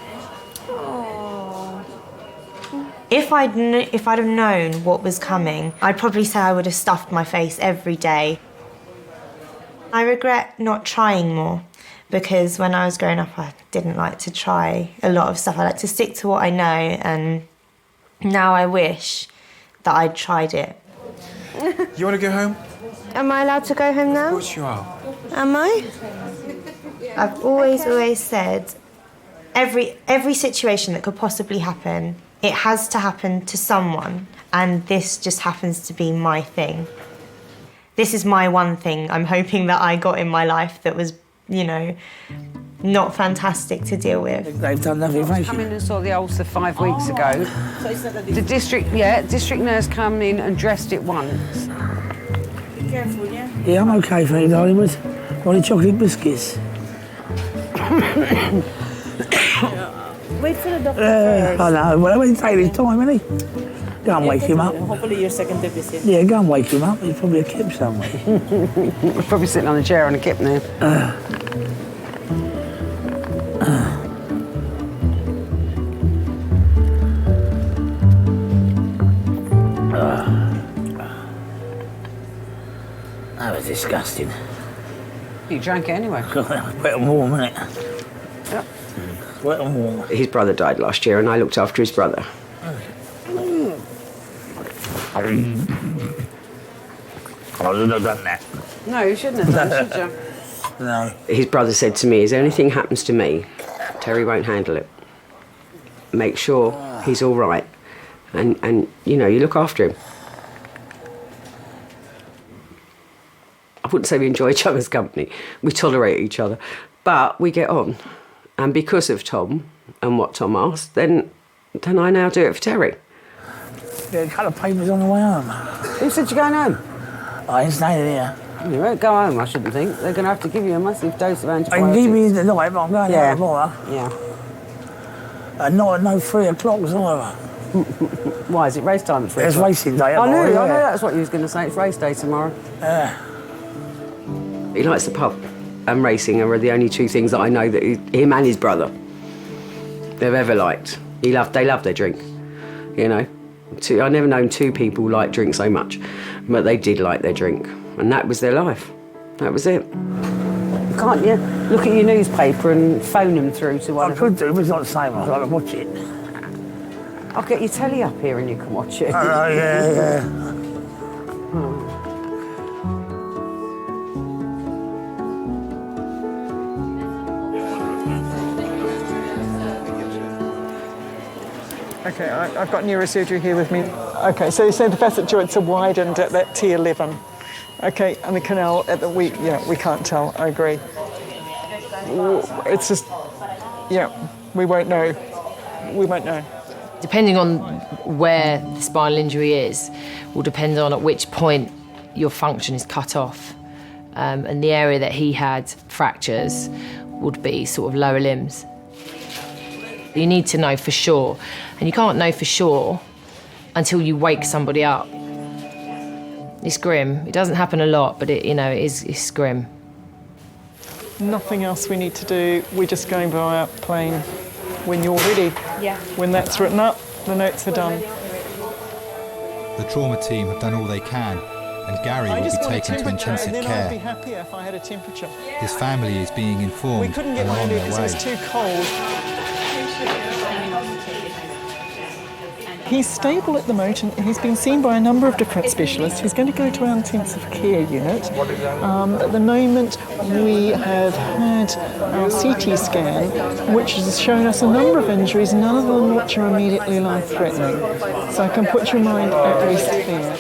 If I'd have known what was coming, I'd probably say I would have stuffed my face every day. I regret not trying more, because when I was growing up, I didn't like to try a lot of stuff. I like to stick to what I know, and now I wish that I'd tried it. You want to go home? Am I allowed to go home now? Of course you are. Am I? I've always said, every situation that could possibly happen, it has to happen to someone, and this just happens to be my thing. This is my one thing I'm hoping that I got in my life that was, you know, not fantastic to deal with. They've done nothing, thank Come you. in and saw the ulcer 5 weeks ago. The district nurse came in and dressed it once. Be careful, yeah? Yeah, I'm okay, thank you, darling. With only chocolate biscuits. Wait for the doctor I first. know. Well, he's taking his time, isn't he? Go and wake him up. Hopefully your second to visit. Yeah, go and wake him up. He's probably a kip somewhere. He's probably sitting on a chair on a kip now. That was disgusting. You drank it anyway. Wet and warm, isn't it? Yep. Wet and warm. His brother died last year, and I looked after his brother. I wouldn't have done that. No, you shouldn't have done, should you? No. His brother said to me, if anything happens to me, Terry won't handle it. Make sure he's all right. And you know, you look after him. I wouldn't say we enjoy each other's company. We tolerate each other. But we get on. And because of Tom and what Tom asked, then I now do it for Terry. Yeah, a couple of papers on the way home. Who said you're going home? I ain't staying here. You won't go home, I shouldn't think. They're going to have to give you a massive dose of antibiotics. I can give you the night, but I'm going out tomorrow. Yeah. And not at no 3 o'clock either. Why, is it race time at 3 It's o'clock? racing day I tomorrow, know yeah. that's what you was going to say. It's race day tomorrow. Yeah. He likes the pub and racing are the only two things that I know that him and his brother they've ever liked. They love their drink, you know. I've never known two people like drink so much, but they did like their drink, and that was their life. That was it. Can't you look at your newspaper and phone them through to one? I could do, but it's not the same. I'd like to watch it. I'll get your telly up here and you can watch it. Oh, yeah. Okay, I've got neurosurgery here with me. Okay, so you say the facet joints are widened at that T11. Okay, and the canal at the we can't tell. I agree. It's just, we won't know. We won't know. Depending on where the spinal injury is, will depend on at which point your function is cut off. And the area that he had fractures would be sort of lower limbs. You need to know for sure, and you can't know for sure until you wake somebody up. It's grim. It doesn't happen a lot, but it's grim. Nothing else we need to do. We're just going by our plane when you're ready. Yeah. When that's written up, the notes are done. The trauma team have done all they can, and Gary will be taken to intensive I'd be care. happier if I had a temperature. His family is being We informed couldn't and get are mine on their because it way. was too cold. He's stable at the moment and he's been seen by a number of different specialists. He's going to go to our intensive care unit. At the moment we have had our CT scan which has shown us a number of injuries, none of them which are immediately life-threatening. So I can put your mind at rest there.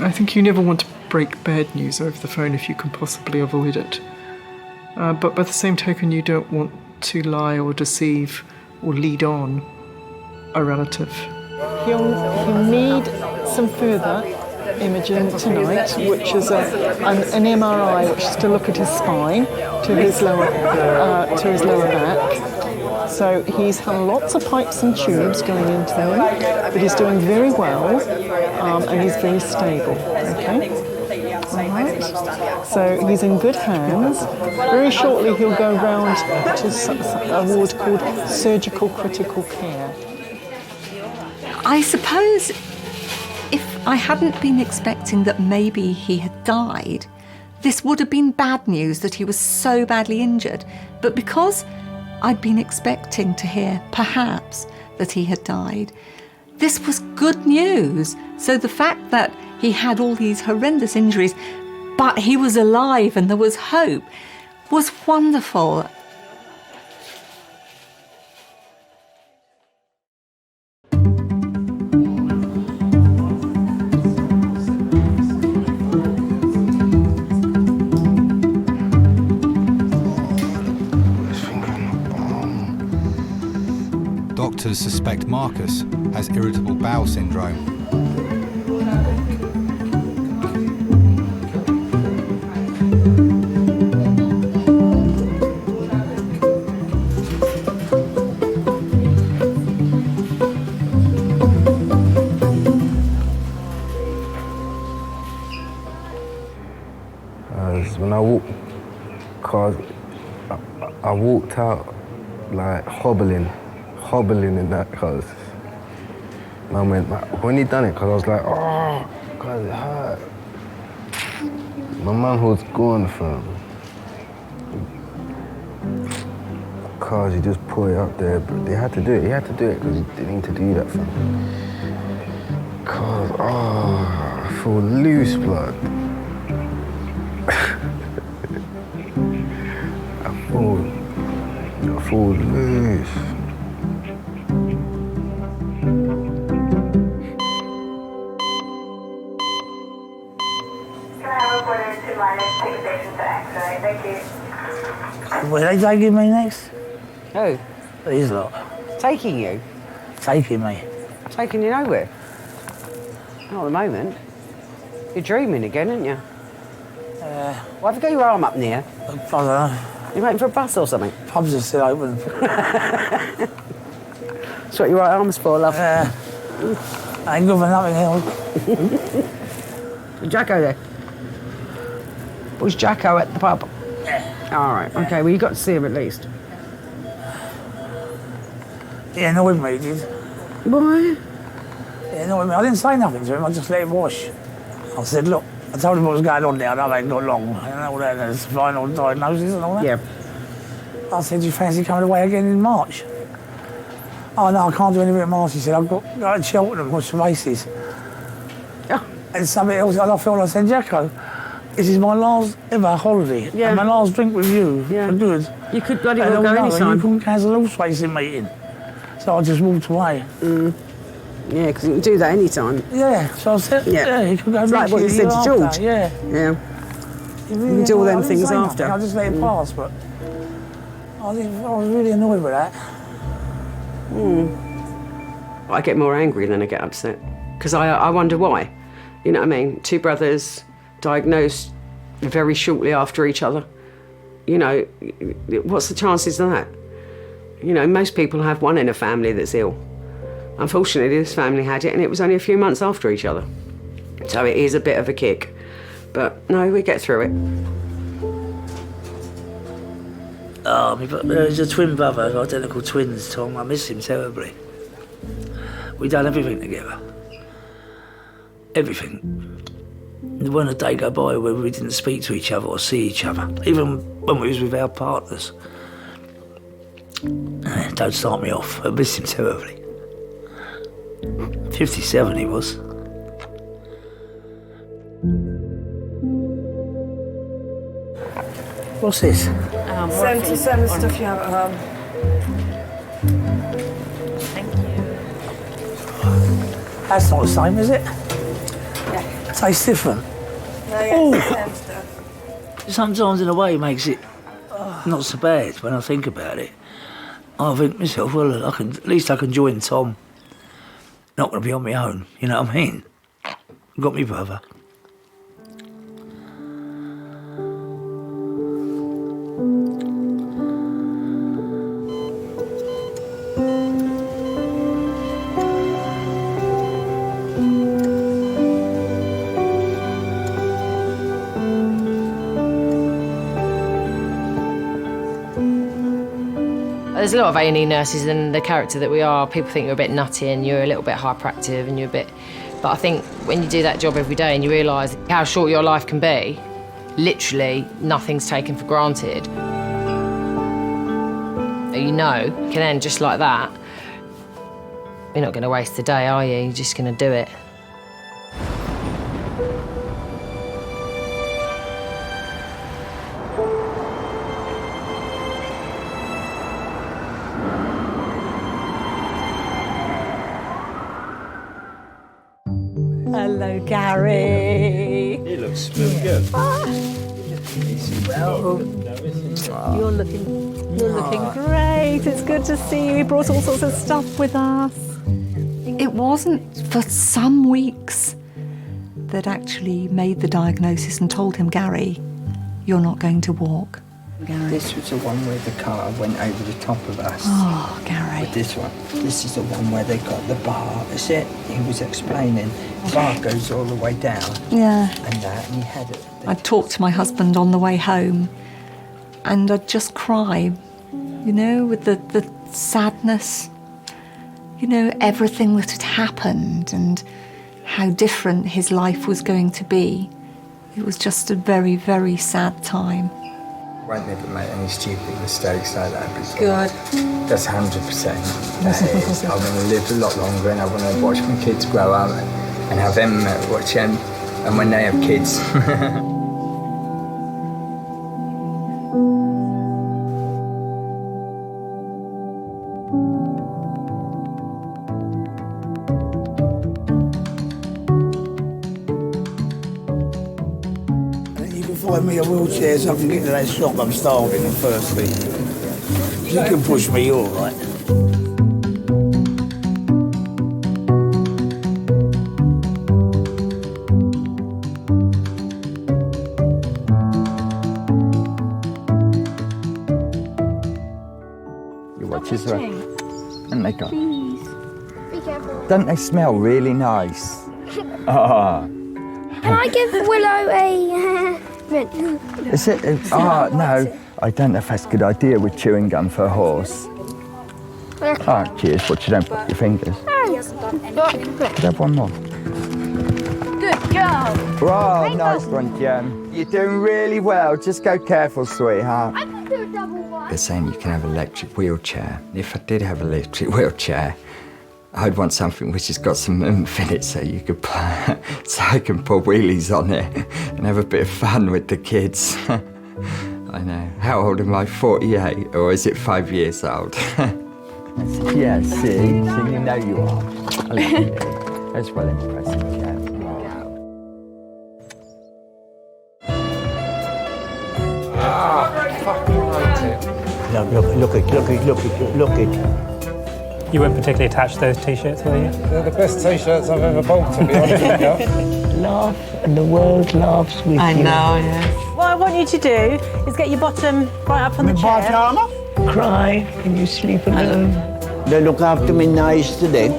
I think you never want to break bad news over the phone if you can possibly avoid it. But by the same token, you don't want to lie or deceive or lead on a relative. He'll need some further imaging tonight, which is an MRI, which is to look at his spine, to his lower back. So he's had lots of pipes and tubes going into him, but he's doing very well, and he's very stable. Okay. All right. So he's in good hands. Very shortly he'll go round to a ward called surgical critical care. I suppose if I hadn't been expecting that maybe he had died, this would have been bad news that he was so badly injured. But because I'd been expecting to hear, perhaps, that he had died, this was good news. So the fact that he had all these horrendous injuries, but he was alive and there was hope, was wonderful. Doctors suspect Marcus has irritable bowel syndrome. when I walked, cause I walked out like hobbling in that, cause I went, when he done it, cause I was like, oh, cause it hurt. My mum was gone, fam. Cause he just put it up there, but they had to do it. He had to do it because he didn't need to do that, fam. Cause, I feel loose, blood. I feel loose. Where are they taking me next? Who? These lot. Taking you? Taking me. Taking you nowhere? Not at the moment. You're dreaming again, aren't you? Why have you got your arm up near? I don't know. You waiting for a bus or something? Pubs are still open. That's what your right arm's for, love. I ain't good for nothing else. Was Jacko there? Was Jacko at the pub? Yeah. All right, okay, well, you got to see him at least. He annoyed me, he did. Why? He annoyed me. I didn't say nothing to him, I just let him wash. I said, look, I told him what was going on there, and I ain't got long. And all that, there's final diagnosis and all that. Yeah. I said, do you fancy coming away again in March? Oh, no, I can't do anything in March. He said, I've got to go to Cheltenham, watch the races. Oh. And something else, and I felt like saying, Jacko, this is my last ever holiday, and my last drink with you for good. You could bloody well go anytime. You couldn't cancel a horse racing meeting. So I just walked away. Yeah, because you can do that anytime. Yeah, so I said, you can go it's like what you said to George. Yeah. You can do all them things after. I just let it pass, but I was really annoyed with that. I get more angry than I get upset. Because I wonder why. You know what I mean? Two brothers diagnosed very shortly after each other. You know, what's the chances of that? You know, most people have one in a family that's ill. Unfortunately, this family had it, and it was only a few months after each other. So it is a bit of a kick. But no, we get through it. Oh, he's a twin brother, identical twins, Tom. I miss him terribly. We done everything together. Everything. There wasn't a day go by where we didn't speak to each other or see each other, even when we was with our partners. Don't start me off. I miss him terribly. 57 he was. What's this? Same stuff you have at home. Thank you. That's not the same, is it? Yeah. Tastes different. No, yeah, it's the same stuff. Sometimes in a way it makes it not so bad when I think about it. I think to myself, well, at least I can join Tom. Not going to be on my own, you know what I mean? Got me brother. There's a lot of A&E nurses, and the character that we are, people think you're a bit nutty and you're a little bit hyperactive and you're a bit... But I think when you do that job every day and you realise how short your life can be, literally nothing's taken for granted. You know, you can end just like that. You're not going to waste a day, are you? You're just going to do it. Hello, Gary. He looks really good. You're looking great. It's good to see you. You brought all sorts of stuff with us. It wasn't for some weeks that actually made the diagnosis and told him, Gary, you're not going to walk. This was the one where the car went over the top of us. Oh, Gary. With this one. This is the one where they got the bar. That's it. He was explaining. The bar goes all the way down. Yeah. And that, and he had it. I'd talk to my husband on the way home and I'd just cry, you know, with the sadness, you know, everything that had happened and how different his life was going to be. It was just a very, very sad time. Won't never make any stupid mistakes like that before. Good. That's 100%. That is. I want to live a lot longer and I want to watch my kids grow up and have them watch them and when they have kids. Find me a wheelchair so I can get to that shop. I'm starving and thirsty. If you can push me, all right. You watch this one. And they go. Please. Be careful. Don't they smell really nice? Ah. Can I give Willow a Is it? No. I don't know if that's a good idea with chewing gum for a horse. Oh, cheers. But you don't put your fingers. Could have one more. Good girl. Oh, nice one, Jem. You're doing really well. Just go careful, sweetheart. I can do a double one. They're saying you can have an electric wheelchair. If I did have an electric wheelchair, I'd want something which has got some oomph in it so you could so I can pull wheelies on it and have a bit of fun with the kids. I know. How old am I? 48? Or is it 5 years old? Yeah, see, you know you are. I love you. That's well impressive, yeah. Look it. You weren't particularly attached to those T-shirts, were you? They're the best T-shirts I've ever bought, to be honest with you. Laugh, and the world laughs with you. I know, yes. What I want you to do is get your bottom right up on the chair. Cry, and you sleep alone. They look after me nice today.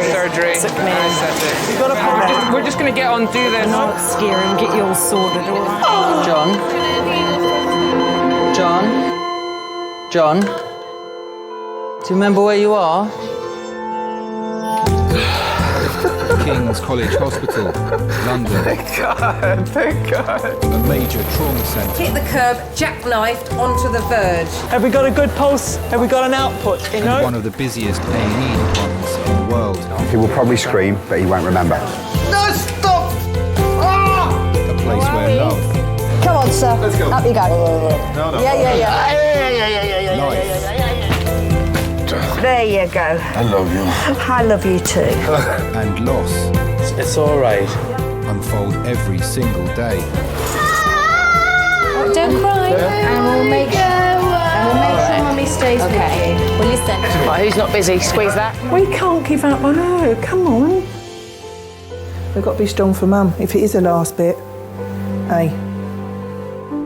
Surgery. We're just going to get on through this. Not scare and get you all sorted, all right? John? Do you remember where you are? King's College Hospital, London. Thank God. A major trauma centre. Hit the curb, jackknifed onto the verge. Have we got a good pulse? Have we got an output? You know? One of the busiest A&E departments in the world. He will probably scream, but he won't remember. No, stop! Oh! A place where love, Come on, sir. Let's go. Up you go. No. life, There you go. I love you. I love you too. and loss It's all right. unfold every single day. Don't cry. And we'll make sure Mummy stays with you. Will you send? Right, who's not busy? Squeeze that. We can't give up on her. Come on. We've got to be strong for Mum, if it is the last bit. Hey.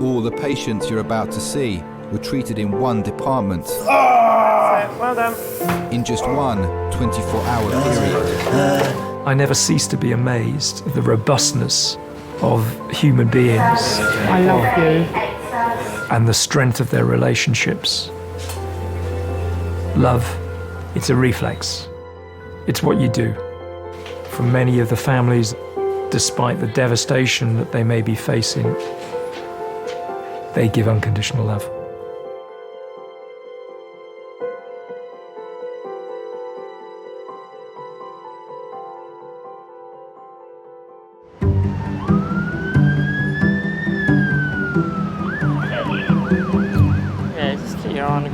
All the patients you're about to see were treated in one department. Well done. In just one 24-hour period. I never cease to be amazed at the robustness of human beings. I love you. And the strength of their relationships. Love, it's a reflex. It's what you do. For many of the families, despite the devastation that they may be facing, they give unconditional love.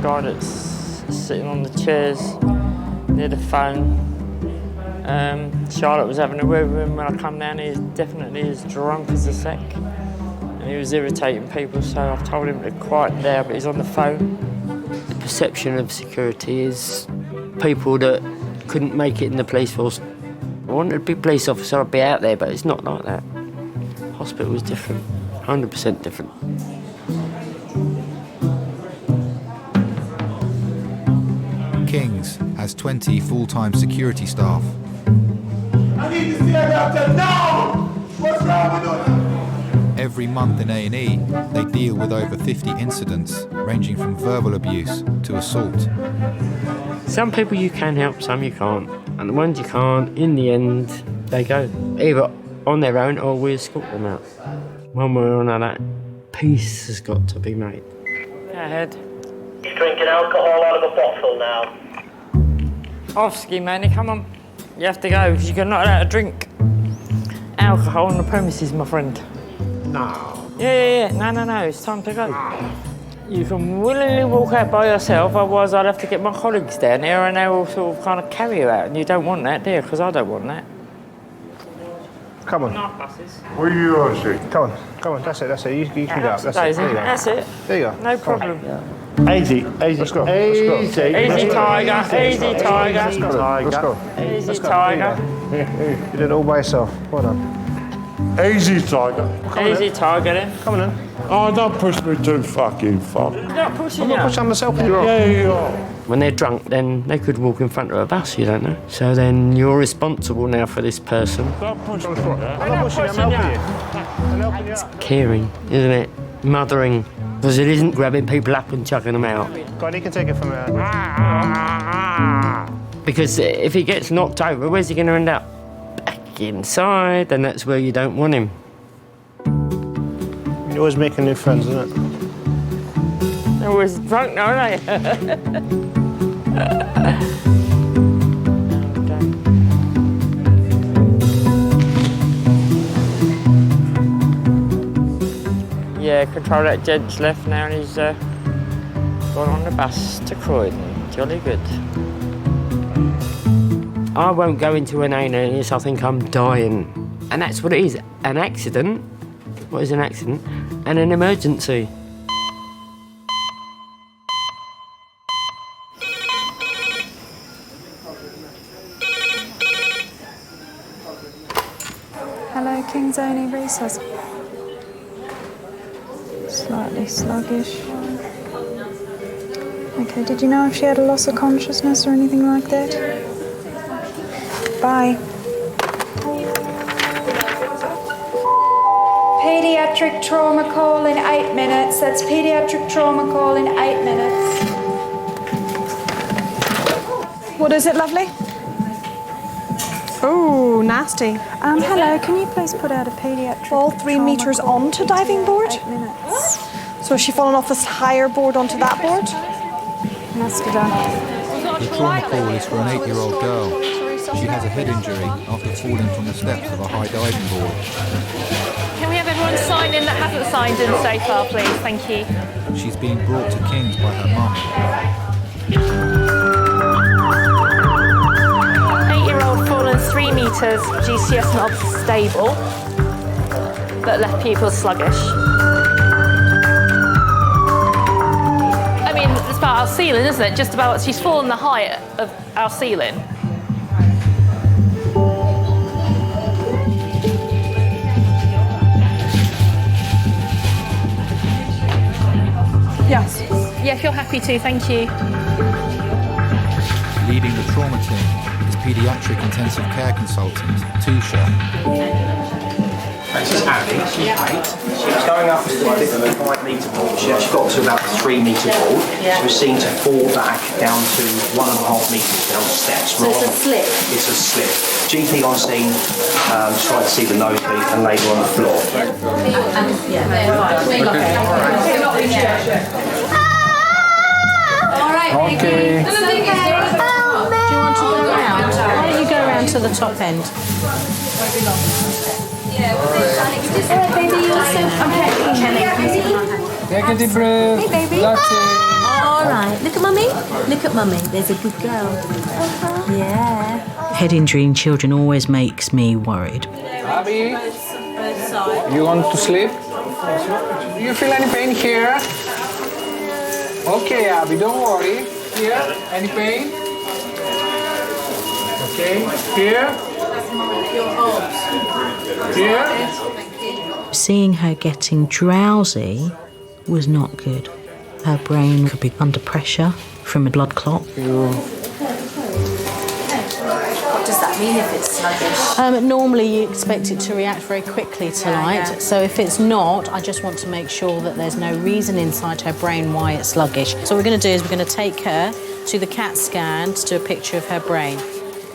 guy that's sitting on the chairs near the phone. Charlotte was having a word with him when I come down. He's definitely as drunk as a sack. And he was irritating people, so I've told him to quiet down, but he's on the phone. The perception of security is people that couldn't make it in the police force. I wanted to be a police officer, I'd be out there, but it's not like that. Hospital was different, 100% different. King's has 20 full-time security staff. I need to see a doctor now! What's wrong with us? Every month in A&E, they deal with over 50 incidents, ranging from verbal abuse to assault. Some people you can help, some you can't. And the ones you can't, in the end, they go. Either on their own or we escort them out. One way or another, peace has got to be made. Go ahead. He's drinking alcohol out of a bottle now. Off-ski, Manny, come on. You have to go, because you're not allowed to drink alcohol on the premises, my friend. No. Yeah. No, it's time to go. You can willingly walk out by yourself, otherwise I'd have to get my colleagues down here and they will sort of kind of carry you out. And you don't want that, do you? Because I don't want that. Come on. Where you going, Steve? Come on, that's it. You can go up. That's Daisy, it. There you go. that's it. There you go. No problem. Easy. Let's go. Easy, tiger. Easy, tiger. Let's go. Easy, tiger. You did it all by yourself. Well done. Easy, Tiger. Easy, tiger then. Come on then. Oh, don't push me too fucking far. I'm not pushing I'm you. not pushing myself. You're Yeah, you are. When they're drunk, then they could walk in front of a bus, you don't know. So then you're responsible now for this person. Don't push me. I'm not pushing you. I'm helping you. Caring, isn't it? Mothering. Because it isn't grabbing people up and chucking them out. God, he can take it from there. Because if he gets knocked over, where's he going to end up? Back inside, and that's where you don't want him. You're always making new friends, isn't it? They're always drunk now, aren't they? Yeah, control that gent's left now and he's gone on the bus to Croydon. Jolly good. I won't go into an A&E, I think I'm dying. And that's what it is, an accident. What is an accident? And an emergency. Hello, King's A&E Resource. Slightly sluggish. Okay, did you know if she had a loss of consciousness or anything like that? Bye. Pediatric trauma call in 8 minutes. That's pediatric trauma call in 8 minutes. What is it, lovely? Oh, nasty. Hello, can you please put out a pediatric Fall 3 trauma metres call onto diving board? 8 minutes. So has she fallen off this higher board onto that board? Must have done. The trauma call is for an 8-year-old girl. She has a head injury after falling from the steps of a high diving board. Can we have everyone sign in that hasn't signed in so far, please? Thank you. She's being brought to King's by her mum. 8-year-old fallen 3 metres, GCS not stable, but left pupils sluggish. I mean, it's about our ceiling, isn't it? Just about, she's fallen the height of our ceiling. Yes. Yeah, if you're happy to, thank you. Leading the trauma team is paediatric intensive care consultant Tusha. This is Abby, she's 8. She was going up the 5 metre board. She actually got to about the 3 metre board. She was seen to fall back down to 1.5 metres down the steps. So it's a slip? It's a slip. GP on scene tried to see the nosebleed and laid her on the floor. Okay. Do you want to go around? Why don't you go around to the top end? Alright, baby, you're so okay. Take a deep breath. Hey, baby. That's it. All right, look at mummy. Look at mummy. There's a good girl. Yeah. Head injury in children always makes me worried. Abby, you want to sleep? Do you feel any pain here? Okay, Abby, don't worry. Here, any pain? Okay, here. Here. Seeing her getting drowsy was not good. Her brain could be under pressure from a blood clot. What does that mean if it's sluggish? Normally you expect it to react very quickly to light, so if it's not, I just want to make sure that there's no reason inside her brain why it's sluggish. So what we're going to do is we're going to take her to the CAT scan to do a picture of her brain.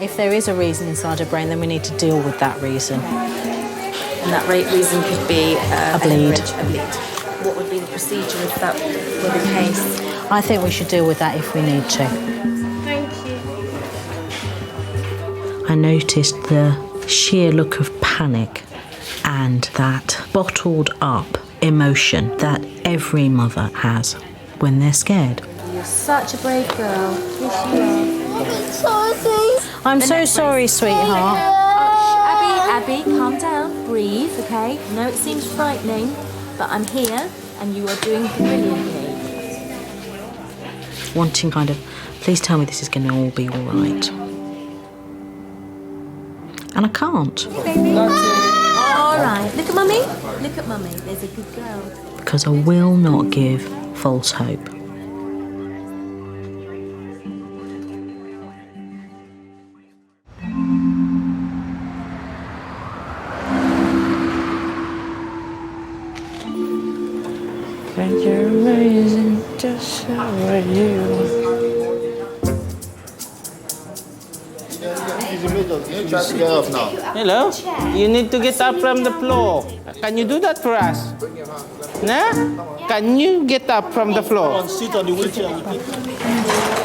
If there is a reason inside her brain, then we need to deal with that reason. And that reason could be a bleed. A bleed. What would be the procedure if that were the case? I think we should deal with that if we need to. Thank you. I noticed the sheer look of panic and that bottled up emotion that every mother has when they're scared. You're such a brave girl. Yes, you are. I'm so sorry, sweetheart. Abby, calm down. Breathe, okay? I know it seems frightening, but I'm here and you are doing brilliantly. Wanting kind of, please tell me this is going to all be all right. And I can't. All right, look at mummy. Look at mummy. There's a good girl. Because I will not give false hope. And you're amazing, just how are you? Hello? You need to get up from the floor. Can you do that for us? Nah? Can you get up from the floor? Sit on the wheelchair.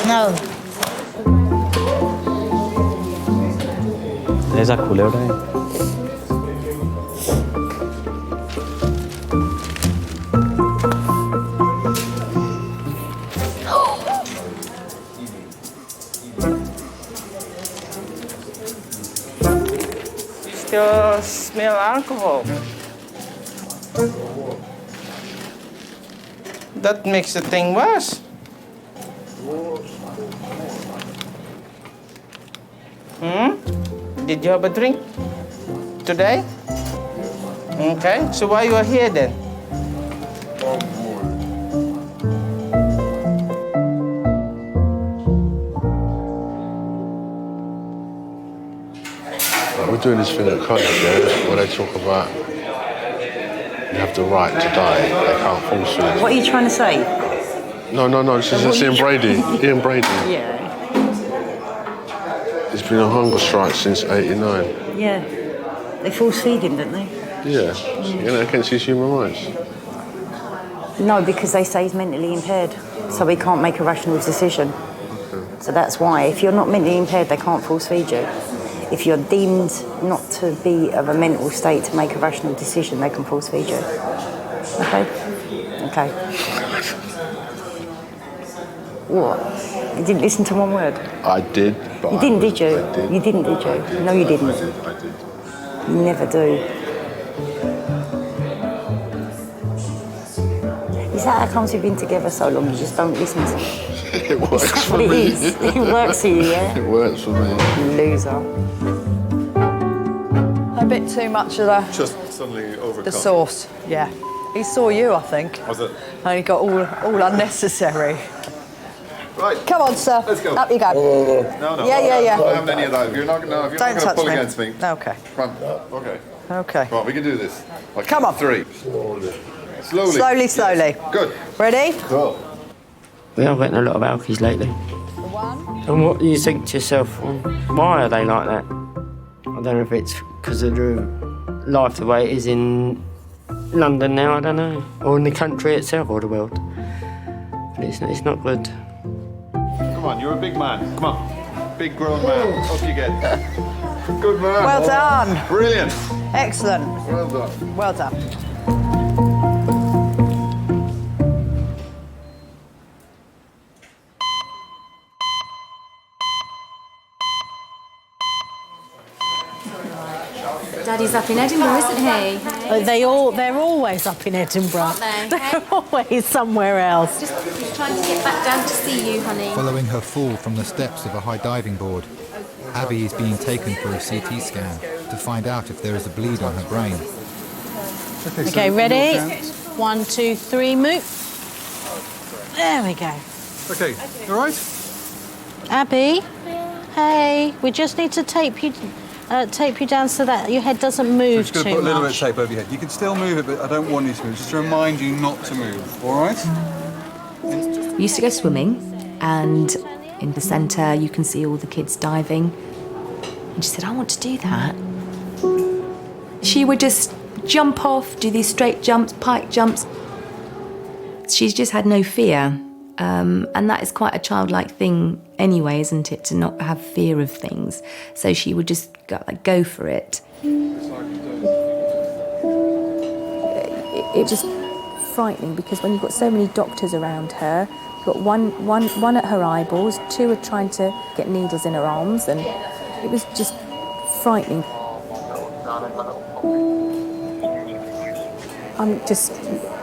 No. ले जा खुले उठाए Still smell alcohol. That makes the thing worse. Did you have a drink today? Okay, so why you are here then? We're doing this thing at college, yeah, where they talk about you have the right to die. They can't force you. What are you trying to say? No, this is Ian Brady. Ian Brady. Yeah. There's been a hunger strike since '89. Yeah. They force feed him, don't they? Yeah, you know, against his human rights. No, because they say he's mentally impaired, so he can't make a rational decision. So that's why. If you're not mentally impaired, they can't force feed you. If you're deemed not to be of a mental state to make a rational decision, they can force feed you. Okay? Okay. What? You didn't listen to one word? I did, but you didn't, did you? I did. You didn't, did you? No, you didn't. I did. You never do. Is that how comes we've been together so long? You just don't listen to me. It works for what me. It is. It works for you, yeah? It works for me. Loser. A bit too much of Just suddenly overcome. the sauce, yeah. He saw you, I think. Was it? And he got all unnecessary. Right. Come on, sir. Let's go. Up you go. No. Yeah. I'm not having any of that. If you're not going Don't to touch pull me. against me. Okay. Come on. Okay. Okay. Right, we can do this. Like Come on. 3. Slowly. Slowly. Good. Ready? Cool. We are getting a lot of alkies lately. And what do you think to yourself? Why are they like that? I don't know if it's because of the life the way it is in London now, I don't know. Or in the country itself or the world. But it's not good. Come on, you're a big man. Come on. Big grown man. Up you get. Good man. Well done. Brilliant. Excellent. Well done. Well done. He's up in Edinburgh, isn't he? They're always up in Edinburgh. Aren't they? They're always somewhere else. Just trying to get back down to see you, honey. Following her fall from the steps of a high diving board, Abby is being taken for a CT scan to find out if there is a bleed on her brain. Okay, ready? 1, 2, 3, move. There we go. Okay, all right? Abby, hey, we just need to tape you down so that your head doesn't move Just going to too put a little bit of much. tape over your head. You can still move it, but I don't want you to move. Just to remind you not to move, all right? We used to go swimming, and in the centre you can see all the kids diving. And she said, I want to do that. She would just jump off, do these straight jumps, pike jumps. She's just had no fear. And that is quite a childlike thing anyway, isn't it, to not have fear of things. So she would just go for it. It was frightening because when you've got so many doctors around her, you've got one at her eyeballs, 2 are trying to get needles in her arms, and it was just frightening. I'm just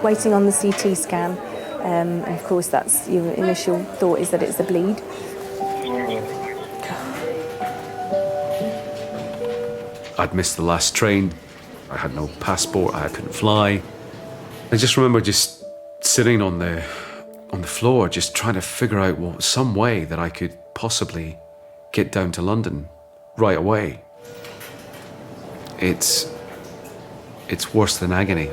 waiting on the CT scan. And of course, that's your initial thought is that it's a bleed. I'd missed the last train. I had no passport. I couldn't fly. I just remember just sitting on the floor, just trying to figure out some way that I could possibly get down to London right away. It's worse than agony.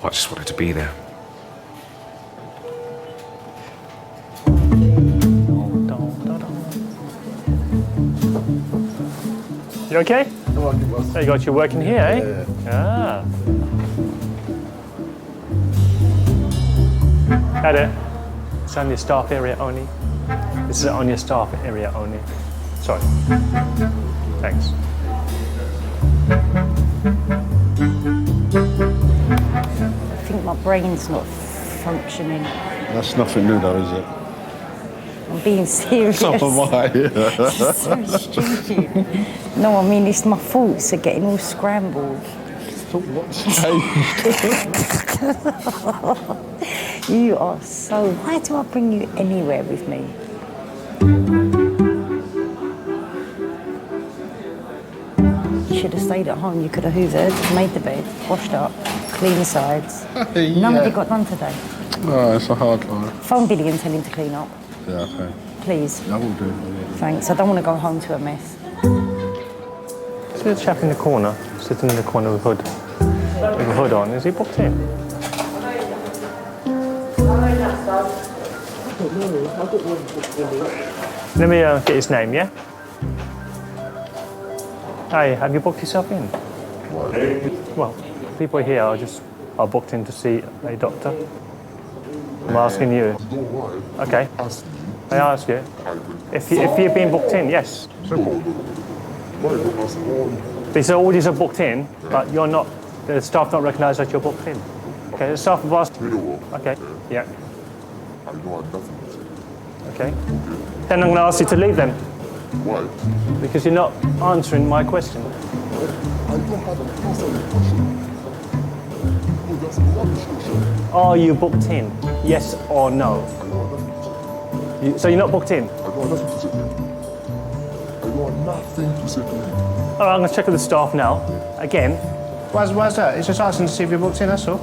I just wanted to be there. You okay? Oh, you got you working here, eh? Yeah. Hi there. It's on your staff area only. This is on your staff area only. Sorry. Thanks. I think my brain's not functioning. That's nothing new though, is it? I'm being serious. So am I. This is so stupid. No, I mean, it's my thoughts are getting all scrambled. You are so... Why do I bring you anywhere with me? You should have stayed at home. You could have hoovered, made the bed, washed up, cleaned the sides. None of it got done today. Oh, it's a hard life. Phone Billy and tell him to clean up. Yeah, okay. Please. I will do. Thanks. I don't want to go home to a mess. See the chap in the corner, sitting in the corner with a hood on. Is he booked in? Let me get his name, yeah? Hi, have you booked yourself in? Well, people here are booked in to see a doctor. I'm asking you. Okay. I ask you. If you've been booked in, yes. These orders are booked in, but you're not. The staff don't recognise that you're booked in. Okay, the staff have asked. Okay. Yeah. Okay. Then I'm going to ask you to leave then. Why? Because you're not answering my question. I don't have a question. Are you booked in? Yes or no? So you're not booked in? I got nothing to say. I got nothing to say. All right, I'm going to check with the staff now. Again. Why's that? It's just asking to see if you're booked in, that's all.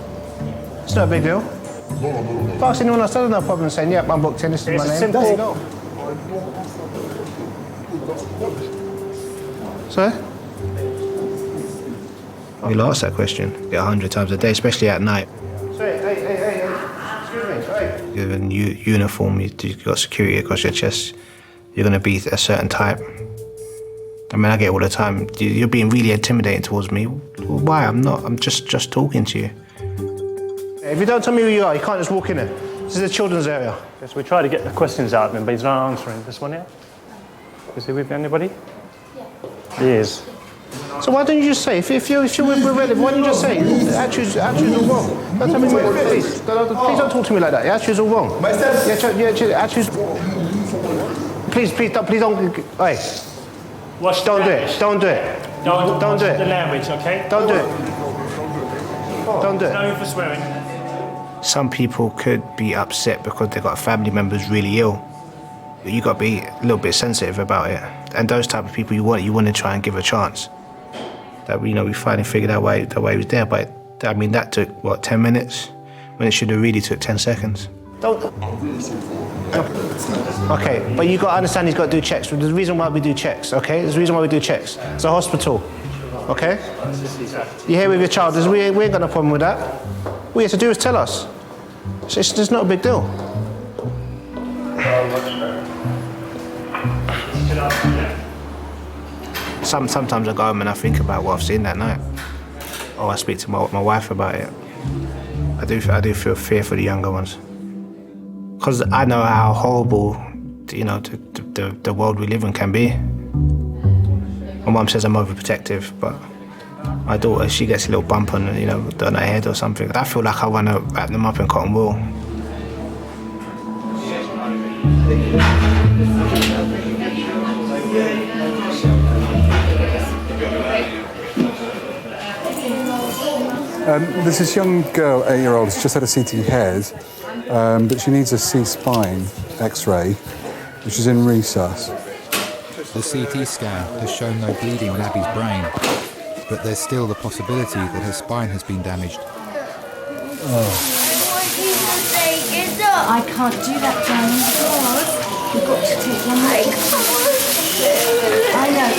It's not a big deal. No. If I ask anyone else, I don't have no problem saying, yep, I'm booked in, this is my name. Simple. There you go. Sorry? We'll ask that question, get 100 times a day, especially at night. Sorry, hey. Excuse me, sorry. You have a uniform, you've got security across your chest, you're going to be a certain type. I mean, I get it all the time. You're being really intimidating towards me. Why? I'm not. I'm just talking to you. If you don't tell me who you are, you can't just walk in there. This is a children's area. Yes, we try to get the questions out of him, but he's not answering. This one here? Is he with anybody? Yeah. He is. So why don't you just say, if you're with relative, why don't you just say, attitude's all wrong? Don't tell me, please don't talk to me like that. Your attitude's all wrong. Yeah, attitude's... Please don't, hey. Don't do it. Don't do it. The language, okay? Don't do it. Don't do it. No for swearing. Some people could be upset because they've got a family member who's really ill. You got to be a little bit sensitive about it. And those type of people you want to try and give a chance. That we finally figured out why he was there. But I mean, that took 10 minutes when it should have really took 10 seconds. Don't. Okay, but you got to understand he's got to do checks. There's a reason why we do checks. Okay, there's a reason why we do checks. It's a hospital. Okay. You're here with your child. We ain't got no problem with that. All you have to do is tell us. It's not a big deal. Sometimes I go home and I think about what I've seen that night. Or I speak to my wife about it. I do feel fear for the younger ones. Because I know how horrible, the world we live in can be. My mum says I'm overprotective, but my daughter, she gets a little bump on, on her head or something. I feel like I want to wrap them up in cotton wool. There's this young girl, 8-year-old, who's just had a CT head, but she needs a C-spine X-ray, which is in resus. The CT scan has shown no bleeding in Abby's brain, but there's still the possibility that her spine has been damaged. I can't do that, darling, because you've got to take one leg. I know.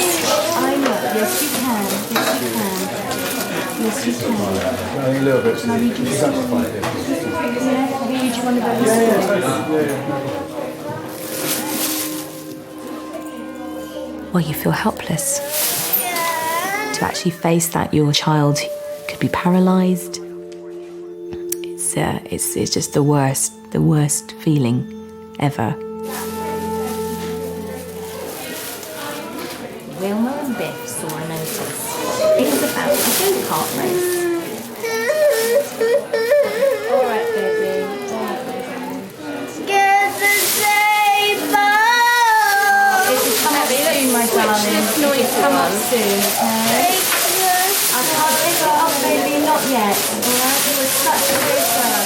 Yes, you can. Yes, you can. A little bit. Can I read you a story? Yeah, I'll read you one of those stories. Well, you feel helpless. To actually face that your child could be paralysed, it's just the worst feeling ever. Wilma and Biff saw a notice. It was about a go-kart race. All right, baby. Get the saber! It will come up soon, my darling. It will come up soon, okay? I can't pick it up, baby, not yet. All right, you were such a good girl.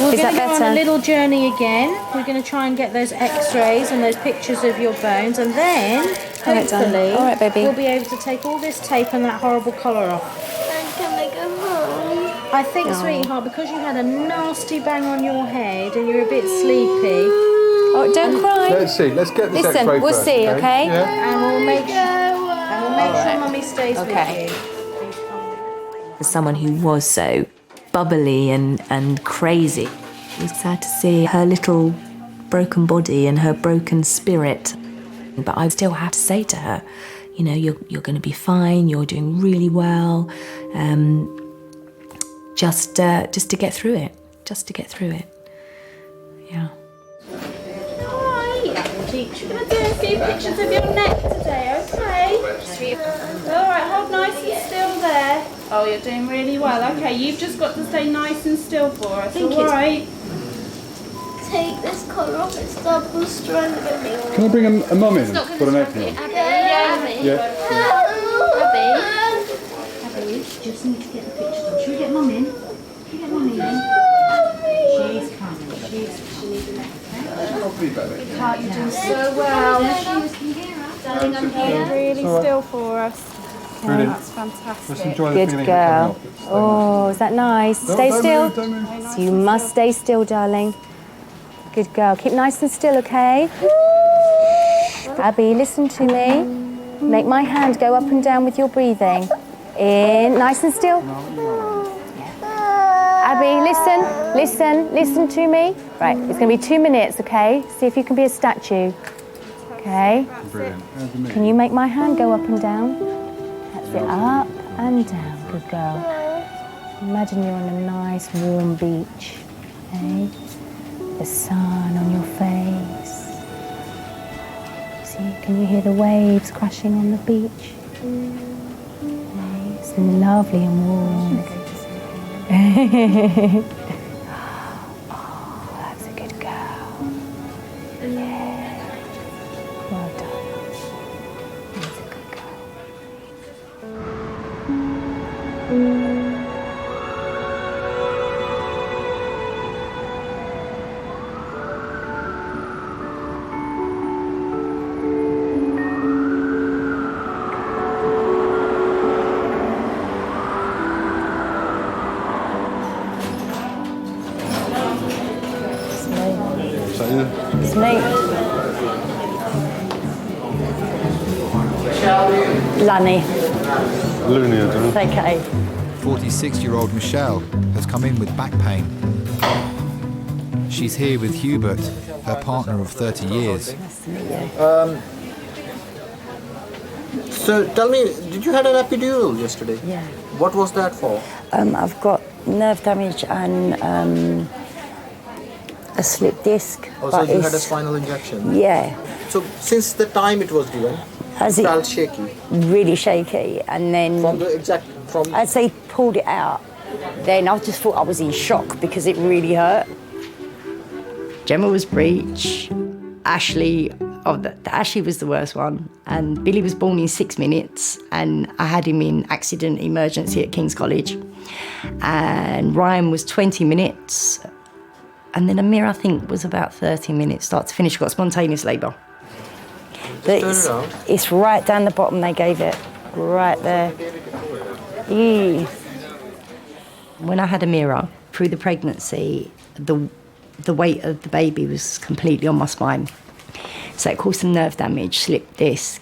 We're going to go on a little journey again. We're going to try and get those x-rays and those pictures of your bones, and then hopefully All right, baby. we'll be able to take all this tape and that horrible collar off. And can I go home? I think, sweetheart, because you had a nasty bang on your head and you're a bit sleepy. Oh, don't cry. Let's see. Let's get this Listen, X-ray we'll first, see, okay? Yeah. And we'll make sure Mummy stays with you. For someone who was so bubbly and crazy, it was sad to see her little broken body and her broken spirit. But I still have to say to her, you're going to be fine. You're doing really well. Just to get through it. Just to get through it. Yeah. Alright, teacher. We're going to do a few pictures of your neck today, okay? Alright, hold nice and still there. Oh, you're doing really well. Okay, you've just got to stay nice and still for us, alright? Take this collar off, it's double stranded. Can I bring a mum in for an apron? Abby. Abby, you just need to get the pictures on. Should we get Mum in? Should we get Mummy in? She's coming. She needs a neck. Good heart, you're doing so well. Darling, I'm here. Really still for us. Brilliant. That's fantastic. Let's enjoy the Good feeling. girl. Oh, is that nice? Stay still. So you must stay still, darling. Good girl. Keep nice and still, okay? Abby, listen to me. Make my hand go up and down with your breathing. In, nice and still. Abby, listen to me. Right, it's going to be 2 minutes, okay? See if you can be a statue. Okay? Brilliant. Can you make my hand go up and down? That's it, up and down. Good girl. Imagine you're on a nice warm beach, okay? The sun on your face. See, can you hear the waves crashing on the beach? Okay, it's lovely and warm. Oh, that's a good girl. Yeah. Well done. It's me. Lunny. Looney, I don't know. It's okay. 46-year-old Michelle has come in with back pain. She's here with Hubert, her partner of 30 years. So tell me, did you have an epidural yesterday? Yeah. What was that for? I've got nerve damage and a slip disc. Oh, so you had a spinal injection? Yeah. So since the time it was given, As it it felt shaky? really shaky, and then as they pulled it out, then I just thought I was in shock because it really hurt. Gemma was breech. Ashley was the worst one, and Billy was born in 6 minutes, and I had him in accident emergency at King's College, and Ryan was 20 minutes, and then Amir, I think, was about 30 minutes start to finish. Got spontaneous labour. But it's right down the bottom they gave it, right there. When I had Amira, through the pregnancy, the weight of the baby was completely on my spine. So it caused some nerve damage, slip disc.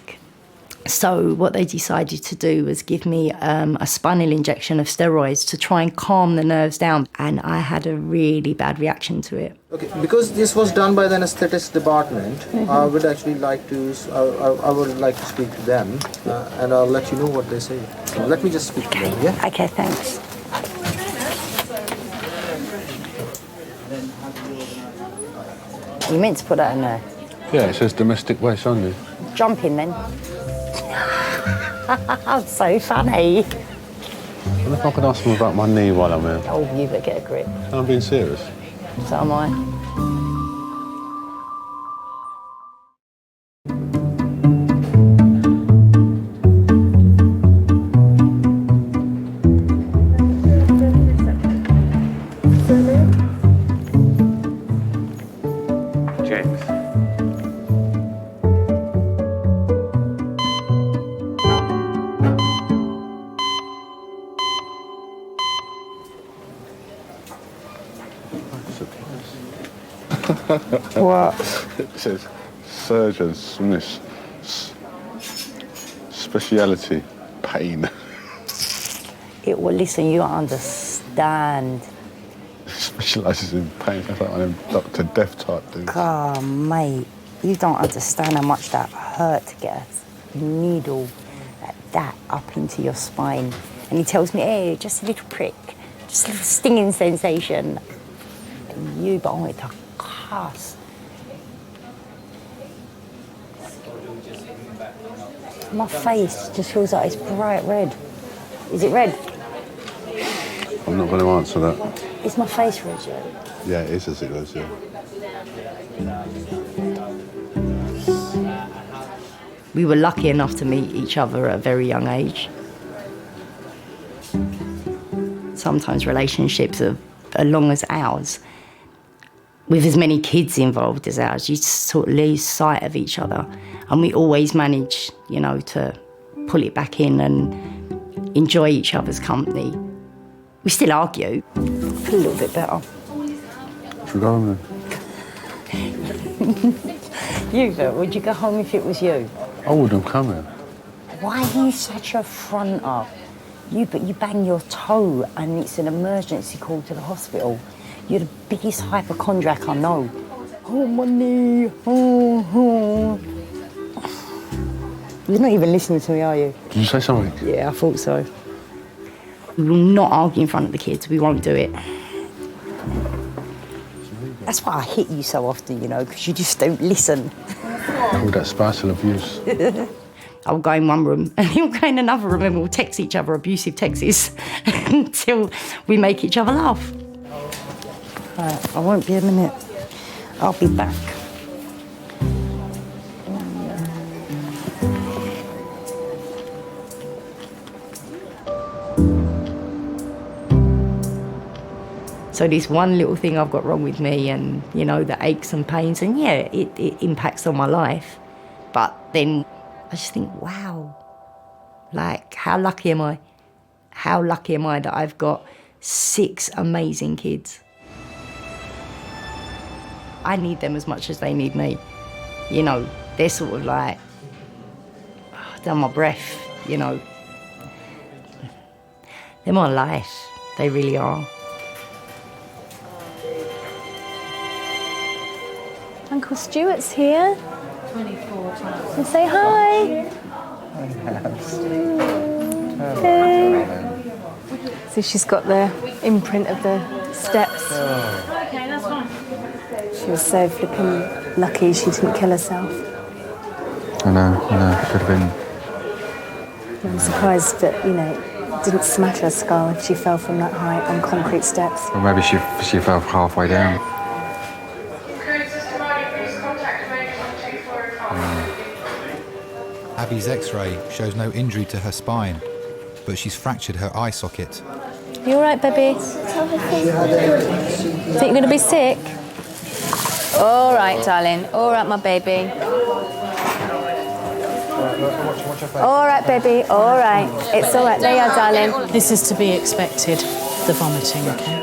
So what they decided to do was give me a spinal injection of steroids to try and calm the nerves down. And I had a really bad reaction to it. Okay, because this was done by the anaesthetics department, I would actually like to, I would like to speak to them, and I'll let you know what they say. So let me just speak to them, yeah? Okay, thanks. You meant to put that in there. Yeah, it says domestic waste only. Jump in then. So funny. What if I could ask them about my knee while I'm here? Oh, you better get a grip. I'm being serious. So am I. James. What? It says surgeon Smith, speciality, pain. Well, listen, you don't understand. Specialises in pain. That's like one of them Dr. Death type dudes. Oh, mate, you don't understand how much that hurt to get a needle like that up into your spine. And he tells me, hey, just a little prick, just a little stinging sensation. And you, but I wanted to cuss. My face just feels like it's bright red. Is it red? I'm not going to answer that. Is my face red yet? Yeah, it is as it was, yeah. We were lucky enough to meet each other at a very young age. Sometimes relationships are as long as ours, with as many kids involved as ours, you sort of lose sight of each other. And we always manage, you know, to pull it back in and enjoy each other's company. We still argue, a little bit better. Should we go home then? Would you go home if it was you? I wouldn't come here. Why are you such a fronter? You bang your toe and it's an emergency call to the hospital. You're the biggest hypochondriac I know. Oh, my knee. Oh. You're not even listening to me, are you? Did you say something? Yeah, I thought so. We will not argue in front of the kids. We won't do it. That's why I hit you so often, you know, because you just don't listen. Call that spousal abuse. I'll go in one room and he'll go in another room and we'll text each other abusive texts until we make each other laugh. Right, I won't be a minute. I'll be back. So this one little thing I've got wrong with me and, you know, the aches and pains, and yeah, it impacts on my life. But then I just think, wow, like, how lucky am I? How lucky am I that I've got 6 amazing kids? I need them as much as they need me. You know, they're sort of like, they're my breath, you know. They're my life, they really are. Uncle Stuart's here. 24 times. And say hi. So she's got the imprint of the steps. Okay, that's fine. She was so flipping lucky she didn't kill herself. I know, could have been. I'm surprised that, you know, it didn't smash her skull. She fell from that height on concrete steps. Or maybe she fell halfway down. Abby's X-ray shows no injury to her spine, but she's fractured her eye socket. You all right, baby? Think you're going to be sick? All right, darling. All right, my baby. All right, baby. All right. It's all right. There you are, darling. This is to be expected, the vomiting, okay?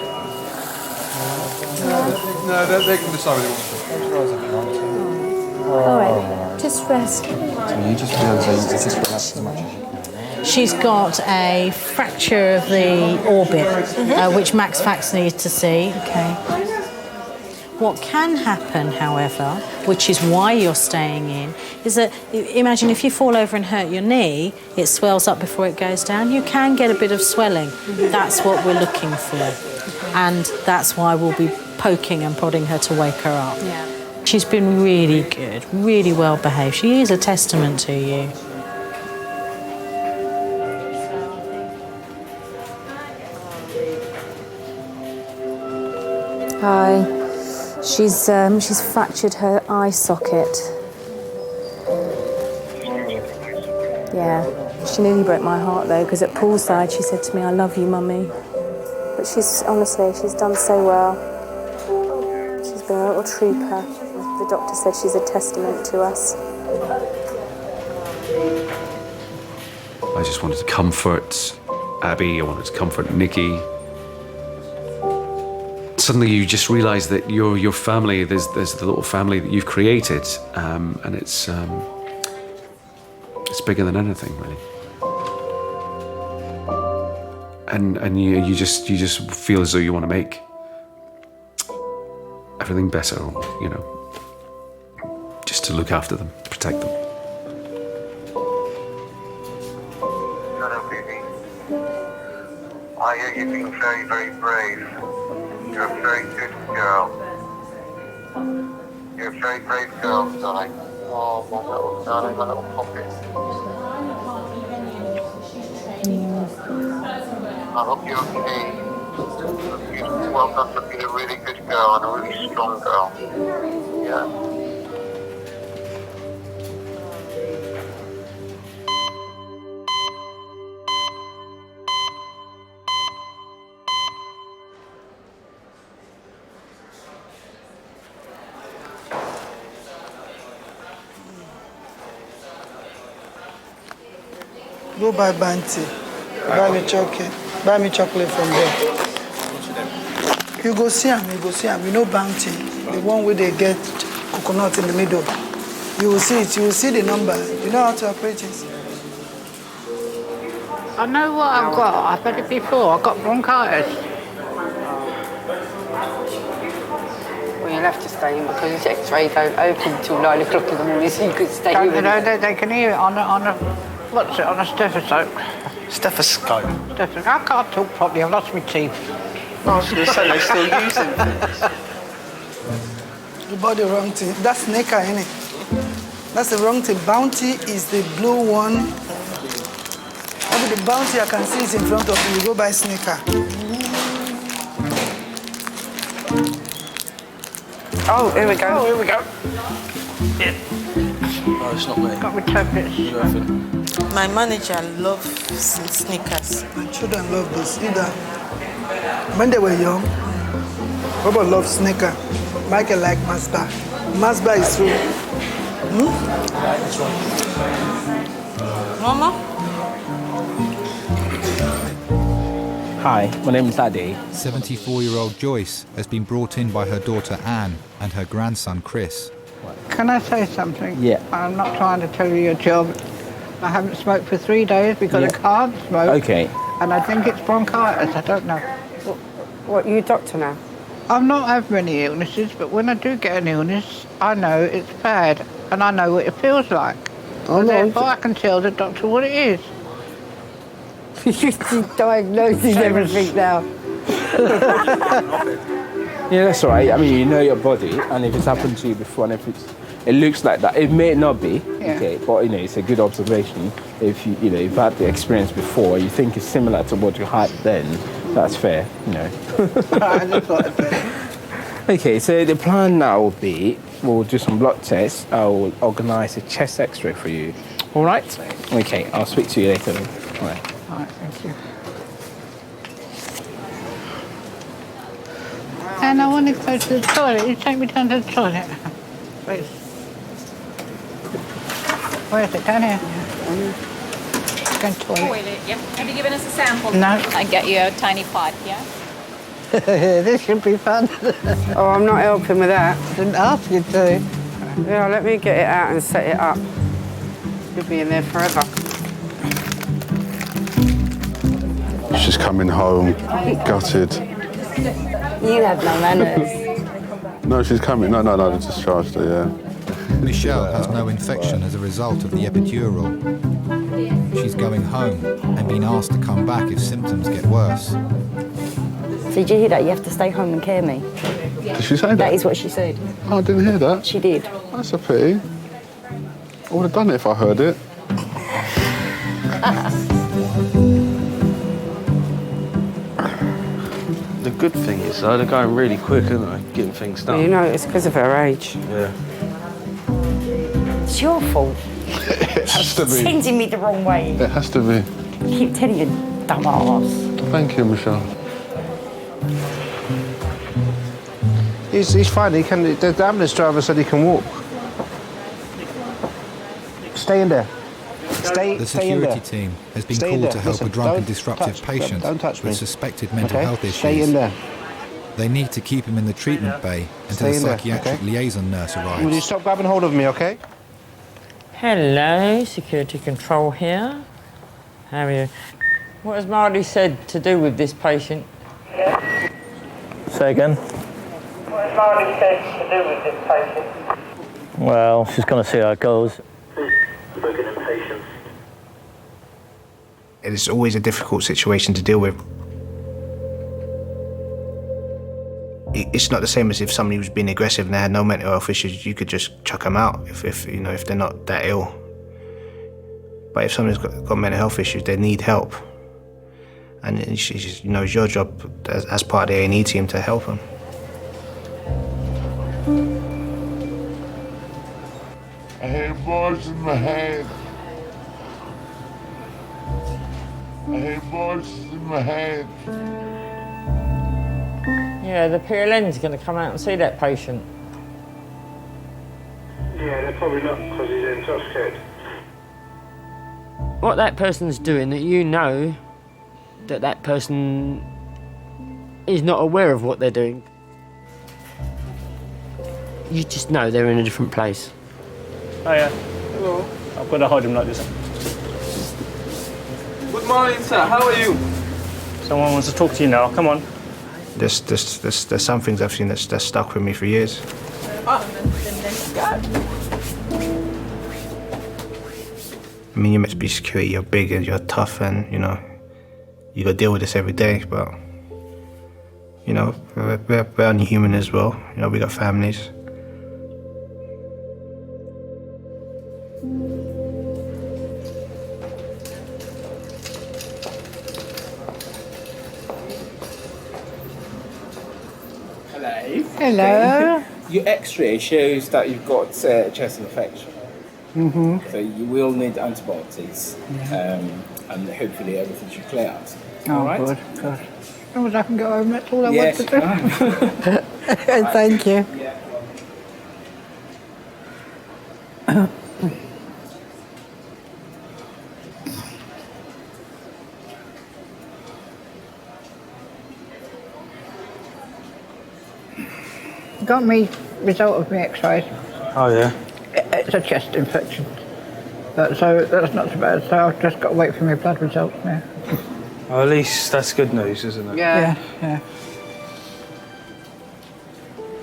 No, they can decide what they want to. All right. Just rest. So you just realise you just relax as much as you can. She's got a fracture of the orbit, which Max Fax needs to see. Okay. What can happen, however, which is why you're staying in, is that, imagine if you fall over and hurt your knee, it swells up before it goes down. You can get a bit of swelling. That's what we're looking for. And that's why we'll be poking and prodding her to wake her up. Yeah. She's been really good, really well behaved. She is a testament to you. Hi. She's fractured her eye socket. Yeah. She nearly broke my heart though, because at poolside she said to me, "I love you, Mummy." But she's done so well. She's been a little trooper. The doctor said she's a testament to us. I just wanted to comfort Abby, I wanted to comfort Nikki. Suddenly you just realise that your family, there's the little family that you've created, and it's bigger than anything, really. And you just feel as though you want to make everything better, you know, just to look after them, protect them. Hello, baby. I hear you being very, very brave. You're a very good girl. You're a very brave girl, darling. Oh, my little darling, my little poppet. I hope you're okay. Well done for being a really good girl and a really strong girl. Yeah. Go buy Banty. Buy me chocolate. Buy me chocolate from there. You go see him. You know Bounty, the one where they get coconut in the middle. You will see it. You will see the number. You know how to operate it. I know what I've got. I've had it before. I've got bronchitis. Well, you'll have to stay in because his X-ray don't open till 9 o'clock in the morning, so you could stay in. They can hear it on a what's it, on a stethoscope. Stethoscope? I can't talk properly, I've lost my teeth. I was going to say, they're still using things. You bought the wrong thing. That's Snicker, innit? That's the wrong thing. Bounty is the blue one. Only the Bounty I can see is in front of you. You go buy Snicker. Oh, here we go. Yeah. No, it's not me. Got my tablets. My manager loves Snickers. My children love this. Either when they were young, Robert loved Snicker. Michael liked Masba. Masba is true. Mama? Hi, my name is Adi. 74-year-old Joyce has been brought in by her daughter Anne and her grandson Chris. Can I say something? Yeah. I'm not trying to tell you your job. I haven't smoked for 3 days because I can't smoke. Okay. And I think it's bronchitis, I don't know. What, you a doctor now? I've not had many illnesses, but when I do get an illness, I know it's bad, and I know what it feels like. And therefore I can tell the doctor what it is. She's diagnosing everything now. Yeah, that's all right. I mean, you know your body, and if it's happened to you before, and if it looks like that, it may not be, okay, but you know, it's a good observation. If you've had the experience before, you think it's similar to what you had then, that's fair, you know. Okay, so the plan now will be, we'll do some blood tests. I will organise a chest X-ray for you. All right? Okay, I'll speak to you later then. All right. All right, thank you. And I want to go to the toilet. You take me down to the toilet, please. Where is it? Down here? Go to the toilet. Toilet, yeah. Have you given us a sample? No. I get you a tiny pipe, yeah? This should be fun. Oh, I'm not helping with that. Didn't ask you to. Yeah, let me get it out and set it up. You'll be in there forever. She's coming home, gutted. You have no manners. No, she's coming. No, they discharged her, yeah. Michelle has no infection as a result of the epidural. She's going home and being asked to come back if symptoms get worse. Did you hear that? You have to stay home and care me. Did she say that? That is what she said. Oh, I didn't hear that. She did. That's a pity. I would have done it if I heard it. The good thing is, though, they're going really quick, aren't they? Getting things done. Well, you know, it's because of her age. Yeah. It's your fault. It has to be. Sending me the wrong way. It has to be. I keep telling you, dumbass. Thank you, Michelle. He's fine. The ambulance driver said he can walk. Stay in there. The security team has been called to help a drunk and disruptive patient with suspected mental health issues. Stay in there. They need to keep him in the treatment bay until the psychiatric liaison nurse arrives. Will you stop grabbing hold of me, okay? Hello, security control here. How are you? What has Marty said to do with this patient? Say again? What has Marty said to do with this patient? Well, she's going to see how it goes. It's always a difficult situation to deal with. It's not the same as if somebody was being aggressive and they had no mental health issues. You could just chuck them out if they're not that ill. But if somebody's got mental health issues, they need help. And it's your job as part of the A&E team to help them. I hear voices in my head. I hear voices in my head. Yeah, the PLN's going to come out and see that patient. Yeah, they're probably not because he's intoxicated. What that person's doing, that you know that that person is not aware of what they're doing. You just know they're in a different place. Oh, yeah. Hello. I've got to hold him like this. Good morning, sir. How are you? Someone wants to talk to you now. Come on. There's some things I've seen that's stuck with me for years. I mean, you're meant to be security, you're big and you're tough and, you got to deal with this every day, but, we're only human as well. We got families. Hello. Your X-ray shows that you've got chest infection. Mm-hmm. So you will need antibiotics, and hopefully everything should clear out. Oh, all right? good. As long as I can go home, that's all I Yes, want to do. Thank you. Got me result of my X-rays. Oh, yeah? It's a chest infection. So that's not so bad. So I've just got to wait for my blood results now. Well, at least that's good news, isn't it? Yeah.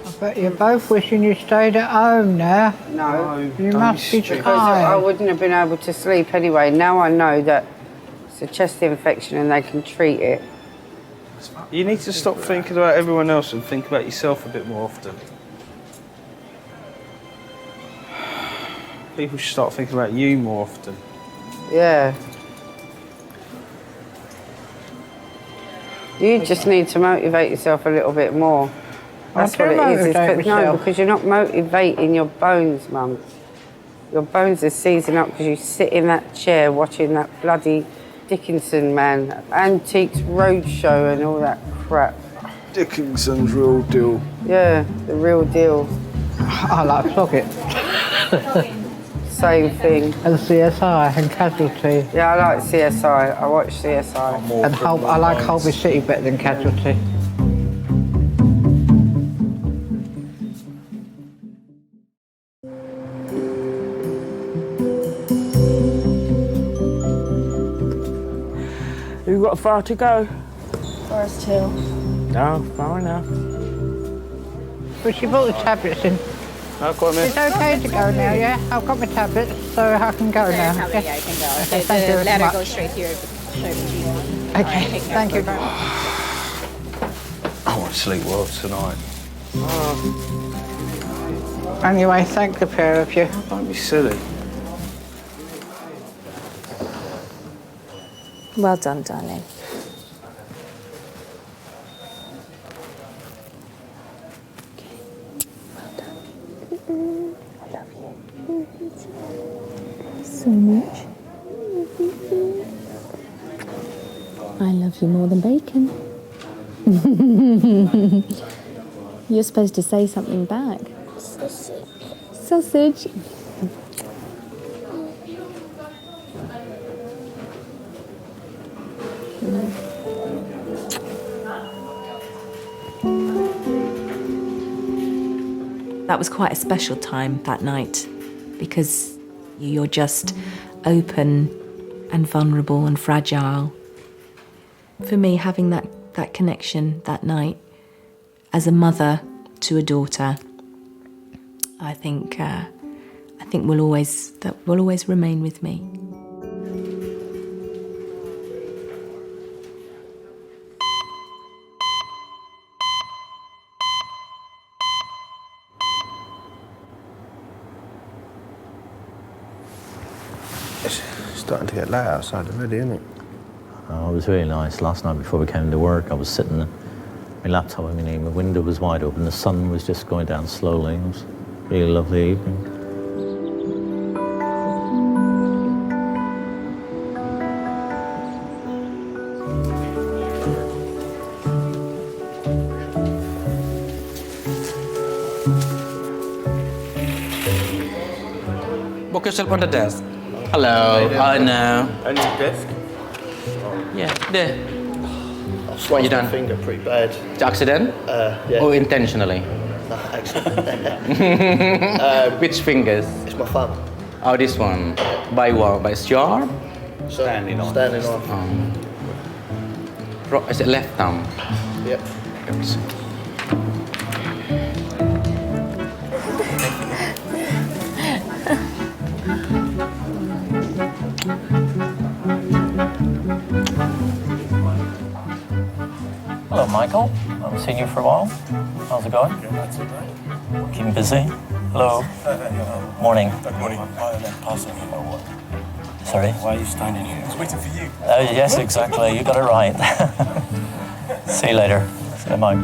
I bet you're both wishing you stayed at home now. No. You must be Because tired. I wouldn't have been able to sleep anyway. Now I know that it's a chest infection and they can treat it. You need to stop thinking about everyone else and think about yourself a bit more often. People should start thinking about you more often. Yeah. You just need to motivate yourself a little bit more. That's what it is. No, because you're not motivating your bones, Mum. Your bones are seizing up because you sit in that chair watching that bloody Dickinson, man. Antiques Roadshow and all that crap. Dickinson's real deal. Yeah, the real deal. I like Flog It. Same thing. And CSI and Casualty. Yeah, I like CSI. I watch CSI. And I like Holby City better than Casualty. You got far to go? Forest Hill. No, far enough. But she brought the tablets in. I've got them in. It's okay to go now, yeah? I've got my tablets, so I can go now. Yeah, you can go. Okay, thank you very ladder much. goes straight here. Okay, thank you very much. I want to sleep well tonight. Anyway, thank the pair of you. Don't be silly. Well done, darling. So much. I love you more than bacon. You're supposed to say something back. Sausage. Sausage. That was quite a special time that night because you're just open and vulnerable and fragile. For me, having that connection that night as a mother to a daughter, I think will always remain with me. It's starting to get late outside already, isn't it? Oh, it was really nice. Last night before we came to work, I was sitting at my laptop, my window was wide open, the sun was just going down slowly. It was a really lovely evening. Book yourself on the desk. Hello, I know. Only desk? Yeah, there. I've sliced my finger pretty bad. Accident? Yeah. Or intentionally? No, accident. Which fingers? It's my thumb. Oh, this one. By what? By sharp? Standing on. Standing on. Is it left thumb? Yep. Oops. Hello, Michael. I haven't seen you for a while. How's it going? Keeping busy? Hello. Morning. Good morning. Why are they passing you by what? Sorry? Why are you standing here? I was waiting for you. Yes, exactly. You got it right. See you later. See you, Mike.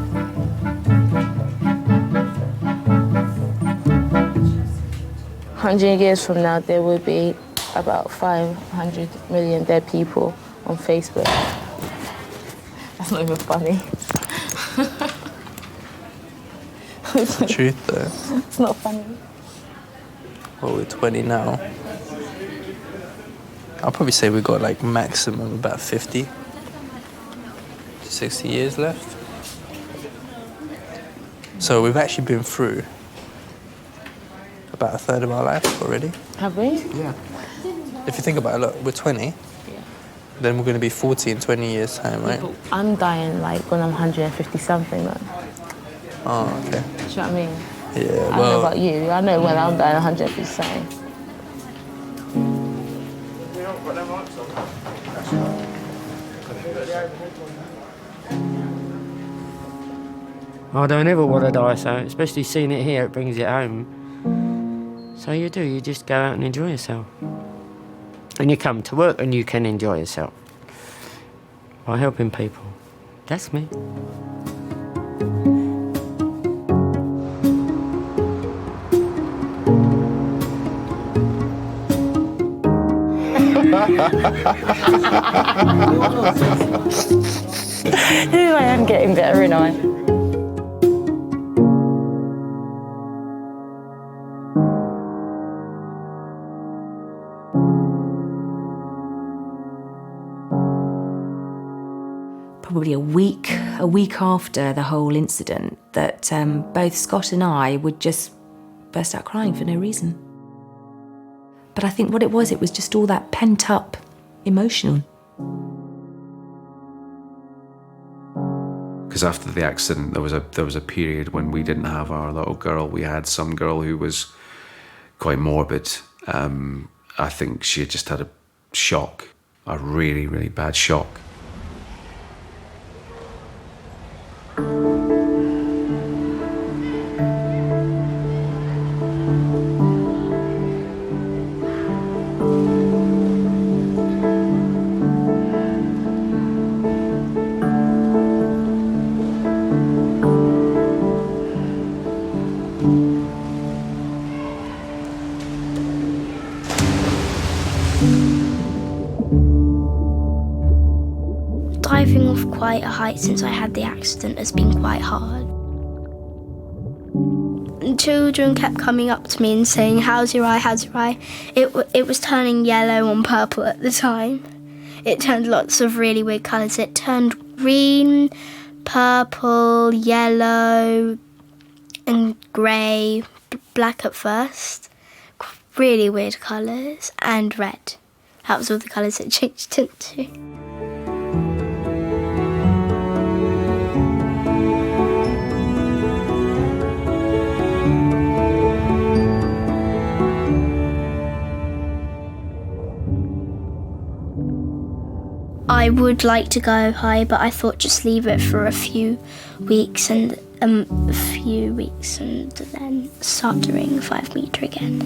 "100 years from now, there will be about 500 million dead people on Facebook." That's not even funny. It's the truth, though. It's not funny. Well, we're 20 now. I'll probably say we got like maximum about 50 to 60 years left. So we've actually been through about a third of our life already. Have we? Yeah. If you think about it, look, we're 20. Then we're going to be 40 in 20 years' time, right? I'm dying like when I'm 150 something though. Oh, okay. Do you know what I mean? Yeah, I don't know well... about you. I know when I'm dying 150 something. I don't ever want to die, so especially seeing it here, it brings it home. So you do, you just go out and enjoy yourself. And you come to work and you can enjoy yourself by helping people. That's me. Here I am getting better, ain't I? Probably a week after the whole incident, that both Scott and I would just burst out crying for no reason. But I think what it was just all that pent-up emotion. Because after the accident, there was a period when we didn't have our little girl. We had some girl who was quite morbid. I think she had just had a shock, a really, really bad shock. Diving off quite a height since I had the accident has been quite hard. And children kept coming up to me and saying, "How's your eye, how's your eye?" It was turning yellow and purple at the time. It turned lots of really weird colours. It turned green, purple, yellow and grey, black at first. Really weird colours, and red. That was all the colours it changed into. I would like to go high, but I thought just leave it for a few weeks and then start doing 5 metre again.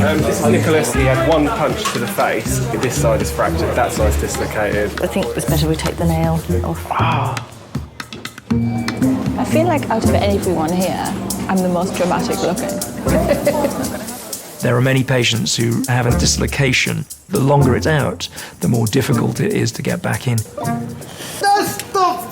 This is Nicholas. He had one punch to the face. This side is fractured, that side's dislocated. I think it's better we take the nail off. I feel like out of everyone here, I'm the most dramatic looking. There are many patients who have a dislocation. The longer it's out, the more difficult it is to get back in. No, stop!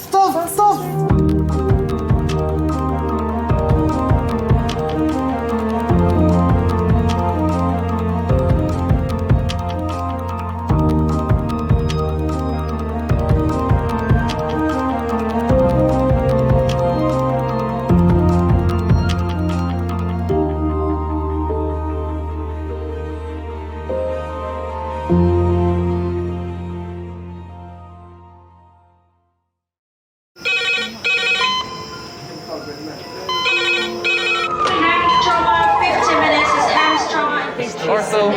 Ortho,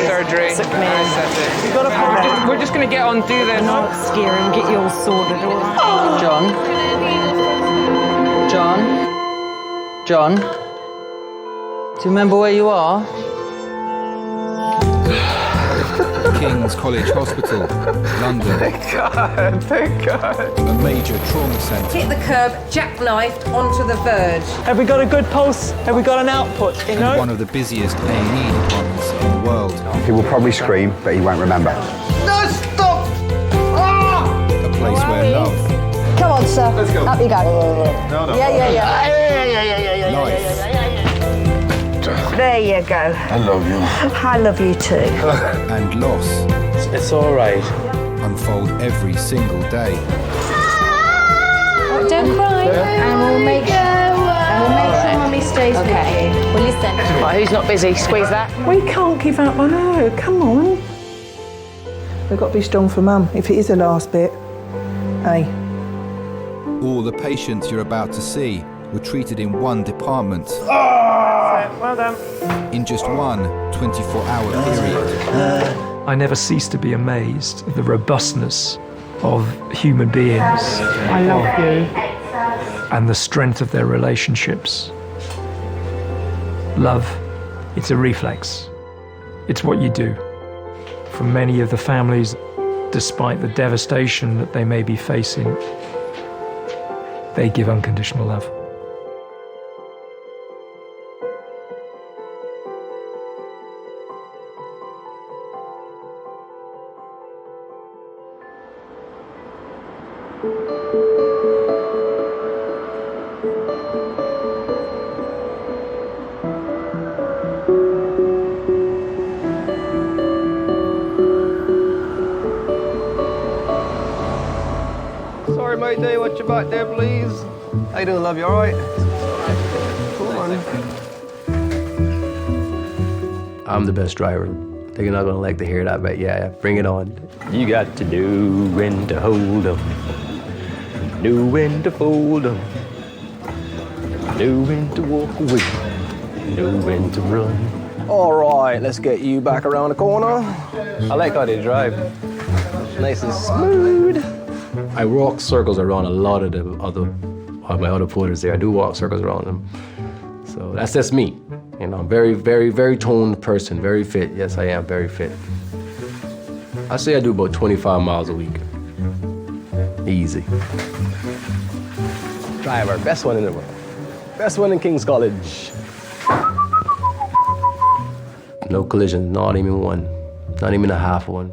surgery, anesthetic. You got a problem? We're just going to get on through this. Not scare and get you all sorted, all right? John? Do you remember where you are? King's College Hospital, London. Thank God. A major trauma centre. Hit the curb, jackknifed onto the verge. Have we got a good pulse? Have we got an output? You know? And one of the busiest A&E departments in the world. He will probably scream, but he won't remember. No, stop! Ah! A place where love, Come on, sir. Let's go. Up you go. No. Yeah. life, There you go. I love you. I love you too. And loss. It's all right. Unfold every single day. Don't cry. And we'll make sure Mummy stays with you. Well, listen. Right, who's not busy? Squeeze that. We can't give up on her. Come on. We've got to be strong for Mum, if it is the last bit. Hey. All the patients you're about to see were treated in one department. Well done. In just one 24-hour period. I never cease to be amazed at the robustness of human beings. I love you. And the strength of their relationships. Love, it's a reflex. It's what you do. For many of the families, despite the devastation that they may be facing, they give unconditional love. Sorry, matey, watch your back there, please. How you doing, love? You all right? Come on. I'm the best driver. They're not gonna like to hear that, but yeah, bring it on. You got to know when to hold 'em, know when to fold 'em, know when to walk away, know when to run. All right, let's get you back around the corner. I like how they drive. Nice and smooth. I walk circles around a lot of my other porters there. I do walk circles around them. So that's just me. You know, I'm very, very, very toned person, very fit. Yes, I am very fit. I say I do about 25 miles a week. Easy. Driver, best one in the world. Best one in King's College. No collisions, not even one. Not even a half one.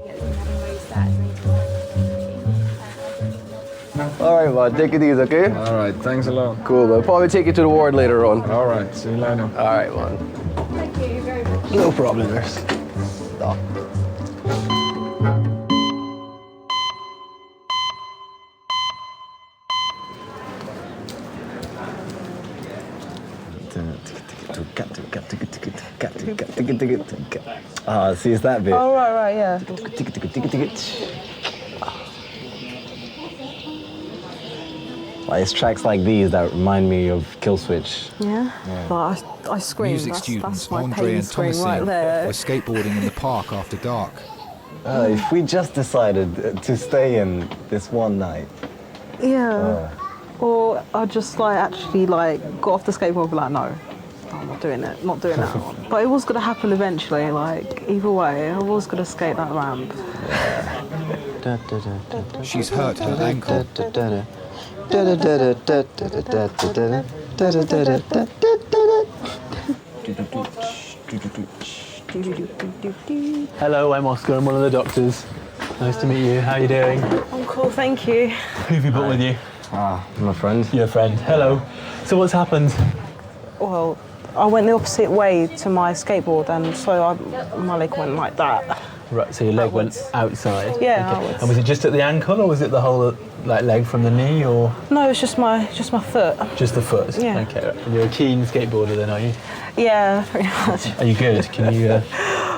All right, bud, take it easy, okay? All right, thanks a lot. Cool, but I'll probably take you to the ward later on. All right, see you later. All right, man. Thank you very much. No problem, nurse. Stop. Ah, see, it's that bit. Oh, right, yeah. Like, it's tracks like these that remind me of Kill Switch. Yeah? But I screamed. Music that's students my Andre pain and scream Thomasin right there. were skateboarding in the park after dark. If we just decided to stay in this one night. Yeah. Or I just actually got off the skateboard and be like, no, I'm not doing it, not doing that. But it was gonna happen eventually, either way, I was gonna skate that ramp. She's hurt her ankle. Hello, I'm Oscar. I'm one of the doctors. Nice to meet you. How are you doing? I'm cool, thank you. Who have you brought with you? My friend. Your friend. Hello. So what's happened? Well, I went the opposite way to my skateboard, and so my leg went like that. Right, so your leg went outside? Yeah, okay. outwards. And was it just at the ankle, or was it the whole leg from the knee, or? No, it's just my foot. Just the foot? Yeah. Okay, and you're a keen skateboarder then, are you? Yeah, pretty much. Are you good? Can you...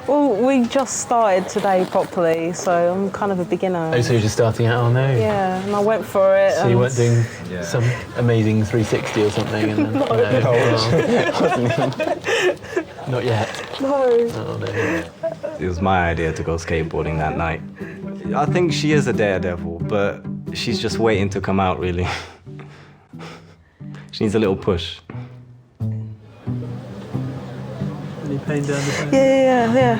Well, we just started today properly, so I'm kind of a beginner. Oh, so you're just starting out? Oh, no. Yeah, and I went for it. So you weren't doing some amazing 360 or something? And then, Not yet? No. Oh, no. It was my idea to go skateboarding that night. I think she is a daredevil, but she's just waiting to come out, really. She needs a little push. Any pain down the back? Yeah.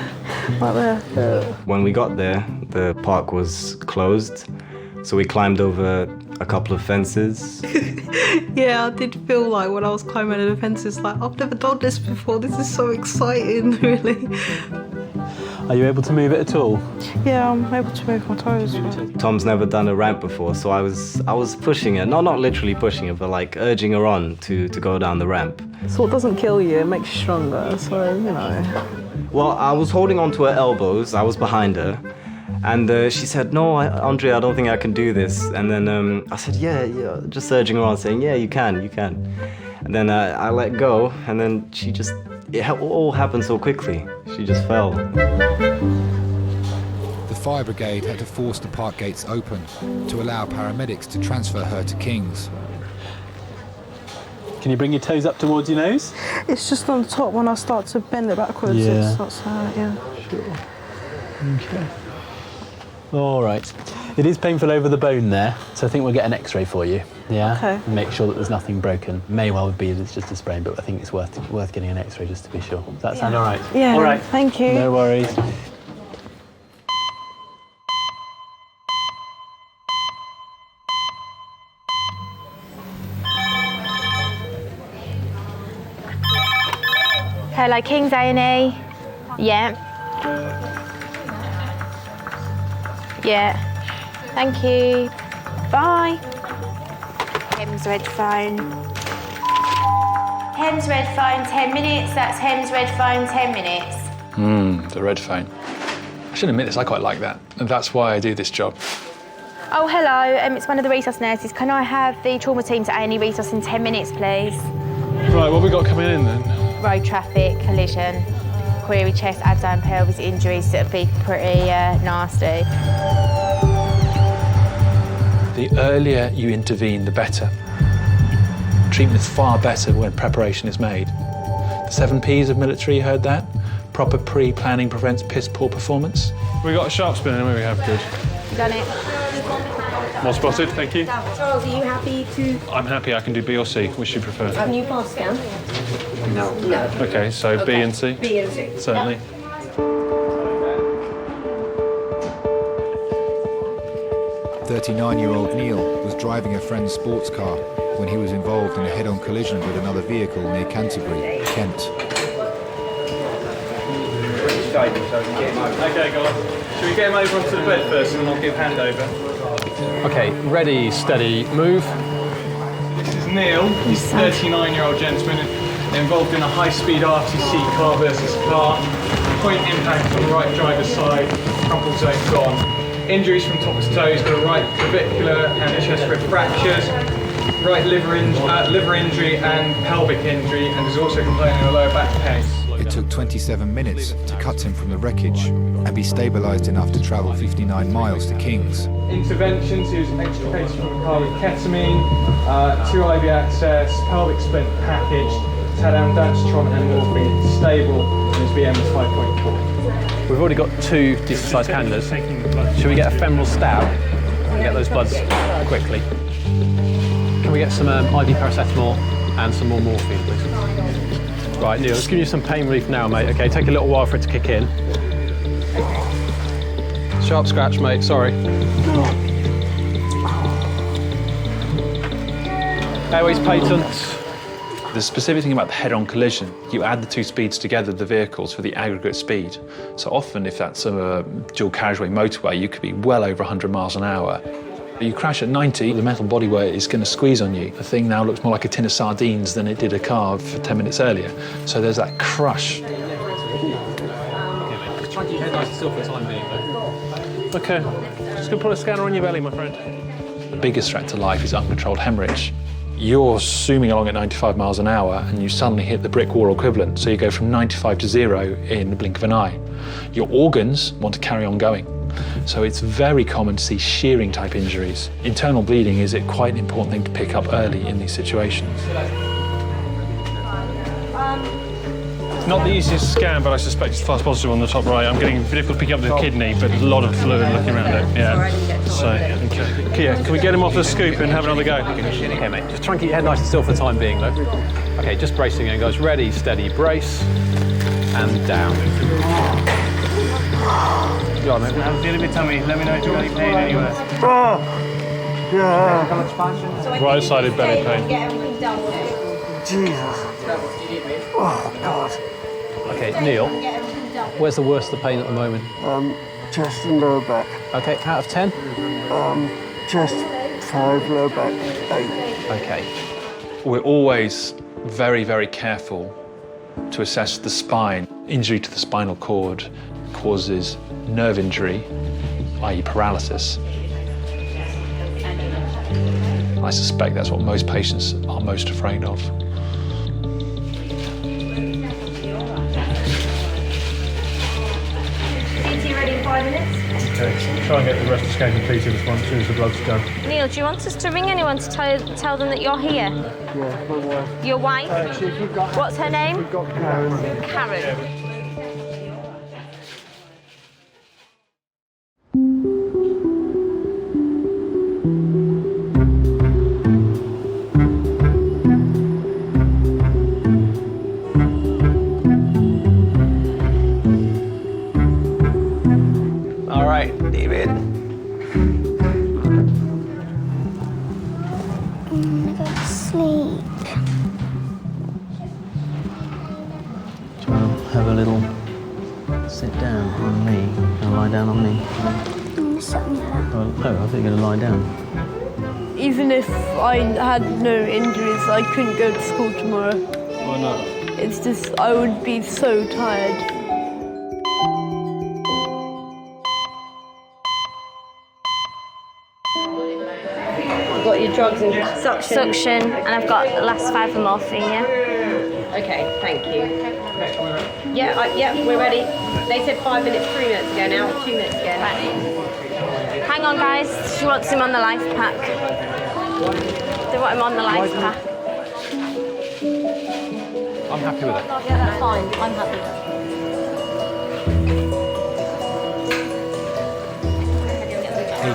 Right there. When we got there, the park was closed, so we climbed over a couple of fences. Yeah, I did feel like when I was climbing the fences, I've never done this before. This is so exciting, really. Are you able to move it at all? Yeah, I'm able to move my toes. Tom's never done a ramp before, so I was pushing her, not literally pushing her, but like urging her on to go down the ramp. So it doesn't kill you, it makes you stronger, so, you know. Well, I was holding onto her elbows, I was behind her, and she said, no, Andre, I don't think I can do this. And then I said, yeah, just urging her on, saying, yeah, you can. And then I let go, and then it all happened so quickly. She just fell. The fire brigade had to force the park gates open to allow paramedics to transfer her to King's. Can you bring your toes up towards your nose? It's just on the top when I start to bend it backwards. Yeah. It starts yeah. Sure. Okay. All right. It is painful over the bone there, so I think we'll get an X-ray for you. Yeah. Okay. And make sure that there's nothing broken. May well be that it's just a sprain, but I think it's worth getting an X-ray just to be sure. Does that sound all right? Yeah. All right. Thank you. No worries. Hello, King's A&E. Yeah. Yeah. Thank you. Bye. Hems red phone. Hems red phone, 10 minutes. That's Hems red phone, 10 minutes. The red phone. I should admit this, I quite like that. And that's why I do this job. Oh, hello. It's one of the resource nurses. Can I have the trauma team to A&E resource in 10 minutes, please? Right, what have we got coming in then? Road traffic, collision, query chest, abdomen, pelvis injuries that would be pretty nasty. The earlier you intervene, the better. Treatment is far better when preparation is made. The 7 Ps of military, you heard that? Proper pre-planning prevents piss-poor performance. We got a sharp spin anyway, we have good. Done it. Well spotted, thank you. Charles, are you happy to... I'm happy, I can do B or C, which do you prefer? Can you pass scan? No. Okay, so B and C? B and C. Certainly. Yeah. 39-year-old Neil was driving a friend's sports car when he was involved in a head-on collision with another vehicle near Canterbury, Kent. Okay, go on. Should we get him over onto the bed first and then I'll give handover? Okay, ready, steady, move. This is Neil. He's a 39-year-old gentleman involved in a high-speed RTC car versus car. Point impact on the right driver's side, crumple zone gone. Injuries from top to toes, got a right clavicular and chest rib fractures, right liver injury and pelvic injury, and is also complaining of lower back pain. It took 27 minutes to cut him from the wreckage and be stabilised enough to travel 59 miles to King's. Interventions, he was extricated from the car with ketamine, 2 IV access, pelvic splint packaged, Tadam, Dastron and morphine, stable, and his BM was 5.4. We've already got 2 decent-sized cannulas. Should we get a femoral stab and get those bloods quickly? Can we get some IV paracetamol and some more morphine, please? Right, Neil, let's give you some pain relief now, mate. Okay, take a little while for it to kick in. Sharp scratch, mate, sorry. Airways patent. The specific thing about the head-on collision, you add the 2 speeds together, the vehicles, for the aggregate speed. So often, if that's a dual carriageway motorway, you could be well over 100 miles an hour. You crash at 90, the metal bodywork is going to squeeze on you. The thing now looks more like a tin of sardines than it did a car for 10 minutes earlier. So there's that crush. Just try and keep your head nice and still for the time being, though. OK, just going to put a scanner on your belly, my friend. The biggest threat to life is uncontrolled hemorrhage. You're zooming along at 95 miles an hour and you suddenly hit the brick wall equivalent, so you go from 95 to 0 in the blink of an eye. Your organs want to carry on going. So it's very common to see shearing type injuries. Internal bleeding is quite an important thing to pick up early in these situations. It's not the easiest scan, but I suspect it's false positive on the top right. I'm getting difficult picking up the kidney, but a lot of fluid looking around it. Yeah. So, okay, yeah, can we get him off the scoop and have another go? Okay, mate. Just try and keep your head nice and still for the time being, though. Okay, just bracing again, guys. Ready, steady, brace, and down. You all right, mate? I'm feeling a bit tummy. Let me know if you've got any pain anywhere. Oh! Yeah. Right-sided belly pain. Jesus. Oh, God. Okay, Neil, Where's the worst of the pain at the moment? Chest and lower back. Okay, out of 10? Chest 5, lower back 8. Okay. We're always very, very careful to assess the spine. Injury to the spinal cord causes nerve injury, i.e. paralysis. I suspect that's what most patients are most afraid of. Ready in 5 minutes? Okay, try and get the rest of the scan completed as soon as the blood's done. Neil, do you want us to ring anyone to tell them that you're here? Yeah, my wife. Your wife? What's her name? We've got Karen. Karen. All right, David. Go to sleep. Do you want to have a little sit down on me? Gonna lie down on me? Well, no, I think you're gonna lie down. Even if I had no injuries, I couldn't go to school tomorrow. Why not? It's just, I would be so tired. You've got your drugs and suction. Suction, and I've got the last 5 of morphine, yeah? Okay, thank you. Yeah, we're ready. They said 5 minutes, 3 minutes ago now, 2 minutes ago. Right. Hang on, guys. She wants him on the life pack. They want him on the life pack. I'm happy with it. Yeah, that's fine. I'm happy.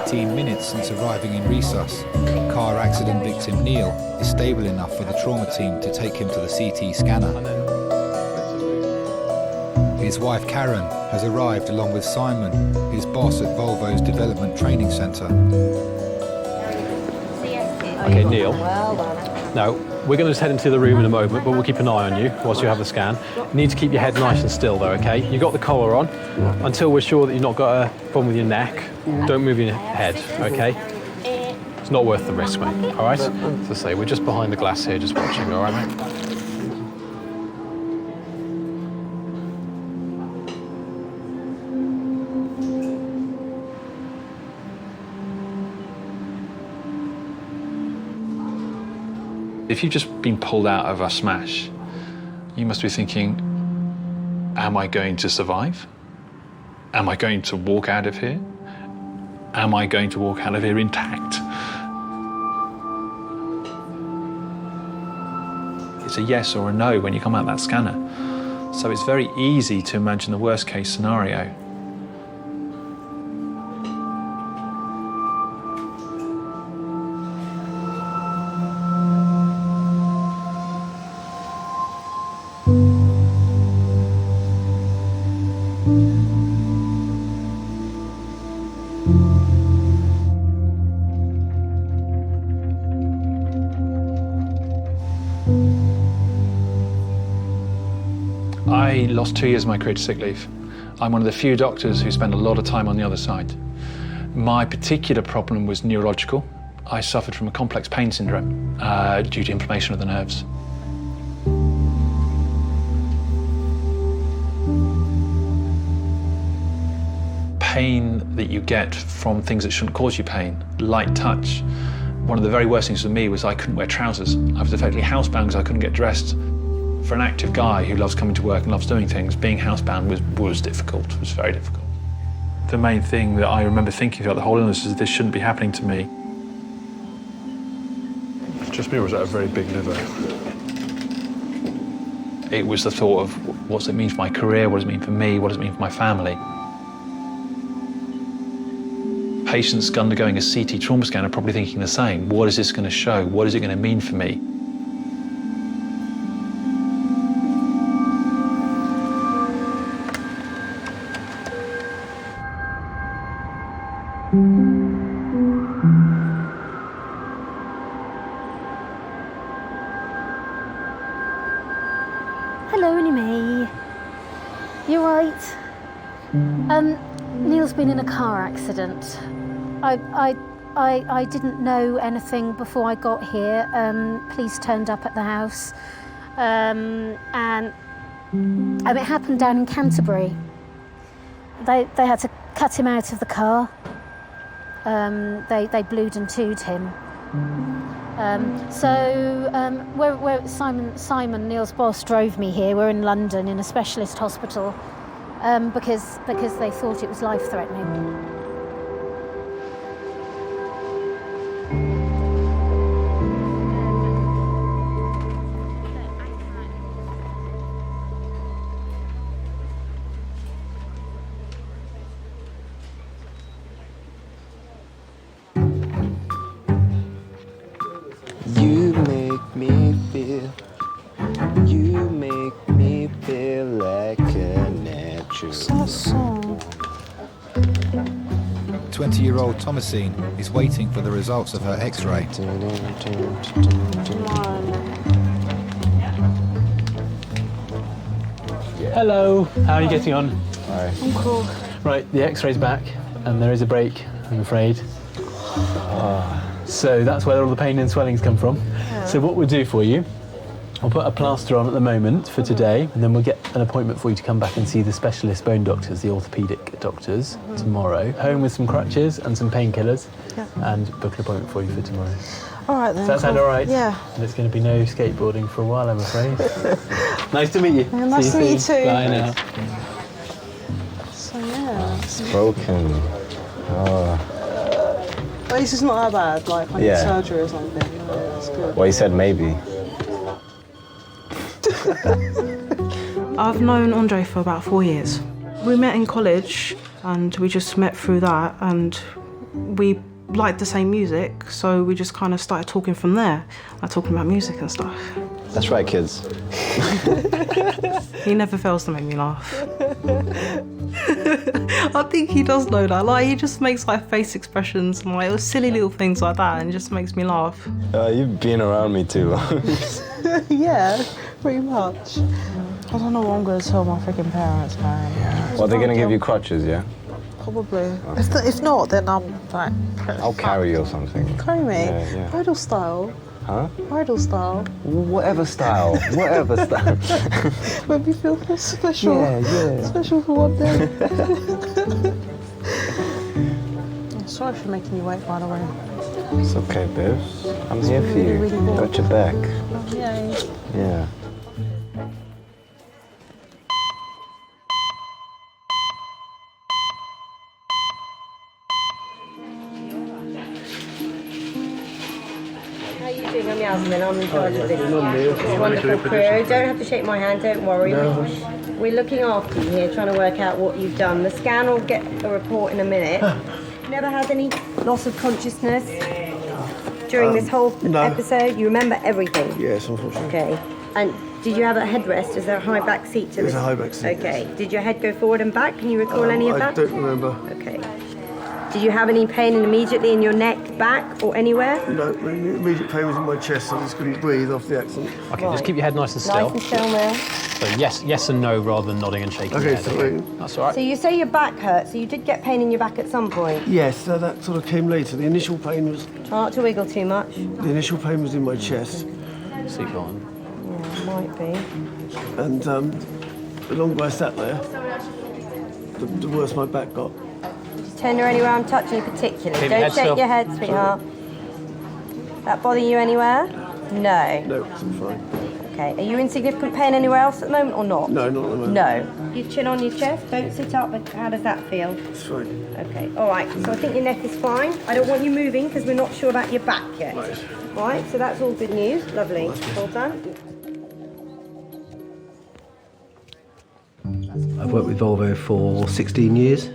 18 minutes since arriving in resus, car accident victim Neil is stable enough for the trauma team to take him to the CT scanner. His wife Karen has arrived along with Simon, his boss at Volvo's Development Training Centre. Okay, Neil. No, we're going to just head into the room in a moment, but we'll keep an eye on you whilst you have the scan. You need to keep your head nice and still, though, okay? You've got the collar on. Until we're sure that you've not got a problem with your neck, don't move your head, okay? It's not worth the risk, mate, all right? As I say, we're just behind the glass here, just watching, all right, mate? If you've just been pulled out of a smash, you must be thinking, am I going to survive? Am I going to walk out of here? Am I going to walk out of here intact? It's a yes or a no when you come out that scanner. So it's very easy to imagine the worst case scenario. I lost 2 years of my career to sick leave. I'm one of the few doctors who spend a lot of time on the other side. My particular problem was neurological. I suffered from a complex pain syndrome due to inflammation of the nerves. Pain that you get from things that shouldn't cause you pain, light touch. One of the very worst things for me was I couldn't wear trousers. I was effectively housebound because I couldn't get dressed. For an active guy who loves coming to work and loves doing things, being housebound was difficult, was very difficult. The main thing that I remember thinking throughout the whole illness is this shouldn't be happening to me. Just me, or was that a very big liver? It was the thought of what's it mean for my career, what does it mean for me, what does it mean for my family. Patients undergoing a CT trauma scan are probably thinking the same. What is this going to show? What is it going to mean for me? Hello, Annie May. You right. Neil's been in a car accident. I didn't know anything before I got here. Police turned up at the house, and it happened down in Canterbury. They had to cut him out of the car. They blued and tooed him. Where Simon, Neil's boss, drove me here. We're in London in a specialist hospital because they thought it was life-threatening. You make me feel like a natural. What's that song? 20-year-old Thomasine is waiting for the results of her X-ray. Hello, how are you getting on? Hi. I'm cool. Right, the X-ray's back, and there is a break, I'm afraid. So that's where all the pain and swelling's come from. Yeah. So what we'll do for you, I'll put a plaster on at the moment for today, and then we'll get an appointment for you to come back and see the specialist bone doctors, the orthopaedic doctors, tomorrow. Home with some crutches and some painkillers, and book an appointment for you for tomorrow. All right then. Does that sound all right? Yeah. And there's going to be no skateboarding for a while, I'm afraid. Nice to meet you. Yeah, nice to meet you too. Bye now. So yeah. It's broken. Oh. At least it's not that bad. Like I need surgery or something. Yeah, that's good. Well, he said maybe. I've known Andre for about 4 years. We met in college and we just met through that, and we liked the same music, so we just kind of started talking from there, like talking about music and stuff. That's right, kids. He never fails to make me laugh. I think he does know that. Like, he just makes like face expressions and like silly little things like that, and it just makes me laugh. You've been around me too long. Yeah, pretty much. I don't know what I'm going to tell my freaking parents, man. Yeah. Well, they're going to give you crutches, yeah? Probably. If not, then I'm like... I'll carry you or something. Carry me? Yeah. Bridal style. Huh? Bridal style. Whatever style. Whatever style. Make me feel special. Yeah. Special for one day. I'm sorry for making you wait, by the way. It's okay, babes. I'm here for you. Really Got your back. Oh, yay. Yeah. How are you doing? I'm Yasmin. I'm in charge of this wonderful crew. Don't have to shake my hand, don't worry. No. We're looking after you here, trying to work out what you've done. The scan will get a report in a minute. Never had any loss of consciousness during this whole episode? You remember everything? Yes, unfortunately. Okay. And did you have a headrest? Is there a high back seat to this? There's a high back seat. Okay. Did your head go forward and back? Can you recall any of that? I don't remember. Okay. Did you have any pain immediately in your neck, back, or anywhere? No, the immediate pain was in my chest, so I just couldn't breathe off the accident. Okay, just keep your head nice and still. Nice and still, Will. So yes and no rather than nodding and shaking Okay, your head. so That's all right. So you say your back hurt, so you did get pain in your back at some point? yes, so that sort of came later. The initial pain was... Try not to wiggle too much. The initial pain was in my chest. Seat on. Yeah, might be. And the longer I sat there, the worse my back got. Turn her anywhere I'm touching you particularly. Keep your Don't head shake still. your head, sweetheart. That bother you anywhere? No. No, it's all fine. Okay. Are you in significant pain anywhere else at the moment or not? No, not at the moment. No. Your chin on your chest. Don't sit up. How does that feel? It's fine. Okay. All right. So I think your neck is fine. I don't want you moving because we're not sure about your back yet. Right. All right. So that's all good news. Lovely. Well done. I've worked with Volvo for 16 years.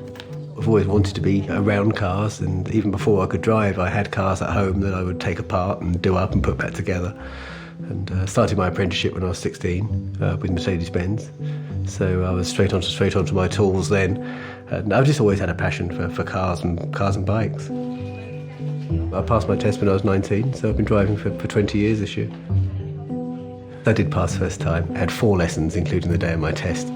I've always wanted to be around cars, and even before I could drive, I had cars at home that I would take apart and do up and put back together. And started my apprenticeship when I was 16 with Mercedes-Benz. So I was straight onto my tools then. And I've just always had a passion for cars and bikes. I passed my test when I was 19, so I've been driving for 20 years this year. I did pass first time. I had 4 lessons, including the day of my test.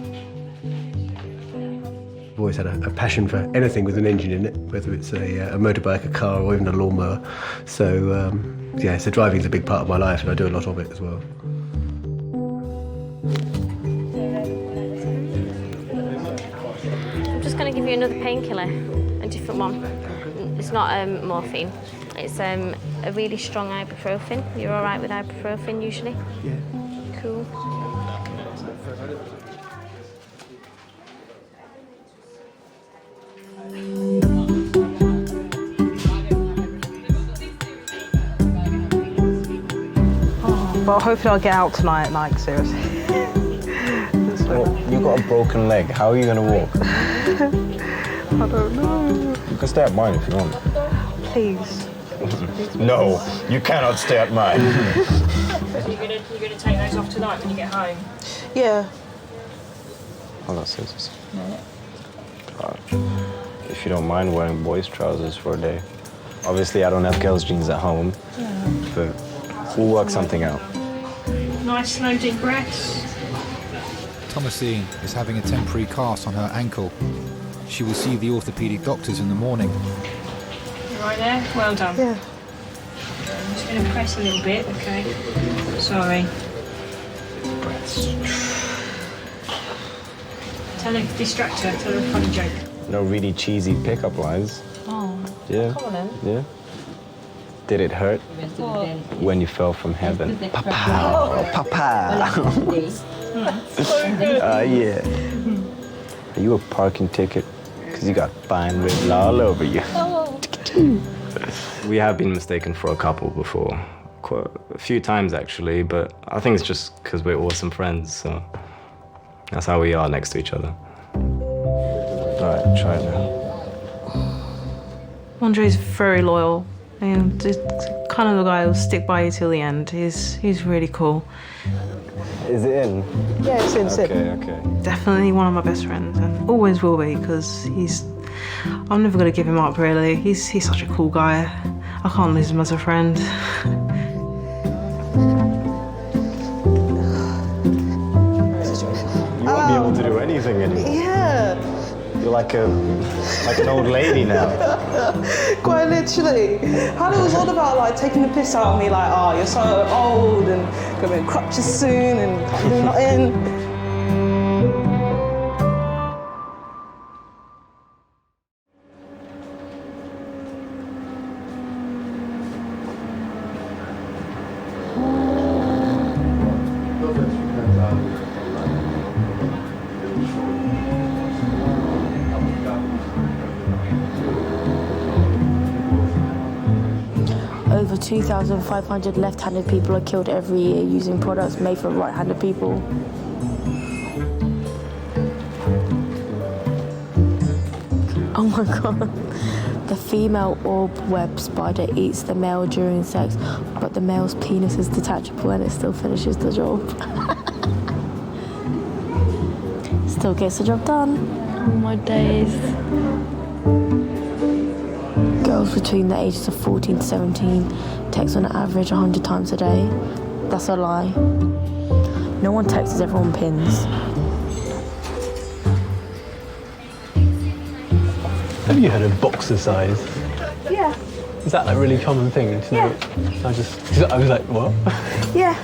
I've always had a passion for anything with an engine in it, whether it's a motorbike, a car, or even a lawnmower. So, so driving's a big part of my life, and I do a lot of it as well. I'm just going to give you another painkiller, a different one. It's not morphine. It's a really strong ibuprofen. You're all right with ibuprofen usually? Yeah. Cool. But hopefully I'll get out tonight, like, seriously. Well, you got a broken leg. How are you going to walk? I don't know. You can stay at mine if you want. Please. No, you cannot stay at mine. So you're gonna take those off tonight when you get home? Yeah. Hold on, scissors. If you don't mind wearing boys' trousers for a day. Obviously, I don't have girls' jeans at home, but we'll work something out. Nice slow deep breaths. Thomasine is having a temporary cast on her ankle. She will see the orthopaedic doctors in the morning. You right there? Well done. Yeah. I'm just going to press a little bit, okay? Sorry. Tell her, distract her, tell her a funny joke. No really cheesy pickup lines. Oh. Yeah. Come on then. Yeah. Did it hurt What? when you fell from heaven? Papa, papa. Yeah. Are you a parking ticket? Because you got fine written all over you. We have been mistaken for a couple before. Quite a few times, actually, but I think it's just because we're awesome friends, so that's how we are next to each other. All right, try it now. Andre's very loyal. And just kind of the guy who'll stick by you till the end. He's really cool. Is it in? Yeah, it's in. Okay. Definitely one of my best friends, and always will be, because I'm never gonna give him up, really. He's such a cool guy. I can't lose him as a friend. You won't be able to do anything anymore. Yeah. You're like an old lady now. Quite literally. Hannah was all about like taking the piss out of me, like, oh, you're so old and gonna be in crutches soon and can't do nothing. Over 2,500 left-handed people are killed every year using products made for right-handed people. Oh my god. The female orb web spider eats the male during sex, but the male's penis is detachable and it still finishes the job. Still gets the job done. Oh my days. Girls between the ages of 14 to 17 text on average 100 times a day. That's a lie. No one texts everyone pins. Have you heard of boxercise? Yeah. Is that a really common thing to know? I was like, what? Yeah.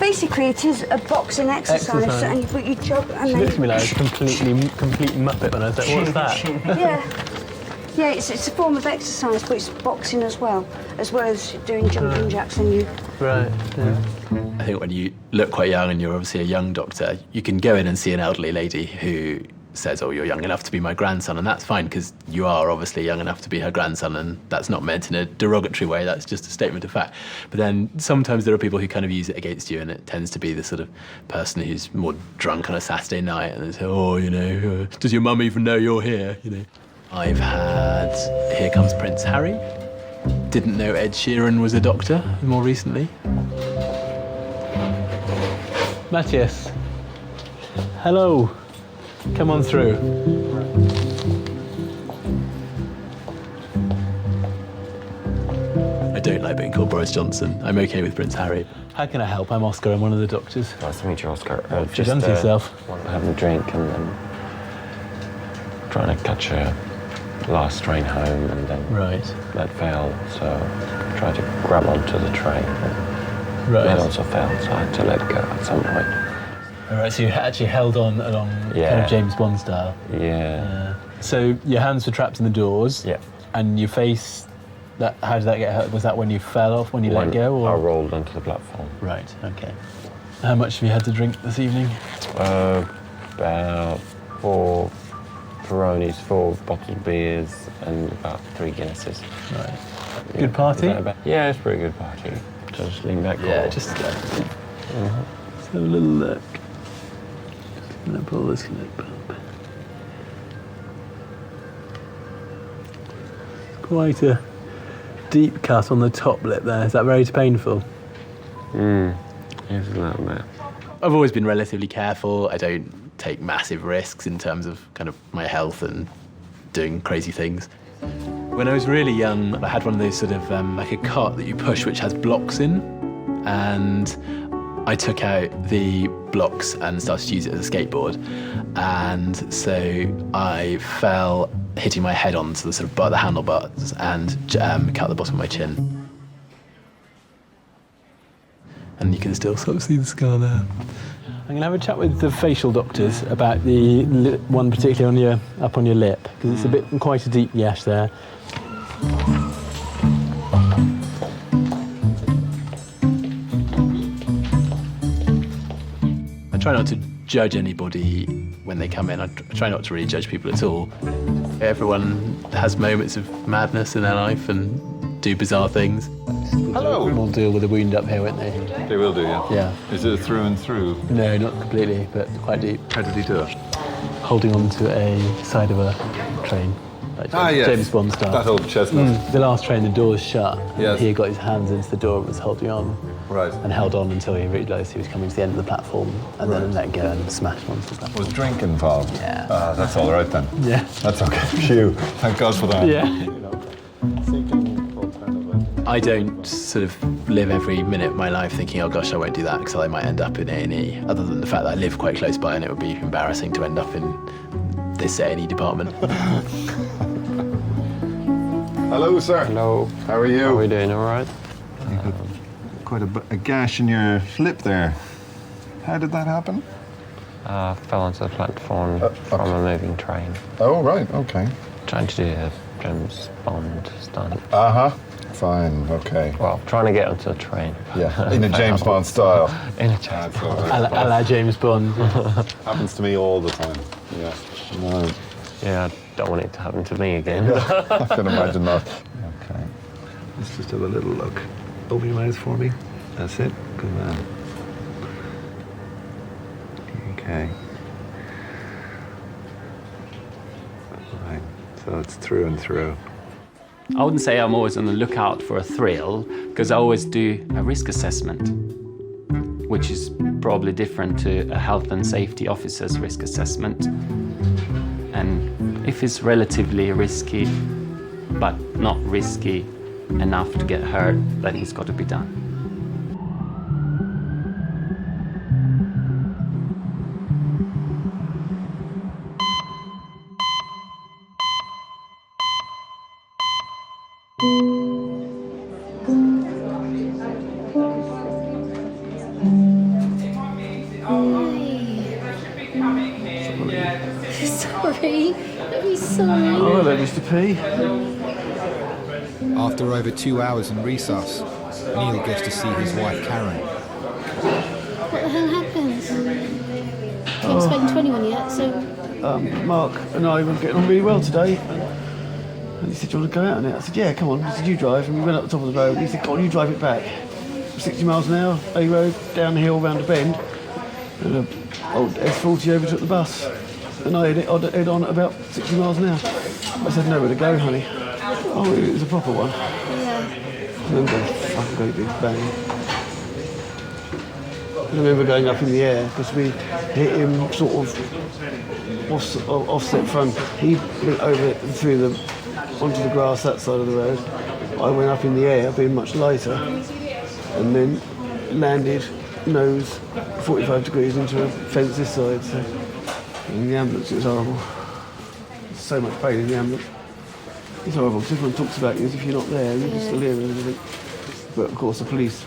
Basically, it is a boxing exercise. And you put your job and She then... looked at me like a complete muppet when I was like, what's that? Yeah. Yeah, it's a form of exercise, but it's boxing as well as doing jumping jacks and you... Right, yeah. I think when you look quite young and you're obviously a young doctor, you can go in and see an elderly lady who says, oh, you're young enough to be my grandson, and that's fine because you are obviously young enough to be her grandson, and that's not meant in a derogatory way, that's just a statement of fact. But then sometimes there are people who kind of use it against you, and it tends to be the sort of person who's more drunk on a Saturday night and they say, oh, you know, does your mum even know you're here, you know? I've had Here Comes Prince Harry. Didn't know Ed Sheeran was a doctor more recently. Matthias. Hello. Come on through. I don't like being called Boris Johnson. I'm okay with Prince Harry. How can I help? I'm Oscar, I'm one of the doctors. Nice to meet you, Oscar. What have you done to yourself? Want to have a drink and then trying to catch a last train home, and then that failed, so I tried to grab onto the train, and that also failed, so I had to let go at some point. All right, so you actually held on along kind of James Bond style. Yeah. So your hands were trapped in the doors. Yeah. And your face, how did that get hurt? Was that when you fell off, when you let go? Or? I rolled onto the platform. Right, okay. How much have you had to drink this evening? About 4 Peronis, 4 bottled beers, and about 3 Guinnesses. Right. Good party? Yeah, it's a pretty good party. Just lean back. Yeah, just let's have a little look. I'm gonna pull this lip up. Quite a deep cut on the top lip there. Is that very painful? Yes, a little bit. I've always been relatively careful. I don't take massive risks in terms of kind of my health and doing crazy things. When I was really young, I had one of those sort of like a cart that you push which has blocks in, and I took out the blocks and started to use it as a skateboard, and so I fell, hitting my head onto the sort of the handlebars and cut the bottom of my chin. And you can still sort of see the scar there. I'm going to have a chat with the facial doctors about the one particularly up on your lip, because it's quite a deep gash there. I try not to judge anybody when they come in. I try not to really judge people at all. Everyone has moments of madness in their life and do bizarre things. Hello. We'll deal with the wound up here, won't they? They will do, yeah. Yeah. Is it a through and through? No, not completely, but quite deep. How did he do it? Holding on to a side of a train. Like yes. James Bond style. That old chestnut. The last train, the door's shut. Yes. He got his hands into the door and was holding on. Right. And held on until he realised he was coming to the end of the platform, and then let go and smashed onto the platform. Was drink involved? Yeah. That's all right then. Yeah. That's okay. Phew. Thank God for that. Yeah. I don't sort of live every minute of my life thinking, oh gosh, I won't do that because I might end up in A&E, other than the fact that I live quite close by and it would be embarrassing to end up in this A&E department. Hello, sir. Hello. How are you? How are we doing? All right? You got quite a gash in your lip there. How did that happen? Fell onto the platform from a moving train. Oh, right, okay. Trying to do a James Bond stunt. Fine, okay. Well, trying to get onto a train. Yeah, in a James Bond style. In a James Bond. A la James Bond. Happens to me all the time. Yeah. No. Yeah, I don't want it to happen to me again. I can imagine that. Okay. Let's just have a little look. Open your mouth for me. That's it. Good man. Okay. Right. So it's through and through. I wouldn't say I'm always on the lookout for a thrill, because I always do a risk assessment, which is probably different to a health and safety officer's risk assessment. And if it's relatively risky, but not risky enough to get hurt, then it's got to be done. Oh, hello, Mr. P. After over 2 hours in resus, Neil gets to see his wife Karen. What the hell happened? Haven't spoken to anyone yet, so... Mark and I were getting on really well today. And he said, do you want to go out on it? I said, yeah, come on. He said, you drive. And we went up the top of the road. He said, come on, you drive it back. 60 miles an hour, A road, down the hill, round a bend. And an old S03 overtook the bus. And I head on at about 60 miles an hour. I said, nowhere to go, honey. Oh, it was a proper one. Yeah. I remember fucking great big bang. I remember going up in the air because we hit him sort of offset front. He went over through onto the grass that side of the road. I went up in the air, being much lighter, and then landed nose 45 degrees into a fence this side. So in the ambulance, it was horrible. so much pain in the ambulance. It's horrible because everyone talks about you as if you're not there, you're just still here and everything. But of course the police,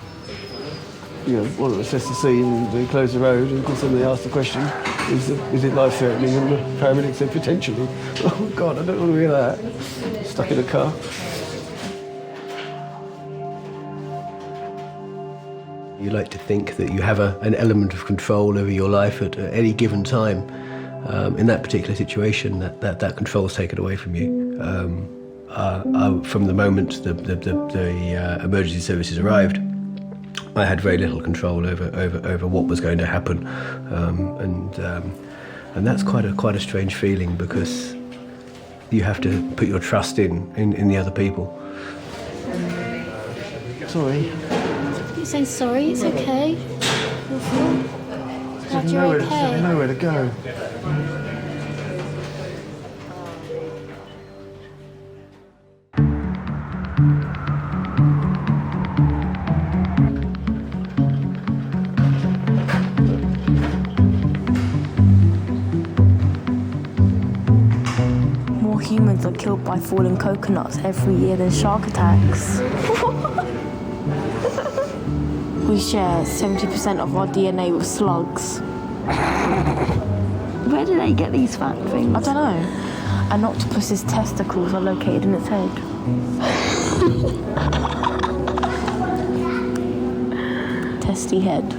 want to assess the scene and they close the road, and of course then they ask the question, is it life-threatening? And the paramedics said potentially. Oh God, I don't want to hear that. Stuck in a car. You like to think that you have an element of control over your life at any given time. In that particular situation, that control is taken away from you. From the moment the emergency services arrived, I had very little control over what was going to happen, and that's quite a strange feeling, because you have to put your trust in the other people. Sorry. You're saying sorry, it's okay. Glad you're okay. Nowhere to go. More humans are killed by falling coconuts every year than shark attacks. We share 70% of our DNA with slugs. Where do they get these fat things? I don't know. An octopus's testicles are located in its head. Testy head.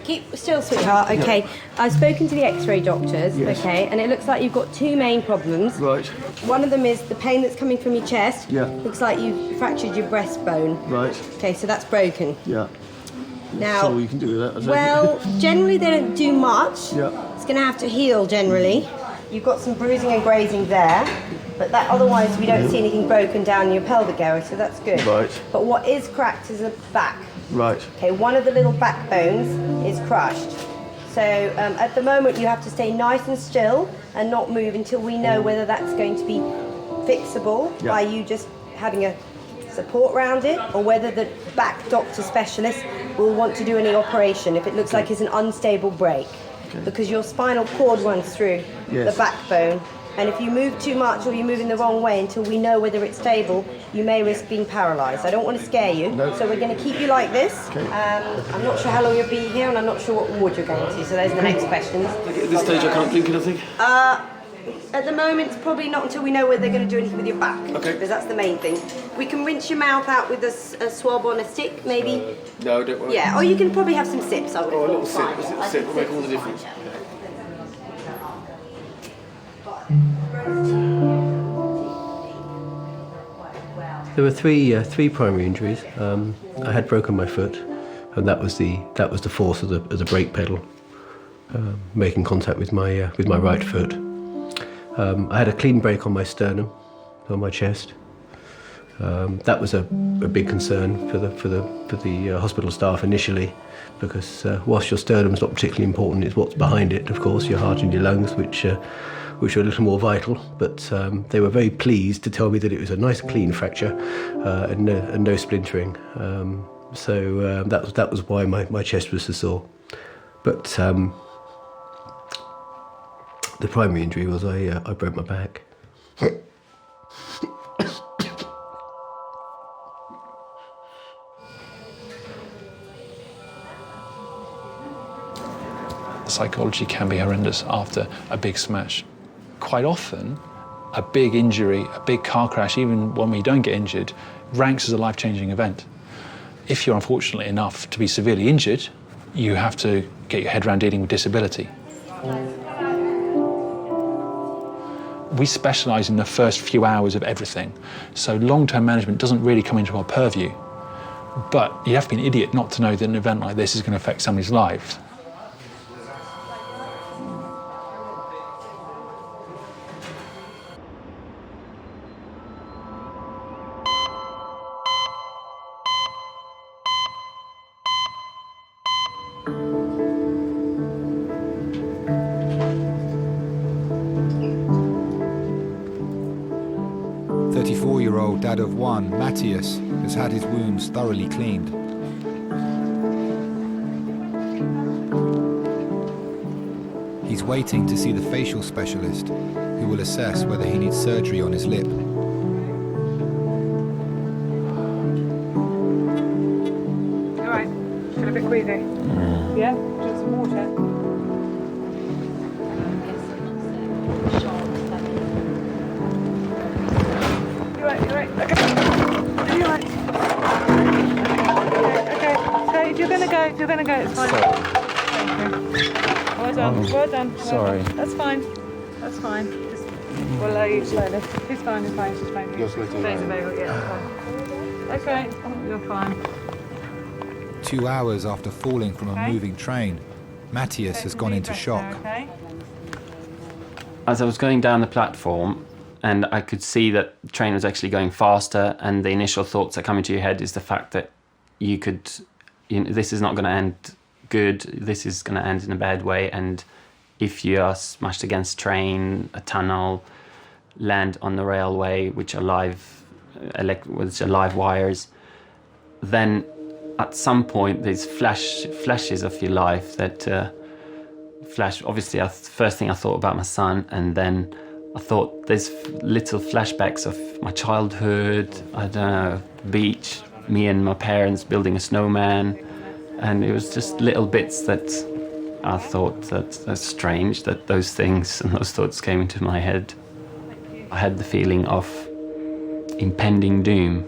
Keep still, sweetheart. Okay. I've spoken to the X-ray doctors. Yes. Okay, and it looks like you've got two main problems. Right. One of them is the pain that's coming from your chest. Yeah. Looks like you've fractured your breastbone. Right. Okay, so that's broken. Yeah. Now, That's all you can do with that, I take it. well, generally they don't do much. Yeah. It's going to have to heal generally. You've got some bruising and grazing there, but that otherwise we don't see anything broken down your pelvic area, so that's good. Right. But what is cracked is the back. Right. Okay, one of the little backbones is crushed. So at the moment you have to stay nice and still and not move until we know whether that's going to be fixable by you just having a support around it, or whether the back doctor specialist will want to do any operation if it looks like it's an unstable break. Because your spinal cord runs through the backbone, and if you move too much or you move in the wrong way until we know whether it's stable, you may risk being paralysed. I don't want to scare you, so we're going to keep you like this. I'm not sure how long you'll be here, and I'm not sure what ward you're going to, so those are the next questions. At this stage I can't drink anything? At the moment, it's probably not until we know whether they're going to do anything with your back. Okay. Because that's the main thing. We can rinse your mouth out with a swab on a stick, maybe. No, don't worry. Yeah, or you can probably have some sips. I would have a little thought. sip. A sip will make all the difference. There were three primary injuries. I had broken my foot, and that was the force of the brake pedal making contact with my right foot. I had a clean break on my sternum, on my chest. That was a big concern for the hospital staff initially, because whilst your sternum's not particularly important, it's what's behind it, of course, your heart and your lungs, which are a little more vital. But they were very pleased to tell me that it was a nice clean fracture and no splintering. So that was why my chest was so sore. But the primary injury was I broke my back. Psychology can be horrendous after a big smash. Quite often, a big injury, a big car crash, even when we don't get injured, ranks as a life-changing event. If you're unfortunate enough to be severely injured, you have to get your head around dealing with disability. We specialise in the first few hours of everything, so long-term management doesn't really come into our purview. But you have to be an idiot not to know that an event like this is going to affect somebody's life. 34-year-old dad of one, Matthias, has had his wounds thoroughly cleaned. He's waiting to see the facial specialist, who will assess whether he needs surgery on his lip. You alright? Feel a bit queasy? Yeah? Just some water? You alright? Okay. You alright? Okay. So if you're gonna go, it's fine. Thank you. Well done. Well done. Sorry. That's fine. That's fine. Just, we'll allow you slowly. It's fine. It's fine. It's fine. Just let it Thanks, lie. Mabel. Yeah, it's fine. Okay. You're fine. 2 hours after falling from a moving train, Matthias has gone into shock. Okay. As I was going down the platform, and I could see that the train was actually going faster, and the initial thoughts that come into your head is the fact that this is not going to end good, this is going to end in a bad way, and if you are smashed against a train, a tunnel, land on the railway, which are live wires, then at some point there's flashes of your life that flash. Obviously, first thing I thought about my son, and then I thought there's little flashbacks of my childhood, I don't know, beach, me and my parents building a snowman, and it was just little bits that I thought that's strange that those things and those thoughts came into my head. I had the feeling of impending doom.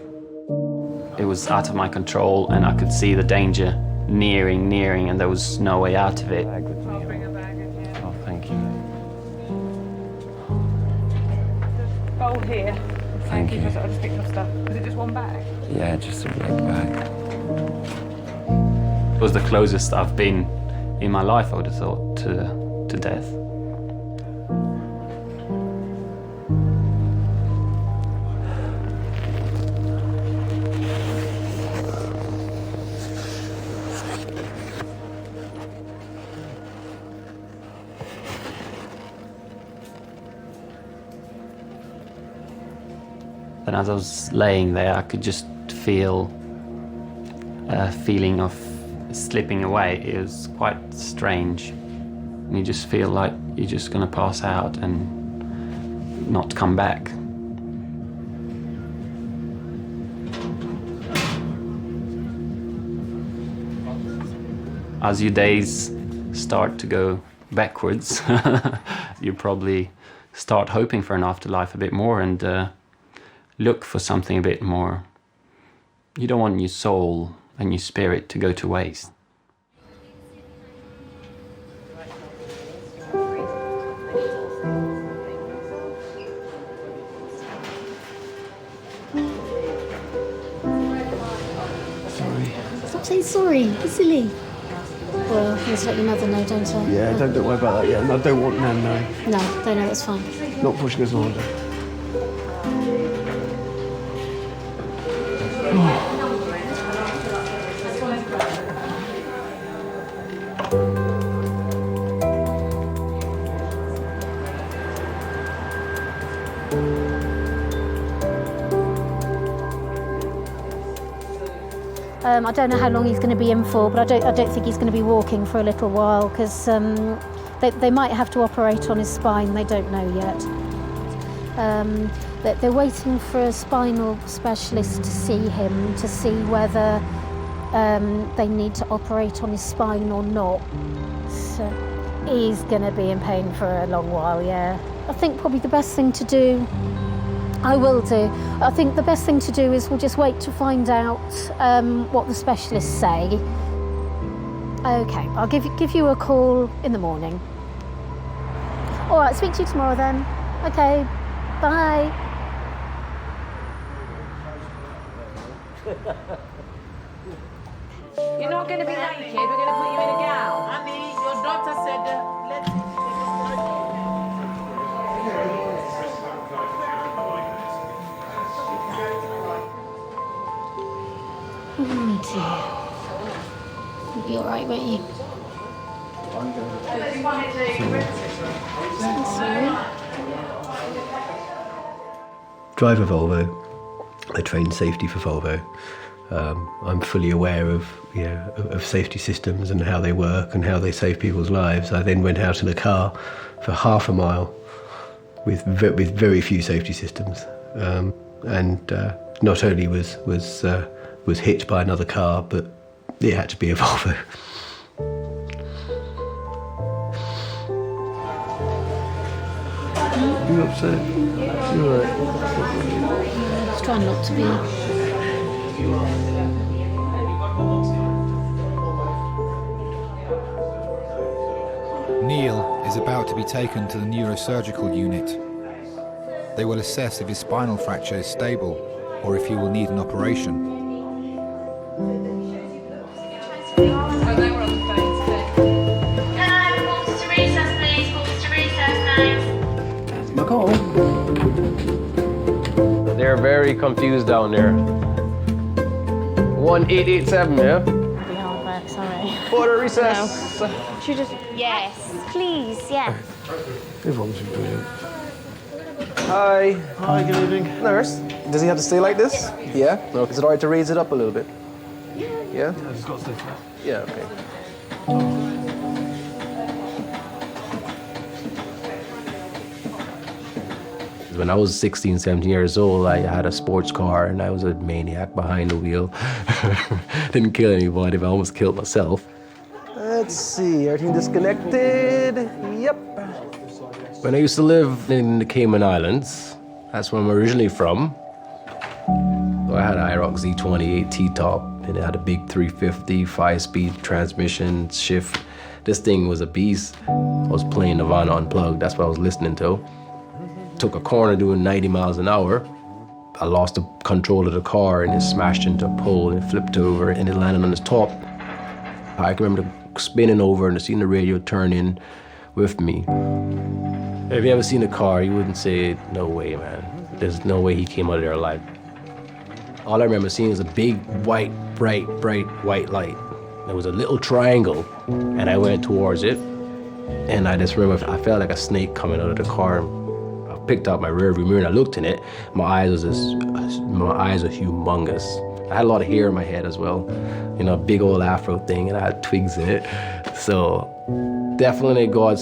It was out of my control, and I could see the danger nearing, and there was no way out of it. I'll bring a bag in here. Oh, thank you. Bowl here. Thank you. I'll just pick your stuff. Was it just one bag? Yeah, just a black bag. It was the closest I've been in my life, I would have thought, to death. And as I was laying there, I could just feel a feeling of slipping away. It was quite strange. And you just feel like you're just going to pass out and not come back. As your days start to go backwards, you probably start hoping for an afterlife a bit more and look for something a bit more. You don't want your soul and your spirit to go to waste. Stop saying sorry, it's silly. Well, I just let your mother know, don't I? Yeah, don't worry about that. Yeah, no, don't want Nan knowing. No, they know, that's fine. Not pushing us harder. I don't know how long he's going to be in for, but I don't think he's going to be walking for a little while because they might have to operate on his spine. They don't know yet. They're waiting for a spinal specialist to see him to see whether they need to operate on his spine or not. So he's going to be in pain for a long while. Yeah, I think probably the best thing to do. I will do. I think the best thing to do is we'll just wait to find out what the specialists say. Okay, I'll give you a call in the morning. All right, speak to you tomorrow then. Okay, bye. You're not going to be naked. We're going to put you in a gown. Honey, your daughter said Oh dear. You'll be all right, won't you? Sorry. drive a Volvo. I train safety for Volvo. I'm fully aware of safety systems and how they work and how they save people's lives. I then went out in a car for half a mile with very few safety systems, and not only was hit by another car, but it had to be a Volvo. You upset? You all right? Just trying not to be. Neil is about to be taken to the neurosurgical unit. They will assess if his spinal fracture is stable or if he will need an operation. They're very confused down there. 1887, yeah? Behind back, sorry. Order recess. No. Should you just... Yes, please, yeah. Everyone's been brilliant. Hi. Hi, good evening. Nurse, does he have to stay like this? Yeah? No, is it all right to raise it up a little bit? Yeah? Yeah, just got to stay flat. Yeah, okay. When I was 16, 17 years old, I had a sports car and I was a maniac behind the wheel. Didn't kill anybody, but I almost killed myself. Let's see, everything disconnected? Yep. When I used to live in the Cayman Islands, that's where I'm originally from. So I had an IROC Z28 T-top, and it had a big 350, 5-speed transmission shift. This thing was a beast. I was playing Nirvana Unplugged, that's what I was listening to. Took a corner doing 90 miles an hour. I lost the control of the car and it smashed into a pole and it flipped over and it landed on its top. I can remember spinning over and seeing the radio turn in with me. If you ever seen a car, you wouldn't say, no way, man. There's no way he came out of there alive. All I remember seeing was a big, white, bright white light. There was a little triangle and I went towards it. And I just remember I felt like a snake coming out of the car. Picked out my rearview mirror and I looked in it. My eyes are humongous. I had a lot of hair in my head as well, you know, a big old afro thing, and I had twigs in it. So definitely God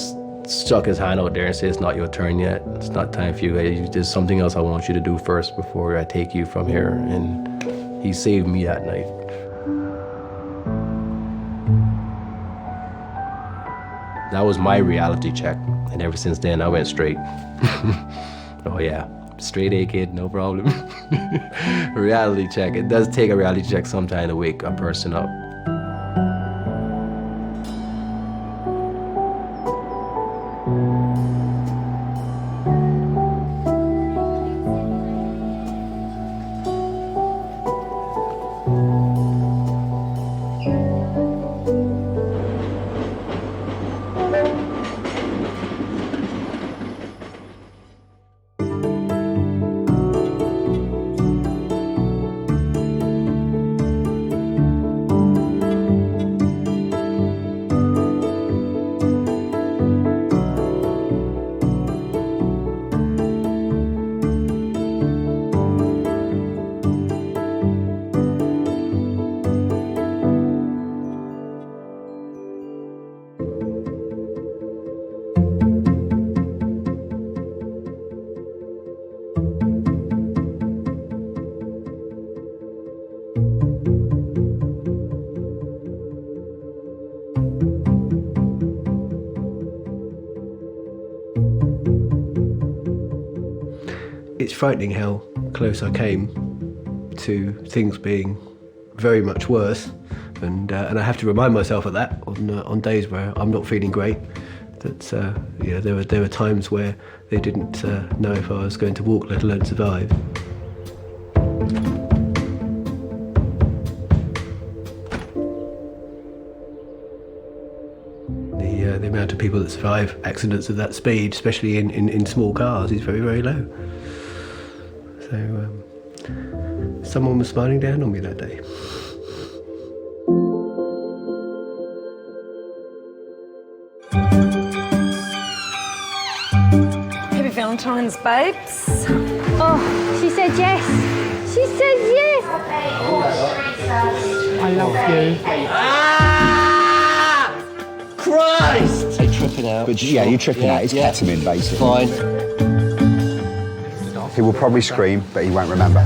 stuck his hand out there and said, it's not your turn yet. It's not time for you. There's something else I want you to do first before I take you from here. And he saved me that night. That was my reality check. And ever since then, I went straight. Oh yeah, straight A kid, no problem. Reality check. It does take a reality check sometime to wake a person up. It's frightening how close I came to things being very much worse, and I have to remind myself of that on days where I'm not feeling great. That there were times where they didn't know if I was going to walk, let alone survive. The amount of people that survive accidents of that speed, especially in small cars, is very, very low. So someone was smiling down on me that day. Happy Valentine's, babes. yes. Oh, she said yes. She said yes. I love you. Christ! You're tripping out. But yeah, you're tripping out. It's ketamine, basically. Fine. He will probably scream, but he won't remember.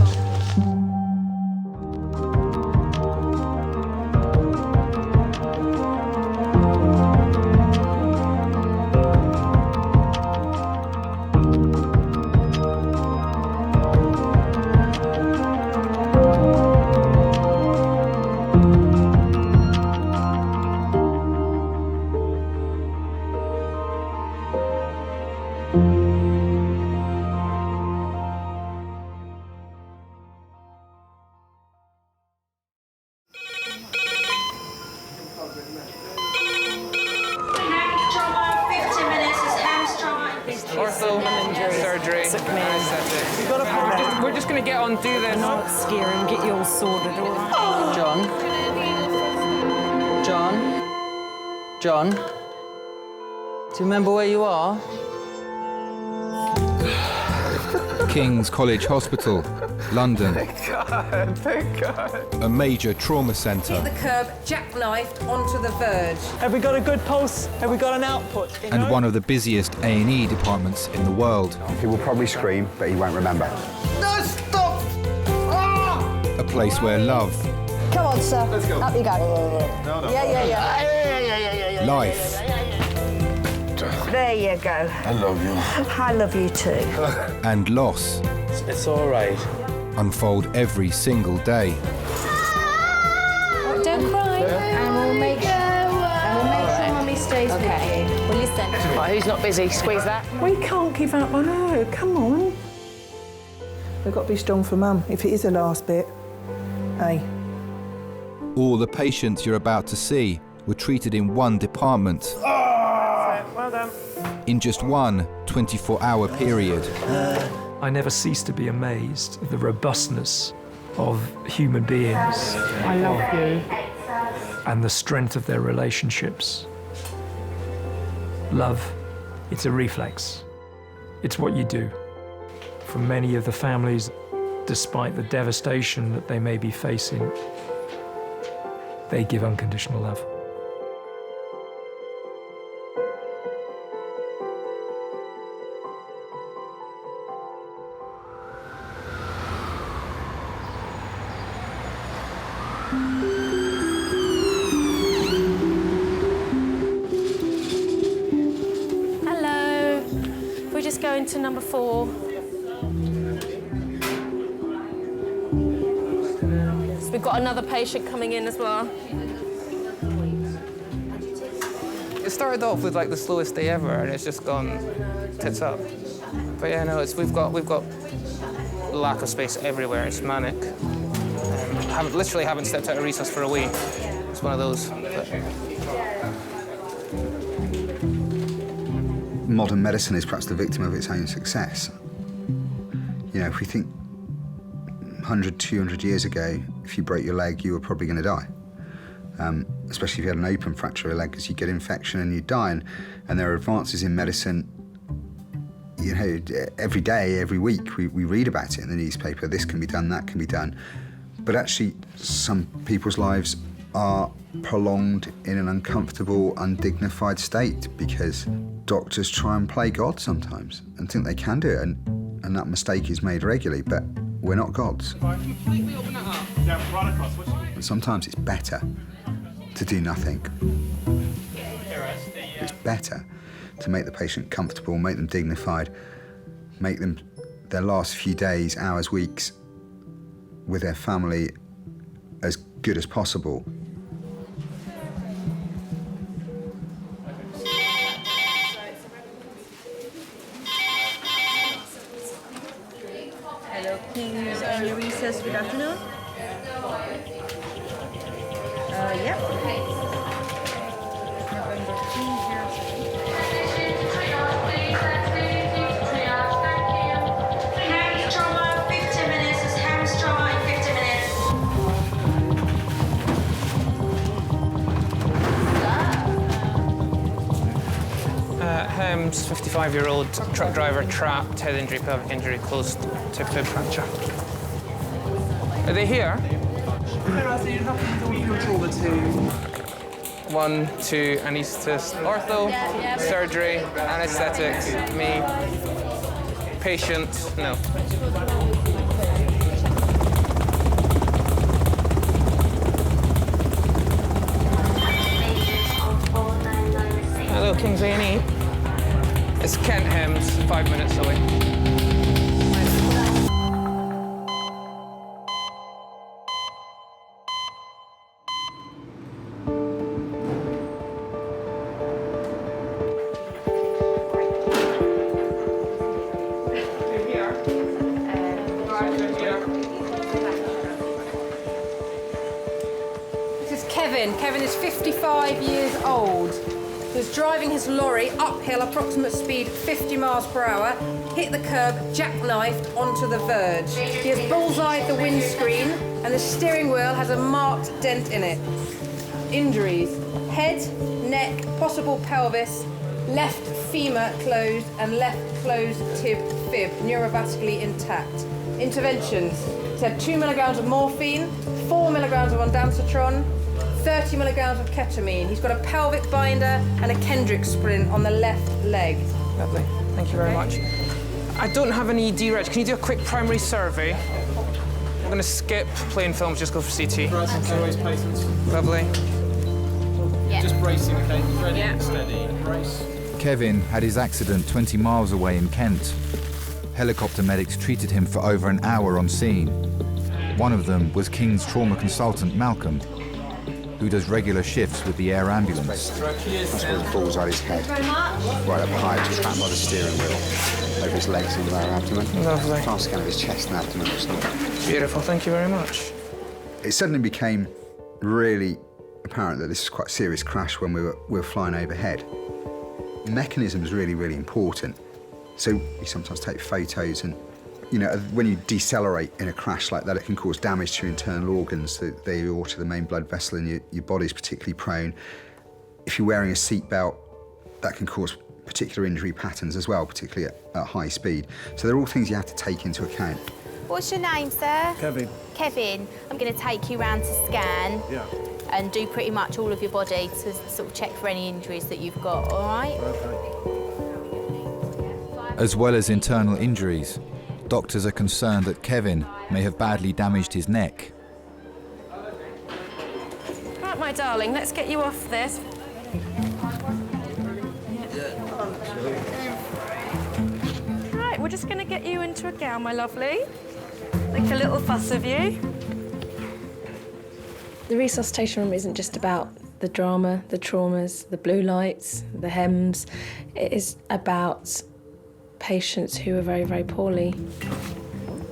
Surgery. We're just going to get on, do this. Not scare him, get you all sorted, all right? John? Do you remember where you are? King's College Hospital, London. Thank God. A major trauma centre. Hit the curb, jackknifed onto the verge. Have we got a good pulse? Have we got an output? And one of the busiest A&E departments in the world. He will probably scream, but he won't remember. No, stop! Ah! A place where love, Come on, sir. Let's go. Up you go. No. Yeah. life, There you go. I love you. I love you too. and loss It's all right. unfold every single day. Don't cry. And we'll make sure Mummy stays with you. Well, listen. Right, who's not busy? Squeeze that. We can't give up on her. Come on. We've got to be strong for Mum, if it is the last bit. Hey. All the patients you're about to see were treated in one department. Well done. In just one 24-hour period. I never cease to be amazed at the robustness of human beings. I love you. And the strength of their relationships. Love, it's a reflex. It's what you do. For many of the families, despite the devastation that they may be facing, they give unconditional love. Hello. We're just going to number 4. So we've got another patient coming in as well. It started off with like the slowest day ever, and it's just gone tits up. But yeah, no, we've got lack of space everywhere. It's manic. Literally haven't stepped out of recess for a week. It's one of those. Modern medicine is perhaps the victim of its own success. You know, if we think 100, 200 years ago, if you broke your leg, you were probably going to die. Especially if you had an open fracture of your leg, because you get infection and you die. And there are advances in medicine, you know, every day, every week, we read about it in the newspaper. This can be done, that can be done. But actually, some people's lives are prolonged in an uncomfortable, undignified state because doctors try and play God sometimes and think they can do it, and that mistake is made regularly, but we're not gods. And sometimes it's better to do nothing. It's better to make the patient comfortable, make them dignified, make them their last few days, hours, weeks with their family as good as possible. Hello, King's A&E Recess. Good afternoon. Yep. November 15 minutes. Is Harris trauma in 15 minutes? Hems 55. 55-year-old truck driver trapped, head injury, pelvic injury, close to fib fracture. Are they here? One, two, anaesthetist, ortho, surgery, anaesthetics, me, patient, no. Hello, King's A&E. It's Kent Hems, 5 minutes away. Kevin is 55 years old. He was driving his lorry uphill, approximate speed 50 miles per hour, hit the curb, jackknifed onto the verge. He has bullseyed the windscreen and the steering wheel has a marked dent in it. Injuries: head, neck, possible pelvis, left femur closed and left closed tib fib, neurovascularly intact. Interventions: he's had 2 milligrams of morphine, 4 milligrams of ondansetron, 30 milligrams of ketamine. He's got a pelvic binder and a Kendrick splint on the left leg. Lovely, thank you very much. I don't have an ED reg. Can you do a quick primary survey? We're going to skip plain films, just go for CT. Always patients. Lovely. Just bracing, okay? Ready, steady, brace. Kevin had his accident 20 miles away in Kent. Helicopter medics treated him for over an hour on scene. One of them was King's trauma consultant, Malcolm, who does regular shifts with the air ambulance. That's where the ball's on his head. Right up high, just trapped by the steering wheel. Over his legs and lower abdomen. Lovely. Can't scan of his chest and abdomen or something. Beautiful, thank you very much. It suddenly became really apparent that this was quite a serious crash when we were flying overhead. The mechanism is really, really important. So you sometimes take photos and, you know, when you decelerate in a crash like that, it can cause damage to your internal organs, the aorta, the main blood vessel in your body is particularly prone. If you're wearing a seatbelt, that can cause particular injury patterns as well, particularly at high speed. So they're all things you have to take into account. What's your name, sir? Kevin. Kevin. I'm going to take you round to scan. Yeah. And do pretty much all of your body to sort of check for any injuries that you've got, all right? Okay. As well as internal injuries, doctors are concerned that Kevin may have badly damaged his neck. Right, my darling, let's get you off this. Right, we're just going to get you into a gown, my lovely. Make a little fuss of you. The resuscitation room isn't just about the drama, the traumas, the blue lights, the hems. It is about patients who are very, very poorly.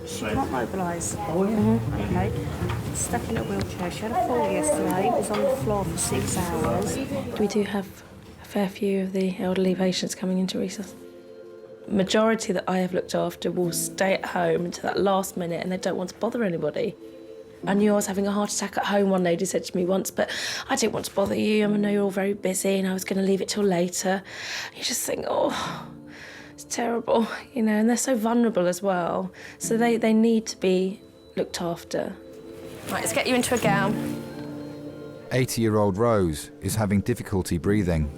She can't mobilise. Oh, yeah. Okay. Stuck in a wheelchair. She had a fall yesterday. Was on the floor for 6 hours. We do have a fair few of the elderly patients coming into resus. Majority that I have looked after will stay at home until that last minute and they don't want to bother anybody. I knew I was having a heart attack at home, one lady said to me once, but I didn't want to bother you. I know you're all very busy and I was going to leave it till later. You just think, oh, it's terrible, you know, and they're so vulnerable as well. So they need to be looked after. Right, let's get you into a gown. 80-year-old Rose is having difficulty breathing.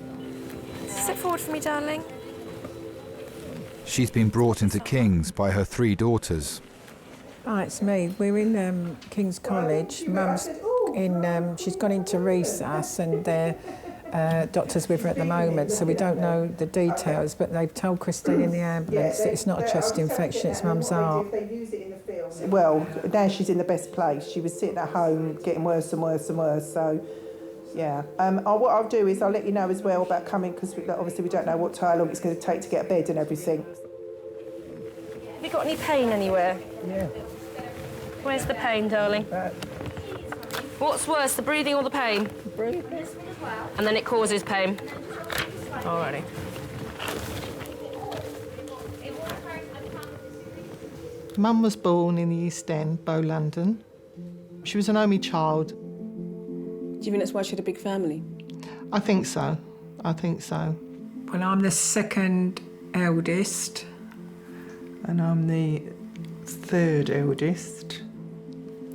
Sit forward for me, darling. She's been brought into King's by her 3 daughters. Hi, it's me. We're in King's College. Mum's in. She's gone into resus, and their doctor's with her at the moment, so we don't know the details. But they've told Christine in the ambulance that it's not a chest infection; it's Mum's heart. Well, now she's in the best place. She was sitting at home, getting worse and worse and worse. So, yeah. What I'll do is I'll let you know as well about coming because obviously we don't know how long it's going to take to get a bed and everything. Have you got any pain anywhere? Yeah. Where's the pain, darling? What's worse, the breathing or the pain? Breathing. And then it causes pain. Alrighty. Mum was born in the East End, Bow, London. She was an only child. Do you think that's why she had a big family? I think so. I think so. Well, I'm the second eldest, and I'm the third eldest.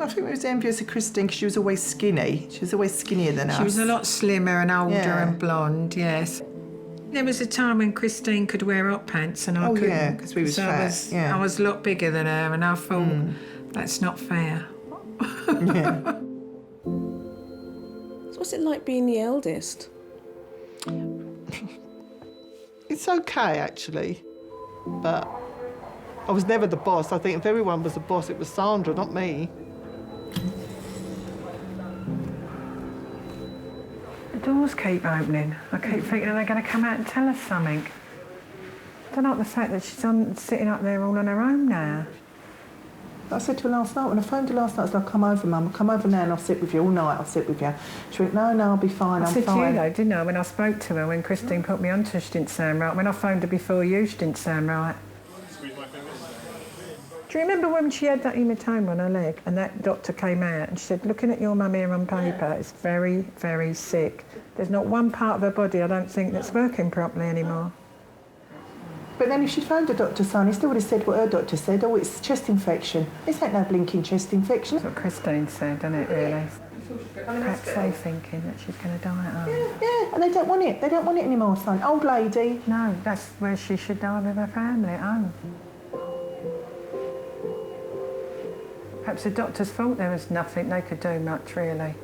I think we was envious of Christine because she was always skinny. She was always skinnier than us. She was a lot slimmer and older and blonde, yes. There was a time when Christine could wear hot pants and I couldn't. Yeah, because we was fat. I was a lot bigger than her and I thought, that's not fair. So what's it like being the eldest? It's okay, actually, but I was never the boss. I think if everyone was the boss, it was Sandra, not me. The doors keep opening. I keep thinking they're going to come out and tell us something. I don't like the fact that she's sitting up there all on her own now. I said to her last night, when I phoned her last night, I said, I'll come over, Mum. I'll come over now and I'll sit with you all night. I'll sit with you. She went, no, I'll be fine, I'm fine. I said to you, though, didn't I, when I spoke to her, when Christine put me onto her, she didn't sound right. When I phoned her before you, she didn't sound right. Do you remember when she had that hematoma on her leg and that doctor came out and she said, looking at your mum here on paper, it's very, very sick. There's not one part of her body, I don't think, that's working properly anymore. But then if she'd phoned the doctor, son, he still would have said what her doctor said. Oh, it's chest infection. This ain't no blinking chest infection. That's what Christine said, isn't it, really? Perhaps they thinking that she's going to die at home. Yeah, and they don't want it. They don't want it anymore, son. Old lady. No, that's where she should die with her family at home. Perhaps the doctors thought there was nothing they could do much, really.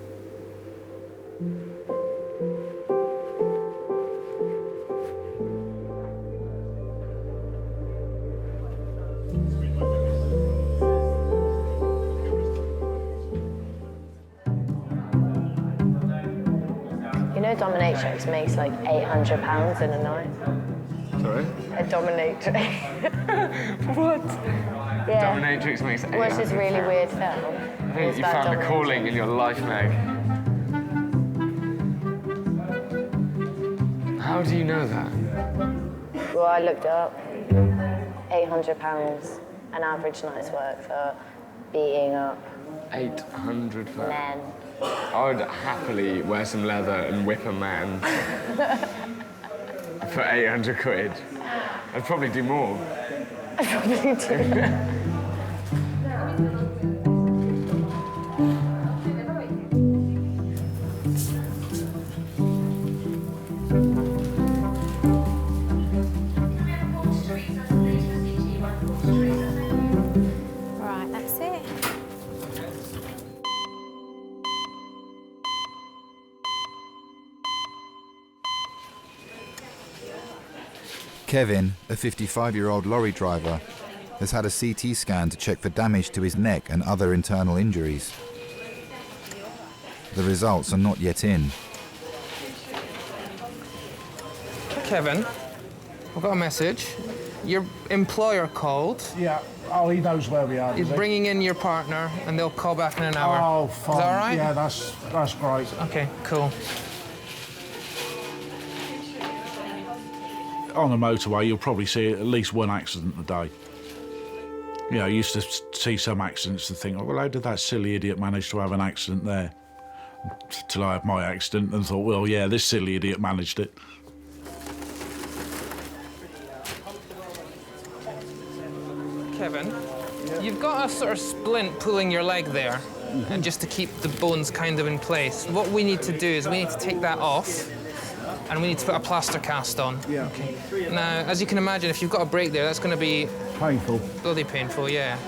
You know dominatrix makes like £800 in a night? Sorry? A dominatrix. What? Yeah. Dominatrix makes £800. What's this really weird film? I think you found a calling in your life, Meg. How do you know that? Well, I looked it up. £800 an average night's work for beating up 800 for men. I would happily wear some leather and whip a man for 800 quid. I'd probably do more. I probably do. Right, that's it. Kevin, a 55-year-old lorry driver, has had a CT scan to check for damage to his neck and other internal injuries. The results are not yet in. Kevin, I've got a message. Your employer called. Yeah. Oh, he knows where we are. He's bringing in your partner, and they'll call back in an hour. Oh, fine. Is that all right? Yeah, that's great. Okay, cool. On the motorway, you'll probably see at least one accident a day. You know, I used to see some accidents and think, oh, well, how did that silly idiot manage to have an accident there? Till I had my accident and thought, well, yeah, this silly idiot managed it. Kevin, you've got a sort of splint pulling your leg there, and just to keep the bones kind of in place. What we need to do is we need to take that off, and we need to put a plaster cast on. Yeah. Okay. Now, as you can imagine, if you've got a break there, that's going to be painful. Bloody painful, yeah.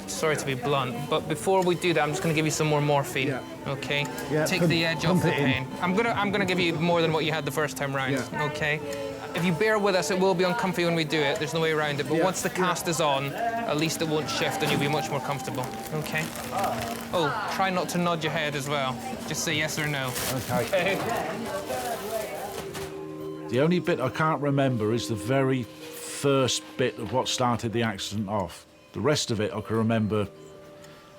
Sorry to be blunt, but before we do that, I'm just going to give you some more morphine. Yeah. Okay. Yeah, Take the edge off the pain. I'm gonna give you more than what you had the first time round. Yeah. Okay. If you bear with us, it will be uncomfy when we do it. There's no way around it. But once the cast is on, at least it won't shift and you'll be much more comfortable. Okay? Oh, try not to nod your head as well. Just say yes or no. Okay. The only bit I can't remember is the very first bit of what started the accident off. The rest of it I can remember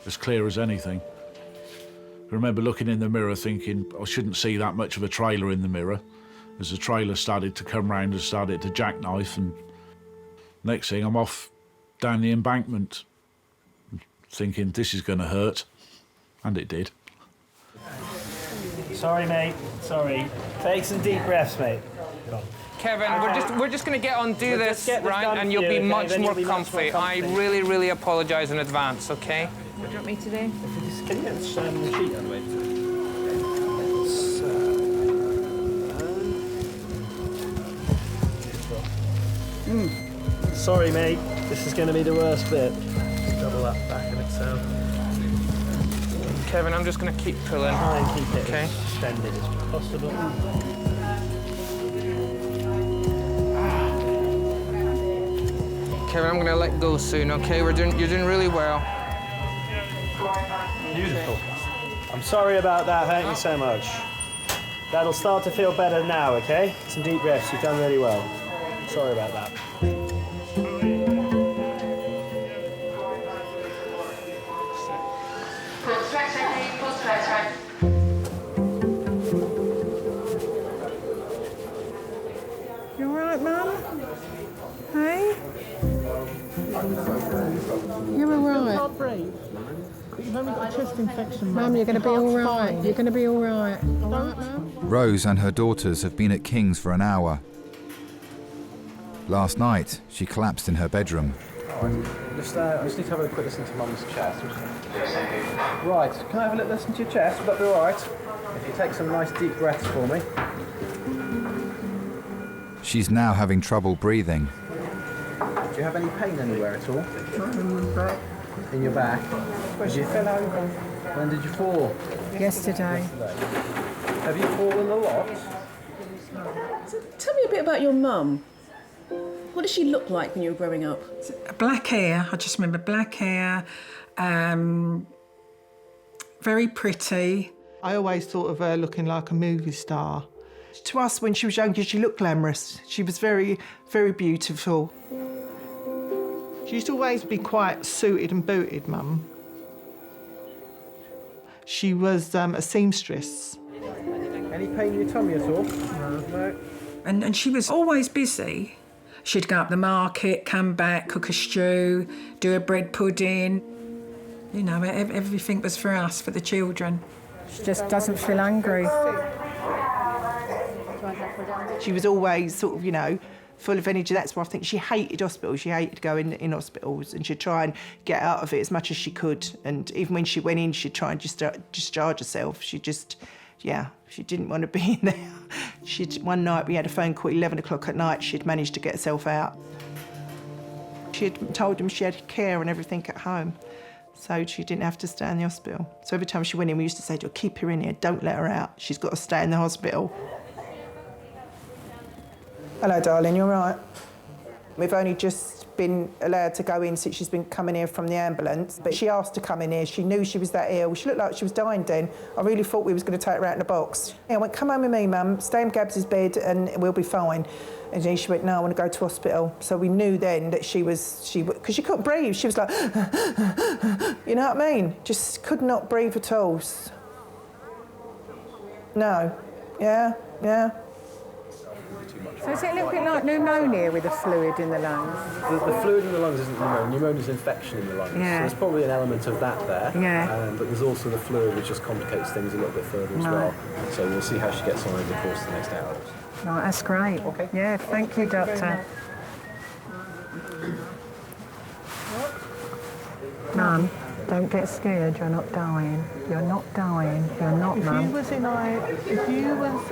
as clear as anything. I remember looking in the mirror thinking I shouldn't see that much of a trailer in the mirror. As the trailer started to come round and started to jackknife, and next thing I'm off down the embankment thinking this is going to hurt, and it did. Sorry, mate. Sorry. Take some deep breaths, mate. Go on. Kevin, we're just going to get on, do this, right, and you'll be much more comfy. I really, really apologise in advance, okay? What do you want me to do? Can you get the sheet out of the way? Sorry, mate. This is going to be the worst bit. Just double that back in itself. Kevin, I'm just going to keep pulling. Try and keep it okay. as extended as possible. Kevin, I'm going to let go soon, okay? You're doing really well. Beautiful. I'm sorry about that. Thank you so much. That'll start to feel better now, okay? Some deep breaths. You've done really well. Sorry about that. You all right, Mum? Hey? You're all right. You can't breathe. But you've only got a chest infection, Mum, you're going to be all right. You're going to be all right. All right, Mum? Rose and her daughters have been at King's for an hour. Last night, she collapsed in her bedroom. I just need to have a quick listen to Mum's chest. Right, can I have a little listen to your chest? Would that be all right? If you take some nice deep breaths for me. She's now having trouble breathing. Do you have any pain anywhere at all? In my back. In your back? She fell over. When did you fall? Yesterday. Have you fallen a lot? So, tell me a bit about your mum. What did she look like when you were growing up? Black hair. I just remember black hair. Very pretty. I always thought of her looking like a movie star. To us, when she was younger, she looked glamorous. She was very, very beautiful. She used to always be quite suited and booted, Mum. She was a seamstress. Any pain in your tummy at all? No. And she was always busy. She'd go up the market, come back, cook a stew, do a bread pudding. You know, everything was for us, for the children. She just doesn't feel hungry. She was always sort of, you know, full of energy. That's why I think she hated hospitals. She hated going in hospitals, and she'd try and get out of it as much as she could. And even when she went in, she'd try and discharge herself. She just, yeah, she didn't want to be in there. One night we had a phone call at 11 o'clock at night. She'd managed to get herself out. She had told them she had care and everything at home, so she didn't have to stay in the hospital. So every time she went in, we used to say to her, keep her in here, don't let her out. She's got to stay in the hospital. Hello, darling, you all right? We've only just been allowed to go in since she's been coming here from the ambulance, but she asked to come in here. She knew she was that ill. She looked like she was dying then. I really thought we was going to take her out in a box. I went, come home with me, Mum, stay in Gabs' bed and we'll be fine. And then she went, no, I want to go to hospital. So we knew then that because she couldn't breathe. She was like, you know what I mean? Just could not breathe at all. No, yeah. So is it a little bit like pneumonia with the fluid in the lungs? The fluid in the lungs isn't pneumonia. Pneumonia is infection in the lungs. Yeah. So there's probably an element of that there. Yeah. But there's also the fluid, which just complicates things a little bit further as well. So we'll see how she gets on over the course of the next hour. Right, that's great. Okay. Yeah, thank you, Doctor. Mum, don't get scared. You're not dying. You're not dying. You're not, Mum. If you was,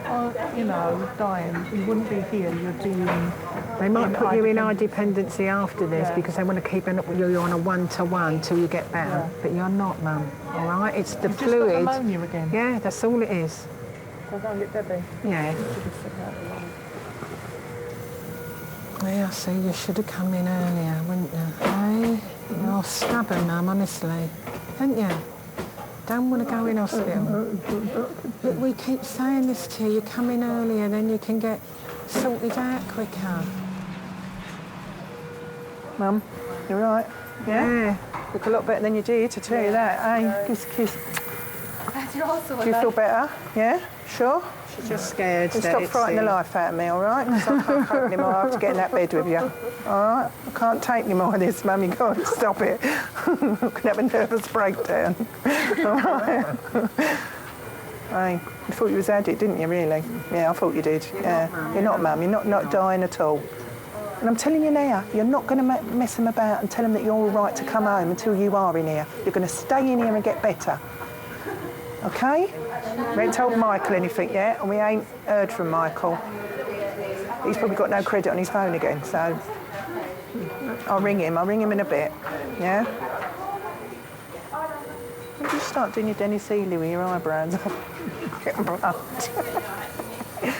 dying, you wouldn't be here. You're doing. They might put you in high dependency after this because they want to keep you on a one-to-one till you get better. Yeah. But you're not, Mum. All right? It's the You've fluid. Just got pneumonia again. Yeah, that's all it is. So go and get Debbie. Yeah. Yeah, see, you should have come in earlier, wouldn't you? Hey? You're stubborn, Mum, honestly. Don't you? Don't want to go in hospital. But we keep saying this to you. You come in earlier, then you can get sorted out quicker. Mum, you all right? Yeah? Look a lot better than you did, I tell you that. Hey, kiss. Do you feel better? Yeah? Sure? She's just scared. Stop frightening the life out of me, all right? Because I can't cope anymore. I have to get in that bed with you. All right? I can't take any more of this, Mum. You've got to stop it. I can have a nervous breakdown. All right? You thought you was had it, didn't you, really? Yeah, I thought you did. Yeah. You're not, Mum. You're not dying at all. And I'm telling you now, you're not going to mess them about and tell them that you're all right to come home until you are in here. You're going to stay in here and get better. OK? We ain't told Michael anything yet, and we ain't heard from Michael. He's probably got no credit on his phone again, so I'll ring him in a bit, yeah? You just start doing your Dennis Healy with your eyebrows. Getting blood.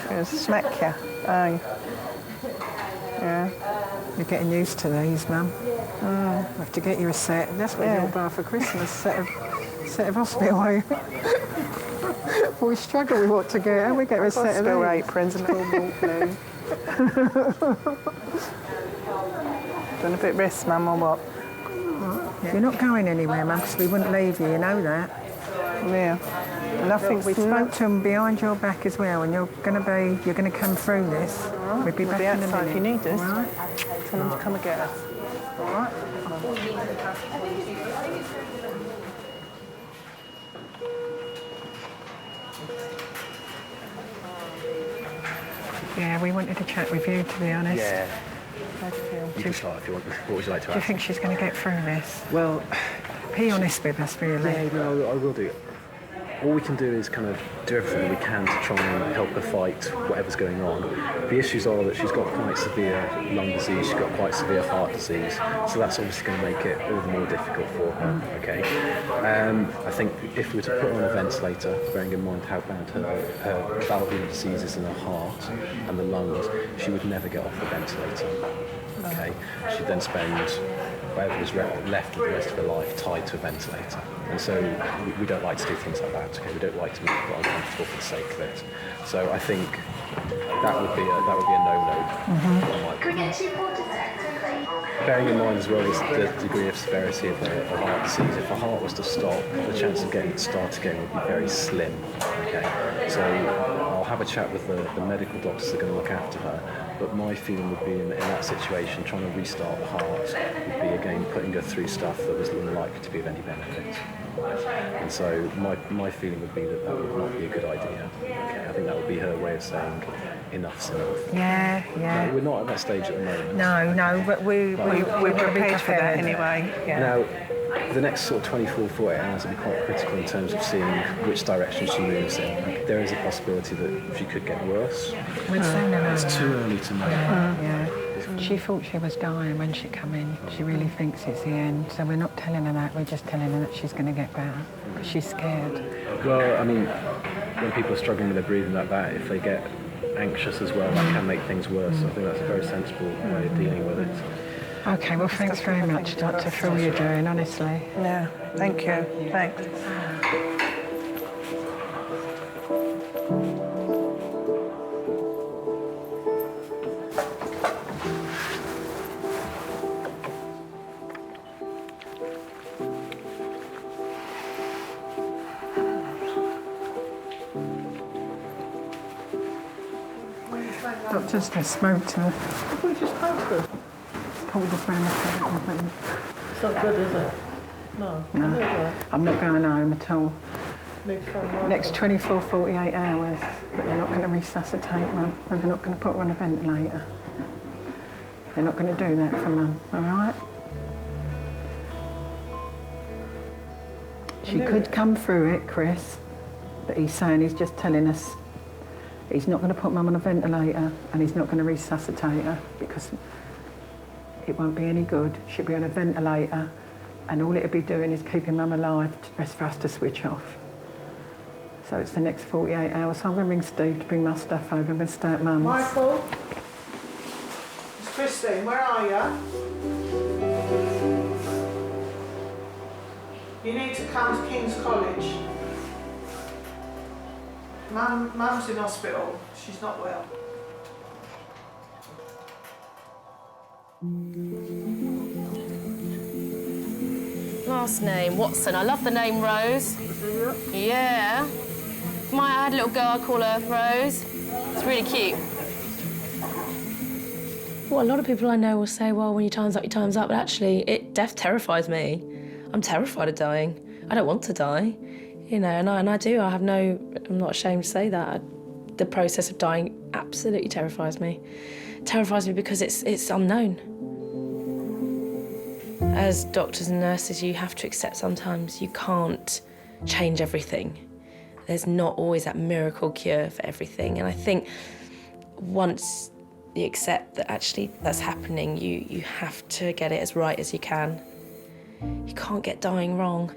Gonna smack you. Oh. Yeah. You're getting used to these, Mum. I have to get you a set. That's what you'll buy for Christmas, set of hospital. We struggle with what to get, and we get a set of hospital aprons and blue. Doing a bit of rest, Mum, or what? You're not going anywhere, Mum, because we wouldn't leave you, you know that. Yeah. Nothing. We spoke to them behind your back as well, and you're going to come through this. Right. We'll be back in a minute. If you need us. All right. Tell them to come and get us. All right. Yeah, we wanted to chat with you, to be honest. Yeah. How do you feel? You can start if you want. What would you like to Do you ask? think she's going to get through this? Well, be honest with us, really. Yeah, no, I will do. All we can do is kind of do everything we can to try and help her fight whatever's going on. The issues are that she's got quite severe lung disease, she's got quite severe heart disease, so that's obviously going to make it all the more difficult for her, okay? I think if we were to put her on a ventilator, bearing in mind how bad her valvular disease is in her heart and the lungs, she would never get off the ventilator, okay? She'd then spend whatever was left of the rest of her life tied to a ventilator. And so we don't like to do things like that, okay? We don't like to make people uncomfortable for the sake of it. So I think that would be a no-no. Bearing in mind as well is the degree of severity of her heart disease. If her heart was to stop, the chance of getting it to start again would be very slim, okay? So I'll have a chat with the medical doctors that are going to look after her. But my feeling would be in that situation, trying to restart the heart would be, again, putting her through stuff that was unlikely to be of any benefit. And so my feeling would be that would not be a good idea. Okay, I think that would be her way of saying enough's enough. Yeah. No, we're not at that stage at the moment. No, but we're prepared for that anyway. Yeah. Now, the next sort of 24, 48 hours will be quite critical in terms of seeing which direction she moves in. There is a possibility that she could get worse. It's too early to know. Yeah. She thought she was dying when she came in. She really thinks it's the end. So we're not telling her that, we're just telling her that she's going to get better. Because she's scared. Well, I mean, when people are struggling with their breathing like that, if they get anxious as well, that can make things worse. I think that's a very sensible way of dealing with it. OK, well, thanks very much, Doctor, for all you're doing, honestly. Yeah, thank you. Thanks. Doctor's just spoke to her. What did you spoke to her? Pulled us round the corner. It's not good, is it? No. No, I'm not going home at all. Next 24, 48 hours, but they're not going to resuscitate Mum, and they're not going to put her on a ventilator. They're not going to do that for Mum, all right? She could come through it, Chris, but he's saying he's just telling us he's not going to put Mum on a ventilator and he's not going to resuscitate her because it won't be any good. She'll be on a ventilator and all it'll be doing is keeping Mum alive for us to switch off. So it's the next 48 hours. So I'm going to ring Steve to bring my stuff over. I'm going to stay at Mum's. Michael? It's Christine, where are you? You need to come to King's College. Mum's in hospital. She's not well. Last name, Watson. I love the name Rose. Yeah. I had a little girl, I call her Rose. It's really cute. Well, a lot of people I know will say, well, when your time's up, your time's up. But actually, death terrifies me. I'm terrified of dying. I don't want to die. You know, and I do. I'm not ashamed to say that. The process of dying absolutely terrifies me. Terrifies me because it's unknown. As doctors and nurses, you have to accept sometimes you can't change everything. There's not always that miracle cure for everything. And I think once you accept that actually that's happening, you have to get it as right as you can. You can't get dying wrong.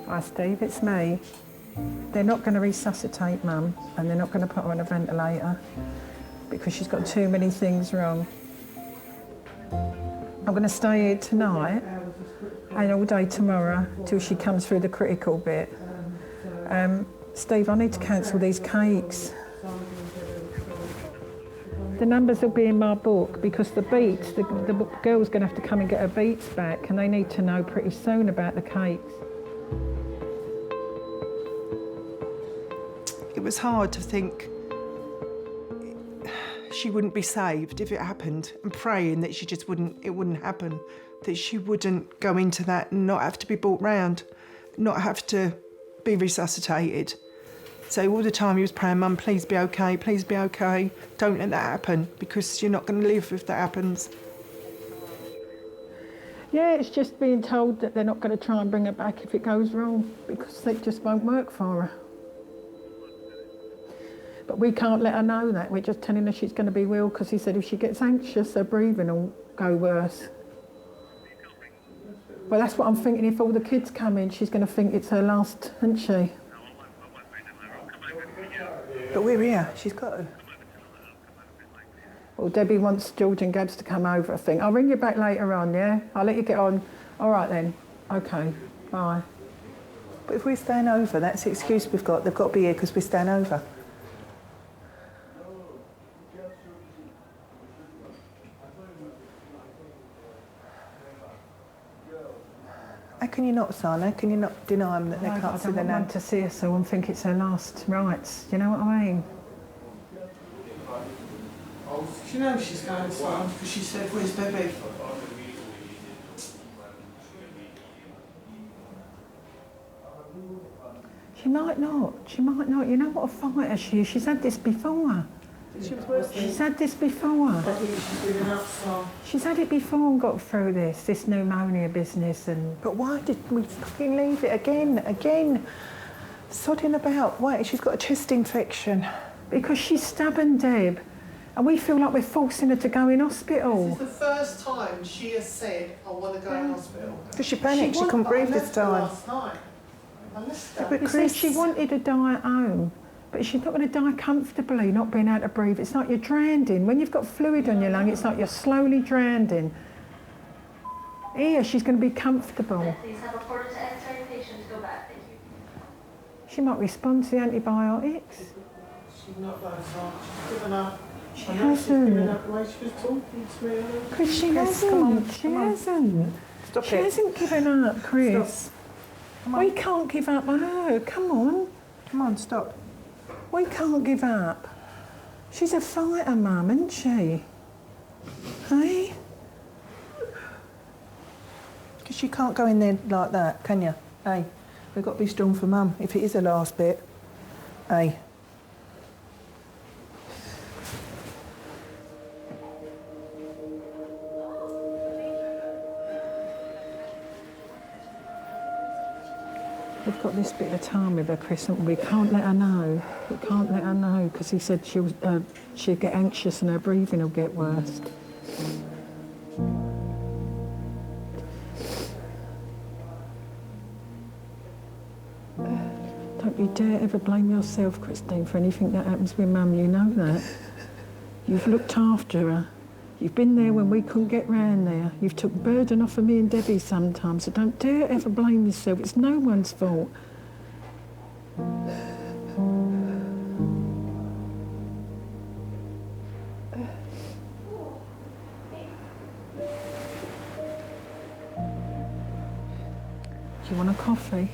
Hi Steve, it's me. They're not going to resuscitate Mum, and they're not going to put her on a ventilator because she's got too many things wrong. I'm going to stay here tonight and all day tomorrow till she comes through the critical bit. Steve, I need to cancel these cakes. The numbers will be in my book because the beats, the girl's going to have to come and get her beats back, and they need to know pretty soon about the cakes. It was hard to think she wouldn't be saved if it happened, and praying that it wouldn't happen, that she wouldn't go into that and not have to be brought round, not have to be resuscitated. So all the time he was praying, Mum, please be okay, don't let that happen, because you're not going to live if that happens. Yeah, it's just being told that they're not going to try and bring her back if it goes wrong, because it just won't work for her. But we can't let her know that. We're just telling her she's going to be ill because he said if she gets anxious, her breathing will go worse. Well, that's what I'm thinking. If all the kids come in, she's going to think it's her last, isn't she? But we're here. She's got to. Well, Debbie wants George and Gabs to come over, I think. I'll ring you back later on, yeah? I'll let you get on. All right, then. OK, bye. But if we're staying over, that's the excuse we've got. They've got to be here because we're staying over. How can you not, son? How can you not deny them that they can't see their nan? I don't want to see her, so I think it's her last rites. You know what I mean? Do you know she's going, son? Because she said, where's Debbie? She might not. She might not. You know what a fighter she is? She's had this before. She's had this before. She's had it before and got through this pneumonia business and... But why did we fucking leave it again? Sodding about. Why? She's got a chest infection. Because she's stubborn, Deb. And we feel like we're forcing her to go in hospital. This is the first time she has said, I want to go in hospital. Because she panicked, she couldn't breathe this time. Last night. I missed her. But Chris, she wanted to die at home. But she's not going to die comfortably, not being able to breathe. It's like you're drowning. When you've got fluid on your lung, it's like you're slowly drowning. Here, she's going to be comfortable. Please have a quarter to X-ray patient go back. Thank you. She might respond to the antibiotics. She's not that far. She's given up. She hasn't. She's given up the way she was talking to me earlier. Chris, she hasn't. She hasn't. Stop she it. hasn't given up, Chris. Stop. We can't give up on her. Come on. Come on, stop. We can't give up. She's a fighter, Mum, isn't she? Hey? Because you can't go in there like that, can you? Hey, we've got to be strong for Mum, if it is the last bit. Hey. We've got this bit of time with her, Chris, and we can't let her know. We can't let her know, because he said she'll get anxious and her breathing will get worse. Don't you dare ever blame yourself, Christine, for anything that happens with Mum, you know that. You've looked after her. You've been there when we couldn't get round there. You've took burden off of me and Debbie sometimes, so don't dare ever blame yourself. It's no one's fault. Do you want a coffee?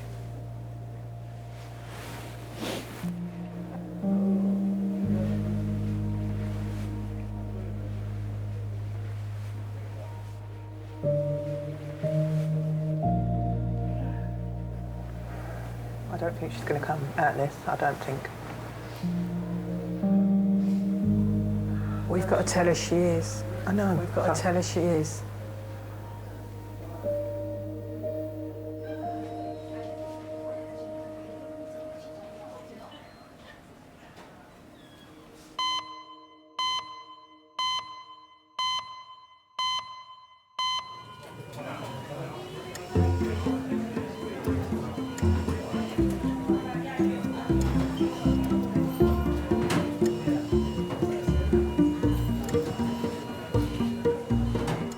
don't think she's going to come out of this, I don't think. We've got to tell her she is. I know. We've got to tell her she is.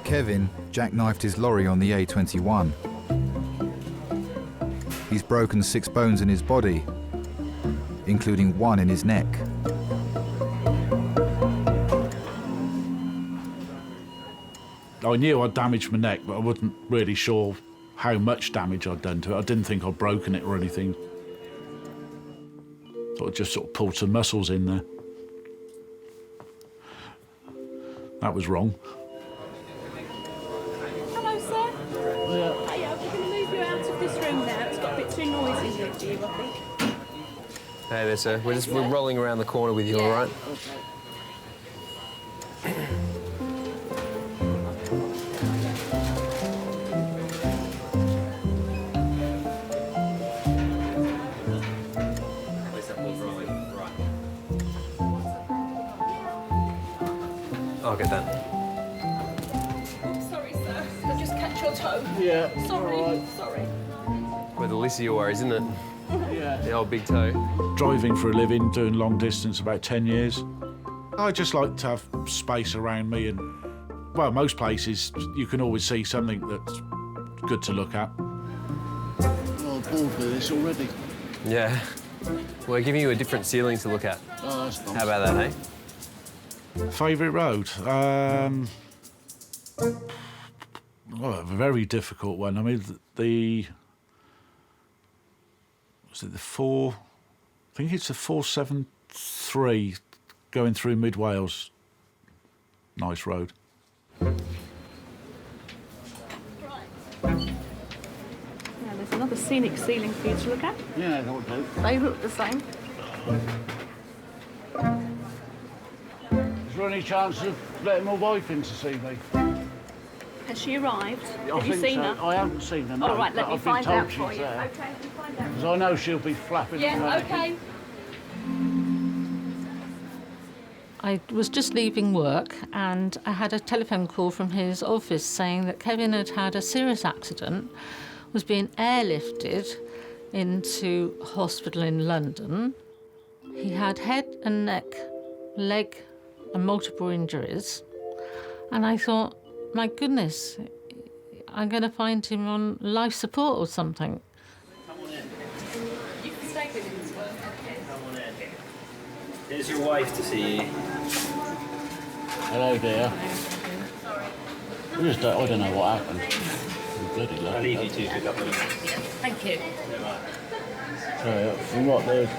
Kevin jackknifed his lorry on the A21. He's broken 6 bones in his body, including 1 in his neck. I knew I'd damaged my neck, but I wasn't really sure how much damage I'd done to it. I didn't think I'd broken it or anything. So I just sort of pulled some muscles in there. That was wrong. Hello, sir. Yeah. Hiya, we're going to move you out of this room now. It's got a bit too noisy here for you, I think. Hey there, sir. We're rolling around the corner with you, all right? I'll get that. Sorry, sir. I just catch your toe. Yeah. Sorry. Sorry. Where the least of your worries, isn't it? Yeah. The old big toe. Driving for a living, doing long distance, about 10 years. I just like to have space around me and, well, most places you can always see something that's good to look at. Oh, I'm bored with this already. Yeah. We're giving you a different ceiling to look at. Oh, that's nice. How about that, eh? Favourite road? Well, a very difficult one. I mean, was it the 4? I think it's the 473 going through Mid Wales. Nice road. Now, there's another scenic ceiling for you to look at. Yeah, that'll do. They look the same. Is there any chance of letting my wife in to see me? Has she arrived? I Have you think seen so. her? I haven't seen her, no. All right, let but me I've been find told out she's for you. there. Okay, you find out. Because I know she'll be flapping and Yeah, panicking. okay. I was just leaving work and I had a telephone call from his office saying that Kevin had had a serious accident, was being airlifted into hospital in London. He had head and neck, leg and multiple injuries. And I thought, my goodness, I'm going to find him on life support or something. You can stay with him as well. Come on in. Here's your wife to see you. Hello, dear. Sorry. I don't know what happened. Bloody lucky. I'll leave you two for a couple of minutes. Thank you. So, from what the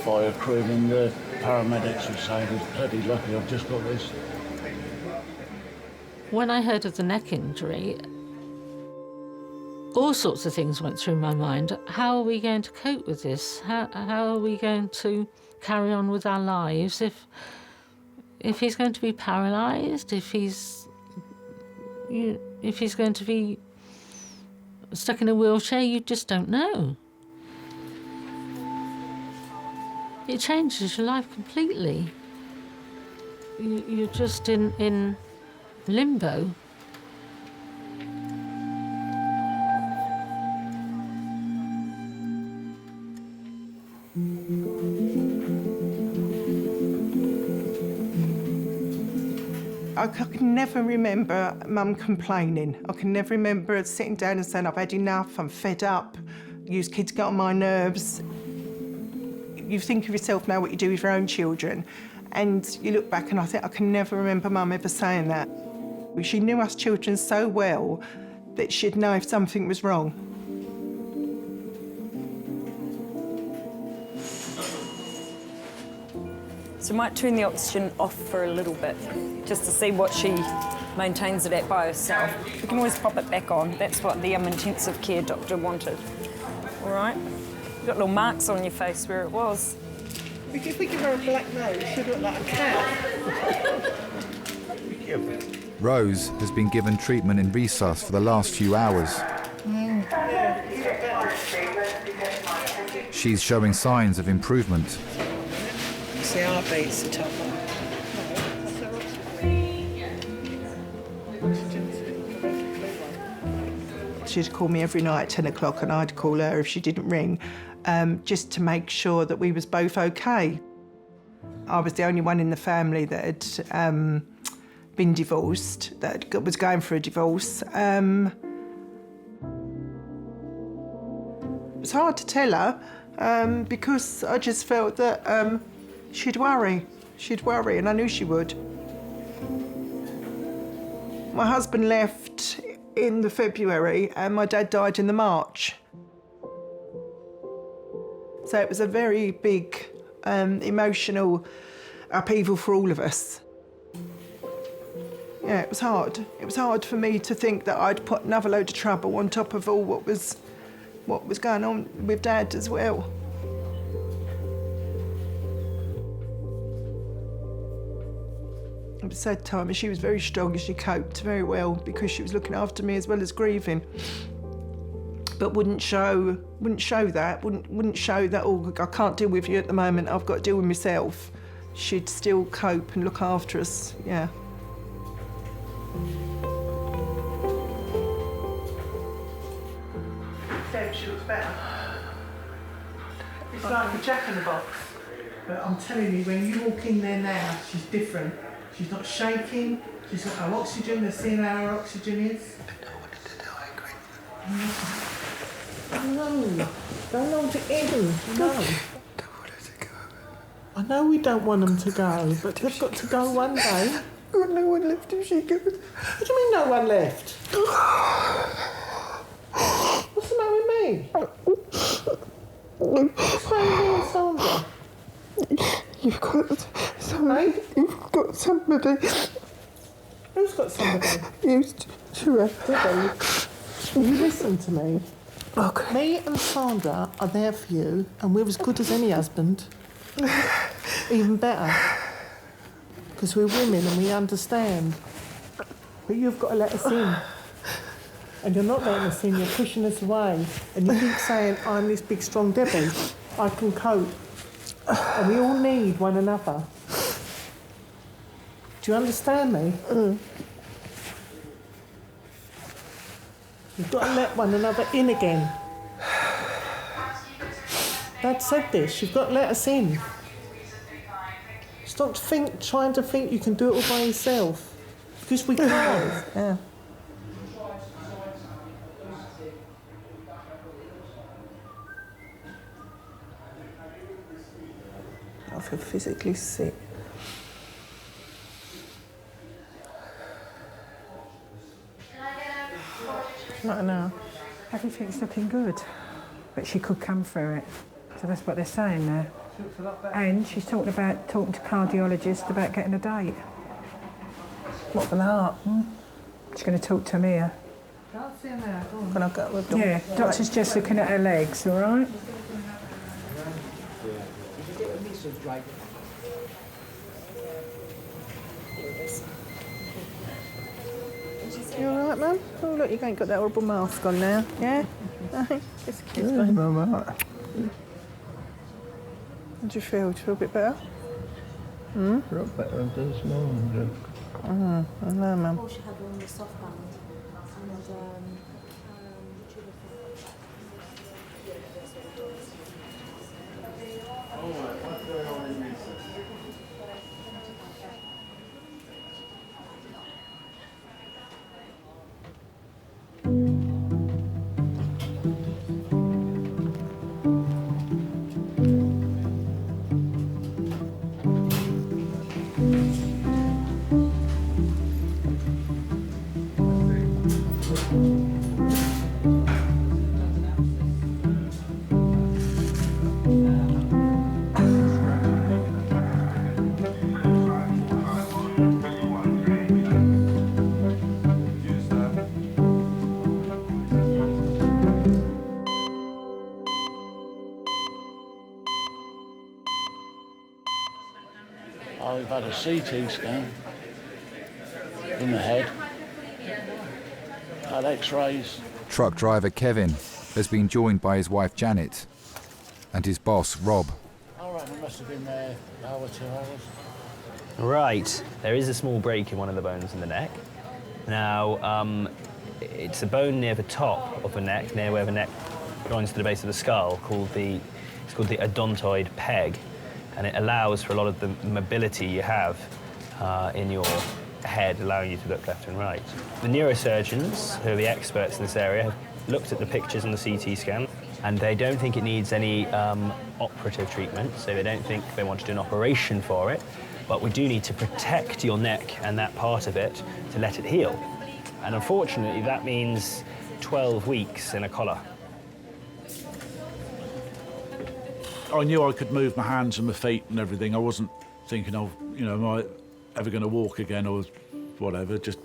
fire crew and the paramedics were saying, it's bloody lucky I've just got this. When I heard of the neck injury, all sorts of things went through my mind. How are we going to cope with this? How are we going to carry on with our lives if he's going to be paralysed, if he's going to be stuck in a wheelchair? You just don't know. It changes your life completely. You're just in limbo. I can never remember Mum complaining. I can never remember sitting down and saying, I've had enough, I'm fed up, you kids get on my nerves. You think of yourself now what you do with your own children, and you look back and I think I can never remember Mum ever saying that. She knew us children so well that she'd know if something was wrong. So we might turn the oxygen off for a little bit, just to see what she maintains it at by herself. We can always pop it back on. That's what the intensive care doctor wanted. All right? got little marks on your face where it was. If we give her a black nose, she'll look like a cat. Rose has been given treatment in resus for the last few hours. She's showing signs of improvement. See, our beats the top one. She'd call me every night at 10 o'clock and I'd call her if she didn't ring, just to make sure that we was both okay. I was the only one in the family that had been divorced, that was going for a divorce. It was hard to tell her because I just felt that she'd worry, and I knew she would. My husband left in the February and my dad died in the March. So it was a very big emotional upheaval for all of us. Yeah, it was hard. It was hard for me to think that I'd put another load of trouble on top of all what was going on with Dad as well. It was a sad time, and she was very strong and she coped very well because she was looking after me as well as grieving. But wouldn't show that, oh, I can't deal with you at the moment, I've got to deal with myself. She'd still cope and look after us, yeah. She looks better. It's like a jack-in-the-box. But I'm telling you, when you walk in there now, she's different. She's not shaking, she's got her oxygen, they're seeing how her oxygen is. No, don't hold it in, no. I know we don't want them to go, but they've got to go one day. Got no one left if she goes. What do you mean no one left? What's the matter with me? What's the matter with me and Sandra? You've got somebody. You've got somebody. Who's got somebody? You listen to me. Okay. Me and Sandra are there for you, and we're as good as any husband. Even better. Because we're women and we understand. But you've got to let us in. And you're not letting us in, you're pushing us away. And you keep saying, I'm this big, strong Debbie. I can cope. And we all need one another. Do you understand me? You've got to let one another in again. Dad said this, you've got to let us in. Stop trying to think you can do it all by yourself. Because we can't. Yeah. I feel physically sick. Not now. Everything's looking good, but she could come through it. So that's what they're saying there. And she's talking to cardiologists about getting a date. What, for the heart? She's going to talk to Mia. Can I go with them? Yeah, doctor's just looking at her legs, all right? You all right, Mum? Oh, look, you ain't got that horrible mask on now, yeah? Excuse me. I'm all right. How do you feel? Do you feel a bit better? A lot better than this morning. I know, Mum. She had one with soft band I've had a CT scan in the head, had x-rays. Truck driver Kevin has been joined by his wife Janet and his boss Rob. I reckon I must have been there an hour, 2 hours. Right, there is a small break in one of the bones in the neck. Now, it's a bone near the top of the neck, near where the neck joins to the base of the skull, it's called the odontoid peg, and it allows for a lot of the mobility you have in your head, allowing you to look left and right. The neurosurgeons, who are the experts in this area, have looked at the pictures on the CT scan, and they don't think it needs any operative treatment, so they don't think they want to do an operation for it, but we do need to protect your neck and that part of it to let it heal. And unfortunately, that means 12 weeks in a collar. I knew I could move my hands and my feet and everything. I wasn't thinking of, am I ever going to walk again or whatever. It just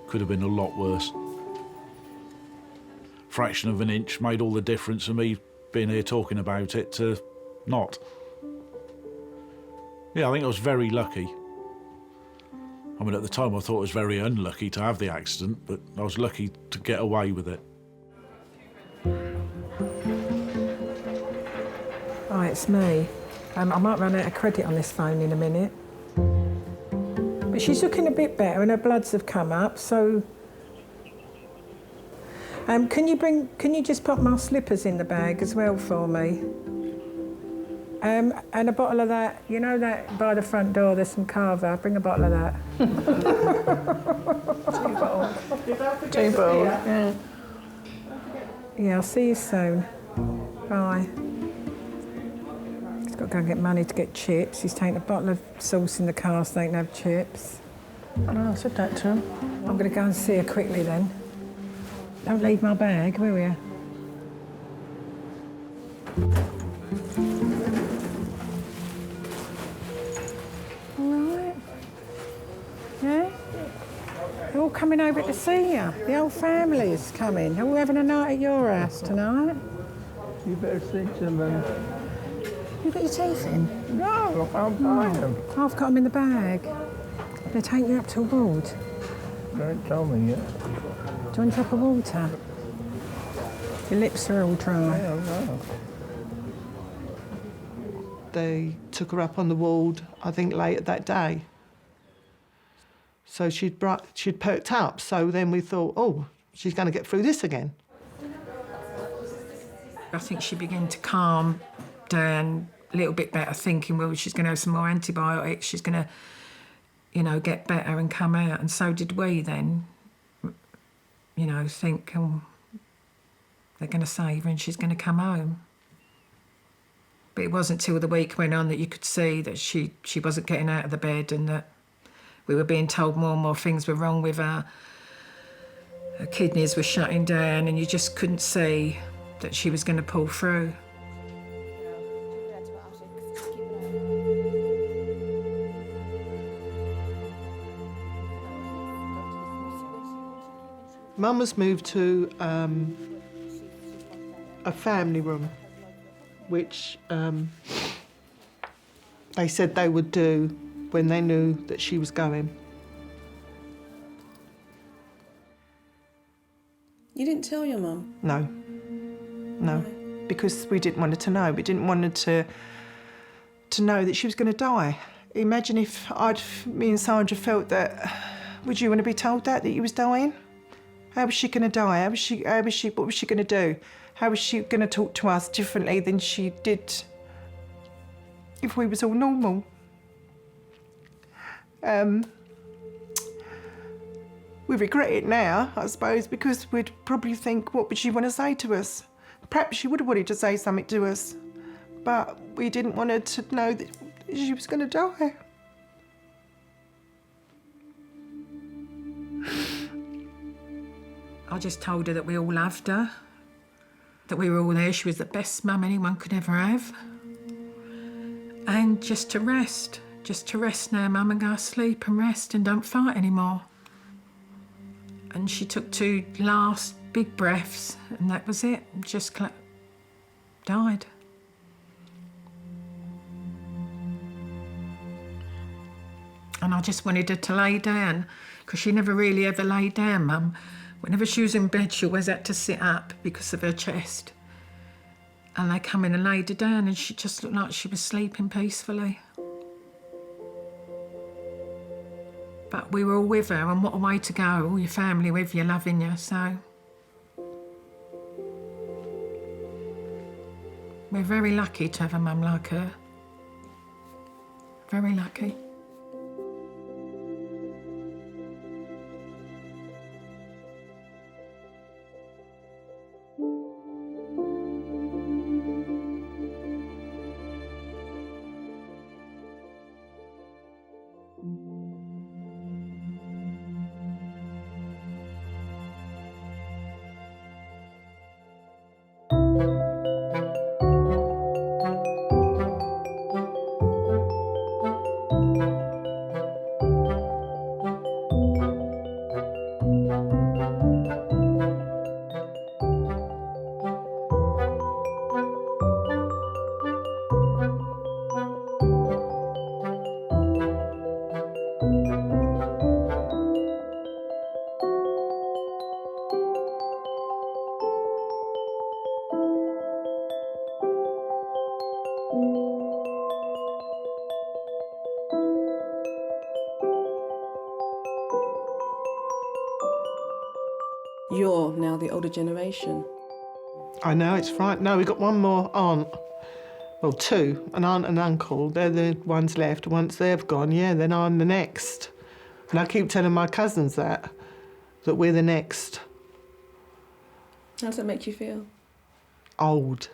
could have been a lot worse. Fraction of an inch made all the difference of me being here talking about it to not. Yeah, I think I was very lucky. I mean, at the time I thought I was very unlucky to have the accident, but I was lucky to get away with it. Hi, it's me. I might run out of credit on this phone in a minute. But she's looking a bit better and her bloods have come up, so... can you just pop my slippers in the bag as well for me? And a bottle of that, that by the front door, there's some Carver. Bring a bottle of that. 2 bottles. 2 bottles, yeah. Yeah, I'll see you soon. Bye. He's got to go and get money to get chips. He's taking a bottle of sauce in the car so they can have chips. I said that to him. I'm going to go and see her quickly then. Don't leave my bag, will you? Yeah? They're all coming over to see you. The whole family is coming. They're all having a night at your house tonight. You better speak to them then. You got your teeth in? No, I'm buying them. I've got them in the bag. They're taking you up to a ward. Don't tell me yet. Do you want a drop of water? Your lips are all dry. Yeah, no. They took her up on the ward, I think, later that day. So she'd perked up, so then we thought, oh, she's going to get through this again. I think she began to calm down a little bit better, thinking, well, she's going to have some more antibiotics, she's going to, get better and come out. And so did we then, think, oh, they're going to save her and she's going to come home. But it wasn't till the week went on that you could see that she wasn't getting out of the bed and that we were being told more and more things were wrong with her. Her kidneys were shutting down and you just couldn't see that she was going to pull through. Mum was moved to a family room, which they said they would do when they knew that she was going. You didn't tell your mum? No. No. Because we didn't want her to know. We didn't want her to know that she was going to die. Imagine if me and Sandra felt that, would you want to be told that you was dying? How was she going to die? What was she going to do? How was she going to talk to us differently than she did if we was all normal? We regret it now, I suppose, because we'd probably think, what would she want to say to us? Perhaps she would have wanted to say something to us, but we didn't want her to know that she was going to die. I just told her that we all loved her, that we were all there. She was the best mum anyone could ever have. And just to rest now, Mum, and go to sleep and rest and don't fight anymore. And she took 2 last big breaths and that was it, just died. I just wanted her to lay down, because she never really ever laid down, Mum. Whenever she was in bed, she always had to sit up because of her chest. And they come in and laid her down, and she just looked like she was sleeping peacefully. But we were all with her, and what a way to go, all your family with you, loving you, so. We're very lucky to have a mum like her. Very lucky. You're now the older generation. I know, it's right. No, we've got one more aunt. Well, two, an aunt and uncle. They're the ones left. Once they've gone, yeah, then I'm the next. And I keep telling my cousins that we're the next. How does that make you feel? Old.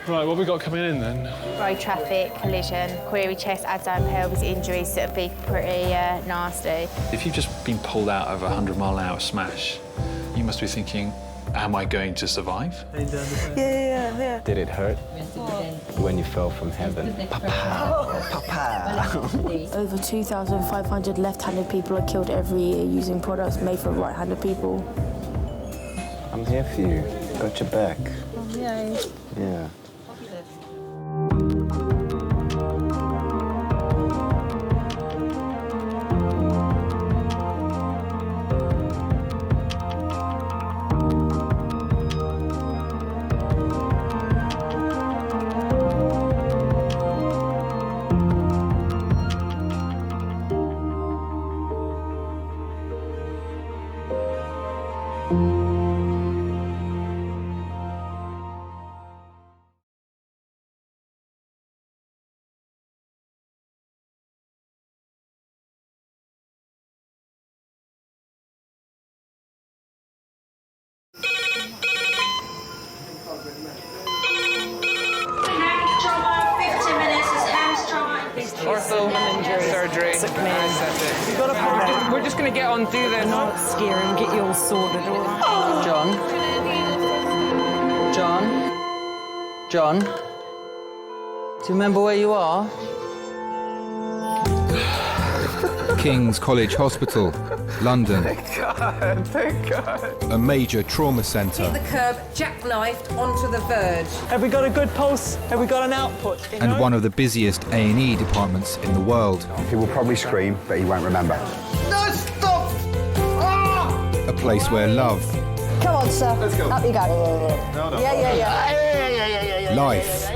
Right, what have we got coming in then? Road traffic, collision, query chest, abdomen, pelvis injuries that would be pretty nasty. If you've just been pulled out of a 100-mile-an-hour smash, you must be thinking, am I going to survive? Yeah. Did it hurt when you fell from heaven? Papa, Papa. Over 2,500 left-handed people are killed every year using products made for right-handed people. I'm here for you. Got your back. Yay. Yeah. Ortho, surgery, You've got a problem. We're just going to get on, do this. Not scare him, get you all sorted, all right? John? Do you remember where you are? King's College Hospital, London. Thank God. A major trauma centre. The curb, jackknifed onto the verge. Have we got a good pulse? Have we got an output? And one of the busiest A&E departments in the world. He will probably scream, but he won't remember. No, stop! Ah! A place where love, Come on, sir. Let's go. Up you go. No. Yeah. life,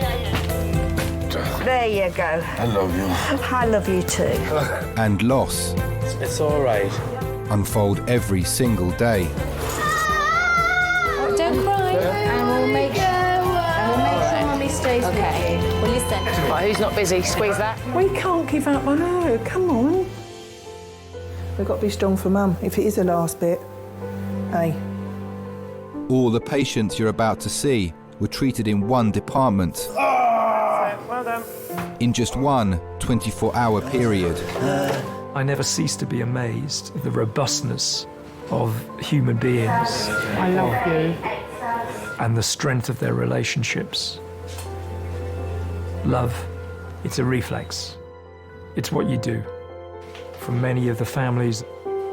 There you go. I love you. I love you too. and loss It's all right. unfold every single day. Don't cry. And we'll make sure Mummy stays with you. Well, listen. Right, who's not busy? Squeeze that. We can't give up on her, come on. We've got to be strong for Mum, if it is the last bit. Hey. All the patients you're about to see were treated in one department. Well done. In just one 24-hour period. I never cease to be amazed at the robustness of human beings. I love you. And the strength of their relationships. Love, it's a reflex. It's what you do. For many of the families,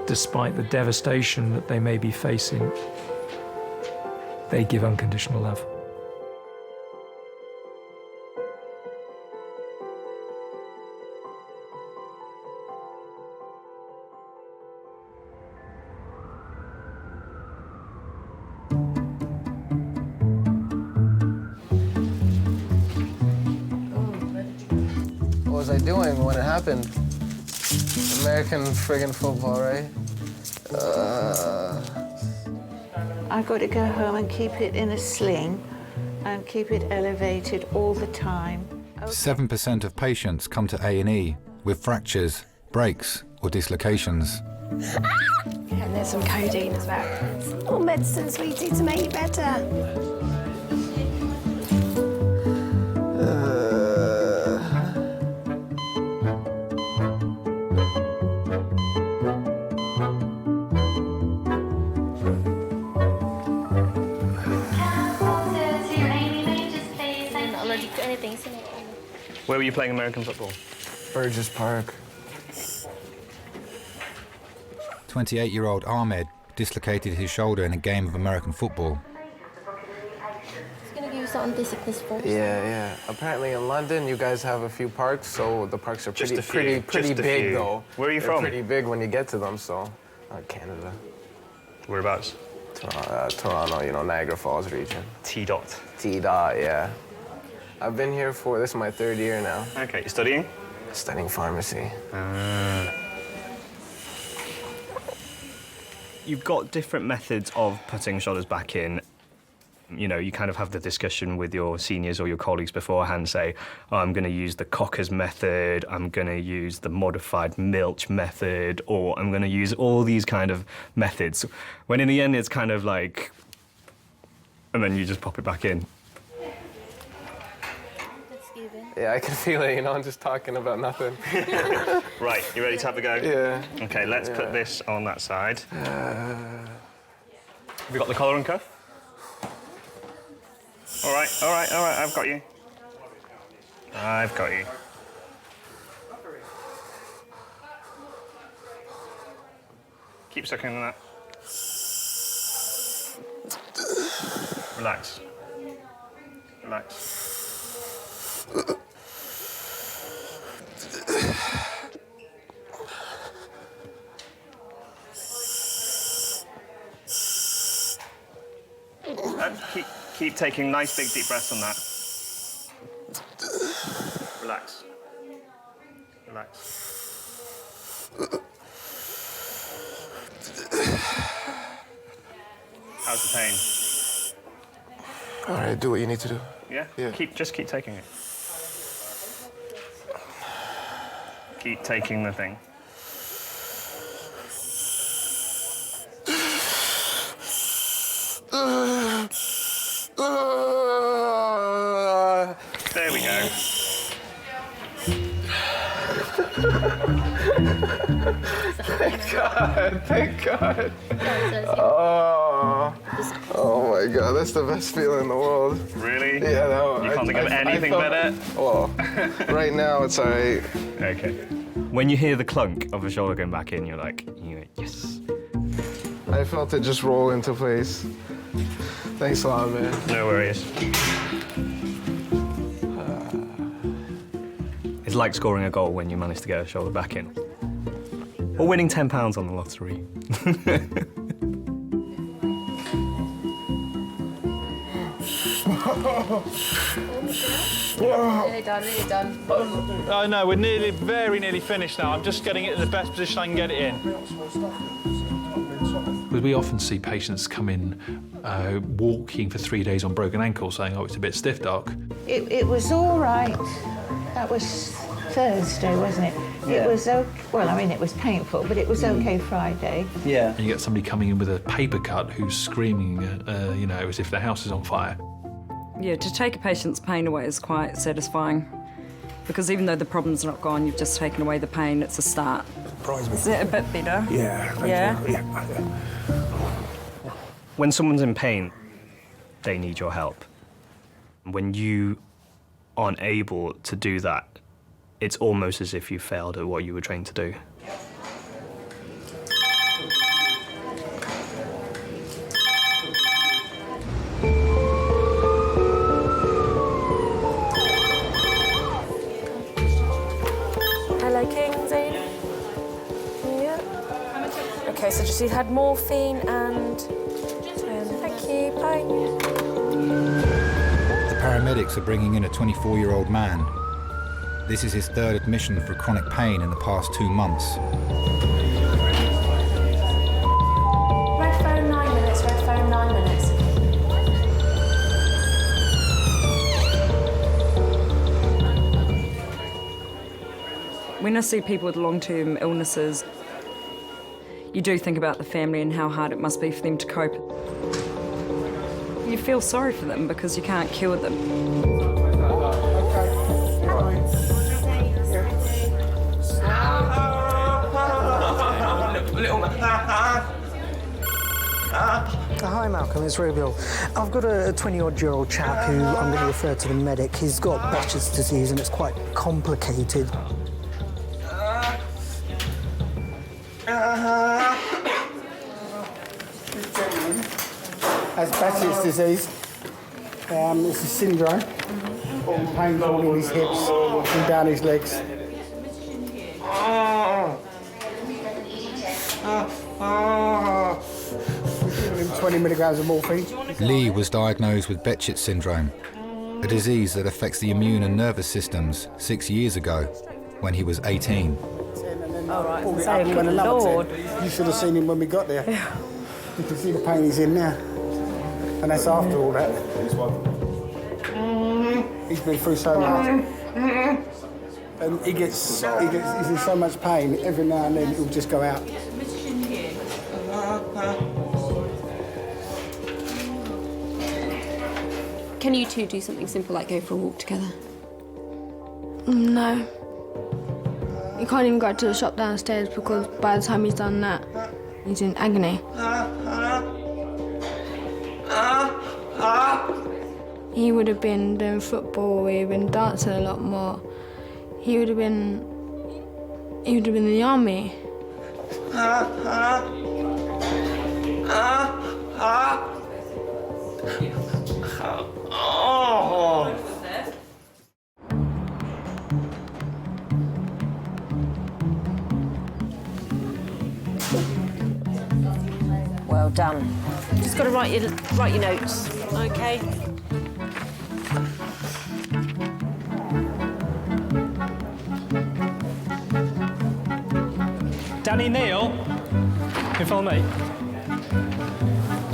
despite the devastation that they may be facing, they give unconditional love. What was I doing when it happened? American friggin' football, right? I've got to go home and keep it in a sling and keep it elevated all the time. 7% of patients come to A&E with fractures, breaks or dislocations. And there's some codeine as well. Some more medicine, sweetie, to make you better. Where were you playing American football? Burgess Park. 28-year-old Ahmed dislocated his shoulder in a game of American football. He's going to give you something to sickness first. Yeah. Apparently in London, you guys have a few parks, so the parks are pretty big, though. Where are you They're from? Pretty big when you get to them, so. Canada. Whereabouts? Toronto, you know, Niagara Falls region. T-dot. T-dot, yeah. I've been here this is my 3rd year now. Okay, you studying? Studying pharmacy. You've got different methods of putting shoulders back in. You know, you kind of have the discussion with your seniors or your colleagues beforehand, say, oh, I'm going to use the Cocker's method, I'm going to use the modified Milch method, or I'm going to use all these kind of methods. When in the end, it's kind of like, and then you just pop it back in. Yeah, I can feel it, you know, I'm just talking about nothing. Right, you ready to have a go? Yeah. Okay, let's put this on that side. Have you got the collar and cuff? All right, I've got you. Keep sucking on that. Relax. Keep taking nice big deep breaths on that. Relax. How's the pain? All right, do what you need to do. Yeah? Just keep taking it. Keep taking the thing. There we go. Thank God. Oh my God, that's the best feeling in the world. Really? Yeah, no. You can't think of anything better? Well, right now it's all right. Okay. When you hear the clunk of a shoulder going back in, you're like, yes. I felt it just roll into place. Thanks a lot, man. No worries. It's like scoring a goal when you manage to get a shoulder back in. Or winning £10 on the lottery. Nearly done. Oh no, we're very nearly finished now. I'm just getting it in the best position I can get it in. Because we often see patients come in walking for 3 days on broken ankles, saying, oh, it's a bit stiff, doc. It was all right. That was Thursday, wasn't it? Yeah. It was okay. Well, I mean, it was painful, but it was okay Friday. Yeah. And you get somebody coming in with a paper cut who's screaming, you know, as if their house is on fire. Yeah, to take a patient's pain away is quite satisfying. Because even though the problem's not gone, you've just taken away the pain, it's a start. Is it a bit better? Yeah. When someone's in pain, they need your help. When you aren't able to do that, it's almost as if you failed at what you were trained to do. Hello, Kingsley. Yeah. Okay, so just you had morphine and thank you. Bye. The paramedics are bringing in a 24-year-old man. This is his third admission for chronic pain in the past 2 months. Red phone 9 minutes, red phone 9 minutes. When I see people with long-term illnesses, you do think about the family and how hard it must be for them to cope. You feel sorry for them because you can't cure them. Hi Malcolm, it's Rubiel. I've got a 20-odd-year-old chap who I'm going to refer to the medic. He's got Behçet's disease and it's quite complicated. Has Behçet's disease. It's a syndrome. All pains all in his hips and down his legs. 20 milligrams of morphine. Lee was diagnosed with Behçet syndrome, a disease that affects the immune and nervous systems 6 years ago, when he was 18. All right, good Lord. You should have seen him when we got there. You can see the pain he's in now. And that's after all that. He's been through so much. And he's in so much pain, every now and then he'll just go out. Can you two do something simple like go for a walk together? No. He can't even go to the shop downstairs because by the time he's done that, he's in agony. He would have been doing football, he would have been dancing a lot more. He would have been in the army. Well done. Just got to write your notes, okay? Danny, Neil, can you follow me?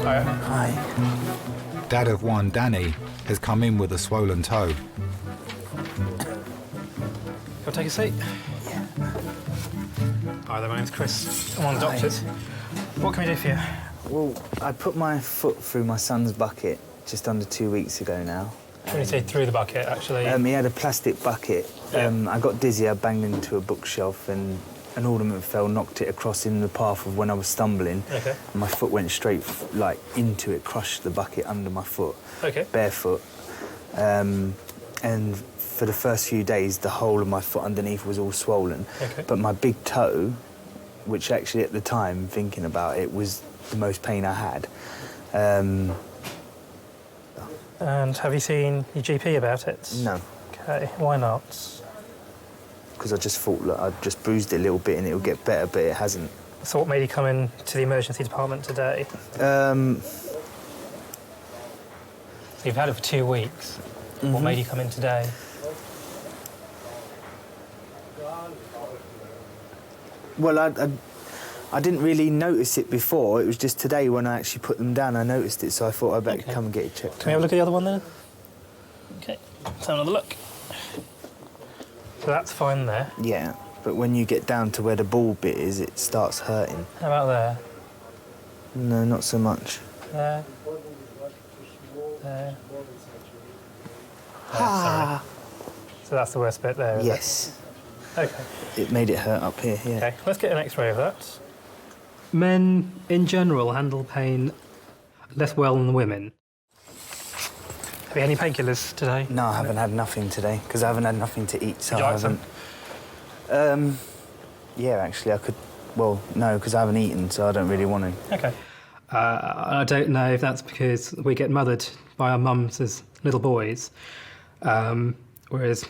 Hi. Dad of one, Danny, has come in with a swollen toe. Go take a seat. Yeah. Hi there, my name's Chris. I'm one of the doctors. What can we do for you? Well, I put my foot through my son's bucket just under 2 weeks ago now. When you say through the bucket, actually? He had a plastic bucket. I got dizzy, I banged into a bookshelf and an ornament fell, knocked it across in the path of when I was stumbling. Okay. And my foot went straight, into it, crushed the bucket under my foot. Okay. Barefoot. And for the first few days, the whole of my foot underneath was all swollen. Okay. But my big toe, which actually at the time, thinking about it, was the most pain I had. And have you seen your GP about it? No. Okay, why not? Because I just thought, look, I just bruised it a little bit and it'll get better, but it hasn't. So what made you come in to the emergency department today? You've had it for 2 weeks. What made you come in today? Well, I didn't really notice it before. It was just today when I actually put them down, I noticed it, so I thought I'd better come and get it checked. Can we have a look at the other one then? Okay, let's have another look. So that's fine there. Yeah, but when you get down to where the ball bit is, it starts hurting. How about there? No, not so much. There. There. Sorry. So that's the worst bit there, is Yes. it? Okay. It made it hurt up here, yeah. Okay, let's get an X-ray of that. Men, in general, handle pain less well than women. Have you had any painkillers today? No, I haven't had nothing today, because I haven't had nothing to eat, so Would you I like haven't... some? Yeah, actually, I could... Well, no, because I haven't eaten, so I don't really want to. Okay. I don't know if that's because we get mothered by our mums as little boys, whereas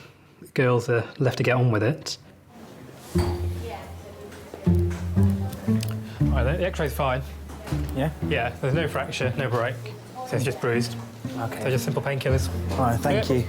girls are left to get on with it. All right, the X-ray's fine. Yeah? Yeah, there's no fracture, no break, so it's just bruised. Okay. So just simple painkillers. All right, thank you.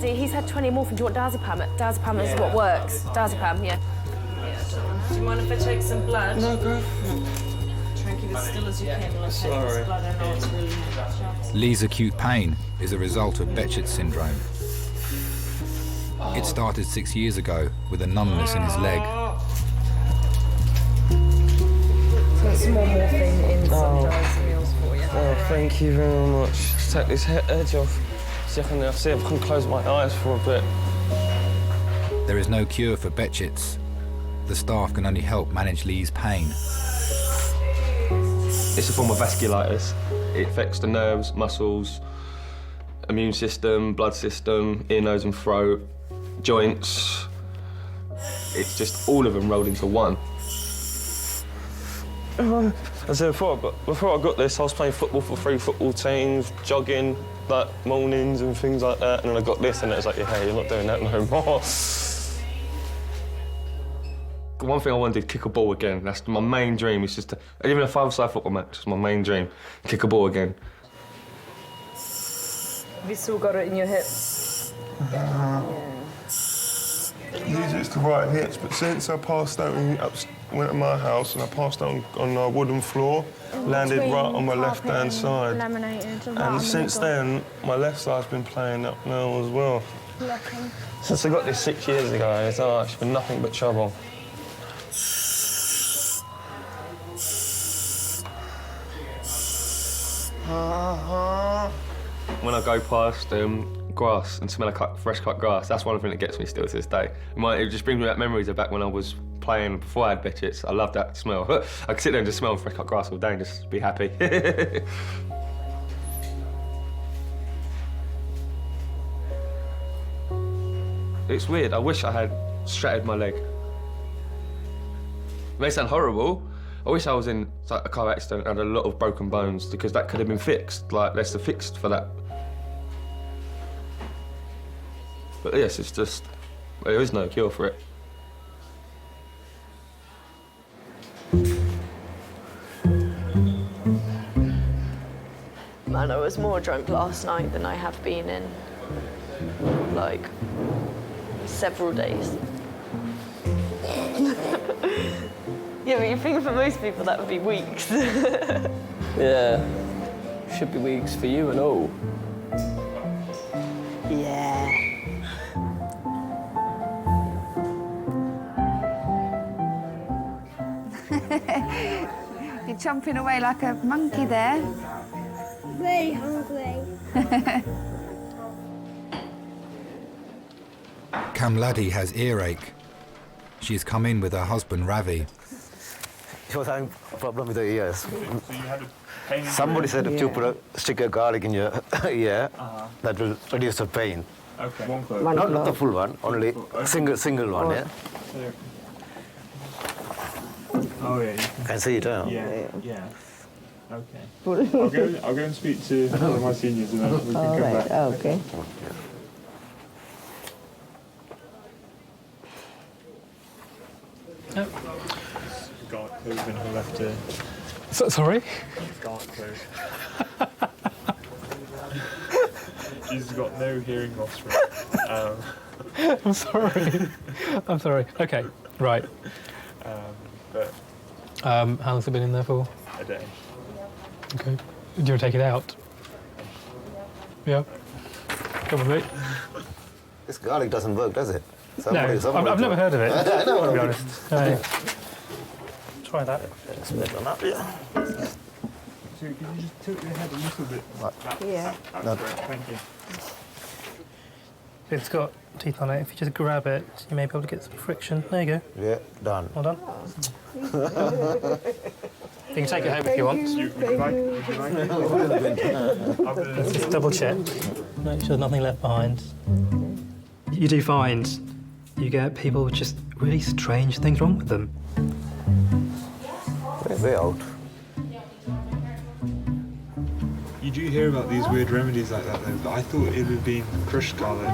Daddy, he's had 20 morphine. Do you want diazepam? Diazepam is what works. Diazepam, yeah. Do you mind if I take some blood? No, go. Try and keep it as still as you can. Like Sorry. blood, I know it's really sharp. Lee's acute pain is a result of Behçet's syndrome. It started 6 years ago with a numbness in his leg. So some more morphine in subsidised meals for you. Oh, thank you very much. Just take this edge off. See if I can close my eyes for a bit. There is no cure for Behçet's. The staff can only help manage Lee's pain. It's a form of vasculitis. It affects the nerves, muscles, immune system, blood system, ear, nose and throat, joints. It's just all of them rolled into one. I said before I got this, I was playing football for 3 football teams, jogging like mornings and things like that, and then I got this and it was like, yeah, you're not doing that no more. One thing I want to do is kick a ball again. That's my main dream. It's just even a 5-a-side football match is my main dream. Kick a ball again. Have you still got it in your hips? These used to right hips, but since I passed out and went to my house and I passed out on a wooden floor, landed right on my left-hand side. And since then, my left side's been playing up now as well. Since I got this 6 years ago, it's been nothing but trouble. When I go past grass and smell of fresh cut grass, that's one thing that gets me still to this day. It just brings me back memories of back when I was playing before I had Behçet's. I love that smell. I could sit there and just smell fresh cut grass all day and just be happy. It's weird. I wish I had shattered my leg. It may sound horrible. I wish I was in a car accident and had a lot of broken bones because that could have been fixed. Like, they're fixed for that. But yes, it's just, there is no cure for it. Man, I was more drunk last night than I have been in, like, several days. Yeah, but you think for most people that would be weeks. Yeah, should be weeks for you and all. Yeah. You're chomping away like a monkey there. Very hungry. Kamladi has earache. She's come in with her husband, Ravi. She was having a problem with her ears. So you had a pain? Somebody said if you put a stick of garlic in your ear, that will reduce the pain. Okay. One clove. Not the full one, only single one, yeah? Oh, yeah. You can see it, huh? Yeah. Okay. I'll go and speak to one of my seniors and then we can come back. Okay. Garlic clove in her left ear. Sorry? Garlic clove. She's got no hearing loss from it. I'm sorry. I'm sorry. Okay, right. How long's it been in there for? A day. Okay. Do you want to take it out? Yeah. Come with me. This garlic doesn't work, does it? I've never heard of it, I know. to be honest. No. Try that. Let's make one up, yeah. So can you just tilt your head a little bit? Yeah. That's great, thank you. It's got teeth on it. If you just grab it, you may be able to get some friction. There you go. Yeah, done. Well done. You can take it home if you want. Let's just double check. Make sure there's nothing left behind. You do find you get people with just really strange things wrong with them. Way out. You do hear about these weird remedies like that though, but I thought it would have been crushed garlic.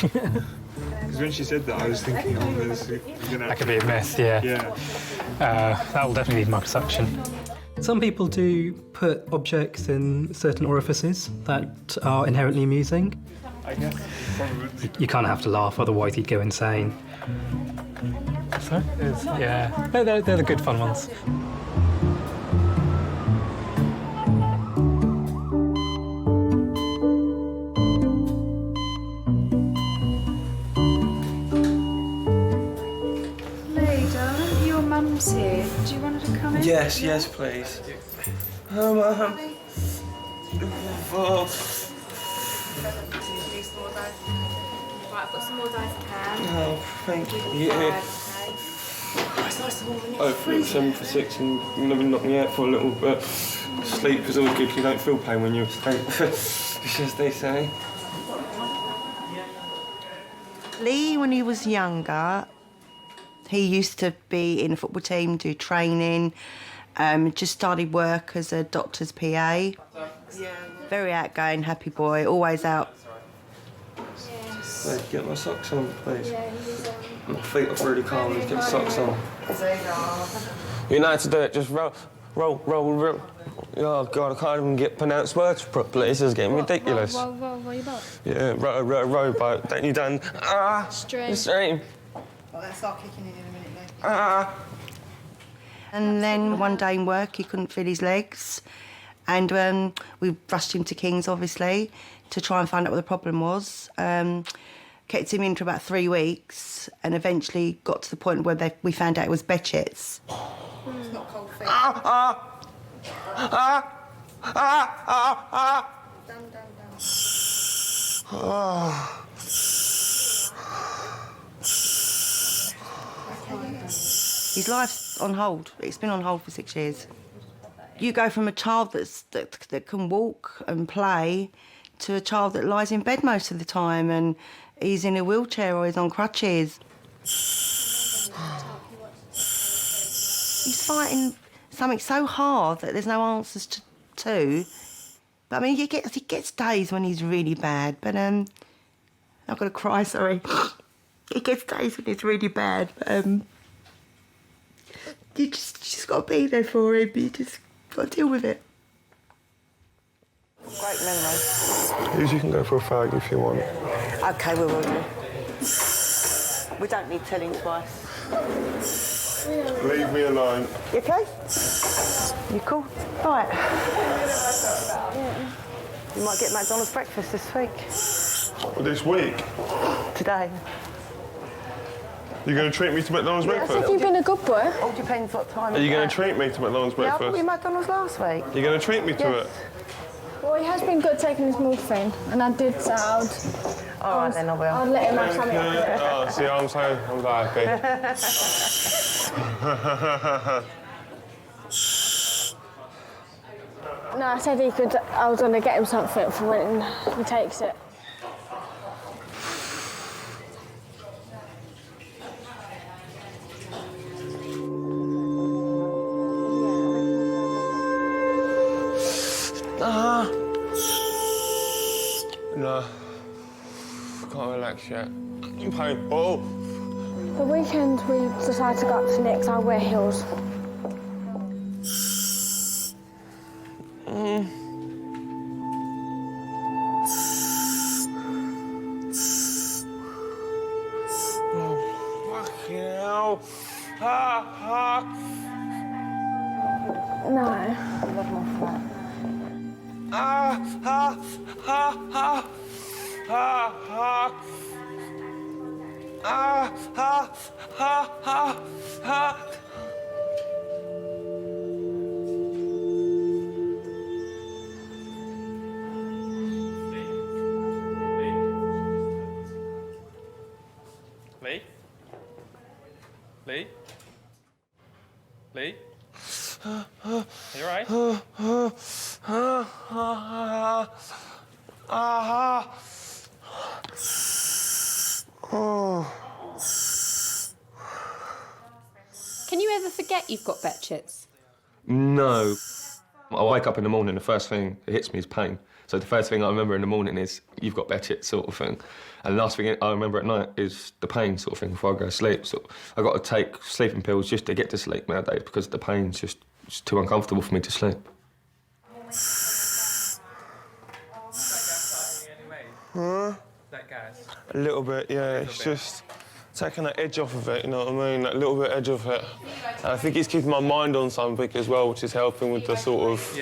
Because when she said that, I was thinking, oh, this is gonna... That could be a mess, yeah. Yeah. That will definitely need microsuction. Some people do put objects in certain orifices that are inherently amusing. I guess. You kind of have to laugh, otherwise you'd go insane. So, yeah, they're the good fun ones. Lee, darling, your mum's here. Do you want her to come in? Yes, yes, please. Oh. Right, I've got some more dice of can. Oh, thank you. It's nice and warm, isn't it? Hopefully it's 7 for 6 and you'll never knock me out for a little bit. Sleep is always good, you don't feel pain when you're asleep. It's as they say. Lee, when he was younger, he used to be in a football team, do training, just started work as a doctor's PA. Yeah. Very outgoing, happy boy, always out. Hey, get my socks on, please. My feet are really cold, let's get the socks on. You know how to do it, just roll. Oh, God, I can't even get pronounced words properly. This is getting ridiculous. Row your boat? Yeah, rowboat. Don't you done? Stream. Well, let's start kicking in a minute, Lee. And then one day in work, he couldn't feel his legs. And we rushed him to King's, obviously, to try and find out what the problem was. Kept him in for about 3 weeks and eventually got to the point where we found out it was Bechet's. It's not cold feet. His life's on hold. It's been on hold for 6 years. You go from a child that can walk and play to a child that lies in bed most of the time and he's in a wheelchair or he's on crutches. He's fighting something so hard that there's no answers to. But I mean, he gets days when he's really bad, but I've got to cry, sorry. He gets days when he's really bad, but you just got to be there for him. You just got to deal with it. Great memory. You can go for a fag if you want. OK, we will do. We don't need telling twice. Leave me alone. You OK? You cool? Right. You might get McDonald's breakfast this week. This week? Today. You're going to treat me to McDonald's breakfast? I think you've been a good boy. All depends what time. Are you going to treat me to McDonald's Yeah, I breakfast? bought you McDonald's last week. You're going to treat me to it? Well, he has been good taking his morphine, and I did say All right, then I will. I'll let him have something. Oh, see, I'm so happy. No, I said he could. I was going to get him something for when he takes it. No. Can't relax yet. I'm painful. The weekend we decided to go up to Nick's. I'll wear heels. Oh, fucking hell. No. I love my flat. Lee? Lee? Lee? You alright? Can you ever forget you've got Bechet's? No. I wake up in the morning, the first thing that hits me is pain. So the first thing I remember in the morning is, you've got Bechet's sort of thing. And the last thing I remember at night is the pain sort of thing before I go to sleep. So I've got to take sleeping pills just to get to sleep nowadays because the pain's just too uncomfortable for me to sleep. Huh? That gas? A little bit, yeah. It's just taking the edge off of it, you know what I mean? That little bit edge of it. And I think it's keeping my mind on something as well, which is helping with the sort of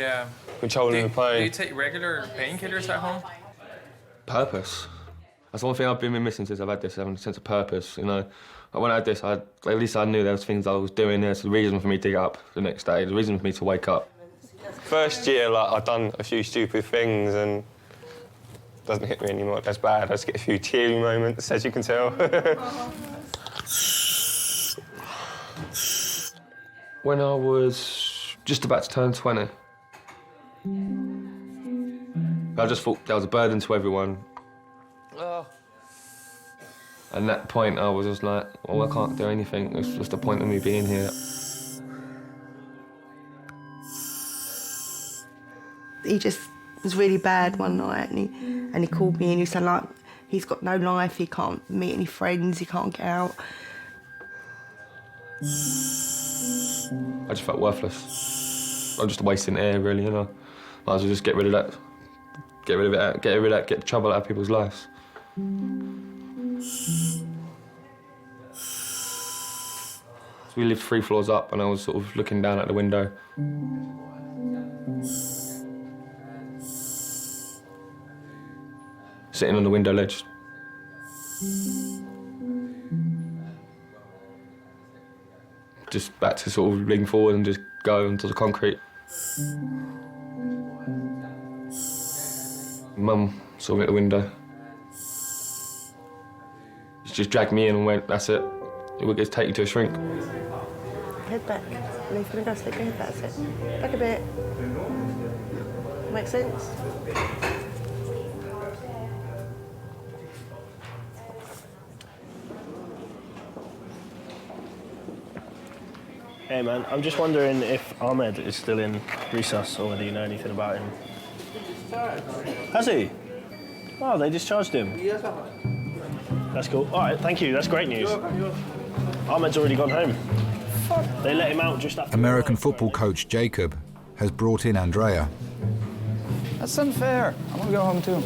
controlling the pain. Do you take regular painkillers at home? Purpose. That's one thing I've been missing since I've had this, having a sense of purpose, you know. When I had this, at least I knew there was things I was doing. There's a reason for me to get up the next day, the reason for me to wake up. First year, like, I'd done a few stupid things and it doesn't hit me anymore as bad. I just get a few teary moments, as you can tell. When I was just about to turn 20, I just thought that was a burden to everyone. And at that point, I was just like, well, I can't do anything. It's just the point of me being here. He just was really bad one night, and he called me and he said, like, he's got no life, he can't meet any friends, he can't get out. I just felt worthless. I'm just wasting air, really, you know. Might as well just get rid of that. Get rid of it, get rid of that, get the trouble out of people's lives. So we lived 3 floors up and I was sort of looking down at the window. Sitting on the window ledge. Just back to sort of lean forward and just go onto the concrete. Mum saw me at the window. She just dragged me in and went, that's it. We'll get to take you to a shrink. Head back. Lean for the gas, take your head back, that's it. Back a bit. Makes sense? Hey man, I'm just wondering if Ahmed is still in resus or whether you know anything about him. Has he? Oh, they discharged him. That's cool. All right, thank you. That's great news. Ahmed's already gone home. They let him out just after... American football coach Jacob has brought in Andrea. That's unfair. I want to go home too.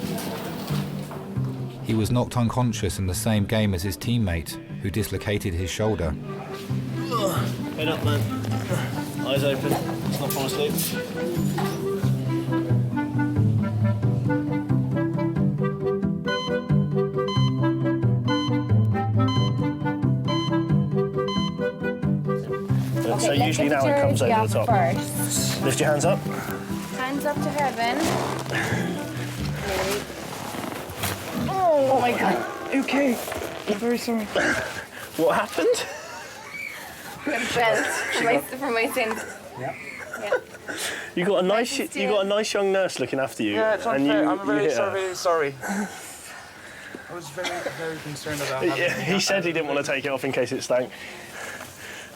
He was knocked unconscious in the same game as his teammate, who dislocated his shoulder. Head up, man. Eyes open. Let's not fall asleep. Okay, so usually now it comes over the top. First. Lift your hands up. Hands up to heaven. Oh my God. Okay. I'm very sorry. What happened? Belt for my sins. Yeah. You got a nice young nurse looking after you. Yeah, it's and unfair. you, I'm very hit her. sorry. I was very concerned about having He said he didn't want to take it off in case it stank.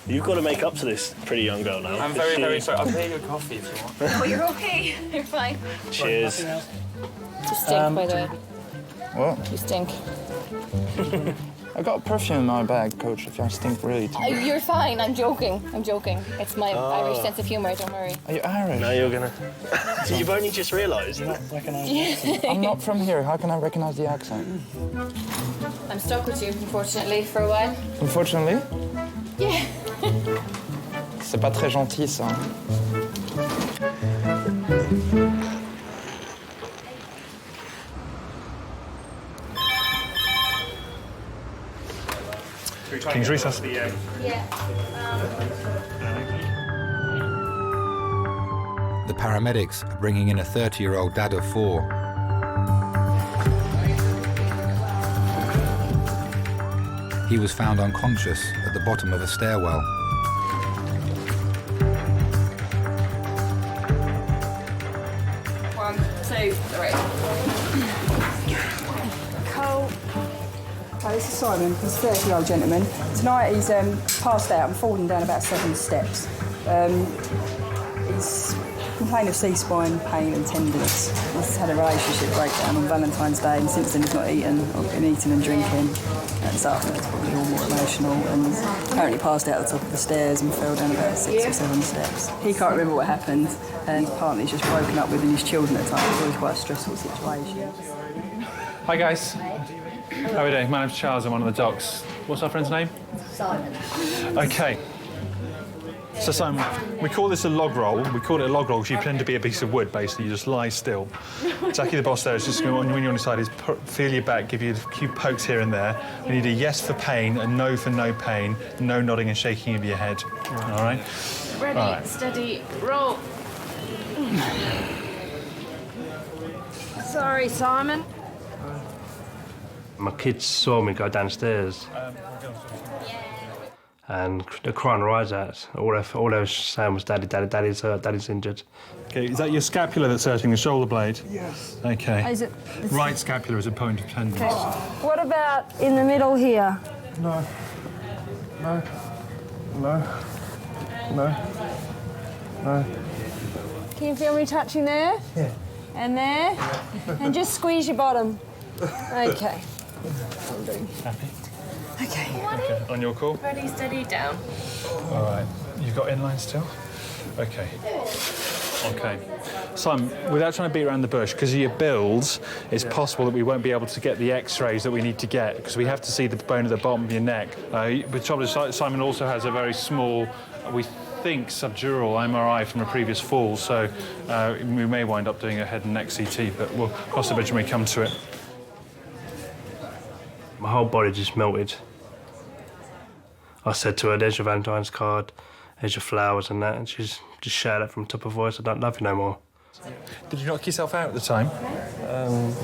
You've got to make up to this pretty young girl now. I'm very sorry. I'll pay you a coffee if you want. Oh, you're okay. You're fine. Cheers. You stink, by the way. What? You stink. I got perfume in my bag, Coach, if I stink really too. You're fine. I'm joking. It's my Irish sense of humour, don't worry. Are you Irish? No, you're gonna... You've only just realised. I'm not from here. How can I recognise the accent? I'm stuck with you, unfortunately, for a while. Unfortunately? Yeah. C'est pas très gentil, ça. King's Recess. The paramedics are bringing in a 30-year-old dad of 4. He was found unconscious at the bottom of a stairwell. One, two, three. Cole. Hi, this is Simon. He's a 30-year-old gentleman. Tonight he's passed out and fallen down about 7 steps. He's complained of C-spine pain and tenderness. He's had a relationship breakdown on Valentine's Day, and since then he's not eaten, or been eating and drinking. And this afternoon it's probably all more emotional, and he's apparently passed out at the top of the stairs and fell down about 6 or 7 steps. He can't remember what happened, and his partner's just broken up with his children at the time. It was always quite a stressful situation. Hi, guys. How are we doing? My name's Charles, I'm one of the docs. What's our friend's name? Simon. Okay. So Simon, we call this a log roll. We call it a log roll because you pretend to be a piece of wood, basically. You just lie still. Jackie, the boss there, is just going to, when you're on your side, is feel your back, give you a few pokes here and there. We need a yes for pain, a no for no pain, no nodding and shaking of your head. All right? Ready, All right. steady, roll. Sorry, Simon. My kids saw me go downstairs and they're crying their eyes out. All they were saying was, Daddy, Daddy, Daddy's hurt, Daddy's injured. Okay, is that your scapula that's hurting, the shoulder blade? Yes. Okay. Is it? Right scapula is a point of tendons. Okay. What about in the middle here? No. No. No. No. No. Can you feel me touching there? Yeah. And there? And just squeeze your bottom. Okay. Happy? Okay. Okay. On your call? Ready, steady, down. All right. You've got inline still? Okay. Okay. Simon, without trying to beat around the bush, because of your builds, it's possible that we won't be able to get the X-rays that we need to get, because we have to see the bone at the bottom of your neck. But trouble is, Simon also has a very small, we think, subdural MRI from a previous fall, so we may wind up doing a head and neck CT, but we'll cross the bridge when we come to it. My whole body just melted. I said to her, there's your Valentine's card, there's your flowers and that, and she's just shouted it from the top of her voice, I don't love you no more. Did you knock yourself out at the time?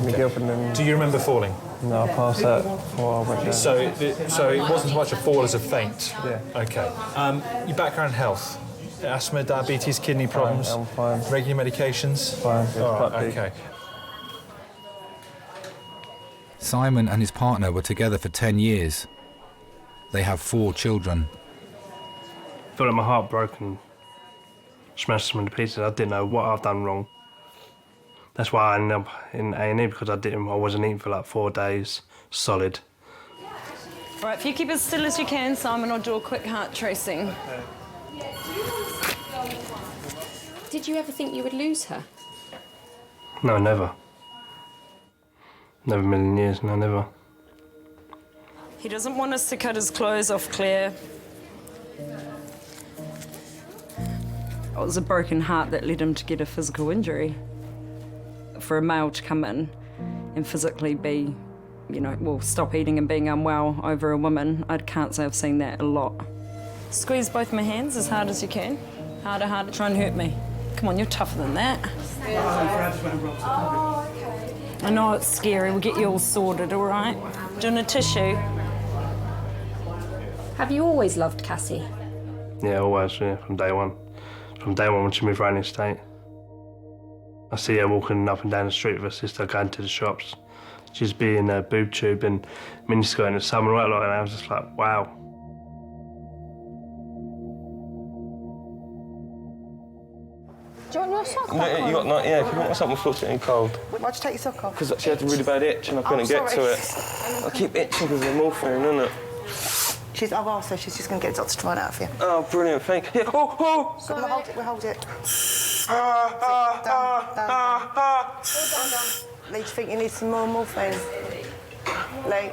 My girlfriend and... Do you remember falling? No, I passed out before I went down. So it wasn't so much a fall as a faint? Yeah. OK. Your background health? Asthma, diabetes, kidney problems? I'm fine. Regular medications? Fine. All right, OK. Simon and his partner were together for 10 years. They have 4 children. I felt like my heart broke and smashed them into pieces. I didn't know what I've done wrong. That's why I ended up in A&E, because I wasn't eating for like 4 days, solid. Right, if you keep as still as you can, Simon, I'll do a quick heart tracing. Did you ever think you would lose her? No, never. Never a million years, no, never. He doesn't want us to cut his clothes off, Claire. It was a broken heart that led him to get a physical injury. For a male to come in and physically be, you know, well, stop eating and being unwell over a woman, I can't say I've seen that a lot. Squeeze both my hands as hard as you can. Harder, harder, try and hurt me. Come on, you're tougher than that. I know it's scary, we'll get you all sorted, all right? Doing a tissue. Have you always loved Cassie? Yeah, always, yeah, from day one. From day one when she moved around the estate. I see her walking up and down the street with her sister going to the shops. She'd be in a boob tube and miniskirt in the summer, right, like, and I was just like, wow. Do you want your sock off? No, you got not, yeah, if you want something floating in cold. Why'd you take your sock off? Because she had a really bad itch and I couldn't get to it. I keep itching because of the morphine, isn't it? I've asked her, she's just going to get the doctor to find out for you. Oh, brilliant, thank you. Yeah, oh! So we'll hold it, we'll hold it. Lee, do you think you need some more morphine? Lee?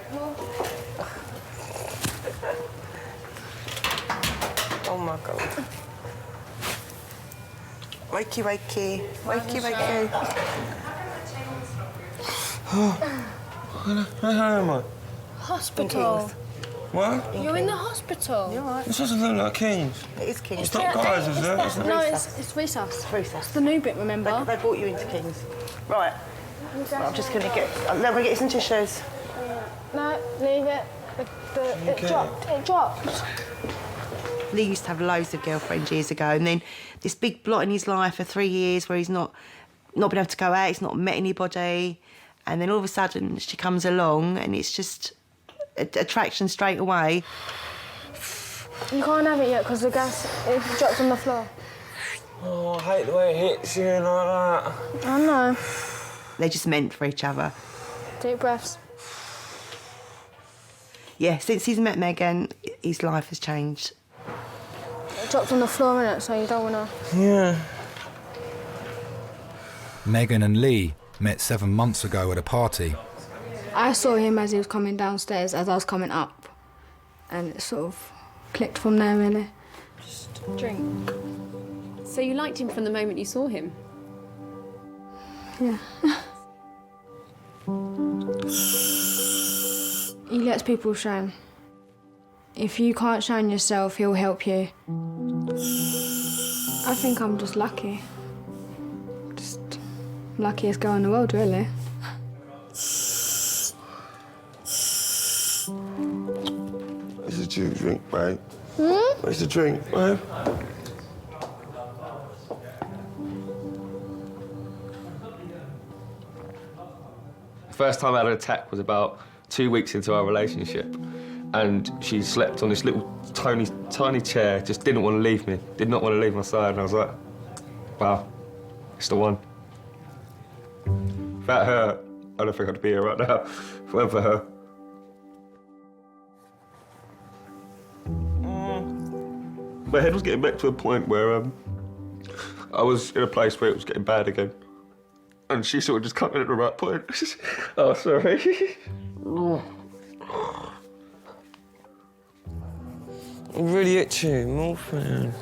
Oh my God. Wakey, wakey. Wakey, wakey. Where am I? Hospital. What? You're in the hospital. You're right. This doesn't look like King's. It is King's. It's not guys, is it? No, it's Resus. Resus. The new bit, remember? They brought you into King's. Right. I'm just going to get... Let me get you some tissues. No, leave it. It dropped. It dropped. Lee used to have loads of girlfriends years ago, and then this big blot in his life for 3 years where he's not been able to go out, he's not met anybody, and then all of a sudden she comes along and it's just attraction straight away. You can't have it yet because the gas it dropped on the floor. Oh, I hate the way it hits you like that. I know. They're just meant for each other. Deep breaths. Yeah, since he's met Megan, his life has changed. It dropped on the floor, innit, so you don't want to... Yeah. Megan and Lee met 7 months ago at a party. I saw him as he was coming downstairs, as I was coming up, and it sort of clicked from there, really. Just drink. So you liked him from the moment you saw him? Yeah. He lets people shine. If you can't shine yourself, he'll help you. I think I'm just lucky. Just luckiest girl in the world, really. Where's the drink, babe? Where's the drink, babe? First time I had an attack was about 2 weeks into our relationship, and she slept on this little tiny chair, just didn't want to leave me, did not want to leave my side, and I was like, wow, it's the one. Without her, I don't think I'd be here right now. If it weren't for her. My head was getting back to a point where I was in a place where it was getting bad again. And she sort of just cut me at the right point. Oh, sorry. I'm really itchy, morphine.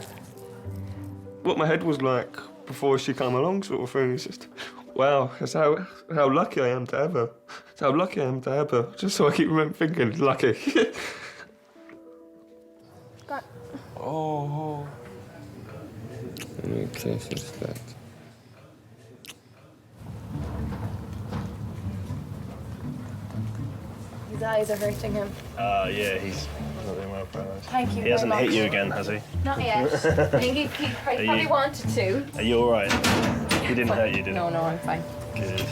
What my head was like before she came along, sort of thing. It's just, wow, that's how lucky I am to have her. That's how lucky I am to have her. Just so I keep thinking, lucky. Oh. Let me taste this that. His eyes are hurting him. Yeah, he's not doing well for us. Thank you He hasn't very hit you much. again, has he? Not yet. I think he probably you- wanted to. Are you all right? He didn't hurt you, did he? No, I'm fine. Good.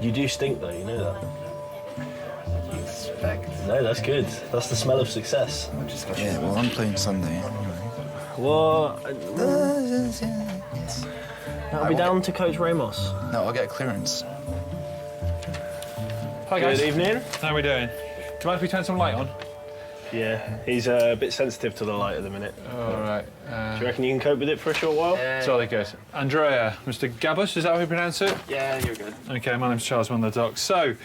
You do stink, though, you know that? No, that's good. That's the smell of success. Yeah, well, I'm playing Sunday anyway. What? I'll be down to Coach Ramos. No, I'll get clearance. Hi, guys. Good evening. How are we doing? Do you mind if we turn some light on? Yeah, he's a bit sensitive to the light at the minute. All right. Do you reckon you can cope with it for a short while? Jolly good. Andrea, Mr. Gabus, is that how we pronounce it? Yeah, you're good. OK, my name's Charles, one of the docs. So,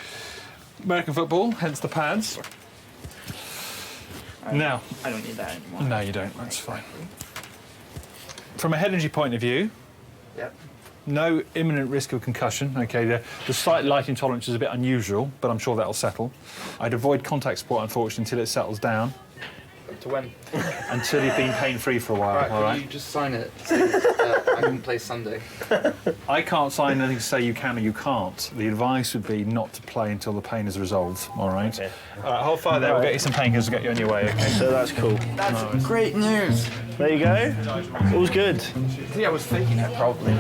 American football, hence the pads. Now. I don't need that anymore. No, you don't. That's fine. From a head injury point of view, Yep. no imminent risk of concussion. OK, the slight light intolerance is a bit unusual, but I'm sure that'll settle. I'd avoid contact sport, unfortunately, until it settles down. To when? Until you've been pain-free for a while, Right, all right? could you just sign it saying I can play Sunday? I can't sign anything to say you can or you can't. The advice would be not to play until the pain is resolved, all right? Okay. All right, hold fire there. We'll get you some painkillers to get you on your way, OK? So that's cool. That's great news. There you go. All's good. Yeah, I was faking it, probably.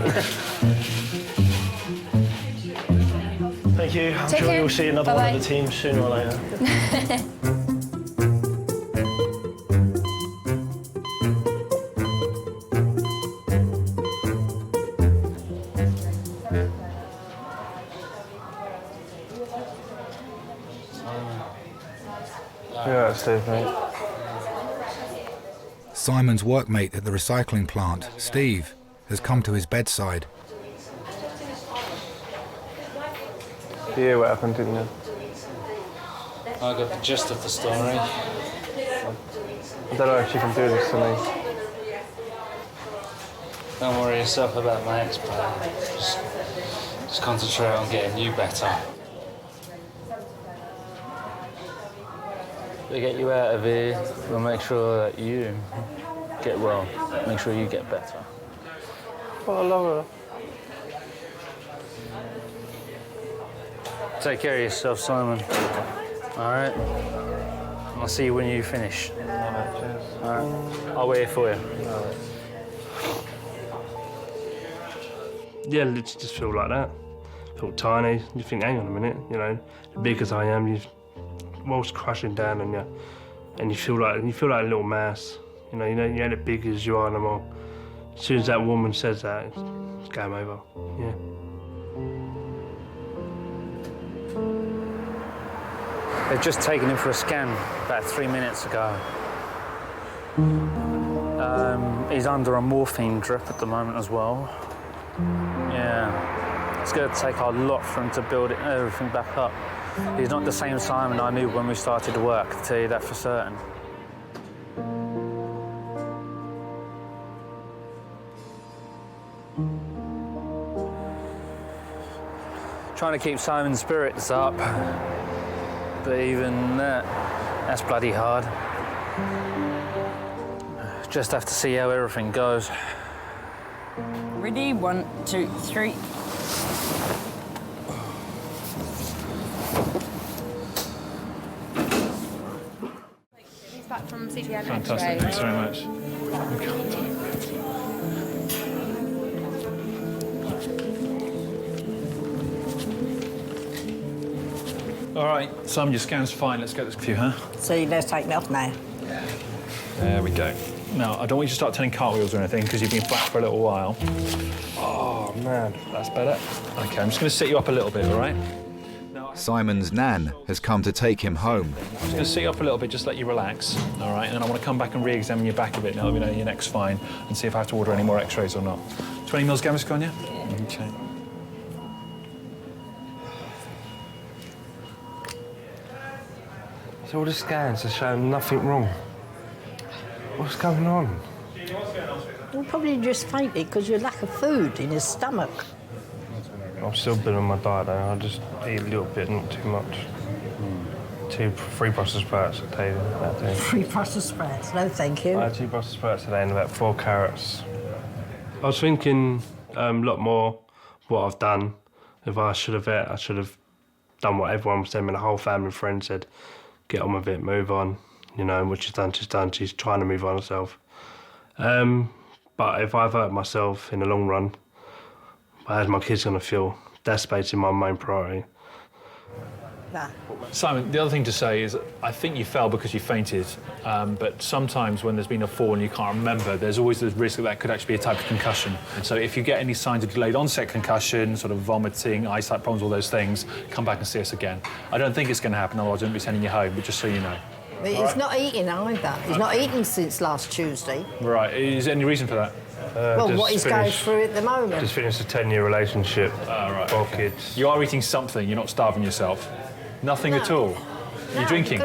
Thank you. I'm Take sure care. you'll see another Bye-bye. one of the teams sooner or later. Yeah, Steve, mate. Simon's workmate at the recycling plant, Steve, has come to his bedside. Yeah, what happened, didn't you? I got the gist of the story. I don't know if you can do this to me. Don't worry yourself about my ex-player. Just concentrate on getting you better. To get you out of here, we'll make sure that you get well. Make sure you get better. Oh, I love her. Take care of yourself, Simon. All right? I'll see you when you finish. All right, cheers. All right? I'll wait here for you. Yeah, literally just feel like that. Feel tiny. You think, hang on a minute, you know, big as I am, the world's crashing down on you, and you feel like a little mouse. You know, you ain't as big as you are no more. As soon as that woman says that, it's game over. Yeah. They've just taken him for a scan about 3 minutes ago. He's under a morphine drip at the moment as well. Yeah. It's going to take a lot for him to build everything back up. He's not the same Simon I knew when we started to work, I'll tell you that for certain. Trying to keep Simon's spirits up, but even that's bloody hard. Just have to see how everything goes. Ready? 1, 2, 3. He's back from CGM. Fantastic, thanks very much. All right, Simon, your scan's fine. Let's get this for you, huh? So you let's take me off now. There we go. Now, I don't want you to start turning cartwheels or anything because you've been flat for a little while. Oh, man. That's better. OK, I'm just going to sit you up a little bit, all right? Simon's nan has come to take him home. I'm just going to sit you up a little bit, just let you relax, all right? And then I want to come back and re-examine your back a bit now, let me know your neck's fine, and see if I have to order any more x-rays or not. 20 mils Gaviscon, yeah? OK. So all the scans are showing nothing wrong. What's going on? Well, probably just fainted because you lack of food in his stomach. I've still been on my diet though. I just eat a little bit, not too much. 3 Brussels sprouts a day. That day. 3 Brussels sprouts, no thank you. I had 2 Brussels sprouts today and about 4 carrots. I was thinking a lot more what I've done. If I should have done what everyone was saying, the whole family and friends said, get on with it, move on. You know, what she's done, she's done. She's trying to move on herself. But if I've hurt myself in the long run, how's my kids going to feel? That's basically my main priority. Nah. Simon, the other thing to say is I think you fell because you fainted, but sometimes when there's been a fall and you can't remember, there's always the risk that could actually be a type of concussion. And so if you get any signs of delayed onset concussion, sort of vomiting, eyesight problems, all those things, come back and see us again. I don't think it's going to happen, otherwise I wouldn't be sending you home, but just so you know. But he's not eating either. He's not eating since last Tuesday. Right, is there any reason for that? Well, what he's going through at the moment. Just finished a 10-year relationship. Right, 4 okay. kids. You are eating something, you're not starving yourself. Nothing at all? You're drinking?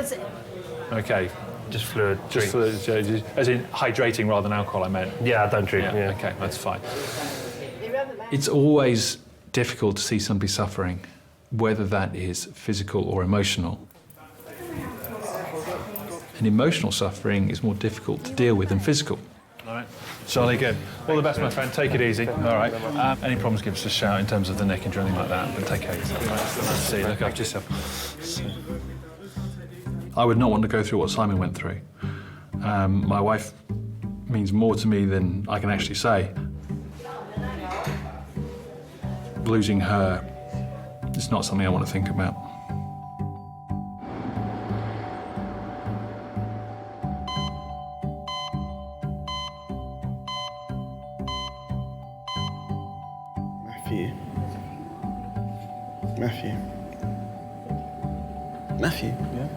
OK. Just fluid. Just fluid, as in hydrating rather than alcohol, I meant? Yeah, I don't drink, yeah. OK, that's fine. It's always difficult to see somebody suffering, whether that is physical or emotional. And emotional suffering is more difficult to deal with than physical. All right. Charlie, good. All the best, my friend. Take it easy. All right. Any problems, give us a shout in terms of the neck injury or anything like that, but take care of yourself. Right. Nice to see you. Look after yourself. I would not want to go through what Simon went through. My wife means more to me than I can actually say. Losing her is not something I want to think about. Matthew, yeah?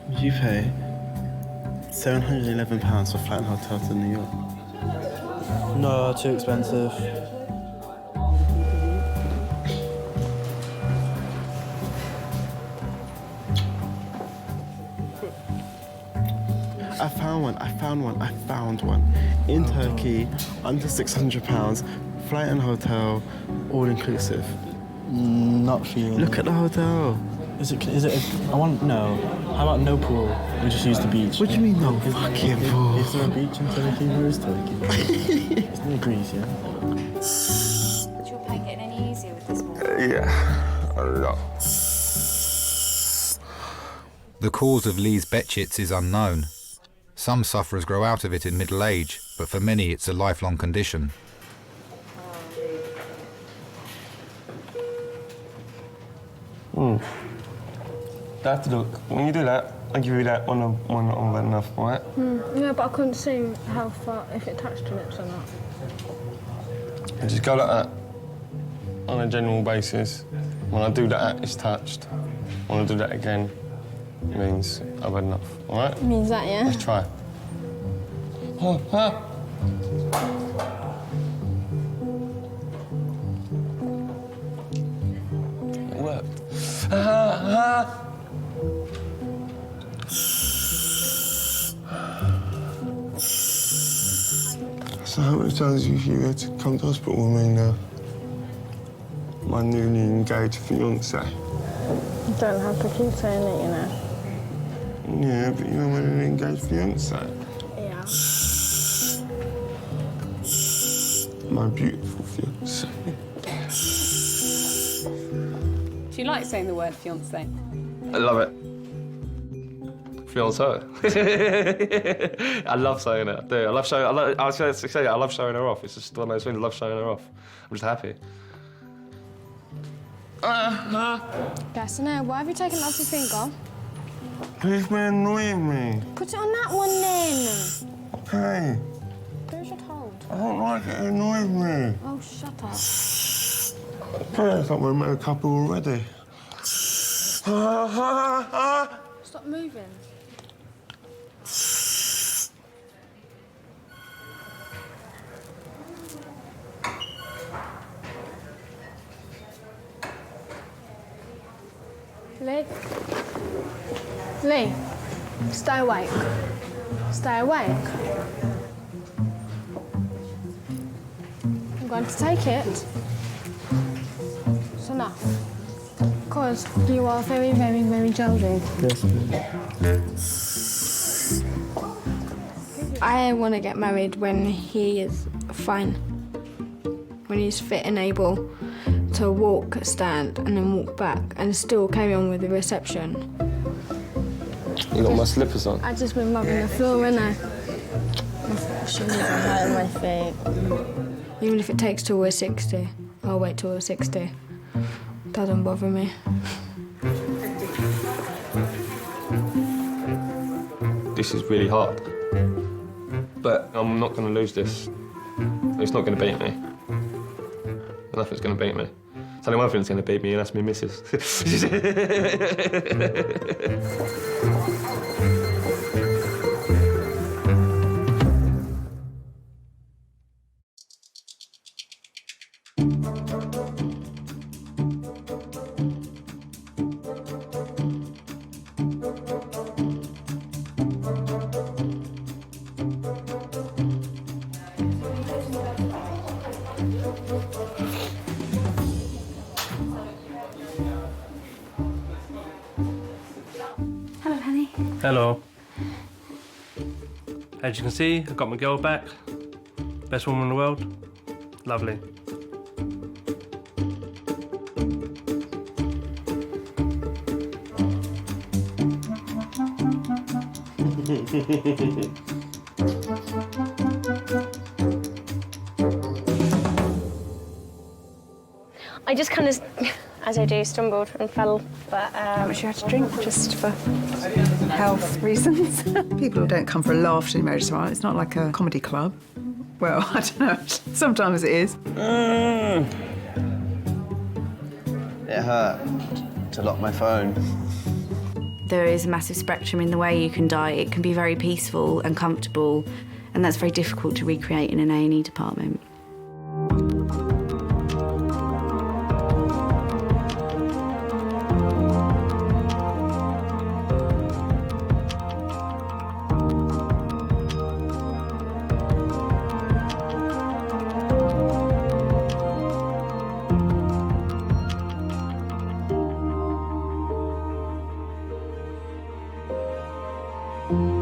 Would you pay £711 for flight and hotel to New York? No, too expensive. I found one. In Turkey, under £600, flight and hotel, all inclusive. Not for you. Look at the hotel. Is it no. How about no pool? We just use the beach. What do you mean no fucking pool? Is there a beach in Turkey? Where is Turkey? It's near Greece, yeah? Is your pain getting any easier with this one? Yeah, a lot. The cause of Lee's Betchits is unknown. Some sufferers grow out of it in middle age, but for many it's a lifelong condition. Have to look. When you do that, I'll give you that one on that enough, all right? Yeah, but I couldn't see how far, if it touched your lips or not. And just go like that on a general basis. When I do that, it's touched. When I do that again, it means I've had enough, all right? Means that, yeah? Let's try. worked. So how many times have you had to come to hospital with me now? My newly engaged fiancé. You don't have to keep saying it, you know. Yeah, but you're my newly engaged fiancé. Yeah. My beautiful fiancé. Do you like saying the word fiancé? I love it. Fiancé. I love saying it. I do. I love showing. I love showing her off. It's just one of those things. I love showing her off. I'm just happy. Gaston, why have you taken it off your finger? Please be annoying me. Put it on that one then. Okay. Do as you're told. I don't like it. It annoys me. Oh, shut up. Okay, it's like we've met a couple already. Stop moving. Lee, stay awake. Stay awake. I'm going to take it. It's enough. Because you are very, very, very challenging. Yes, I want to get married when he is fine. When he's fit and able to walk, stand, and then walk back, and still carry on with the reception. You got my slippers on? I've just been rubbing the floor, innit? My shoes are hurting my feet. Even if it takes till we're 60, I'll wait till we're 60. Doesn't bother me. This is really hard. But I'm not going to lose this. It's not going to beat me. Nothing's going to beat me. There's only one thing that's going to beat me, and that's me missus. Hello. As you can see, I've got my girl back. Best woman in the world. Lovely. I just kind of, as I do, stumbled and fell, but how much you had to drink just for health reasons. People don't come for a laugh to the marriage trial. It's not like a comedy club. Well, I don't know. Sometimes it is. It hurt to lock my phone. There is a massive spectrum in the way you can die. It can be very peaceful and comfortable, and that's very difficult to recreate in an A&E department. you.